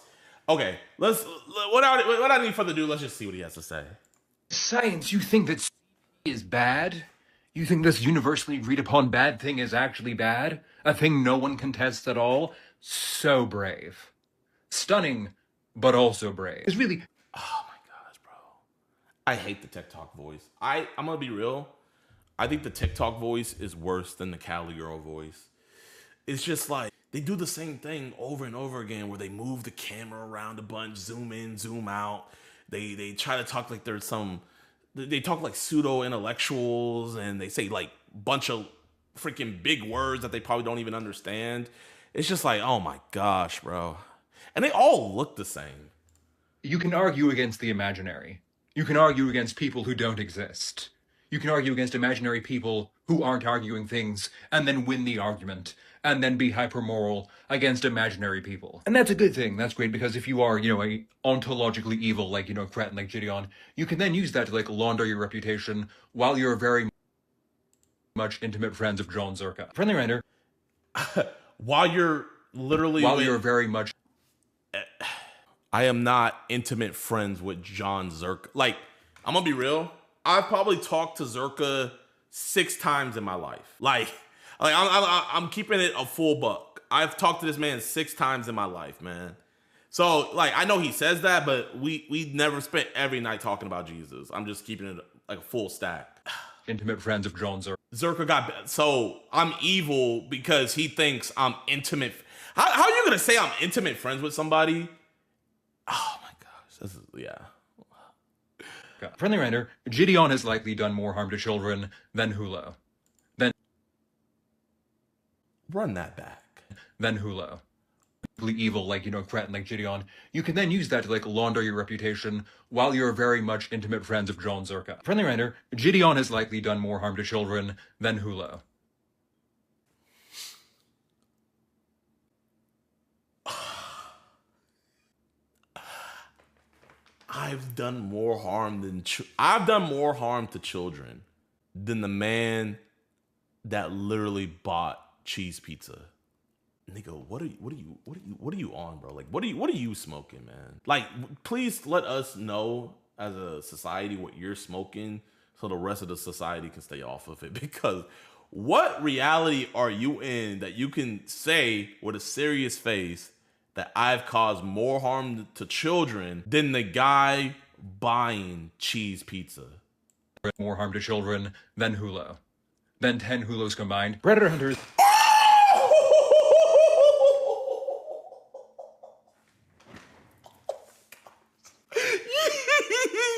S2: Okay, without any further ado, let's just see what he has to say.
S13: Science, you think that is bad? You think this universally agreed upon bad thing is actually bad? A thing no one contests at all? So brave. Stunning, but also brave. It's really...
S2: Oh my gosh, bro. I hate the TikTok voice. I'm gonna be real. I think the TikTok voice is worse than the Cali girl voice. It's just like, they do the same thing over and over again where they move the camera around a bunch, zoom in, zoom out. They try to talk like there's they talk like pseudo intellectuals, and they say like bunch of freaking big words that they probably don't even understand. It's just like, oh my gosh, bro. And they all look the same.
S13: You can argue against the imaginary. You can argue against people who don't exist. You can argue against imaginary people who aren't arguing things and then win the argument. And then be hypermoral against imaginary people. And that's a good thing. That's great, because if you are, a ontologically evil, like, cretin like Jidion, you can then use that to, like, launder your reputation while you're very much intimate friends of John Zerka. Friendly reminder.
S2: While you're literally...
S13: While you're very much...
S2: I am not intimate friends with John Zerka. Like, I'm gonna be real. I've probably talked to Zerka 6 times in my life. Like I'm keeping it a full buck. I've talked to this man 6 times in my life, man. So like, I know he says that, but we never spent every night talking about Jesus. I'm just keeping it like a full stack.
S13: Intimate friends of John Zerka.
S2: Zerka got, so I'm evil because he thinks I'm intimate. How are you gonna say I'm intimate friends with somebody? Oh my gosh, this is, yeah.
S13: Friendly reminder, Jidion has likely done more harm to children than Hulo.
S2: Run that back.
S13: Than Hulo. Evil, like, cretin like Jidion. You can then use that to, like, launder your reputation while you're very much intimate friends of John Zerka. Friendly reminder, Jidion has likely done more harm to children than Hulo.
S2: I've done more harm to children than the man that literally bought cheese pizza. nigga, what are you on, bro? Like, what are you smoking, man? Like, please let us know as a society what you're smoking so the rest of the society can stay off of it. Because what reality are you in that you can say with a serious face that I've caused more harm to children than the guy buying cheese pizza?
S13: More harm to children than Hulo. Than 10 Hulos combined. Predator hunters.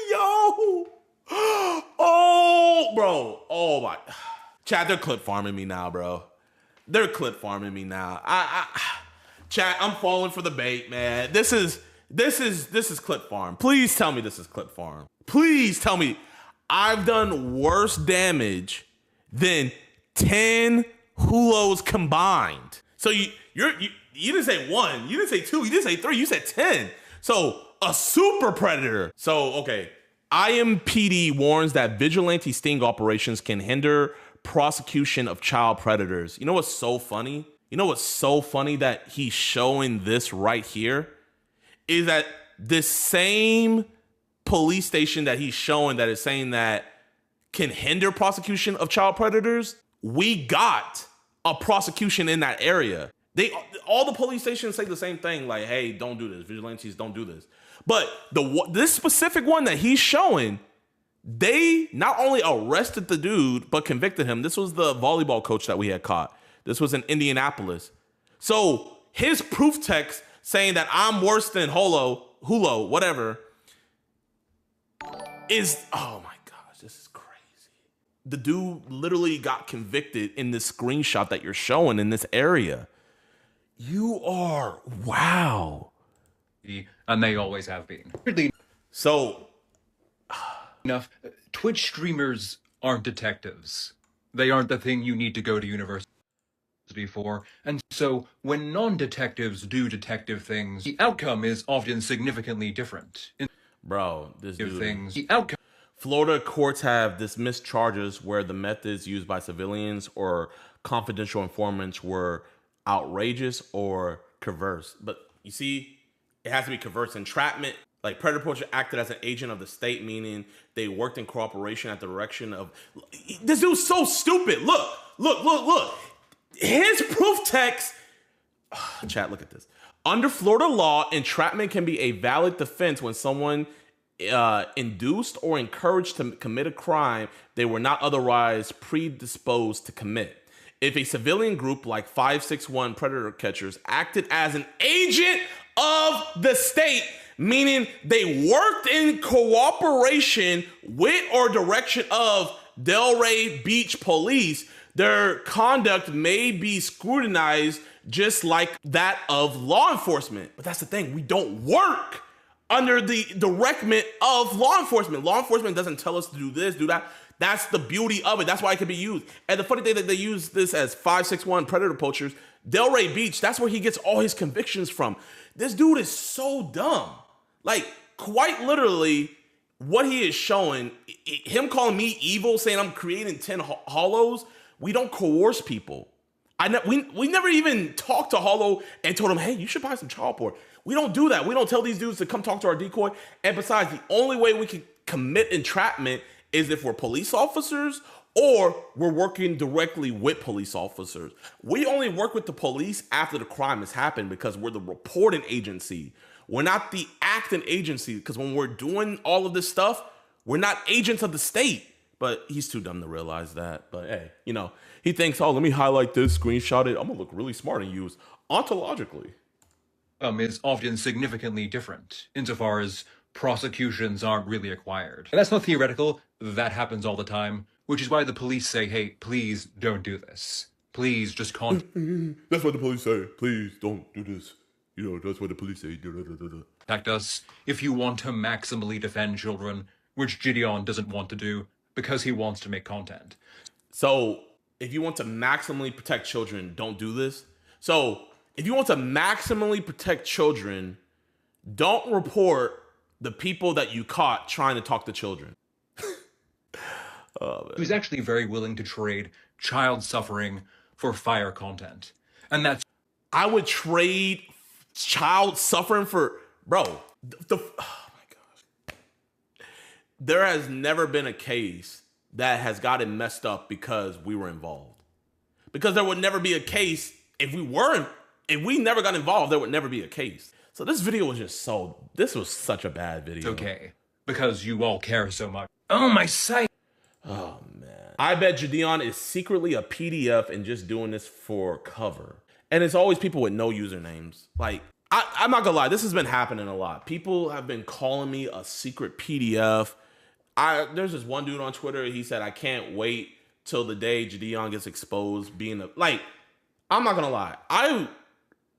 S2: Yo! Oh, bro. Oh my. Chat, they're clip farming me now, bro. They're clip farming me now. Chat, I'm falling for the bait, man. This is clip farm. Please tell me this is clip farm. Please tell me I've done worse damage than 10 Hulos combined. So you didn't say 1, you didn't say 2, you didn't say 3, you said 10. So a super predator. So okay, IMPD warns that vigilante sting operations can hinder prosecution of child predators. You know what's so funny? You know what's so funny that he's showing this right here is that this same police station that he's showing that is saying that can hinder prosecution of child predators, we got a prosecution in that area. All the police stations say the same thing, like, hey, don't do this. Vigilantes, don't do this. But this specific one that he's showing, they not only arrested the dude, but convicted him. This was the volleyball coach that we had caught. This was in Indianapolis. So his proof text saying that I'm worse than Hulo, whatever, is, oh my gosh, this is crazy. The dude literally got convicted in this screenshot that you're showing in this area. You are, wow.
S13: And they always have been.
S2: So,
S13: enough. Twitch streamers aren't detectives. They aren't the thing you need to go to university for. And so, when non-detectives do detective things, the outcome is often significantly different.
S2: Bro, this dude.
S13: The outcome.
S2: Florida courts have dismissed charges where the methods used by civilians or confidential informants were outrageous or coerced. But you see, it has to be coerced. Entrapment, like predator poacher acted as an agent of the state, meaning they worked in cooperation at the direction of. This dude's so stupid. Look. His proof text. Chat, look at this. Under Florida law, entrapment can be a valid defense when someone induced or encouraged to commit a crime they were not otherwise predisposed to commit. If a civilian group like 561 predator catchers acted as an agent of the state, meaning they worked in cooperation with or direction of Delray Beach police, their conduct may be scrutinized just like that of law enforcement. But that's the thing, we don't work under the direction of law enforcement. Law enforcement doesn't tell us to do this, do that. That's the beauty of it. That's why it can be used. And the funny thing that they use this as 561 predator poachers, Delray Beach, that's where he gets all his convictions from. This dude is so dumb. Like, quite literally, what he is showing, him calling me evil, saying I'm creating 10 hollows, we don't coerce people. We never even talked to Hollow and told him, hey, you should buy some child porn. We don't do that. We don't tell these dudes to come talk to our decoy. And besides, the only way we can commit entrapment is if we're police officers or we're working directly with police officers. We only work with the police after the crime has happened because we're the reporting agency. We're not the acting agency, because when we're doing all of this stuff, we're not agents of the state. But he's too dumb to realize that. But hey, you know, he thinks, oh, let me highlight this, screenshot it. I'm gonna look really smart and use ontologically.
S13: Is often significantly different insofar as prosecutions aren't really acquired. And that's not theoretical. That happens all the time, which is why the police say, hey, please don't do this. Please just
S20: That's what the police say. Please don't do this. You know, that's what the police say.
S13: Contact us if you want to maximally defend children, which Jidion doesn't want to do because he wants to make content.
S2: So if you want to maximally protect children, don't do this. So if you want to maximally protect children, don't report the people that you caught trying to talk to children.
S13: He was actually very willing to trade child suffering for fire content. And that's
S2: I would trade child suffering for, bro, oh my gosh. There has never been a case that has gotten messed up because we were involved. Because there would never be a case if we never got involved, there would never be a case. So this video was just this was such a bad video.
S13: Okay, because you all care so much. Oh, my sight.
S2: Oh, man. I bet Jidion is secretly a PDF and just doing this for cover. And it's always people with no usernames. Like, I'm not gonna lie, this has been happening a lot. People have been calling me a secret PDF. There's this one dude on Twitter, he said, I can't wait till the day Jidion gets exposed being I'm not gonna lie. I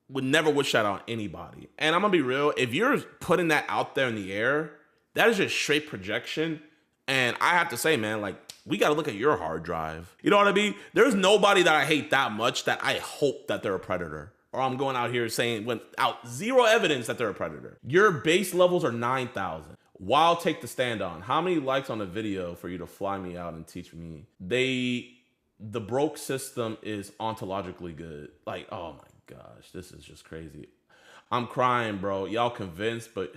S2: would never wish that on anybody. And I'm gonna be real, if you're putting that out there in the air, that is just straight projection. And I have to say, man, like, we got to look at your hard drive. You know what I mean? There's nobody that I hate that much that I hope that they're a predator. Or I'm going out here saying without zero evidence that they're a predator. Your base levels are 9,000. Wild take the stand on. How many likes on a video for you to fly me out and teach me? The broke system is ontologically good. Like, oh my gosh, this is just crazy. I'm crying, bro. Y'all convinced, but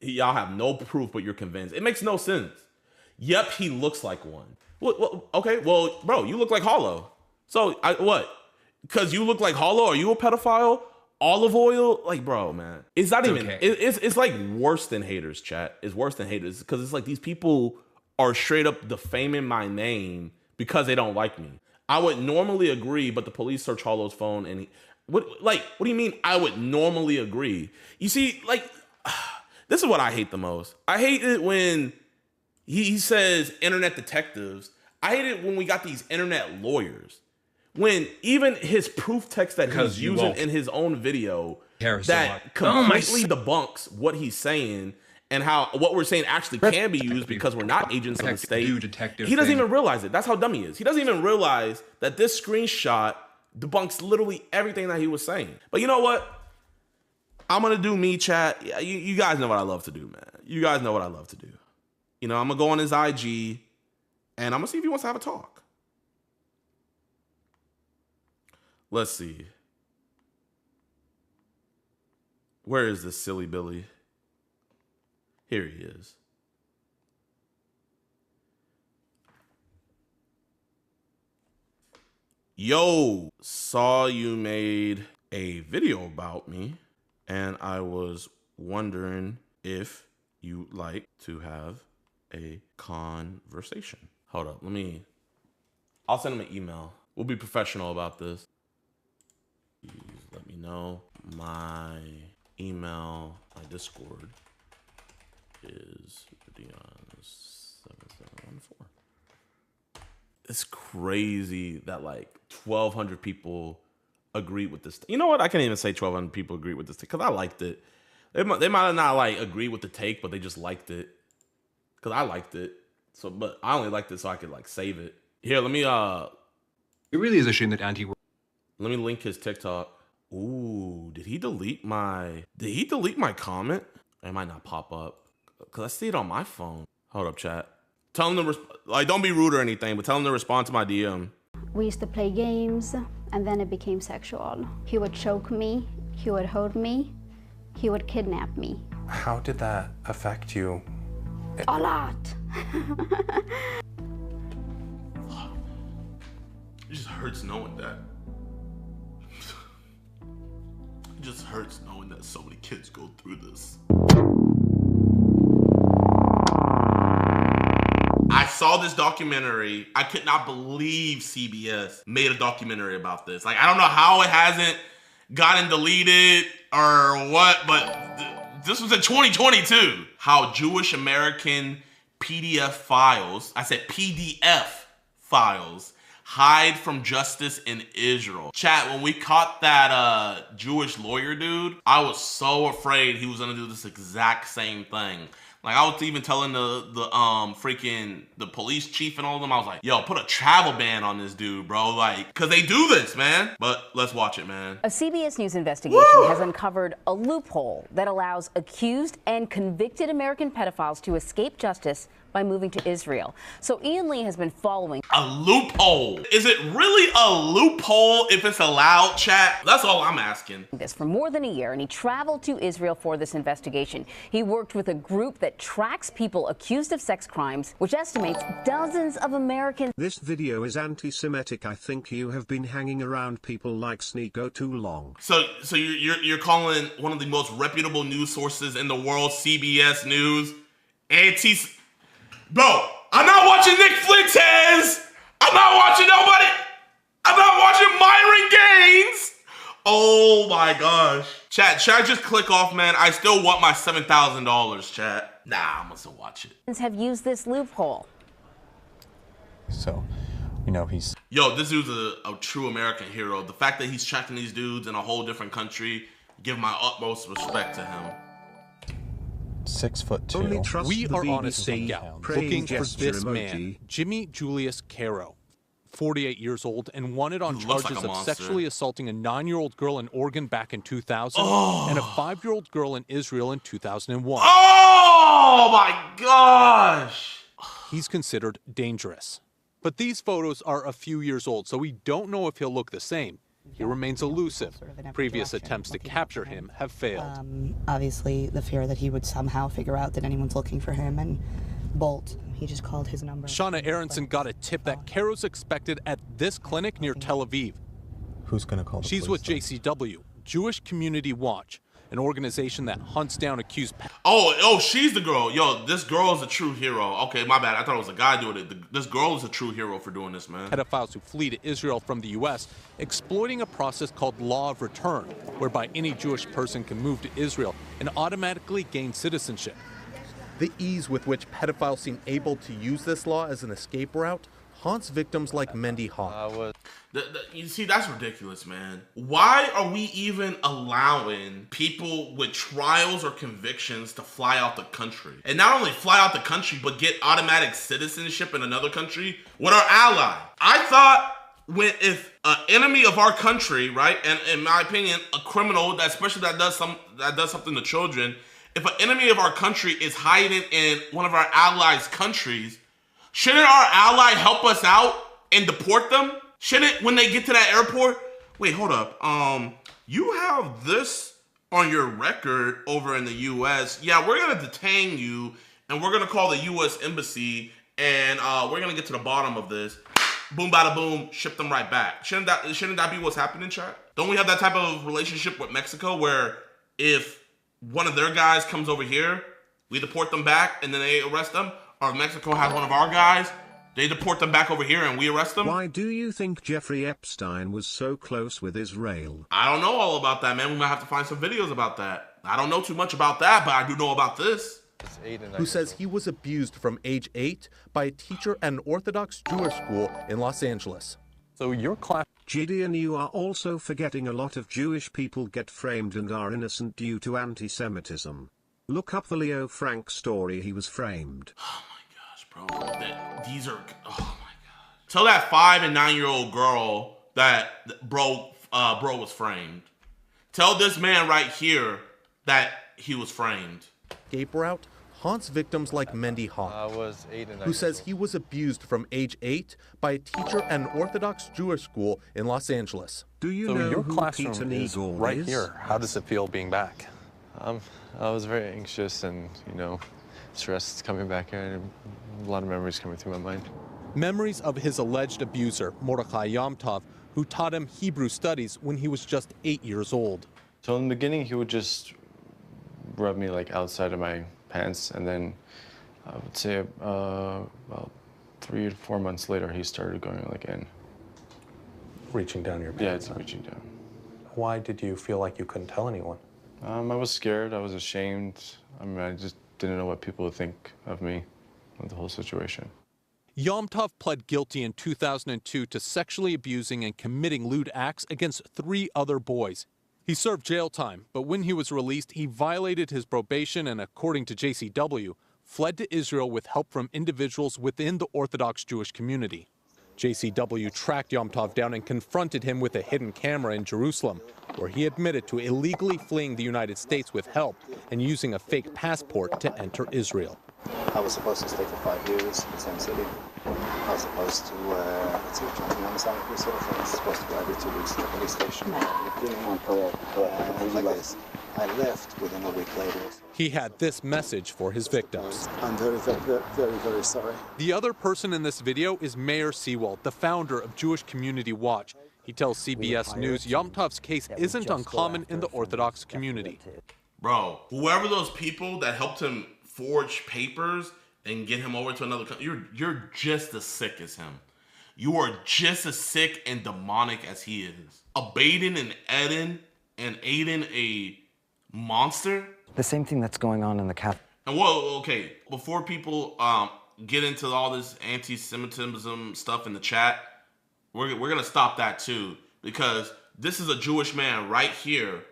S2: y'all have no proof, but you're convinced. It makes no sense. Yep, he looks like one. Okay, well, bro, you look like Hollow. So, what? Because you look like Hollow, are you a pedophile? Olive oil? Like, bro, man. It's not even, okay. It's like worse than haters, chat. It's worse than haters. Because it's like these people are straight up defaming my name because they don't like me. I would normally agree, but the police search Hollow's phone and what do you mean I would normally agree? You see, like, this is what I hate the most. I hate it when he says internet detectives. I hate it when we got these internet lawyers. When even his proof text that he's using in his own video that completely debunks what he's saying and how what we're saying actually can be used because we're not agents of the state. He doesn't even realize it. That's how dumb he is. He doesn't even realize that this screenshot debunks literally everything that he was saying. But you know what? I'm going to do me, chat. You guys know what I love to do, man. You guys know what I love to do. You know, I'm going to go on his IG, and I'm going to see if he wants to have a talk. Let's see. Where is this silly Billy? Here he is. Yo, saw you made a video about me, and I was wondering if you'd like to have a conversation. Hold up, I'll send him an email. We'll be professional about this. Please let me know. My email, my Discord is Jidion7714. It's crazy that like 1,200 people agreed with this. You know what? I can't even say 1,200 people agreed with this because I liked it. They might have not like agreed with the take, but they just liked it because I liked it. So, but I only liked it so I could like save it. Here, let me.
S13: It really is a shame that Let
S2: me link his TikTok. Ooh, did he delete my comment? It might not pop up because I see it on my phone. Hold up, chat. Tell him to don't be rude or anything, but tell him to respond to my DM.
S5: We used to play games, and then it became sexual. He would choke me, he would hold me, he would kidnap me.
S12: How did that affect you?
S5: A lot.
S2: It just hurts knowing that. It just hurts knowing that so many kids go through this. I saw this documentary. I could not believe CBS made a documentary about this. Like, I don't know how it hasn't gotten deleted or what, but this was in 2022. How Jewish American PDF files, I said PDF files, hide from justice in Israel. Chat, when we caught that Jewish lawyer dude, I was so afraid he was gonna do this exact same thing. Like, I was even telling the police chief and all of them, I was like, yo, put a travel ban on this dude, bro. Like, cause they do this, man. But let's watch it, man.
S21: A CBS News investigation has uncovered a loophole that allows accused and convicted American pedophiles to escape justice by moving to Israel. So Ian Lee has been following.
S2: A loophole. Is it really a loophole if it's allowed, chat? That's all I'm asking.
S21: This for more than a year, and he traveled to Israel for this investigation. He worked with a group that tracks people accused of sex crimes, which estimates dozens of Americans.
S11: This video is anti-Semitic. I think you have been hanging around people like Sneeko too long.
S2: So you're calling one of the most reputable news sources in the world, CBS News, Bro, I'm not watching Nick Fuentes. I'm not watching nobody. I'm not watching Myron Gaines. Oh my gosh. Chat, should I just click off, man? I still want my $7,000, chat. Nah, I'm gonna still watch it.
S21: Have used this loophole.
S15: So, you know, he's...
S2: Yo, this dude's a true American hero. The fact that he's tracking these dudes in a whole different country, give my utmost respect to him.
S15: 6'2".
S16: We are on a stakeout looking for this man, Jimmy Julius Caro, 48 years old, and wanted on charges of sexually assaulting a 9-year-old girl in Oregon back in 2000 and a 5-year-old girl in Israel in 2001.
S2: Oh my gosh!
S16: He's considered dangerous. But these photos are a few years old, so we don't know if he'll look the same. He remains elusive. Previous attempts to capture him have failed.
S24: Obviously, the fear that he would somehow figure out that anyone's looking for him and bolt. He just called his number.
S16: Shauna Aronson got a tip that Caro's expected at this clinic near Tel Aviv.
S15: Who's going to call the
S16: She's
S15: police,
S16: with JCW, Jewish Community Watch, an organization that hunts down accused.
S2: Oh, she's the girl. Yo, this girl is a true hero. Okay, my bad. I thought it was a guy doing it. This girl is a true hero for doing this, man.
S16: Pedophiles who flee to Israel from the U.S., exploiting a process called law of return, whereby any Jewish person can move to Israel and automatically gain citizenship.
S25: The ease with which pedophiles seem able to use this law as an escape route haunts victims like Mendy Hawk.
S2: You see, that's ridiculous, man. Why are we even allowing people with trials or convictions to fly out the country? And not only fly out the country, but get automatic citizenship in another country with our ally. I thought if an enemy of our country, right, and in my opinion, a criminal, that especially that does something to children, if an enemy of our country is hiding in one of our allies' countries, shouldn't our ally help us out and deport them? Shouldn't, when they get to that airport, wait, hold up. You have this on your record over in the U.S. Yeah, we're going to detain you, and we're going to call the U.S. Embassy, and we're going to get to the bottom of this. Boom, bada boom, ship them right back. Shouldn't that be what's happening, chat? Don't we have that type of relationship with Mexico where if one of their guys comes over here, we deport them back, and then they arrest them? Or if Mexico has one of our guys, they deport them back over here and we arrest them?
S11: Why do you think Jeffrey Epstein was so close with Israel?
S2: I don't know all about that, man. We might have to find some videos about that. I don't know too much about that, but I do know about this.
S25: Who says he was abused from age 8 by a teacher at an Orthodox Jewish school in Los Angeles.
S15: So your class...
S11: Jidion, you are also forgetting a lot of Jewish people get framed and are innocent due to anti-Semitism. Look up the Leo Frank story, he was framed.
S2: Oh my gosh, bro. These are, oh my god. Tell that 5 and 9-year-old girl that bro was framed. Tell this man right here that he was framed.
S25: Escape route haunts victims like Mendy Hawk, who says he was abused from age 8 by a teacher at an Orthodox Jewish school in Los Angeles.
S11: Do you know
S15: your
S11: who
S15: classroom
S11: Peter
S15: is
S11: Nagel
S15: right
S11: is?
S15: here? How does it feel being back?
S26: I was very anxious and, stressed coming back here, and a lot of memories coming through my mind.
S16: Memories of his alleged abuser, Mordechai Yom Tov, who taught him Hebrew studies when he was just 8 years old.
S26: So in the beginning, he would just rub me like outside of my pants, and then I would say about 3 to 4 months later, he started going like in.
S15: Reaching down your pants?
S26: Yeah, it's reaching down.
S15: Why did you feel like you couldn't tell anyone?
S26: I was scared, I was ashamed. I just didn't know what people would think of me with the whole situation.
S16: Yom Tov pled guilty in 2002 to sexually abusing and committing lewd acts against 3 other boys. He served jail time, but when he was released, he violated his probation and, according to JCW, fled to Israel with help from individuals within the Orthodox Jewish community. JCW tracked Yom Tov down and confronted him with a hidden camera in Jerusalem, where he admitted to illegally fleeing the United States with help and using a fake passport to enter Israel.
S1: I was supposed to stay for 5 years in the same city. I was supposed to, let's see, trying to be on the side of this sort of thing. I was supposed to go every 2 weeks to the police station. I left within a week later.
S16: He had this message for his victims.
S1: I'm very, very sorry.
S16: The other person in this video is Mayor Seawald, the founder of Jewish Community Watch. He tells CBS News Yom Tov's case isn't uncommon in the Orthodox community.
S2: Bro, whoever those people that helped him forge papers and get him over to another country, you're just as sick as him. You are just as sick and demonic as he is. Adin and Adin a monster?
S3: The same thing that's going on in the Catholic.
S2: And whoa, okay, before people get into all this anti-Semitism stuff in the chat, we're gonna stop that too, because this is a Jewish man right here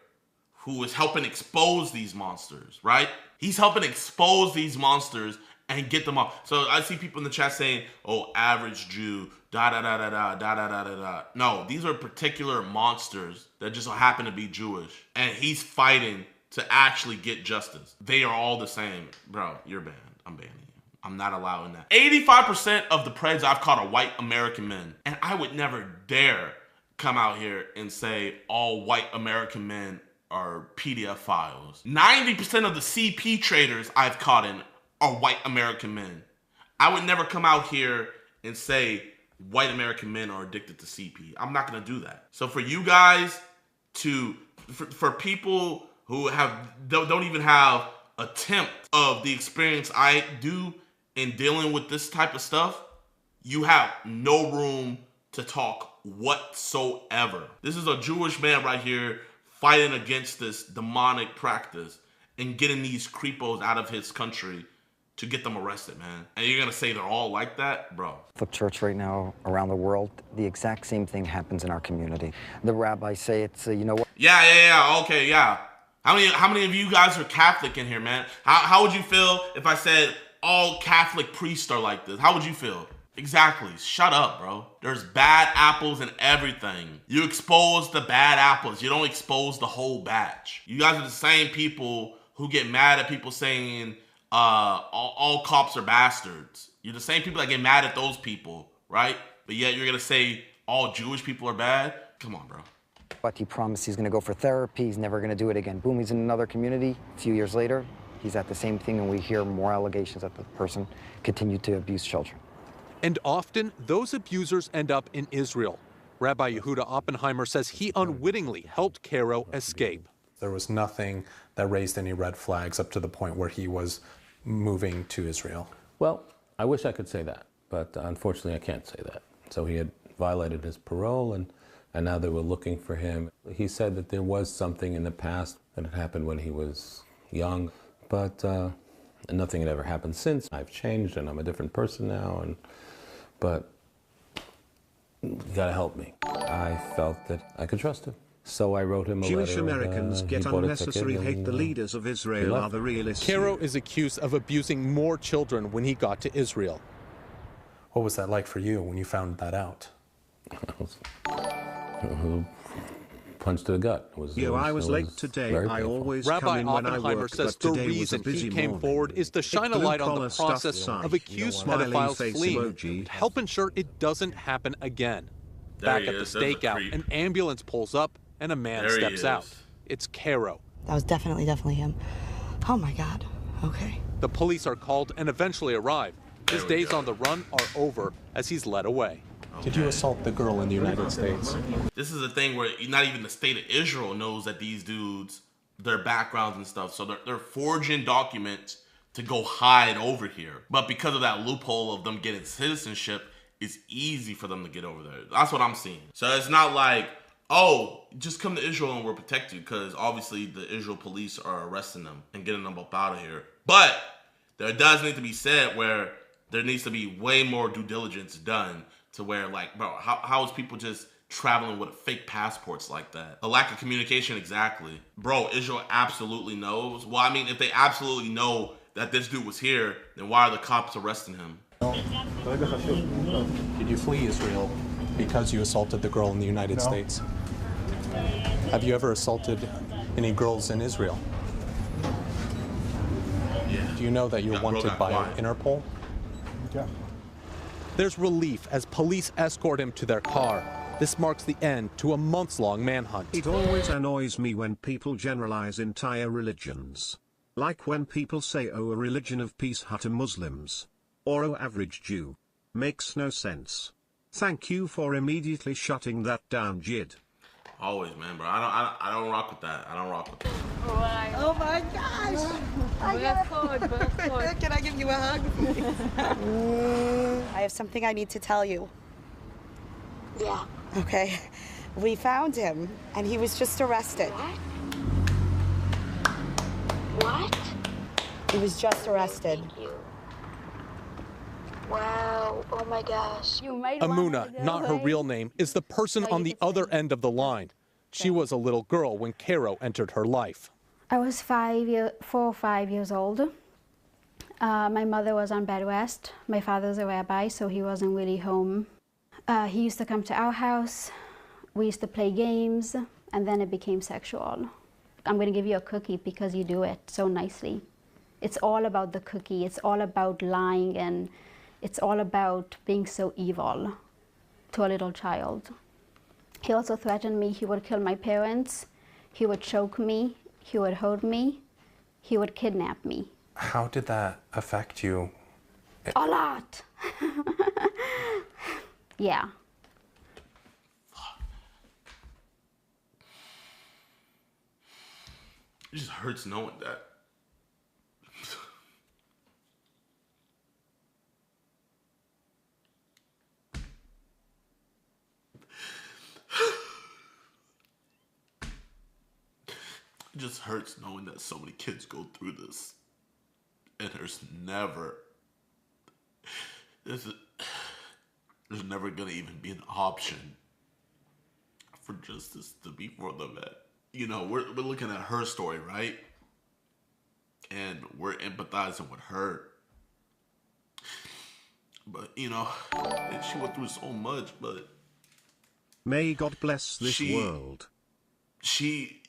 S2: who is helping expose these monsters, right? He's helping expose these monsters and get them off. So I see people in the chat saying, oh, average Jew, da-da-da-da-da. No, these are particular monsters that just happen to be Jewish. And he's fighting to actually get justice. They are all the same. Bro, you're banned. I'm banning you. I'm not allowing that. 85% of the Preds I've caught are white American men. And I would never dare come out here and say all white American men are pedophiles. 90% of the CP traders I've caught in are white American men. I would never come out here and say white American men are addicted to CP. I'm not gonna do that. So for you guys for people who don't even have a tenth of the experience I do in dealing with this type of stuff, you have no room to talk whatsoever. This is a Jewish man right here fighting against this demonic practice and getting these creepos out of his country to get them arrested, man. And you're gonna say they're all like that? Bro.
S3: Catholic Church right now around the world, the exact same thing happens in our community. The rabbis say it's, you know what?
S2: Yeah, okay, yeah. How many of you guys are Catholic in here, man? How would you feel if I said all Catholic priests are like this? How would you feel? Exactly. Shut up, bro. There's bad apples in everything. You expose the bad apples. You don't expose the whole batch. You guys are the same people who get mad at people saying all cops are bastards. You're the same people that get mad at those people, right? But yet you're gonna say all Jewish people are bad? Come on, bro.
S3: But he promised he's gonna go for therapy, he's never gonna do it again. Boom, he's in another community. A few years later, he's at the same thing, and we hear more allegations that the person continued to abuse children.
S16: And often, those abusers end up in Israel. Rabbi Yehuda Oppenheimer says he unwittingly helped Caro escape.
S15: There was nothing that raised any red flags up to the point where he was moving to Israel.
S6: Well, I wish I could say that, but unfortunately I can't say that. So he had violated his parole, and now they were looking for him. He said that there was something in the past that had happened when he was young, but nothing had ever happened since. I've changed and I'm a different person now, but you gotta help me. I felt that I could trust him. So I wrote him a letter.
S11: Jewish Americans get unnecessary hate. The leaders of Israel are the real issue.
S16: Caro is accused of abusing more children when he got to Israel.
S15: What was that like for you when you found that out?
S6: Punch to the gut.
S11: I was late today. I always
S16: Rabbi
S11: come in when I
S16: Oppenheimer
S11: work,
S16: says
S11: but
S16: the
S11: today was a
S16: reason
S11: busy
S16: he came
S11: morning.
S16: forward is to shine a light on the
S11: Blue-collar stuff
S16: process
S11: aside,
S16: of accused
S11: smiley
S16: pedophiles
S11: face
S16: fleeing
S11: emoji.
S16: to help ensure it doesn't happen again.
S2: There
S16: Back
S2: he
S16: at the
S2: is. There's a
S16: stakeout,
S2: creep.
S16: an ambulance pulls up and a man
S2: There he
S16: steps
S2: is.
S16: out. It's Caro.
S24: That was definitely him. Oh my God. Okay.
S16: The police are called and eventually arrive. His days on the run are over as he's led away.
S15: Did you assault the girl in the United States?
S2: This is a thing where not even the state of Israel knows that these dudes, their backgrounds and stuff. So they're forging documents to go hide over here. But because of that loophole of them getting citizenship, it's easy for them to get over there. That's what I'm seeing. So it's not like, oh, just come to Israel and we'll protect you, because obviously the Israel police are arresting them and getting them up out of here. But there does need to be said where there needs to be way more due diligence done to where, like, bro, how is people just traveling with fake passports like that? A lack of communication, exactly. Bro, Israel absolutely knows. Well, I mean, if they absolutely know that this dude was here, then why are the cops arresting him?
S15: Did you flee Israel because you assaulted the girl in the United States? Have you ever assaulted any girls in Israel?
S2: Yeah.
S15: Do you know that you're wanted by Interpol?
S1: Yeah.
S16: There's relief as police escort him to their car. This marks the end to a months-long manhunt.
S11: It always annoys me when people generalize entire religions. Like when people say, oh, a religion of peace to Muslims. Or oh, average Jew. Makes no sense. Thank you for immediately shutting that down, Jid.
S2: Always, man, bro. I don't rock with that. I don't rock with that.
S24: Oh my gosh! Can I give you a hug? I have something I need to tell you. Yeah. Okay. We found him, and he was just arrested. What? He was just arrested.
S9: Wow, oh my gosh.
S16: Amuna, not her real name, is the person on the other end of the line. She was a little girl when Cairo entered her life.
S5: I was 4 or 5 years old. My mother was on bed rest. My father's a rabbi, so he wasn't really home. He used to come to our house. We used to play games, and then it became sexual. I'm going to give you a cookie because you do it so nicely. It's all about the cookie. It's all about lying, and it's all about being so evil to a little child. He also threatened me he would kill my parents, he would choke me, he would hold me, he would kidnap me.
S12: How did that affect you?
S5: A lot. Yeah.
S2: It just hurts knowing that. It just hurts knowing that so many kids go through this. And there's never gonna even be an option for justice to be for the vet. You know, we're looking at her story, right? And we're empathizing with her. But, you know, she went through so much, but...
S11: May God bless this world.
S2: She,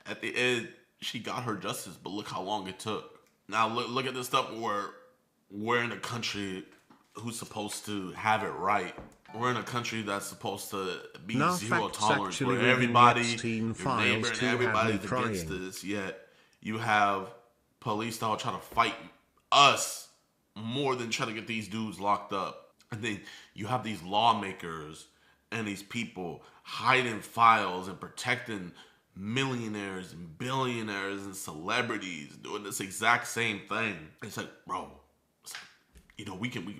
S2: at the end, she got her justice, but look how long it took. Now, look at this stuff where we're in a country who's supposed to have it right. We're in a country that's supposed to be zero tolerance, where everybody, your neighbor, and everybody's against this. Yet you have police that will try to fight us more than trying to get these dudes locked up. And then you have these lawmakers and these people hiding files and protecting millionaires and billionaires and celebrities doing this exact same thing. It's like, bro, you know, we can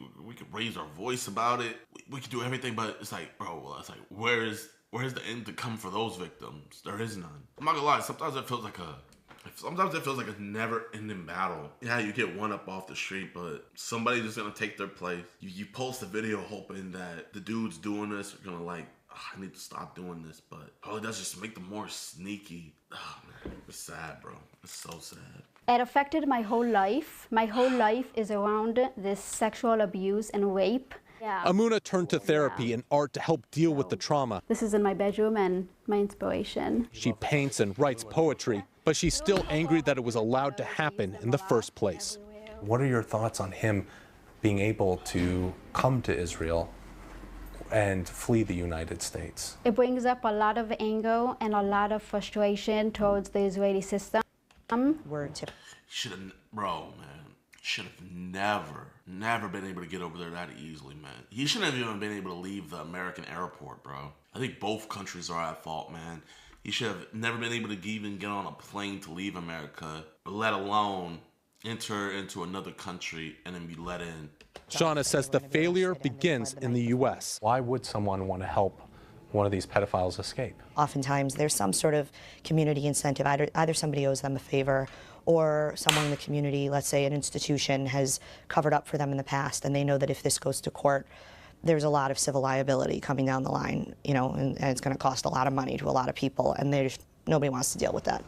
S2: raise our voice about it. We can do everything, but it's like, bro, it's like, where's the end to come for those victims? There is none. I'm not gonna lie. Sometimes it feels like a never-ending battle. Yeah, you get one up off the street, but somebody's just gonna take their place. You post a video hoping that the dudes doing this are gonna like, oh, I need to stop doing this, but all it does is just make them more sneaky. Oh man, it's sad, bro. It's so sad.
S5: It affected my whole life. My whole life is around this sexual abuse and rape. Yeah.
S16: Amuna turned to therapy and art to help deal with the trauma.
S5: This is in my bedroom and my inspiration.
S16: She paints and writes poetry, but she's still angry that it was allowed to happen in the first place.
S12: What are your thoughts on him being able to come to Israel and flee the United States?
S5: It brings up a lot of anger and a lot of frustration towards the Israeli system.
S2: Should have, bro, man. Should have never been able to get over there that easily, man. He shouldn't have even been able to leave the American airport, bro. I think both countries are at fault, man. He should have never been able to even get on a plane to leave America, let alone enter into another country and then be let in.
S16: Shauna says the failure begins in the U.S.
S12: Why would someone want to help one of these pedophiles escape?
S24: Oftentimes there's some sort of community incentive. Either somebody owes them a favor, or someone in the community, let's say an institution, has covered up for them in the past, and they know that if this goes to court, there's a lot of civil liability coming down the line, you know, and it's going to cost a lot of money to a lot of people, and nobody wants to deal with that.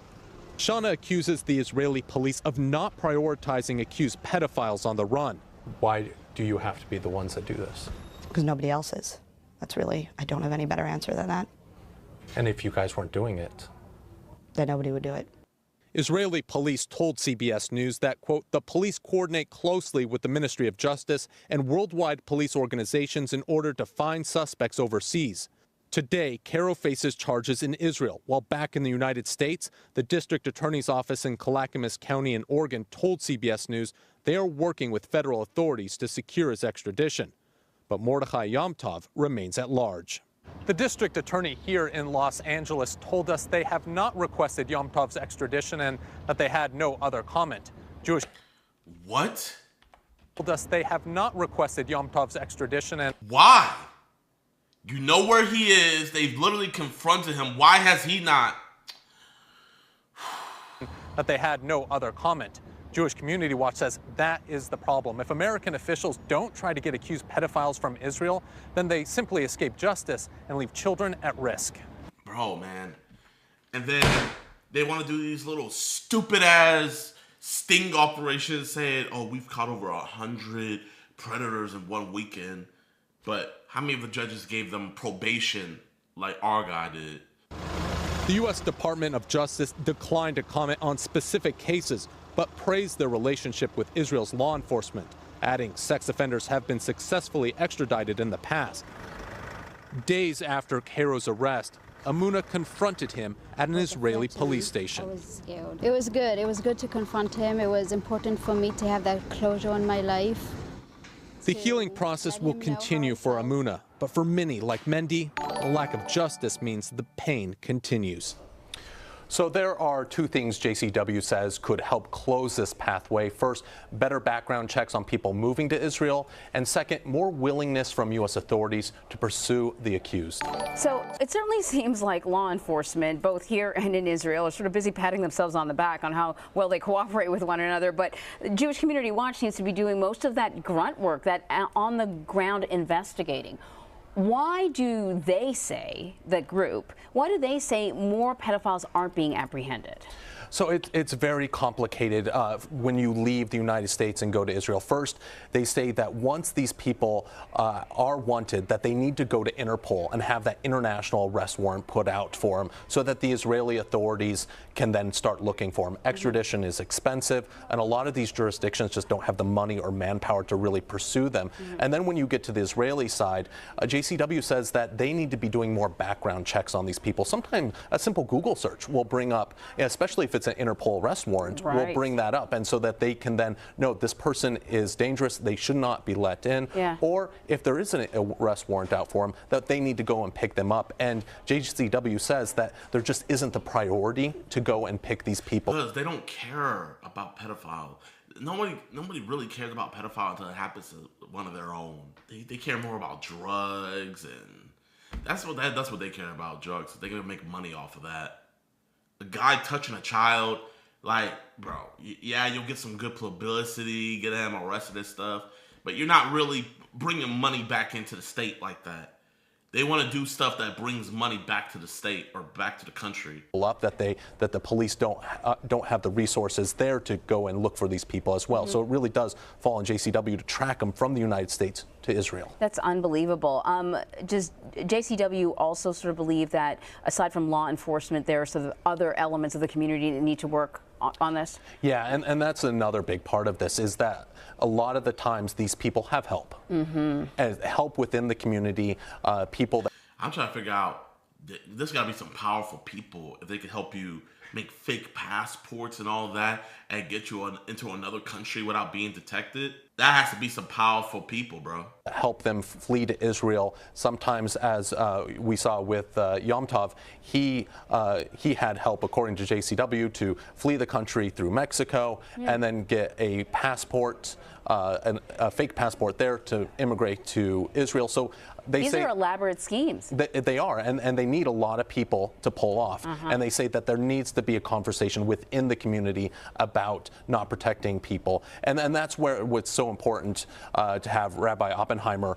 S16: Shauna accuses the Israeli police of not prioritizing accused pedophiles on the run.
S12: Why do you have to be the ones that do this?
S24: Because nobody else is. That's really, I don't have any better answer than that.
S12: And if you guys weren't doing it?
S24: Then nobody would do it.
S16: Israeli police told CBS News that, quote, the police coordinate closely with the Ministry of Justice and worldwide police organizations in order to find suspects overseas. Today, Caro faces charges in Israel, while back in the United States, the district attorney's office in Clackamas County in Oregon told CBS News they are working with federal authorities to secure his extradition. But Mordechai Yomtov remains at large. The district attorney here in Los Angeles told us they have not requested Yomtov's extradition and that they had no other comment. Jewish
S2: What?
S16: Told us they have not requested Yomtov's extradition and
S2: why? You know where he is. They've literally confronted him. Why has he not?
S16: That they had no other comment. Jewish Community Watch says that is the problem. If American officials don't try to get accused pedophiles from Israel, then they simply escape justice and leave children at risk.
S2: Bro, man. And then they want to do these little stupid-ass sting operations saying, oh, we've caught over 100 predators in one weekend. But how many of the judges gave them probation like our guy did?
S16: The U.S. Department of Justice declined to comment on specific cases, but praised their relationship with Israel's law enforcement, adding sex offenders have been successfully extradited in the past. Days after Caro's arrest, Amuna confronted him at an Israeli police station.
S5: I was scared. It was good. It was good to confront him. It was important for me to have that closure in my life.
S16: The healing process will continue for Amuna, but for many, like Mendy, the lack of justice means the pain continues.
S15: So there are two things JCW says could help close this pathway. First, better background checks on people moving to Israel. And second, more willingness from U.S. authorities to pursue the accused.
S21: So it certainly seems like law enforcement, both here and in Israel, are sort of busy patting themselves on the back on how well they cooperate with one another. But Jewish Community Watch seems to be doing most of that grunt work, that on-the-ground investigating. Why do they say, the group, why do they say more pedophiles aren't being apprehended?
S15: So it's very complicated when you leave the United States and go to Israel. First, they say that once these people are wanted, that they need to go to Interpol and have that international arrest warrant put out for them so that the Israeli authorities can then start looking for them. Extradition is expensive, and a lot of these jurisdictions just don't have the money or manpower to really pursue them. And then when you get to the Israeli side, JCW says that they need to be doing more background checks on these people. Sometimes a simple Google search will bring up, especially if it's an Interpol arrest warrant, will bring that up, and so that they can then know this person is dangerous, they should not be let in, or if there is an arrest warrant out for them, that they need to go and pick them up. And JCW says that there just isn't the priority to go and pick these people.
S2: Because they don't care about pedophile. Nobody really cares about pedophile until it happens to one of their own. They care more about drugs, and that's what they care about, drugs. They're gonna make money off of that. A guy touching a child, like, bro, yeah, you'll get some good publicity, get him arrested and stuff, but you're not really bringing money back into the state like that. They want to do stuff that brings money back to the state or back to the country.
S15: That the police don't have the resources there to go and look for these people as well. So it really does fall on JCW to track them from the United States to Israel.
S21: That's unbelievable. Does JCW also sort of believe that aside from law enforcement, there are sort of other elements of the community that need to work on this?
S15: Yeah, and that's another big part of this, is that a lot of the times these people have help. And help within the community, people that...
S2: I'm trying to figure out, there's got to be some powerful people if they could help you make fake passports and all that and get you into another country without being detected. That has to be some powerful people, bro.
S15: Help them flee to Israel. Sometimes, as we saw with Yomtov, he had help, according to JCW, to flee the country through Mexico and then get a passport, a fake passport there to immigrate to Israel. So
S21: These are elaborate schemes.
S15: They are, and they need a lot of people to pull off. And they say that there needs to be a conversation within the community about not protecting people. And that's where what's so important to have Rabbi Oppenheimer,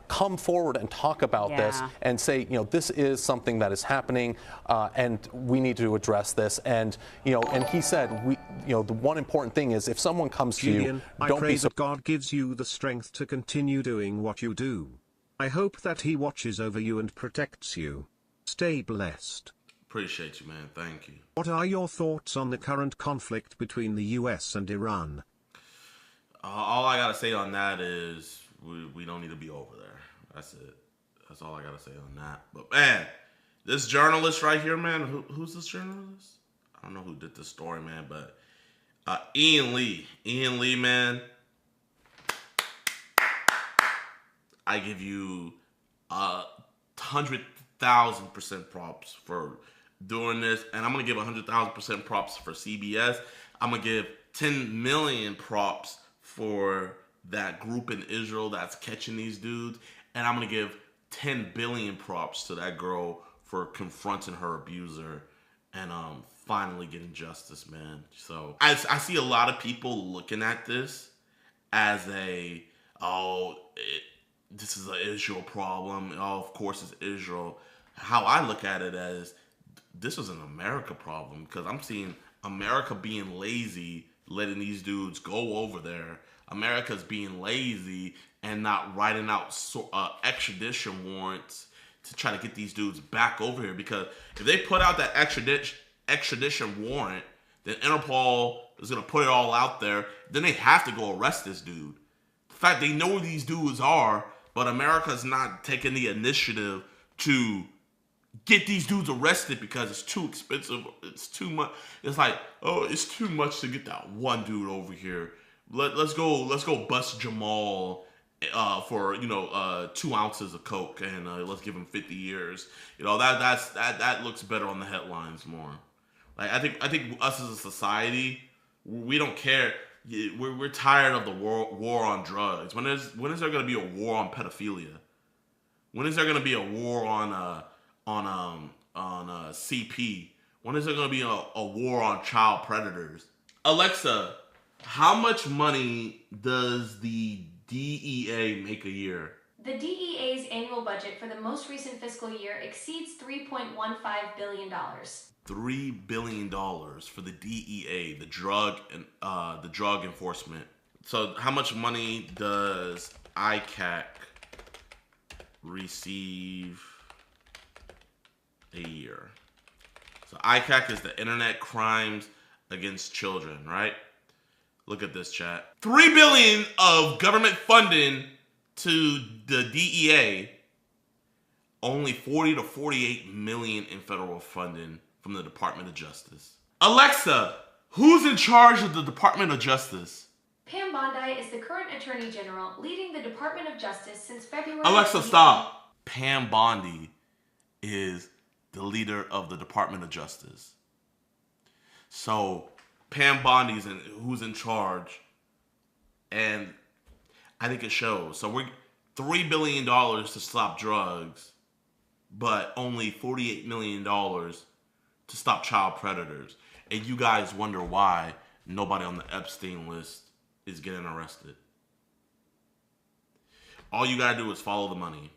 S15: come forward and talk about this and say, this is something that is happening, and we need to address this. And and he said, the one important thing is if someone comes to you, don't be
S11: that God gives you the strength to continue doing what you do. I hope that He watches over you and protects you. Stay blessed.
S2: Appreciate you, man. Thank you.
S11: What are your thoughts on the current conflict between the US and Iran?
S2: All I gotta say on that is we don't need to be over there. That's it. That's all I gotta say on that. But man, this journalist right here, man, who's this journalist? I don't know who did this story, man, but Ian Lee, man, I give you 100,000% props for doing this, and I'm gonna give 100,000% props for CBS. I'm gonna give 10 million props for that group in Israel that's catching these dudes, and I'm gonna give 10 billion props to that girl for confronting her abuser and finally getting justice, man. So I see a lot of people looking at this as this is an Israel problem. Oh, of course it's Israel. How I look at it as this is an America problem, because I'm seeing America being lazy, letting these dudes go over there. America's being lazy and not writing out extradition warrants to try to get these dudes back over here. Because if they put out that extradition warrant, then Interpol is going to put it all out there. Then they have to go arrest this dude. In fact, they know who these dudes are, but America's not taking the initiative to get these dudes arrested because it's too expensive. It's too much. It's like, oh, it's too much to get that one dude over here. Let's go bust Jamal for 2 ounces of coke, and let's give him 50 years. That looks better on the headlines more. Like I think us as a society, we don't care. We're tired of the war on drugs. When is there going to be a war on pedophilia? When is there going to be a war on CP? When is there going to be a war on child predators? Alexa, how much money does the DEA make a year?
S9: The DEA's annual budget for the most recent fiscal year exceeds $3.15 billion.
S2: $3 billion for the DEA, the drug enforcement. So how much money does ICAC receive a year? So ICAC is the Internet Crimes Against Children, right? Look at this, chat. $3 billion of government funding to the DEA, only 40 to 48 million in federal funding from the Department of Justice. Alexa, who's in charge of the Department of Justice?
S9: Pam Bondi is the current Attorney General, leading the Department of Justice since February.
S2: Alexa, stop. Pam Bondi is the leader of the Department of Justice. So Pam Bondi's who's in charge, and I think it shows. So we're $3 billion to stop drugs, but only $48 million to stop child predators. And you guys wonder why nobody on the Epstein list is getting arrested. All you gotta do is follow the money.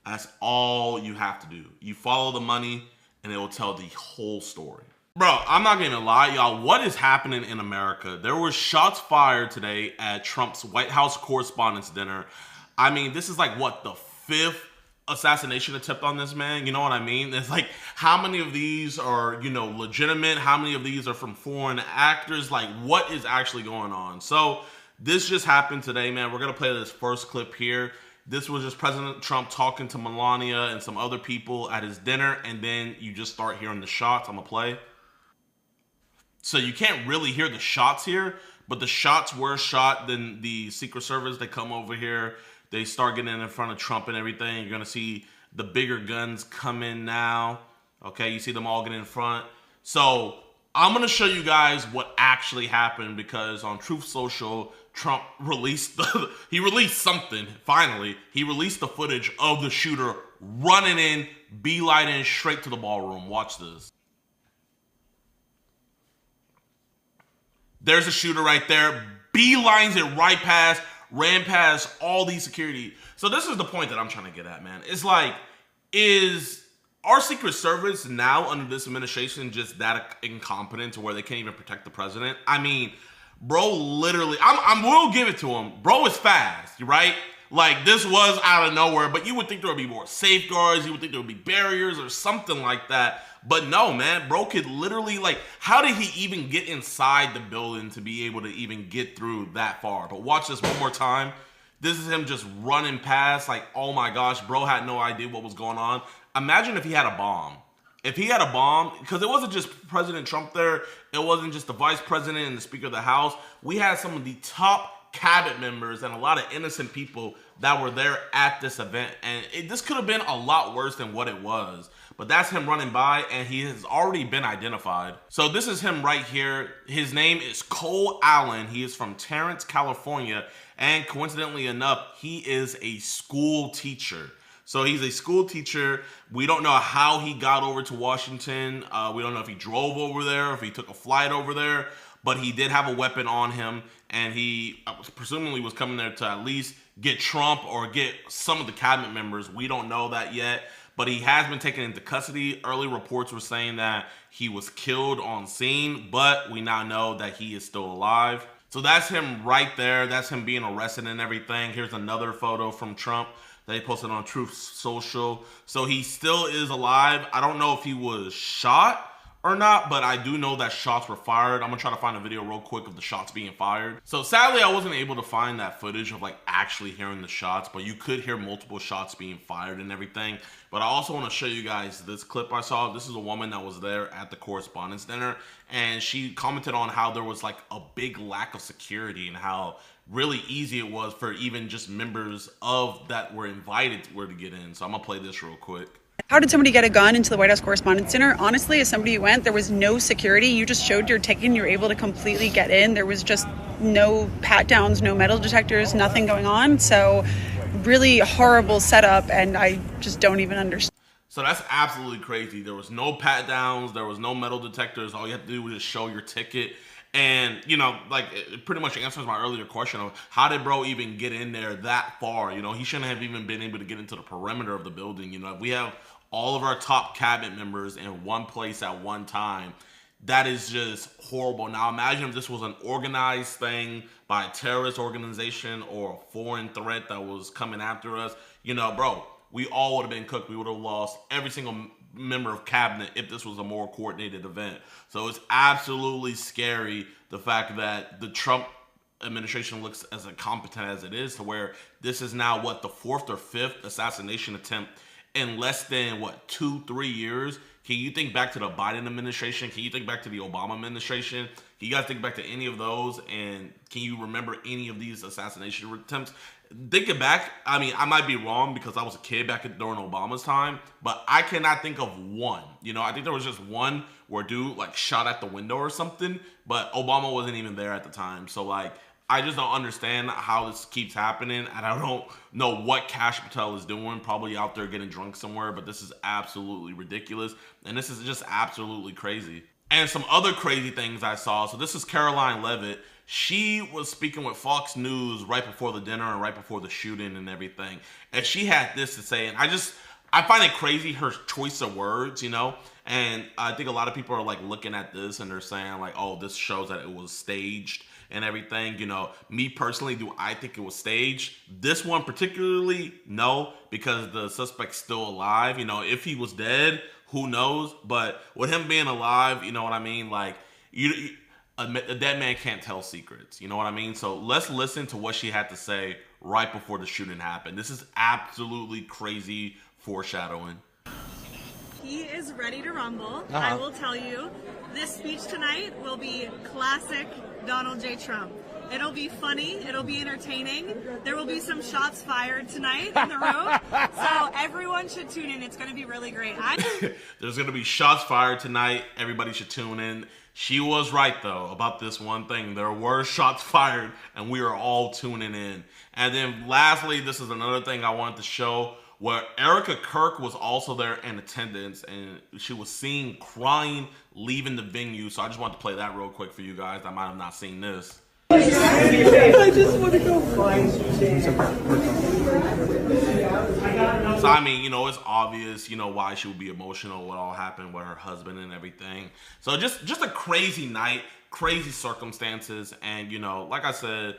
S2: That's all you have to do. You follow the money and it will tell the whole story. Bro, I'm not gonna lie, y'all. What is happening in America? There were shots fired today at Trump's White House Correspondents' Dinner. I mean, this is like, what, the 5th assassination attempt on this man? You know what I mean? It's like, how many of these are, legitimate? How many of these are from foreign actors? Like, what is actually going on? So, this just happened today, man. We're gonna play this first clip here. This was just President Trump talking to Melania and some other people at his dinner, and then you just start hearing the shots. I'm gonna play. So you can't really hear the shots here, but the shots were shot. Then the Secret Service, they come over here. They start getting in front of Trump and everything. You're going to see the bigger guns come in now. Okay, you see them all get in front. So I'm going to show you guys what actually happened, because on Truth Social, Trump released he released something, finally. He released the footage of the shooter running in, beelining straight to the ballroom. Watch this. There's a shooter right there, beelines it right past, ran past all these security. So this is the point that I'm trying to get at, man. It's like, is our Secret Service now under this administration just that incompetent to where they can't even protect the president? I mean, bro, literally, I will give it to him. Bro is fast, right? Like, this was out of nowhere, but you would think there would be more safeguards. You would think there would be barriers or something like that. But no, man, bro could literally, like, how did he even get inside the building to be able to even get through that far? But watch this one more time. This is him just running past, like, oh my gosh, bro had no idea what was going on. Imagine if he had a bomb. If he had a bomb, because it wasn't just President Trump there, it wasn't just the vice president and the Speaker of the House. We had some of the top cabinet members and a lot of innocent people that were there at this event. And this could have been a lot worse than what it was. But that's him running by, and he has already been identified. So this is him right here. His name is Cole Allen. He is from Torrance, California. And coincidentally enough, he is a school teacher. So he's a school teacher. We don't know how he got over to Washington. We don't know if he drove over there, or if he took a flight over there. But he did have a weapon on him, and he presumably was coming there to at least get Trump or get some of the cabinet members. We don't know that yet. But he has been taken into custody. Early reports were saying that he was killed on scene, but we now know that he is still alive. So that's him right there. That's him being arrested and everything. Here's another photo from Trump that he posted on Truth Social. So he still is alive. I don't know if he was shot or not, but I do know that shots were fired. I'm gonna try to find a video real quick of the shots being fired. So sadly, I wasn't able to find that footage of like actually hearing the shots, but you could hear multiple shots being fired and everything. But I also want to show you guys this clip I saw. This is a woman that was there at the Correspondents' Dinner, and she commented on how there was like a big lack of security and how really easy it was for even just members of that were invited to get in. So I'm gonna play this real quick.
S7: How did somebody get a gun into the White House Correspondents' Dinner? Honestly, as somebody who went, there was no security. You just showed your ticket and you were able to completely get in. There was just no pat downs, no metal detectors, nothing going on. So really horrible setup, and I just don't even understand.
S2: So that's absolutely crazy. There was no pat downs, there was no metal detectors. All you have to do was just show your ticket. And, you know, like, it pretty much answers my earlier question of how did bro even get in there that far? You know, he shouldn't have even been able to get into the perimeter of the building. You know, if we have all of our top cabinet members in one place at one time, that is just horrible. Now, imagine if this was an organized thing by a terrorist organization or a foreign threat that was coming after us. You know, bro, we all would have been cooked. We would have lost every single member of cabinet if this was a more coordinated event. So it's absolutely scary, the fact that the Trump administration looks as incompetent as it is, to where this is now what, the 4th or 5th assassination attempt in less than what, 2-3 years. Can you think back to the Biden administration? Can you think back to the Obama administration? Can you guys think back to any of those? And can you remember any of these assassination attempts? Thinking back, I mean, I might be wrong because I was a kid back during Obama's time, but I cannot think of one. You know, I think there was just one where dude like shot at the window or something, but Obama wasn't even there at the time. So like, I just don't understand how this keeps happening, and I don't know what Kash Patel is doing, probably out there getting drunk somewhere, but this is absolutely ridiculous, and this is just absolutely crazy. And some other crazy things I saw, so this is Caroline Leavitt. She was speaking with Fox News right before the dinner and right before the shooting and everything, and she had this to say, and I find it crazy, her choice of words, you know, and I think a lot of people are like looking at this and they're saying like, oh, this shows that it was staged and everything. You know, me personally, do I think it was staged? This one particularly, no, because the suspect's still alive. You know, if he was dead, who knows? But with him being alive, you know what I mean? Like, a dead man can't tell secrets. You know what I mean? So let's listen to what she had to say right before the shooting happened. This is absolutely crazy foreshadowing.
S8: He is ready to rumble. I will tell you, this speech tonight will be classic Donald J. Trump. It'll be funny. It'll be entertaining. There will be some shots fired tonight in the room. So everyone should tune in. It's going to be really great.
S2: There's going to be shots fired tonight. Everybody should tune in. She was right, though, about this one thing. There were shots fired, and we are all tuning in. And then lastly, this is another thing I wanted to show, where Erica Kirk was also there in attendance, and she was seen crying leaving the venue. So I just wanted to play that real quick for you guys that might have not seen this.
S8: I just want to go fly.
S2: So I mean, you know, it's obvious, you know, why she would be emotional, what all happened with her husband and everything. So just a crazy night, crazy circumstances. And, you know, like I said,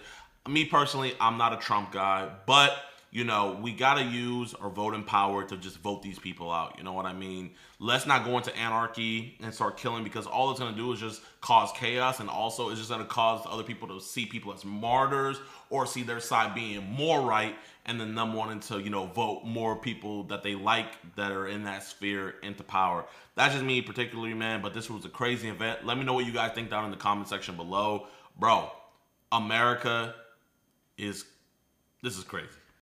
S2: me personally, I'm not a Trump guy, but you know, we got to use our voting power to just vote these people out. You know what I mean? Let's not go into anarchy and start killing, because all it's going to do is just cause chaos, and also it's just going to cause other people to see people as martyrs or see their side being more right, and then them wanting to, you know, vote more people that they like that are in that sphere into power. That's just me particularly, man, but this was a crazy event. Let me know what you guys think down in the comment section below. Bro, America this is crazy.